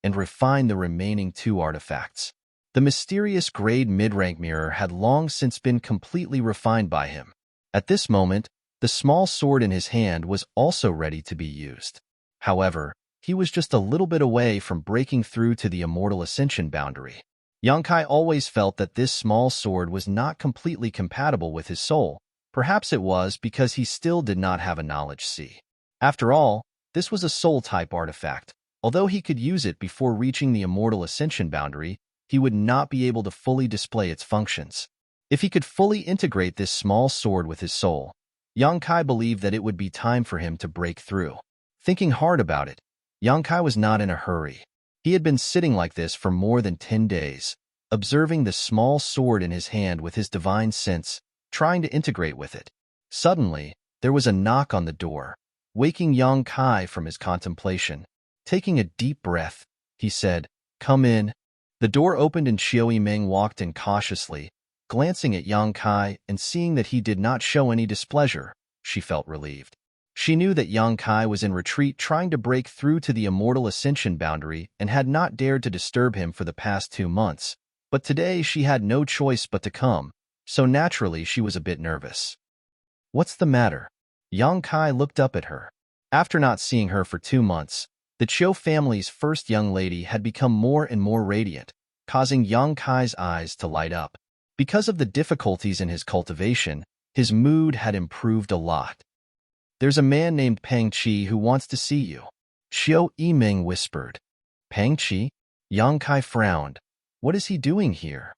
and refine the remaining 2 artifacts. The mysterious grade mid-rank mirror had long since been completely refined by him. At this moment, the small sword in his hand was also ready to be used. However, he was just a little bit away from breaking through to the immortal ascension boundary. Yang Kai always felt that this small sword was not completely compatible with his soul. Perhaps it was because he still did not have a knowledge C. After all, this was a soul-type artifact. Although he could use it before reaching the immortal ascension boundary, he would not be able to fully display its functions. If he could fully integrate this small sword with his soul, Yang Kai believed that it would be time for him to break through. Thinking hard about it, Yang Kai was not in a hurry. He had been sitting like this for more than 10 days, observing the small sword in his hand with his divine sense, trying to integrate with it. Suddenly, there was a knock on the door, waking Yang Kai from his contemplation. Taking a deep breath, he said, "Come in." The door opened and Xiao Yimeng walked in cautiously. Glancing at Yang Kai and seeing that he did not show any displeasure, she felt relieved. She knew that Yang Kai was in retreat trying to break through to the immortal ascension boundary and had not dared to disturb him for the past 2 months. But today she had no choice but to come, so naturally she was a bit nervous. "What's the matter?" Yang Kai looked up at her. After not seeing her for 2 months, the Chiu family's first young lady had become more and more radiant, causing Yang Kai's eyes to light up. Because of the difficulties in his cultivation, his mood had improved a lot. "There's a man named Pang Qi who wants to see you," Xiao Yimeng whispered. "Pang Qi?" Yang Kai frowned. "What is he doing here?"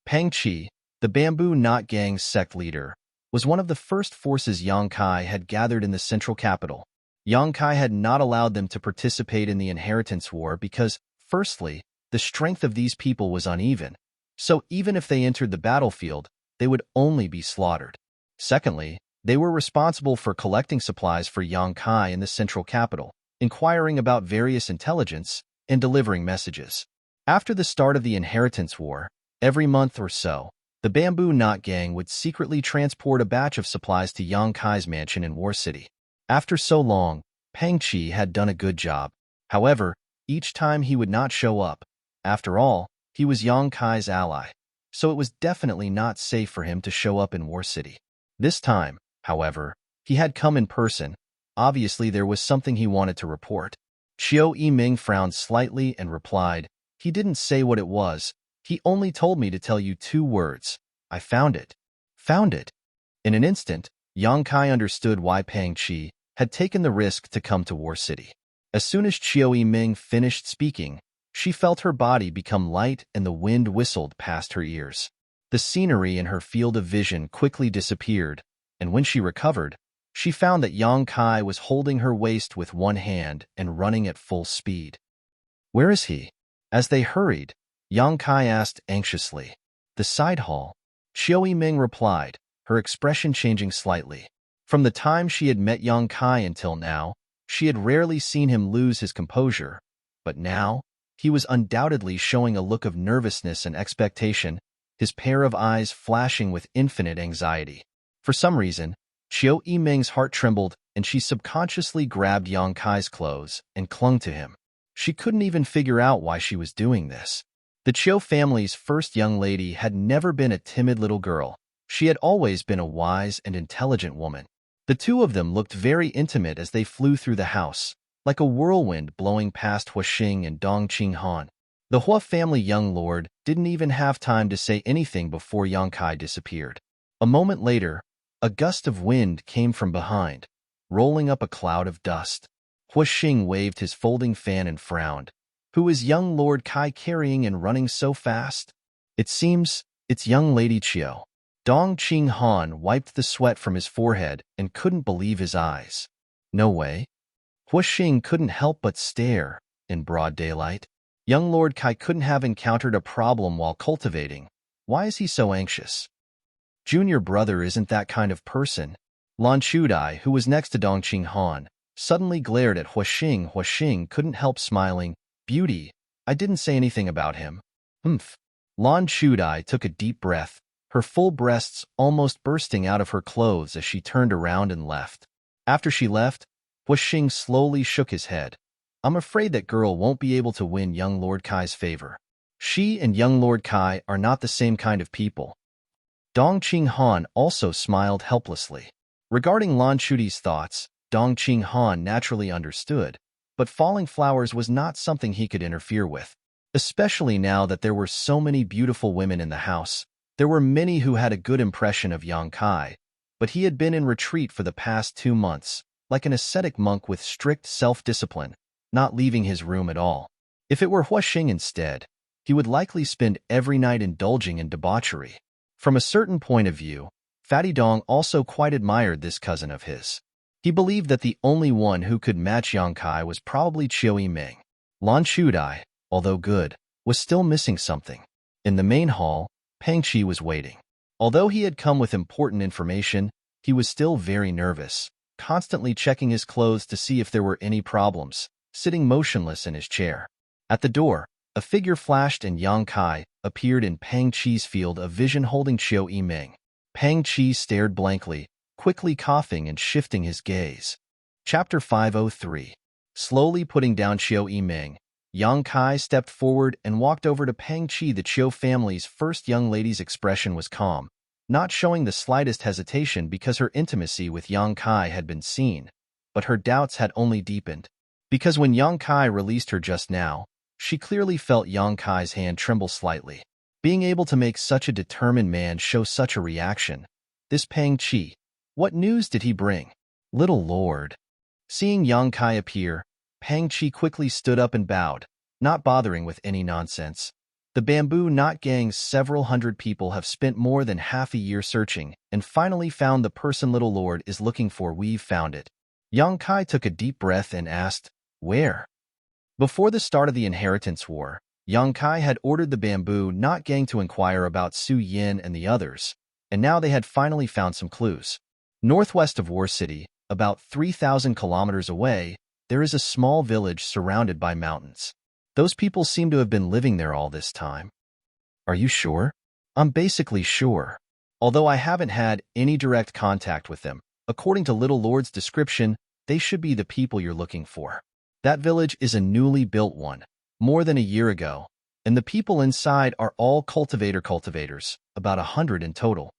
Pang Qi, the Bamboo Knot Gang's sect leader, was one of the first forces Yang Kai had gathered in the central capital. Yang Kai had not allowed them to participate in the inheritance war because, firstly, the strength of these people was uneven, so even if they entered the battlefield, they would only be slaughtered. Secondly, they were responsible for collecting supplies for Yang Kai in the central capital, inquiring about various intelligence, and delivering messages. After the start of the inheritance war, every month or so, the Bamboo Knot Gang would secretly transport a batch of supplies to Yang Kai's mansion in War City. After so long, Pang Qi had done a good job. However, each time he would not show up. After all, he was Yang Kai's ally, so it was definitely not safe for him to show up in War City. This time, however, he had come in person. Obviously, there was something he wanted to report. Xiao Yimeng frowned slightly and replied, "He didn't say what it was. He only told me to tell you 2 words. I found it." Found it? In an instant, Yang Kai understood why Pang Qi had taken the risk to come to War City. As soon as Xiao Yimeng finished speaking, she felt her body become light and the wind whistled past her ears. The scenery in her field of vision quickly disappeared, and when she recovered, she found that Yang Kai was holding her waist with one hand and running at full speed. "Where is he?" As they hurried, Yang Kai asked anxiously. "The side hall." Xiao Yiming replied, her expression changing slightly. From the time she had met Yang Kai until now, she had rarely seen him lose his composure, but now, he was undoubtedly showing a look of nervousness and expectation, his pair of eyes flashing with infinite anxiety. For some reason, Xiao Yiming's heart trembled and she subconsciously grabbed Yang Kai's clothes and clung to him. She couldn't even figure out why she was doing this. The Chiu family's first young lady had never been a timid little girl. She had always been a wise and intelligent woman. The two of them looked very intimate as they flew through the house, like a whirlwind blowing past Huaxing and Dong Qinghan. The Hua family young lord didn't even have time to say anything before Yang Kai disappeared. A moment later, a gust of wind came from behind, rolling up a cloud of dust. Huaxing waved his folding fan and frowned. Who is young Lord Kai carrying and running so fast? It seems it's young Lady Chiu. Dong Qinghan wiped the sweat from his forehead and couldn't believe his eyes. No way. Huaxing couldn't help but stare in broad daylight. Young Lord Kai couldn't have encountered a problem while cultivating. Why is he so anxious? Junior brother isn't that kind of person. Lan Chudai, who was next to Dong Qinghan, suddenly glared at Huaxing. Huaxing couldn't help smiling. Beauty, I didn't say anything about him. Humph. Lan Chudai took a deep breath, her full breasts almost bursting out of her clothes as she turned around and left. After she left, Huaxing slowly shook his head. I'm afraid that girl won't be able to win young Lord Kai's favor. She and young Lord Kai are not the same kind of people. Dong Qinghan also smiled helplessly. Regarding Lan Chudai's thoughts, Dong Qinghan naturally understood, but falling flowers was not something he could interfere with. Especially now that there were so many beautiful women in the house. There were many who had a good impression of Yang Kai, but he had been in retreat for the past 2 months, like an ascetic monk with strict self-discipline, not leaving his room at all. If it were Huaxing instead, he would likely spend every night indulging in debauchery. From a certain point of view, Fatty Dong also quite admired this cousin of his. He believed that the only one who could match Yang Kai was probably Qiu Yiming. Lan Chudai, although good, was still missing something. In the main hall, Pang Qi was waiting. Although he had come with important information, he was still very nervous, constantly checking his clothes to see if there were any problems, sitting motionless in his chair. At the door, a figure flashed and Yang Kai appeared in Pang Qi's field of vision holding Qiu Yiming. Pang Qi stared blankly, quickly coughing and shifting his gaze. Chapter 503. Slowly putting down Qiu Yiming, Yang Kai stepped forward and walked over to Pang Qi. The Chiu family's first young lady's expression was calm, not showing the slightest hesitation because her intimacy with Yang Kai had been seen, but her doubts had only deepened. Because when Yang Kai released her just now, she clearly felt Yang Kai's hand tremble slightly. Being able to make such a determined man show such a reaction. This Pang Qi, what news did he bring? Little Lord. Seeing Yang Kai appear, Pang Qi quickly stood up and bowed, not bothering with any nonsense. The Bamboo Knot Gang's several hundred people have spent more than half a year searching and finally found the person Little Lord is looking for. We've found it. Yang Kai took a deep breath and asked, where? Before the start of the Inheritance War, Yang Kai had ordered the Bamboo Knot Gang to inquire about Su Yin and the others, and now they had finally found some clues. Northwest of War City, about 3,000 kilometers away, there is a small village surrounded by mountains. Those people seem to have been living there all this time. Are you sure? I'm basically sure. Although I haven't had any direct contact with them, according to Little Lord's description, they should be the people you're looking for. That village is a newly built one, more than a year ago, and the people inside are all cultivators, about 100 in total.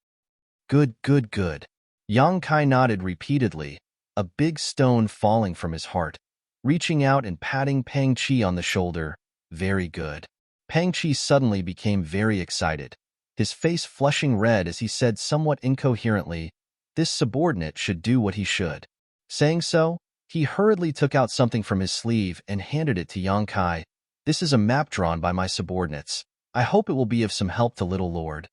Good, good, good. Yang Kai nodded repeatedly, a big stone falling from his heart, reaching out and patting Pang Qi on the shoulder. Very good. Pang Qi suddenly became very excited, his face flushing red as he said somewhat incoherently, this subordinate should do what he should. Saying so, he hurriedly took out something from his sleeve and handed it to Yang Kai. This is a map drawn by my subordinates. I hope it will be of some help to Little Lord.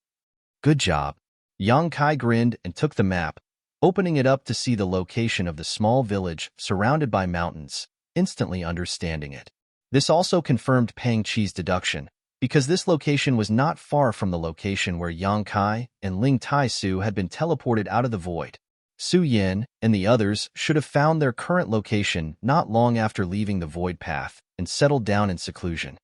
Good job. Yang Kai grinned and took the map, opening it up to see the location of the small village surrounded by mountains, instantly understanding it. This also confirmed Pang Qi's deduction. because this location was not far from the location where Yang Kai and Ling Tai Su had been teleported out of the void. Su Yin and the others should have found their current location not long after leaving the void path and settled down in seclusion.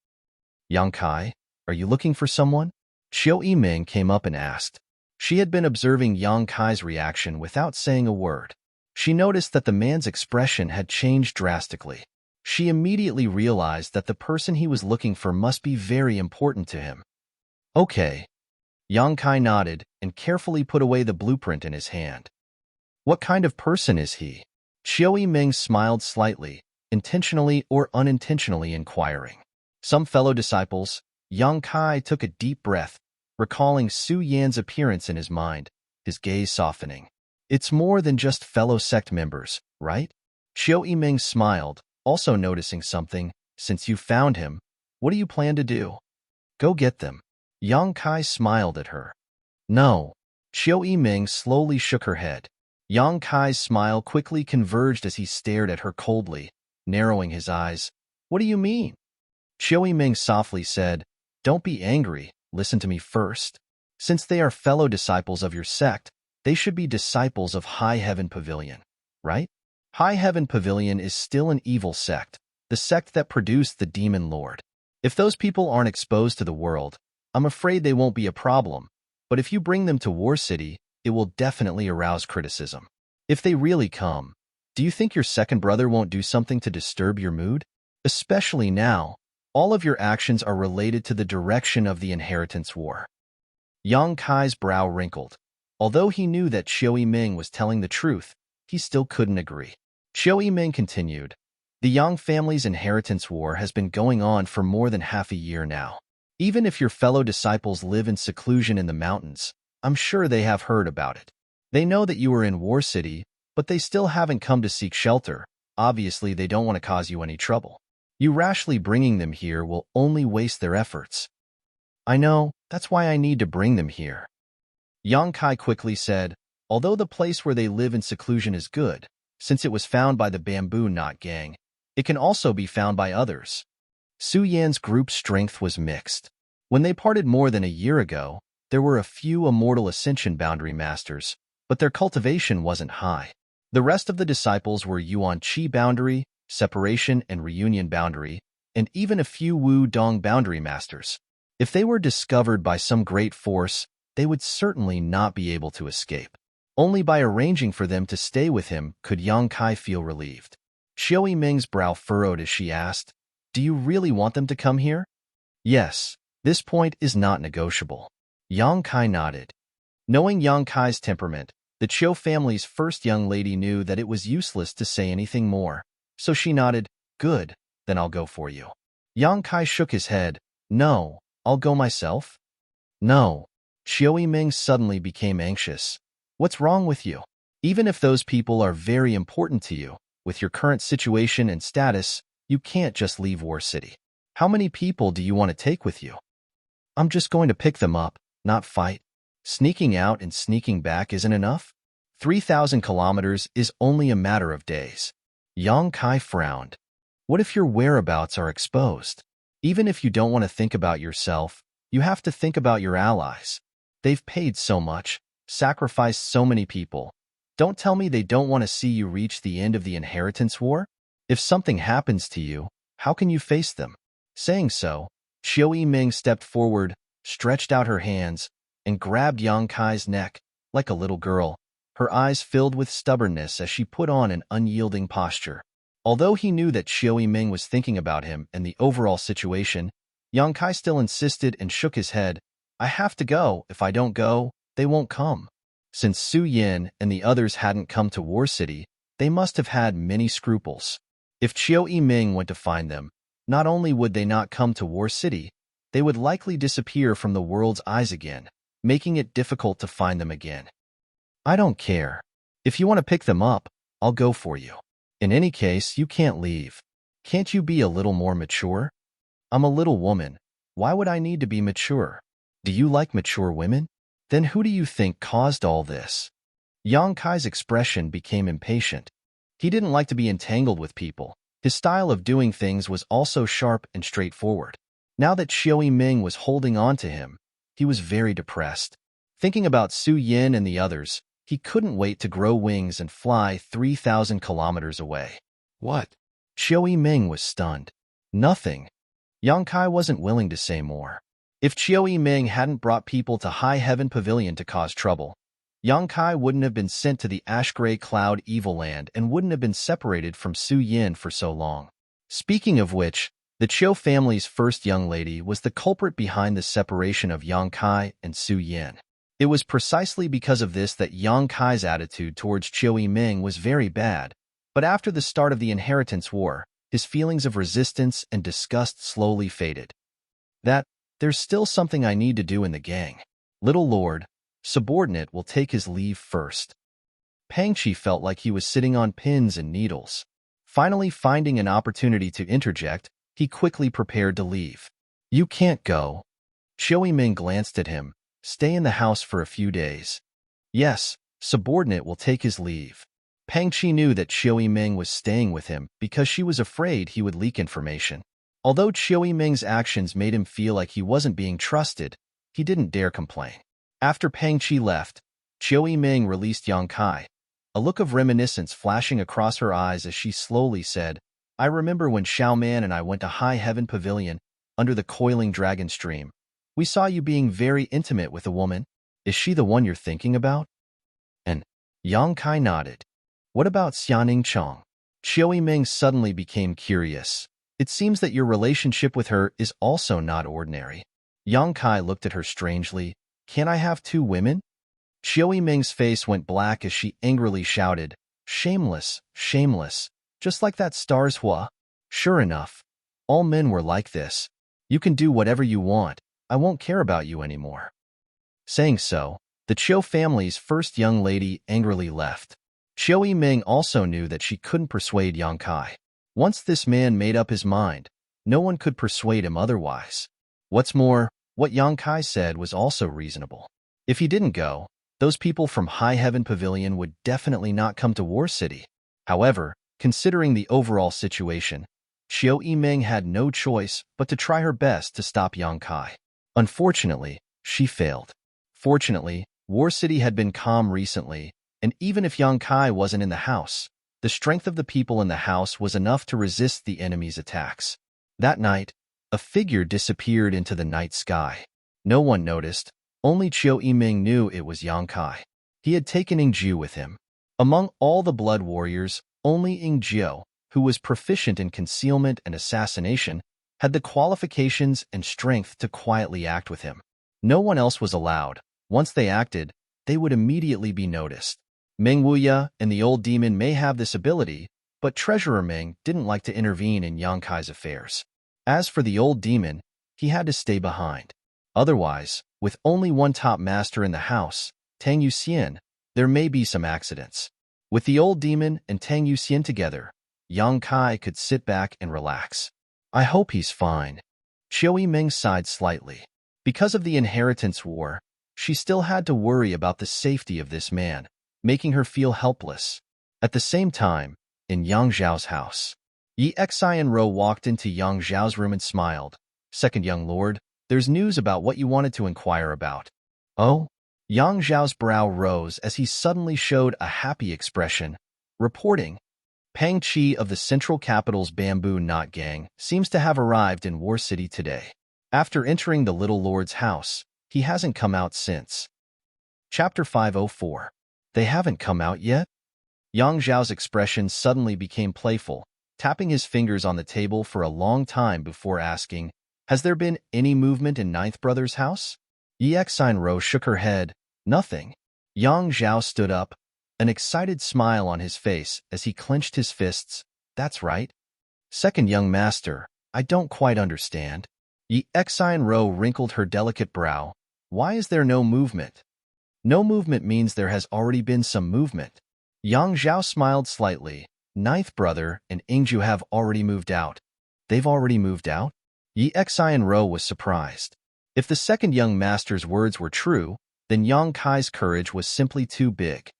Yang Kai, are you looking for someone? Qiu Yiming came up and asked. She had been observing Yang Kai's reaction without saying a word. She noticed that the man's expression had changed drastically. She immediately realized that the person he was looking for must be very important to him. Okay. Yang Kai nodded and carefully put away the blueprint in his hand. What kind of person is he? Qiu Yiming smiled slightly, intentionally or unintentionally inquiring. Some fellow disciples. Yang Kai took a deep breath, recalling Su Yan's appearance in his mind, his gaze softening. It's more than just fellow sect members, right? Qiu Yiming smiled, also noticing something. Since you found him, what do you plan to do? Go get them. Yang Kai smiled at her. No. Qiu Yiming slowly shook her head. Yang Kai's smile quickly converged as he stared at her coldly, narrowing his eyes. What do you mean? Qiu Yiming softly said, Don't be angry, listen to me first. Since they are fellow disciples of your sect, they should be disciples of High Heaven Pavilion, right? High Heaven Pavilion is still an evil sect, the sect that produced the Demon Lord. If those people aren't exposed to the world, I'm afraid they won't be a problem, but if you bring them to War City, it will definitely arouse criticism. If they really come, do you think your second brother won't do something to disturb your mood? Especially now, all of your actions are related to the direction of the inheritance war. Yang Kai's brow wrinkled. Although he knew that Qiu Yiming was telling the truth, he still couldn't agree. Qiu Yiming continued, The Yang family's inheritance war has been going on for more than half a year now. Even if your fellow disciples live in seclusion in the mountains, I'm sure they have heard about it. They know that you are in War City, but they still haven't come to seek shelter. Obviously, they don't want to cause you any trouble. You rashly bringing them here will only waste their efforts. I know, that's why I need to bring them here. Yang Kai quickly said, although the place where they live in seclusion is good, since it was found by the Bamboo Knot Gang, it can also be found by others. Su Yan's group's strength was mixed. When they parted more than a year ago, there were a few Immortal Ascension Boundary Masters, but their cultivation wasn't high. The rest of the disciples were Yuan Qi Boundary, Separation and Reunion Boundary, and even a few Wu Dong Boundary Masters. If they were discovered by some great force, they would certainly not be able to escape. Only by arranging for them to stay with him could Yang Kai feel relieved. Qiu Yiming's brow furrowed as she asked, Do you really want them to come here? Yes, this point is not negotiable. Yang Kai nodded. Knowing Yang Kai's temperament, the Qiu family's first young lady knew that it was useless to say anything more. So she nodded, Good, then I'll go for you. Yang Kai shook his head. No, I'll go myself. No. Qiu Yiming suddenly became anxious. What's wrong with you? Even if those people are very important to you, with your current situation and status, you can't just leave War City. How many people do you want to take with you? I'm just going to pick them up, not fight. Sneaking out and sneaking back isn't enough? 3,000 kilometers is only a matter of days. Yang Kai frowned. What if your whereabouts are exposed? Even if you don't want to think about yourself, you have to think about your allies. They've paid so much, sacrificed so many people. Don't tell me they don't want to see you reach the end of the inheritance war? If something happens to you, how can you face them? Saying so, Qiu Yiming stepped forward, stretched out her hands, and grabbed Yang Kai's neck, like a little girl, her eyes filled with stubbornness as she put on an unyielding posture. Although he knew that Qiu Yiming was thinking about him and the overall situation, Yang Kai still insisted and shook his head. I have to go. If I don't go, they won't come. Since Su Yin and the others hadn't come to War City, they must have had many scruples. If Qiu Yiming went to find them, not only would they not come to War City, they would likely disappear from the world's eyes again, making it difficult to find them again. I don't care. If you want to pick them up, I'll go for you. In any case, you can't leave. Can't you be a little more mature? I'm a little woman. Why would I need to be mature? Do you like mature women? Then who do you think caused all this? Yang Kai's expression became impatient. He didn't like to be entangled with people. His style of doing things was also sharp and straightforward. Now that Xiao Ming was holding on to him, he was very depressed. Thinking about Su Yin and the others, he couldn't wait to grow wings and fly 3,000 kilometers away. What? Xiao Ming was stunned. Nothing. Yang Kai wasn't willing to say more. If Qiao Ming hadn't brought people to High Heaven Pavilion to cause trouble, Yang Kai wouldn't have been sent to the ash-gray cloud evil land and wouldn't have been separated from Su Yin for so long. Speaking of which, the Qiao family's first young lady was the culprit behind the separation of Yang Kai and Su Yin. It was precisely because of this that Yang Kai's attitude towards Qiao Ming was very bad, but after the start of the Inheritance War, his feelings of resistance and disgust slowly faded. There's still something I need to do in the gang. Little Lord, subordinate will take his leave first. Pangqi felt like he was sitting on pins and needles. Finally finding an opportunity to interject, he quickly prepared to leave. You can't go. Qiao Ming glanced at him. Stay in the house for a few days. Yes, subordinate will take his leave. Pangqi knew that Qiao Ming was staying with him because she was afraid he would leak information. Although Qiao Ming's actions made him feel like he wasn't being trusted, he didn't dare complain. After Pangqi left, Qiao Ming released Yang Kai, a look of reminiscence flashing across her eyes as she slowly said, I remember when Xiao Man and I went to High Heaven Pavilion under the coiling dragon stream. We saw you being very intimate with a woman. Is she the one you're thinking about? And Yang Kai nodded. What about Xianing Chong? Qiao Ming suddenly became curious. It seems that your relationship with her is also not ordinary. Yang Kai looked at her strangely. Can I have two women? Qiao Ming's face went black as she angrily shouted, Shameless, shameless, just like that star's Hua. Sure enough, all men were like this. You can do whatever you want. I won't care about you anymore. Saying so, the Qiao family's first young lady angrily left. Qiao Ming also knew that she couldn't persuade Yang Kai. Once this man made up his mind, no one could persuade him otherwise. What's more, what Yang Kai said was also reasonable. If he didn't go, those people from High Heaven Pavilion would definitely not come to War City. However, considering the overall situation, Qiao Ming had no choice but to try her best to stop Yang Kai. Unfortunately, she failed. Fortunately, War City had been calm recently, and even if Yang Kai wasn't in the house, the strength of the people in the house was enough to resist the enemy's attacks. That night, a figure disappeared into the night sky. No one noticed. Only Qiao Ming knew it was Yang Kai. He had taken Ingjiu with him. Among all the blood warriors, only Ingjiu, who was proficient in concealment and assassination, had the qualifications and strength to quietly act with him. No one else was allowed. Once they acted, they would immediately be noticed. Meng Wuya and the old demon may have this ability, but Treasurer Meng didn't like to intervene in Yang Kai's affairs. As for the old demon, he had to stay behind. Otherwise, with only one top master in the house, Tang Yuxian, there may be some accidents. With the old demon and Tang Yuxian together, Yang Kai could sit back and relax. I hope he's fine. Qiao Ming sighed slightly. Because of the Inheritance War, she still had to worry about the safety of this man, making her feel helpless. At the same time, in Yang Zhao's house, Yi Xian Ro walked into Yang Zhao's room and smiled. Second young lord, there's news about what you wanted to inquire about. Oh? Yang Zhao's brow rose as he suddenly showed a happy expression, reporting, Pangqi of the Central Capital's Bamboo Knot Gang seems to have arrived in War City today. After entering the little lord's house, he hasn't come out since. Chapter 504. They haven't come out yet? Yang Zhao's expression suddenly became playful, tapping his fingers on the table for a long time before asking, Has there been any movement in Ninth Brother's house? Yi Xian Ro shook her head. Nothing. Yang Zhao stood up, an excited smile on his face as he clenched his fists. That's right. Second young master, I don't quite understand. Yi Xian Ro wrinkled her delicate brow. Why is there no movement? No movement means there has already been some movement. Yang Zhao smiled slightly. Ninth Brother and Ingju have already moved out. They've already moved out? Yi Xian Ro was surprised. If the second young master's words were true, then Yang Kai's courage was simply too big.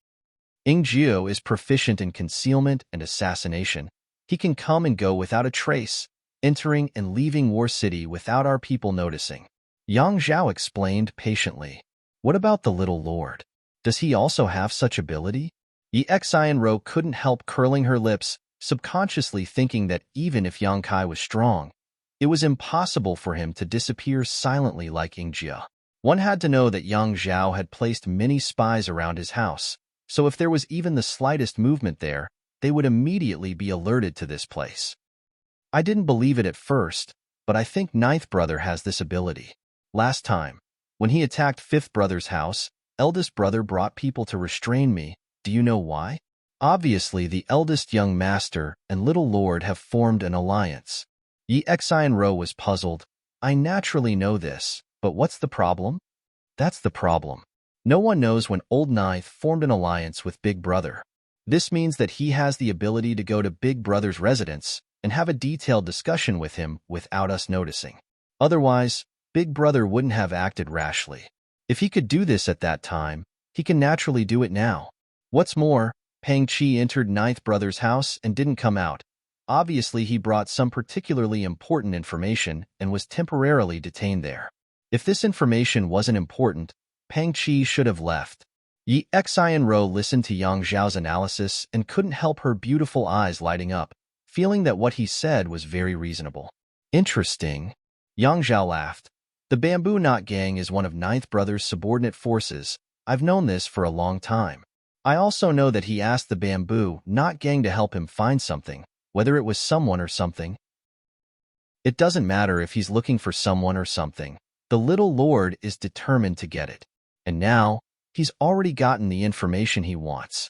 Ingju is proficient in concealment and assassination. He can come and go without a trace, entering and leaving War City without our people noticing. Yang Zhao explained patiently. What about the little lord? Does he also have such ability? Yi Xianro couldn't help curling her lips, subconsciously thinking that even if Yang Kai was strong, it was impossible for him to disappear silently like Yingjia. One had to know that Yang Zhao had placed many spies around his house, so if there was even the slightest movement there, they would immediately be alerted to this place. I didn't believe it at first, but I think Ninth Brother has this ability. Last time, when he attacked Fifth Brother's house, Eldest Brother brought people to restrain me. Do you know why? Obviously, the eldest young master and little lord have formed an alliance. Yi Xianro was puzzled. I naturally know this, but what's the problem? That's the problem. No one knows when Old Ninth formed an alliance with Big Brother. This means that he has the ability to go to Big Brother's residence and have a detailed discussion with him without us noticing. Otherwise, Big Brother wouldn't have acted rashly. If he could do this at that time, he can naturally do it now. What's more, Pang Qi entered Ninth Brother's house and didn't come out. Obviously, he brought some particularly important information and was temporarily detained there. If this information wasn't important, Pang Qi should have left. Yi Xianro listened to Yang Zhao's analysis and couldn't help her beautiful eyes lighting up, feeling that what he said was very reasonable. Interesting. Yang Zhao laughed. The Bamboo Knot Gang is one of Ninth Brother's subordinate forces. I've known this for a long time. I also know that he asked the Bamboo Knot Gang to help him find something, whether it was someone or something. It doesn't matter if he's looking for someone or something. The little lord is determined to get it. And now, he's already gotten the information he wants.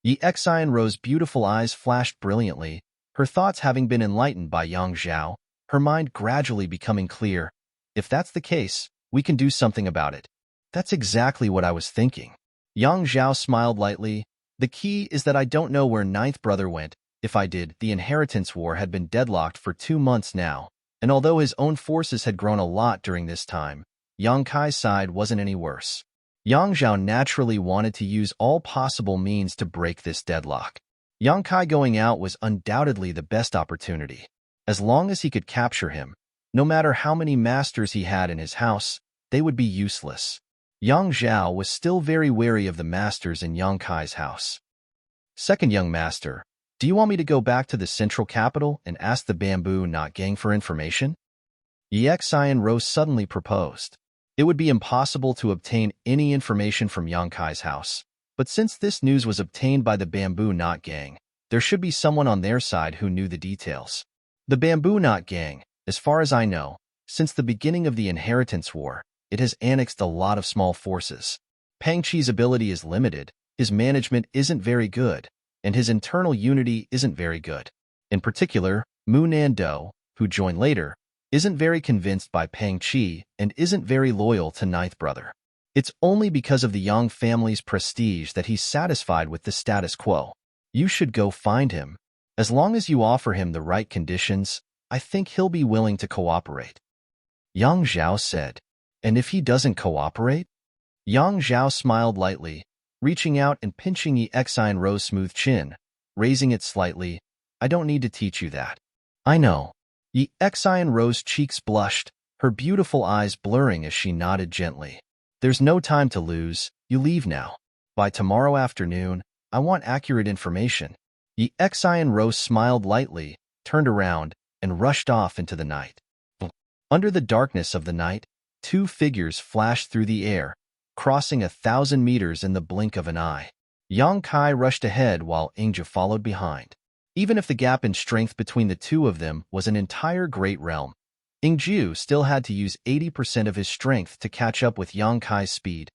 Yi Xianro's beautiful eyes flashed brilliantly, her thoughts having been enlightened by Yang Zhao, her mind gradually becoming clear. If that's the case, we can do something about it. That's exactly what I was thinking. Yang Zhao smiled lightly. The key is that I don't know where Ninth Brother went. If I did, the inheritance war had been deadlocked for 2 months now, and although his own forces had grown a lot during this time, Yang Kai's side wasn't any worse. Yang Zhao naturally wanted to use all possible means to break this deadlock. Yang Kai going out was undoubtedly the best opportunity. As long as he could capture him, no matter how many masters he had in his house, they would be useless. Yang Zhao was still very wary of the masters in Yang Kai's house. Second young master, do you want me to go back to the central capital and ask the Bamboo Knot Gang for information? Yi Xianro suddenly proposed. It would be impossible to obtain any information from Yang Kai's house, but since this news was obtained by the Bamboo Knot Gang, there should be someone on their side who knew the details. The Bamboo Knot Gang, as far as I know, since the beginning of the Inheritance War, it has annexed a lot of small forces. Pang Qi's ability is limited, his management isn't very good, and his internal unity isn't very good. In particular, Mu Nando, who joined later, isn't very convinced by Pang Qi and isn't very loyal to Ninth Brother. It's only because of the Yang family's prestige that he's satisfied with the status quo. You should go find him. As long as you offer him the right conditions, I think he'll be willing to cooperate. Yang Zhao said. And if he doesn't cooperate? Yang Zhao smiled lightly, reaching out and pinching Yi Xianro's smooth chin, raising it slightly. I don't need to teach you that. I know. Yi Xianro's cheeks blushed, her beautiful eyes blurring as she nodded gently. There's no time to lose. You leave now. By tomorrow afternoon, I want accurate information. Yi Xianro smiled lightly, turned around, and rushed off into the night. Under the darkness of the night, 2 figures flashed through the air, crossing 1,000 meters in the blink of an eye. Yang Kai rushed ahead while Yingjia followed behind. Even if the gap in strength between the two of them was an entire great realm, Yingjia still had to use 80% of his strength to catch up with Yang Kai's speed.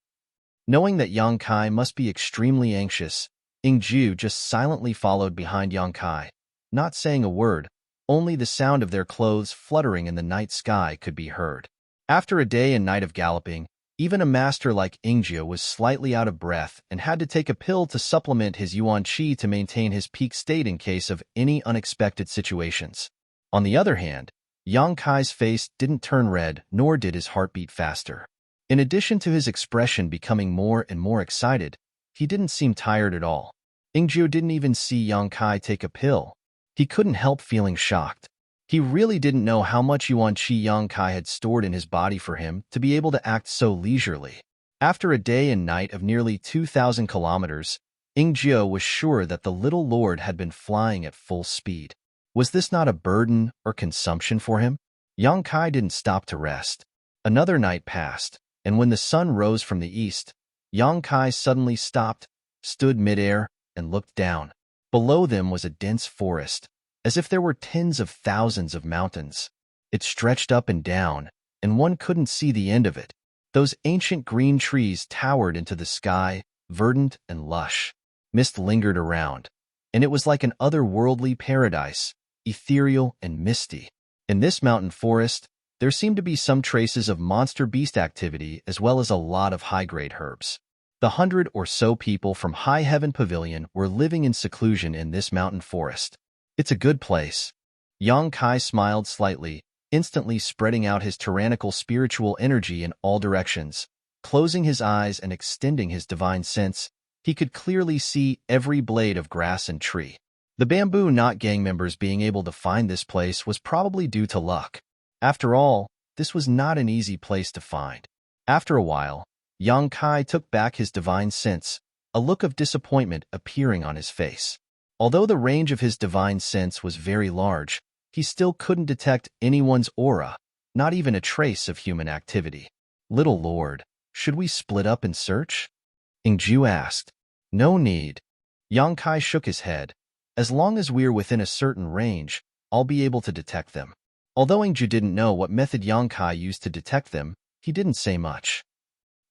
Knowing that Yang Kai must be extremely anxious, Yingjia just silently followed behind Yang Kai, not saying a word. Only the sound of their clothes fluttering in the night sky could be heard. After a day and night of galloping, even a master like Yingjia was slightly out of breath and had to take a pill to supplement his yuan qi to maintain his peak state in case of any unexpected situations. On the other hand, Yang Kai's face didn't turn red, nor did his heart beat faster. In addition to his expression becoming more and more excited, he didn't seem tired at all. Yingjia didn't even see Yang Kai take a pill. He couldn't help feeling shocked. He really didn't know how much Yuan Qi Yang Kai had stored in his body for him to be able to act so leisurely. After a day and night of nearly 2,000 kilometers, Jio was sure that the little lord had been flying at full speed. Was this not a burden or consumption for him? Yang Kai didn't stop to rest. Another night passed, and when the sun rose from the east, Yang Kai suddenly stopped, stood midair, and looked down. Below them was a dense forest, as if there were tens of thousands of mountains. It stretched up and down, and one couldn't see the end of it. Those ancient green trees towered into the sky, verdant and lush. Mist lingered around, and it was like an otherworldly paradise, ethereal and misty. In this mountain forest, there seemed to be some traces of monster beast activity as well as a lot of high-grade herbs. The 100 or so people from High Heaven Pavilion were living in seclusion in this mountain forest. It's a good place. Yang Kai smiled slightly, instantly spreading out his tyrannical spiritual energy in all directions. Closing his eyes and extending his divine sense, he could clearly see every blade of grass and tree. The Bamboo Knot gang members being able to find this place was probably due to luck. After all, this was not an easy place to find. After a while, Yang Kai took back his divine sense, a look of disappointment appearing on his face. Although the range of his divine sense was very large, he still couldn't detect anyone's aura, not even a trace of human activity. Little Lord, should we split up and search? Ingju asked. No need. Yang Kai shook his head. As long as we're within a certain range, I'll be able to detect them. Although Ingju didn't know what method Yang Kai used to detect them, he didn't say much.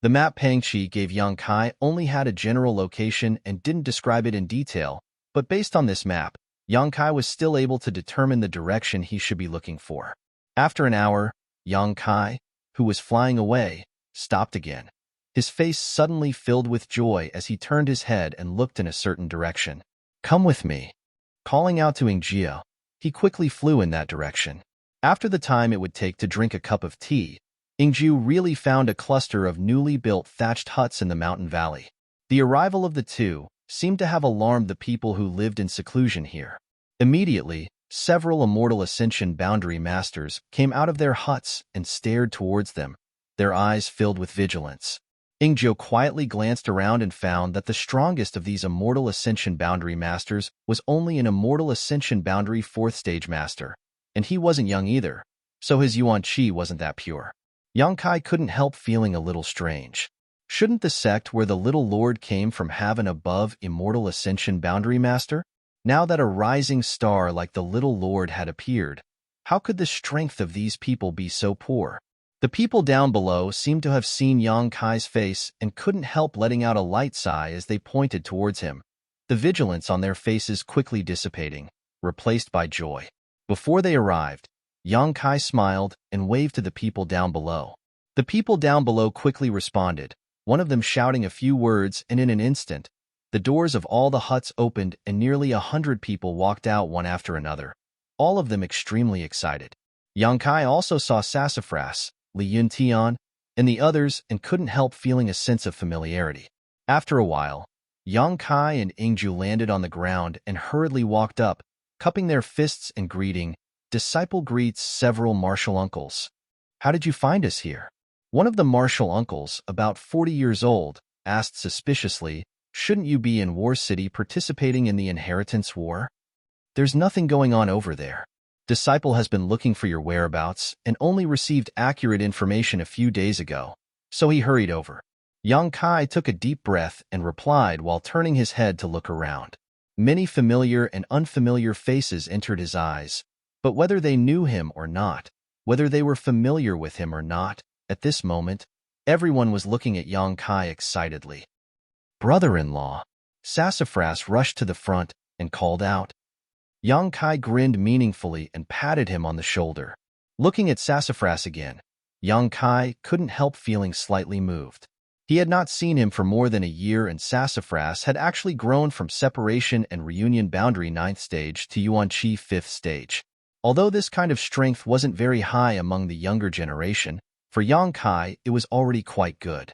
The map Pangqi gave Yang Kai only had a general location and didn't describe it in detail, but based on this map, Yang Kai was still able to determine the direction he should be looking for. After an hour, Yang Kai, who was flying away, stopped again. His face suddenly filled with joy as he turned his head and looked in a certain direction. Come with me. Calling out to Ingju, he quickly flew in that direction. After the time it would take to drink a cup of tea, Ingju really found a cluster of newly built thatched huts in the mountain valley. The arrival of the two seemed to have alarmed the people who lived in seclusion here. Immediately, several immortal ascension boundary masters came out of their huts and stared towards them, their eyes filled with vigilance. Ingju quietly glanced around and found that the strongest of these immortal ascension boundary masters was only an immortal ascension boundary 4th stage master, and he wasn't young either, so his Yuan Qi wasn't that pure. Yang Kai couldn't help feeling a little strange. Shouldn't the sect where the little lord came from have an above immortal ascension boundary master? Now that a rising star like the little lord had appeared, how could the strength of these people be so poor? The people down below seemed to have seen Yang Kai's face and couldn't help letting out a light sigh as they pointed towards him, the vigilance on their faces quickly dissipating, replaced by joy. Before they arrived, Yang Kai smiled and waved to the people down below. The people down below quickly responded, one of them shouting a few words, and in an instant, the doors of all the huts opened and nearly 100 people walked out one after another, all of them extremely excited. Yang Kai also saw Sassafras, Li Yuntian, and the others and couldn't help feeling a sense of familiarity. After a while, Yang Kai and Ingju landed on the ground and hurriedly walked up, cupping their fists and greeting. Disciple greets several martial uncles. How did you find us here? One of the martial uncles, about 40 years old, asked suspiciously, shouldn't you be in War City participating in the inheritance war? There's nothing going on over there. Disciple has been looking for your whereabouts and only received accurate information a few days ago, so he hurried over. Yang Kai took a deep breath and replied while turning his head to look around. Many familiar and unfamiliar faces entered his eyes, but whether they knew him or not, whether they were familiar with him or not, at this moment, everyone was looking at Yang Kai excitedly. Brother-in-law. Sassafras rushed to the front and called out. Yang Kai grinned meaningfully and patted him on the shoulder. Looking at Sassafras again, Yang Kai couldn't help feeling slightly moved. He had not seen him for more than a year, and Sassafras had actually grown from separation and reunion boundary 9th stage to Yuan Qi 5th stage. Although this kind of strength wasn't very high among the younger generation, for Yang Kai it was already quite good.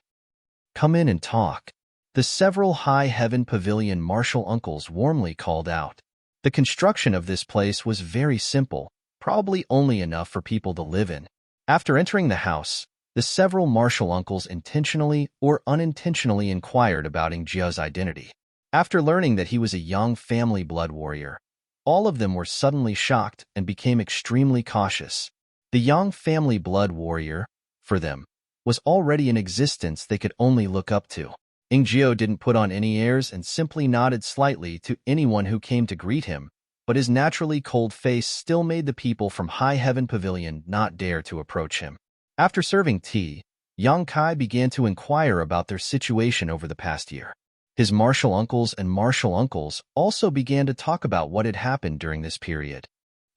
Come in and talk. The several High Heaven Pavilion martial uncles warmly called out. The construction of this place was very simple, probably only enough for people to live in. After entering the house, the several martial uncles intentionally or unintentionally inquired about Ingjia's identity. After learning that he was a young family blood warrior, all of them were suddenly shocked and became extremely cautious. The young family blood warrior, for them, was already an existence they could only look up to. Ingjio didn't put on any airs and simply nodded slightly to anyone who came to greet him, but his naturally cold face still made the people from High Heaven Pavilion not dare to approach him. After serving tea, Yang Kai began to inquire about their situation over the past year. His martial uncles also began to talk about what had happened during this period.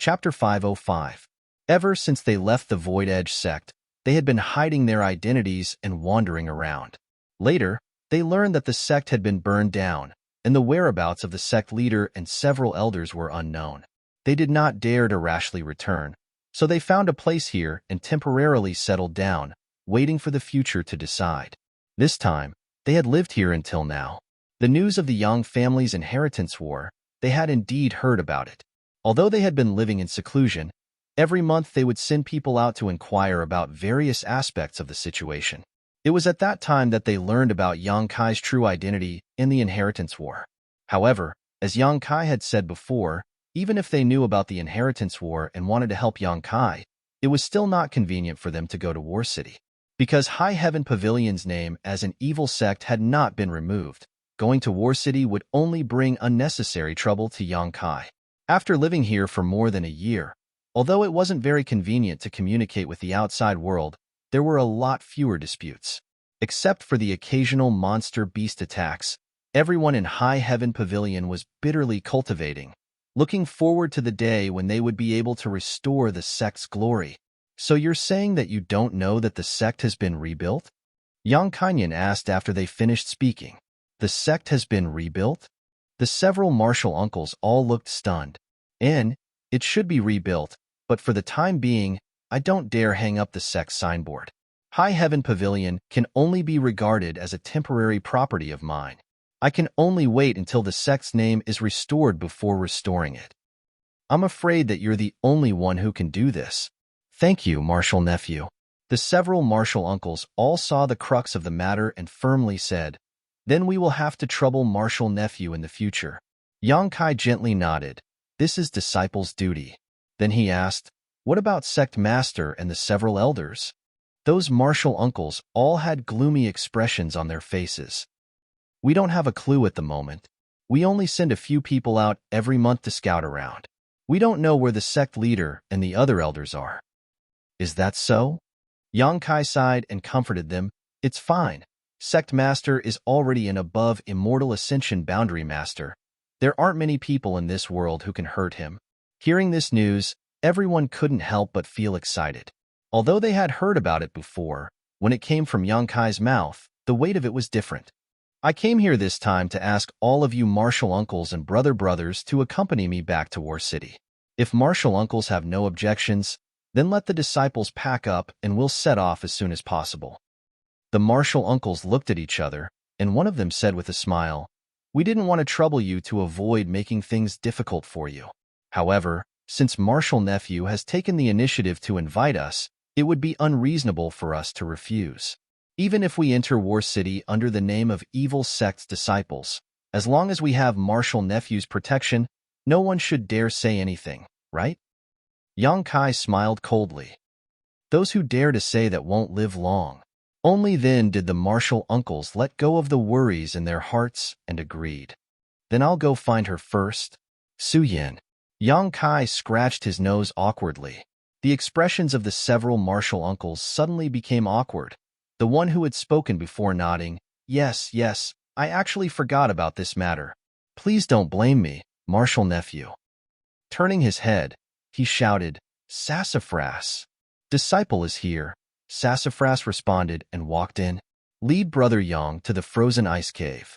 Chapter 505. Ever since they left the Void Edge sect, they had been hiding their identities and wandering around. Later, they learned that the sect had been burned down, and the whereabouts of the sect leader and several elders were unknown. They did not dare to rashly return, so they found a place here and temporarily settled down, waiting for the future to decide. This time, they had lived here until now. The news of the Yang family's inheritance war, they had indeed heard about it. Although they had been living in seclusion, every month they would send people out to inquire about various aspects of the situation. It was at that time that they learned about Yang Kai's true identity in the inheritance war. However, as Yang Kai had said before, even if they knew about the inheritance war and wanted to help Yang Kai, it was still not convenient for them to go to War City. Because High Heaven Pavilion's name as an evil sect had not been removed, going to War City would only bring unnecessary trouble to Yang Kai. After living here for more than a year, although it wasn't very convenient to communicate with the outside world, there were a lot fewer disputes. Except for the occasional monster beast attacks, everyone in High Heaven Pavilion was bitterly cultivating, looking forward to the day when they would be able to restore the sect's glory. So you're saying that you don't know that the sect has been rebuilt? Yang Kanyan asked after they finished speaking. The sect has been rebuilt? The several martial uncles all looked stunned. It should be rebuilt, but for the time being, I don't dare hang up the sect's signboard. High Heaven Pavilion can only be regarded as a temporary property of mine. I can only wait until the sect's name is restored before restoring it. I'm afraid that you're the only one who can do this. Thank you, martial nephew. The several martial uncles all saw the crux of the matter and firmly said, then we will have to trouble martial nephew in the future. Yang Kai gently nodded. This is disciple's duty. Then he asked, what about sect master and the several elders? Those martial uncles all had gloomy expressions on their faces. We don't have a clue at the moment. We only send a few people out every month to scout around. We don't know where the sect leader and the other elders are. Is that so? Yang Kai sighed and comforted them. It's fine. Sect master is already an above immortal ascension boundary master. There aren't many people in this world who can hurt him. Hearing this news, everyone couldn't help but feel excited. Although they had heard about it before, when it came from Yang Kai's mouth, the weight of it was different. I came here this time to ask all of you martial uncles and brothers to accompany me back to War City. If martial uncles have no objections, then let the disciples pack up and we'll set off as soon as possible. The martial uncles looked at each other, and one of them said with a smile, we didn't want to trouble you to avoid making things difficult for you. However, since martial nephew has taken the initiative to invite us, it would be unreasonable for us to refuse. Even if we enter War City under the name of evil sect's disciples, as long as we have martial nephew's protection, no one should dare say anything, right? Yang Kai smiled coldly. Those who dare to say that won't live long. Only then did the martial uncles let go of the worries in their hearts and agreed. Then I'll go find her first. Su Yin. Yang Kai scratched his nose awkwardly. The expressions of the several martial uncles suddenly became awkward. The one who had spoken before nodding, yes, I actually forgot about this matter. Please don't blame me, martial nephew. Turning his head, he shouted, Sassafras. Disciple is here. Sassafras responded and walked in. Lead Brother Yang to the frozen ice cave.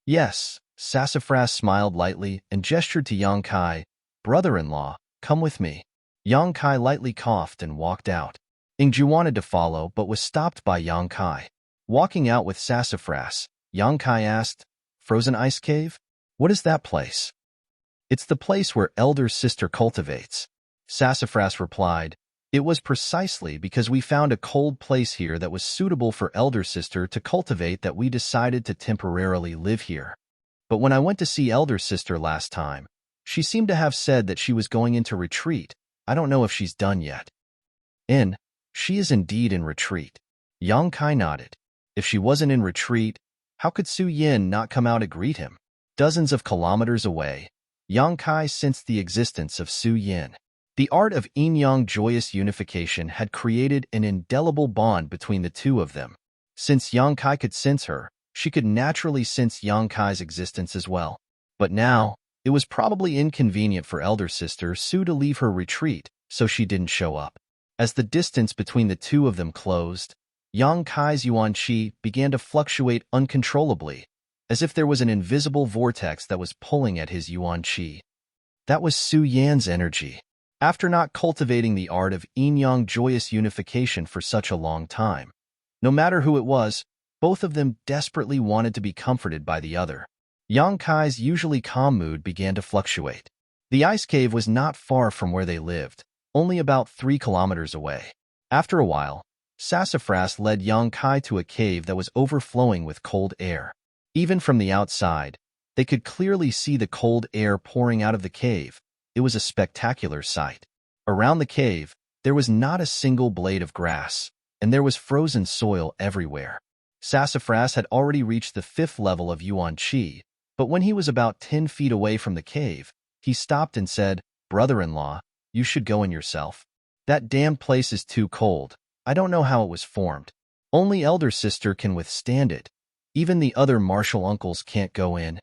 Yes, Sassafras smiled lightly and gestured to Yang Kai. Brother-in-law, come with me. Yang Kai lightly coughed and walked out. Ingju wanted to follow but was stopped by Yang Kai. Walking out with Sassafras, Yang Kai asked, Frozen ice cave? What is that place? It's the place where Elder Sister cultivates. Sassafras replied, "It was precisely because we found a cold place here that was suitable for elder sister to cultivate that we decided to temporarily live here. But when I went to see elder sister last time, she seemed to have said that she was going into retreat. I don't know if she's done yet." She is indeed in retreat. Yang Kai nodded. If she wasn't in retreat, how could Su Yin not come out to greet him? Dozens of kilometers away, Yang Kai sensed the existence of Su Yin. The art of yin-yang joyous unification had created an indelible bond between the two of them. Since Yang Kai could sense her, she could naturally sense Yang Kai's existence as well. But now, it was probably inconvenient for elder sister Su to leave her retreat, so she didn't show up. As the distance between the two of them closed, Yang Kai's yuan qi began to fluctuate uncontrollably, as if there was an invisible vortex that was pulling at his yuan qi. That was Su Yan's energy. After not cultivating the art of yin-yang joyous unification for such a long time, no matter who it was, both of them desperately wanted to be comforted by the other. Yang Kai's usually calm mood began to fluctuate. The ice cave was not far from where they lived, only about 3 kilometers away. After a while, Sassafras led Yang Kai to a cave that was overflowing with cold air. Even from the outside, they could clearly see the cold air pouring out of the cave. It was a spectacular sight. Around the cave, there was not a single blade of grass, and there was frozen soil everywhere. Sassafras had already reached the 5th level of yuan qi, but when he was about 10 feet away from the cave, he stopped and said, "Brother-in-law, you should go in yourself. That damned place is too cold. I don't know how it was formed. Only elder sister can withstand it. Even the other martial uncles can't go in."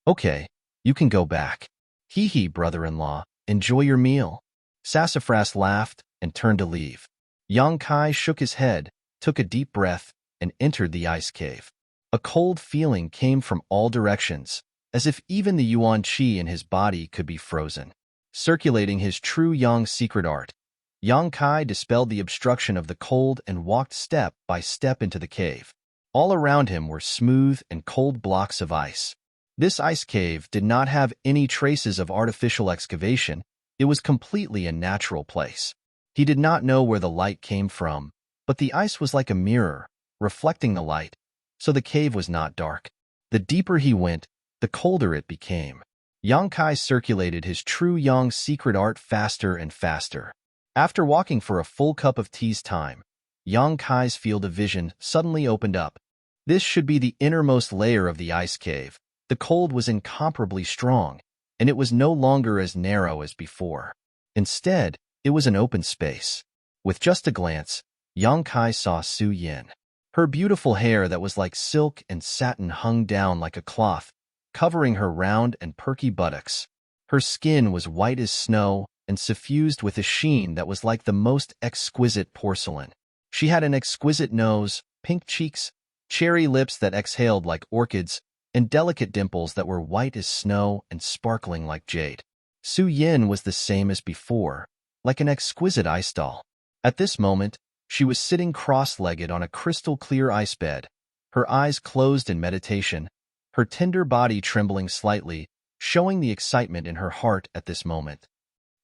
"Okay, you can go back." "Hee, brother-in-law, enjoy your meal." Sassafras laughed and turned to leave. Yang Kai shook his head, took a deep breath, and entered the ice cave. A cold feeling came from all directions, as if even the yuan qi in his body could be frozen. Circulating his true yang secret art, Yang Kai dispelled the obstruction of the cold and walked step by step into the cave. All around him were smooth and cold blocks of ice. This ice cave did not have any traces of artificial excavation. It was completely a natural place. He did not know where the light came from, but the ice was like a mirror, reflecting the light, so the cave was not dark. The deeper he went, the colder it became. Yang Kai circulated his true yang secret art faster and faster. After walking for a full cup of tea's time, Yang Kai's field of vision suddenly opened up. This should be the innermost layer of the ice cave. The cold was incomparably strong, and it was no longer as narrow as before. Instead, it was an open space. With just a glance, Yang Kai saw Su Yin. Her beautiful hair that was like silk and satin hung down like a cloth, covering her round and perky buttocks. Her skin was white as snow and suffused with a sheen that was like the most exquisite porcelain. She had an exquisite nose, pink cheeks, cherry lips that exhaled like orchids, and delicate dimples that were white as snow and sparkling like jade. Su Yin was the same as before, like an exquisite ice doll. At this moment, she was sitting cross-legged on a crystal-clear ice bed, her eyes closed in meditation, her tender body trembling slightly, showing the excitement in her heart at this moment.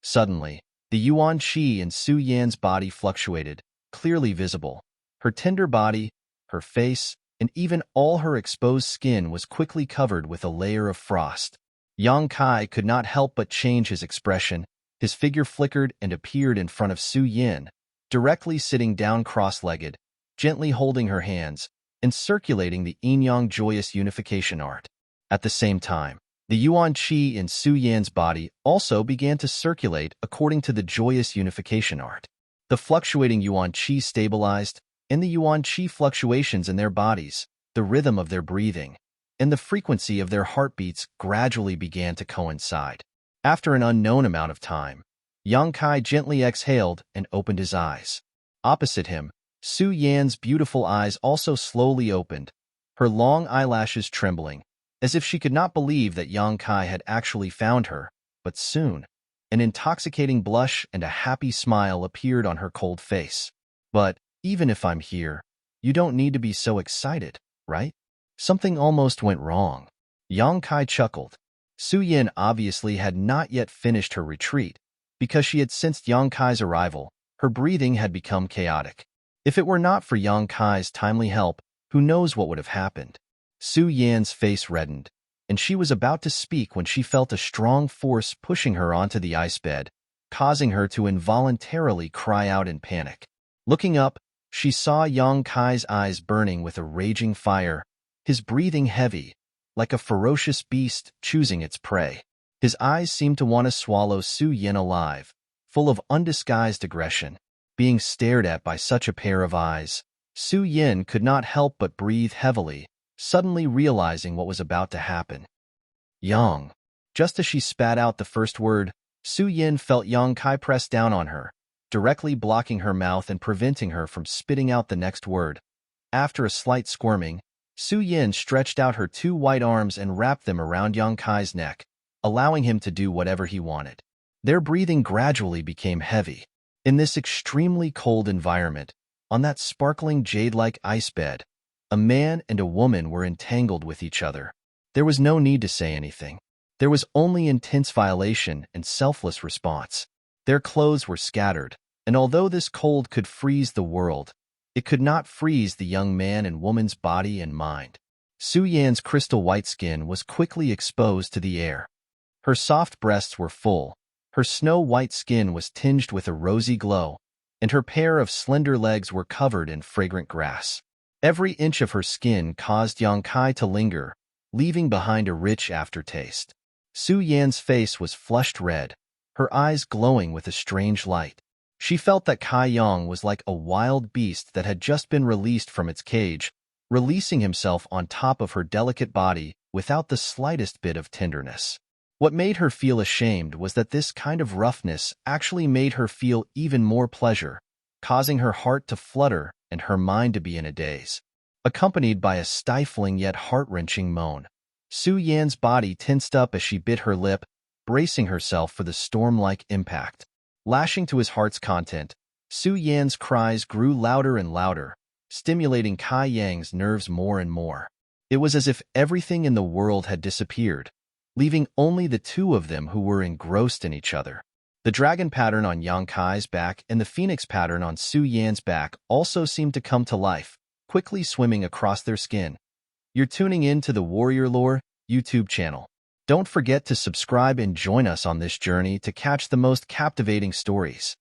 Suddenly, the yuan qi in Su Yan's body fluctuated, clearly visible. Her tender body, her face, and even all her exposed skin was quickly covered with a layer of frost. Yang Kai could not help but change his expression. His figure flickered and appeared in front of Su Yin, directly sitting down cross-legged, gently holding her hands, and circulating the yin-yang joyous unification art. At the same time, the yuan qi in Su Yan's body also began to circulate according to the joyous unification art. The fluctuating yuan qi stabilized, and the yuan qi fluctuations in their bodies, the rhythm of their breathing, and the frequency of their heartbeats gradually began to coincide. After an unknown amount of time, Yang Kai gently exhaled and opened his eyes. Opposite him, Su Yan's beautiful eyes also slowly opened, her long eyelashes trembling, as if she could not believe that Yang Kai had actually found her, but soon, an intoxicating blush and a happy smile appeared on her cold face. "But even if I'm here, you don't need to be so excited, right? Something almost went wrong." Yang Kai chuckled. Su Yin obviously had not yet finished her retreat, Because she had sensed Yang Kai's arrival, her breathing had become chaotic. If it were not for Yang Kai's timely help, who knows what would have happened? Su Yan's face reddened, and she was about to speak when she felt a strong force pushing her onto the ice bed, causing her to involuntarily cry out in panic. Looking up, she saw Yang Kai's eyes burning with a raging fire, his breathing heavy, like a ferocious beast choosing its prey. His eyes seemed to want to swallow Su Yin alive, full of undisguised aggression. Being stared at by such a pair of eyes, Su Yin could not help but breathe heavily, suddenly realizing what was about to happen. Yang. Just as she spat out the first word, Su Yin felt Yang Kai press down on her, directly blocking her mouth and preventing her from spitting out the next word. After a slight squirming, Su Yin stretched out her two white arms and wrapped them around Yang Kai's neck, allowing him to do whatever he wanted. Their breathing gradually became heavy. In this extremely cold environment, on that sparkling jade-like ice bed, a man and a woman were entangled with each other. There was no need to say anything. There was only intense violation and selfless response. Their clothes were scattered, and although this cold could freeze the world, it could not freeze the young man and woman's body and mind. Su Yan's crystal white skin was quickly exposed to the air. Her soft breasts were full, her snow-white skin was tinged with a rosy glow, and her pair of slender legs were covered in fragrant grass. Every inch of her skin caused Yang Kai to linger, leaving behind a rich aftertaste. Su Yan's face was flushed red, her eyes glowing with a strange light. She felt that Kai Yang was like a wild beast that had just been released from its cage, releasing himself on top of her delicate body without the slightest bit of tenderness. What made her feel ashamed was that this kind of roughness actually made her feel even more pleasure, causing her heart to flutter and her mind to be in a daze. Accompanied by a stifling yet heart-wrenching moan, Su Yan's body tensed up as she bit her lip, bracing herself for the storm-like impact. Lashing to his heart's content, Su Yan's cries grew louder and louder, stimulating Kai Yang's nerves more and more. It was as if everything in the world had disappeared, leaving only the two of them who were engrossed in each other. The dragon pattern on Yang Kai's back and the phoenix pattern on Su Yan's back also seemed to come to life, quickly swimming across their skin. You're tuning in to the Warrior Lore YouTube channel. Don't forget to subscribe and join us on this journey to catch the most captivating stories.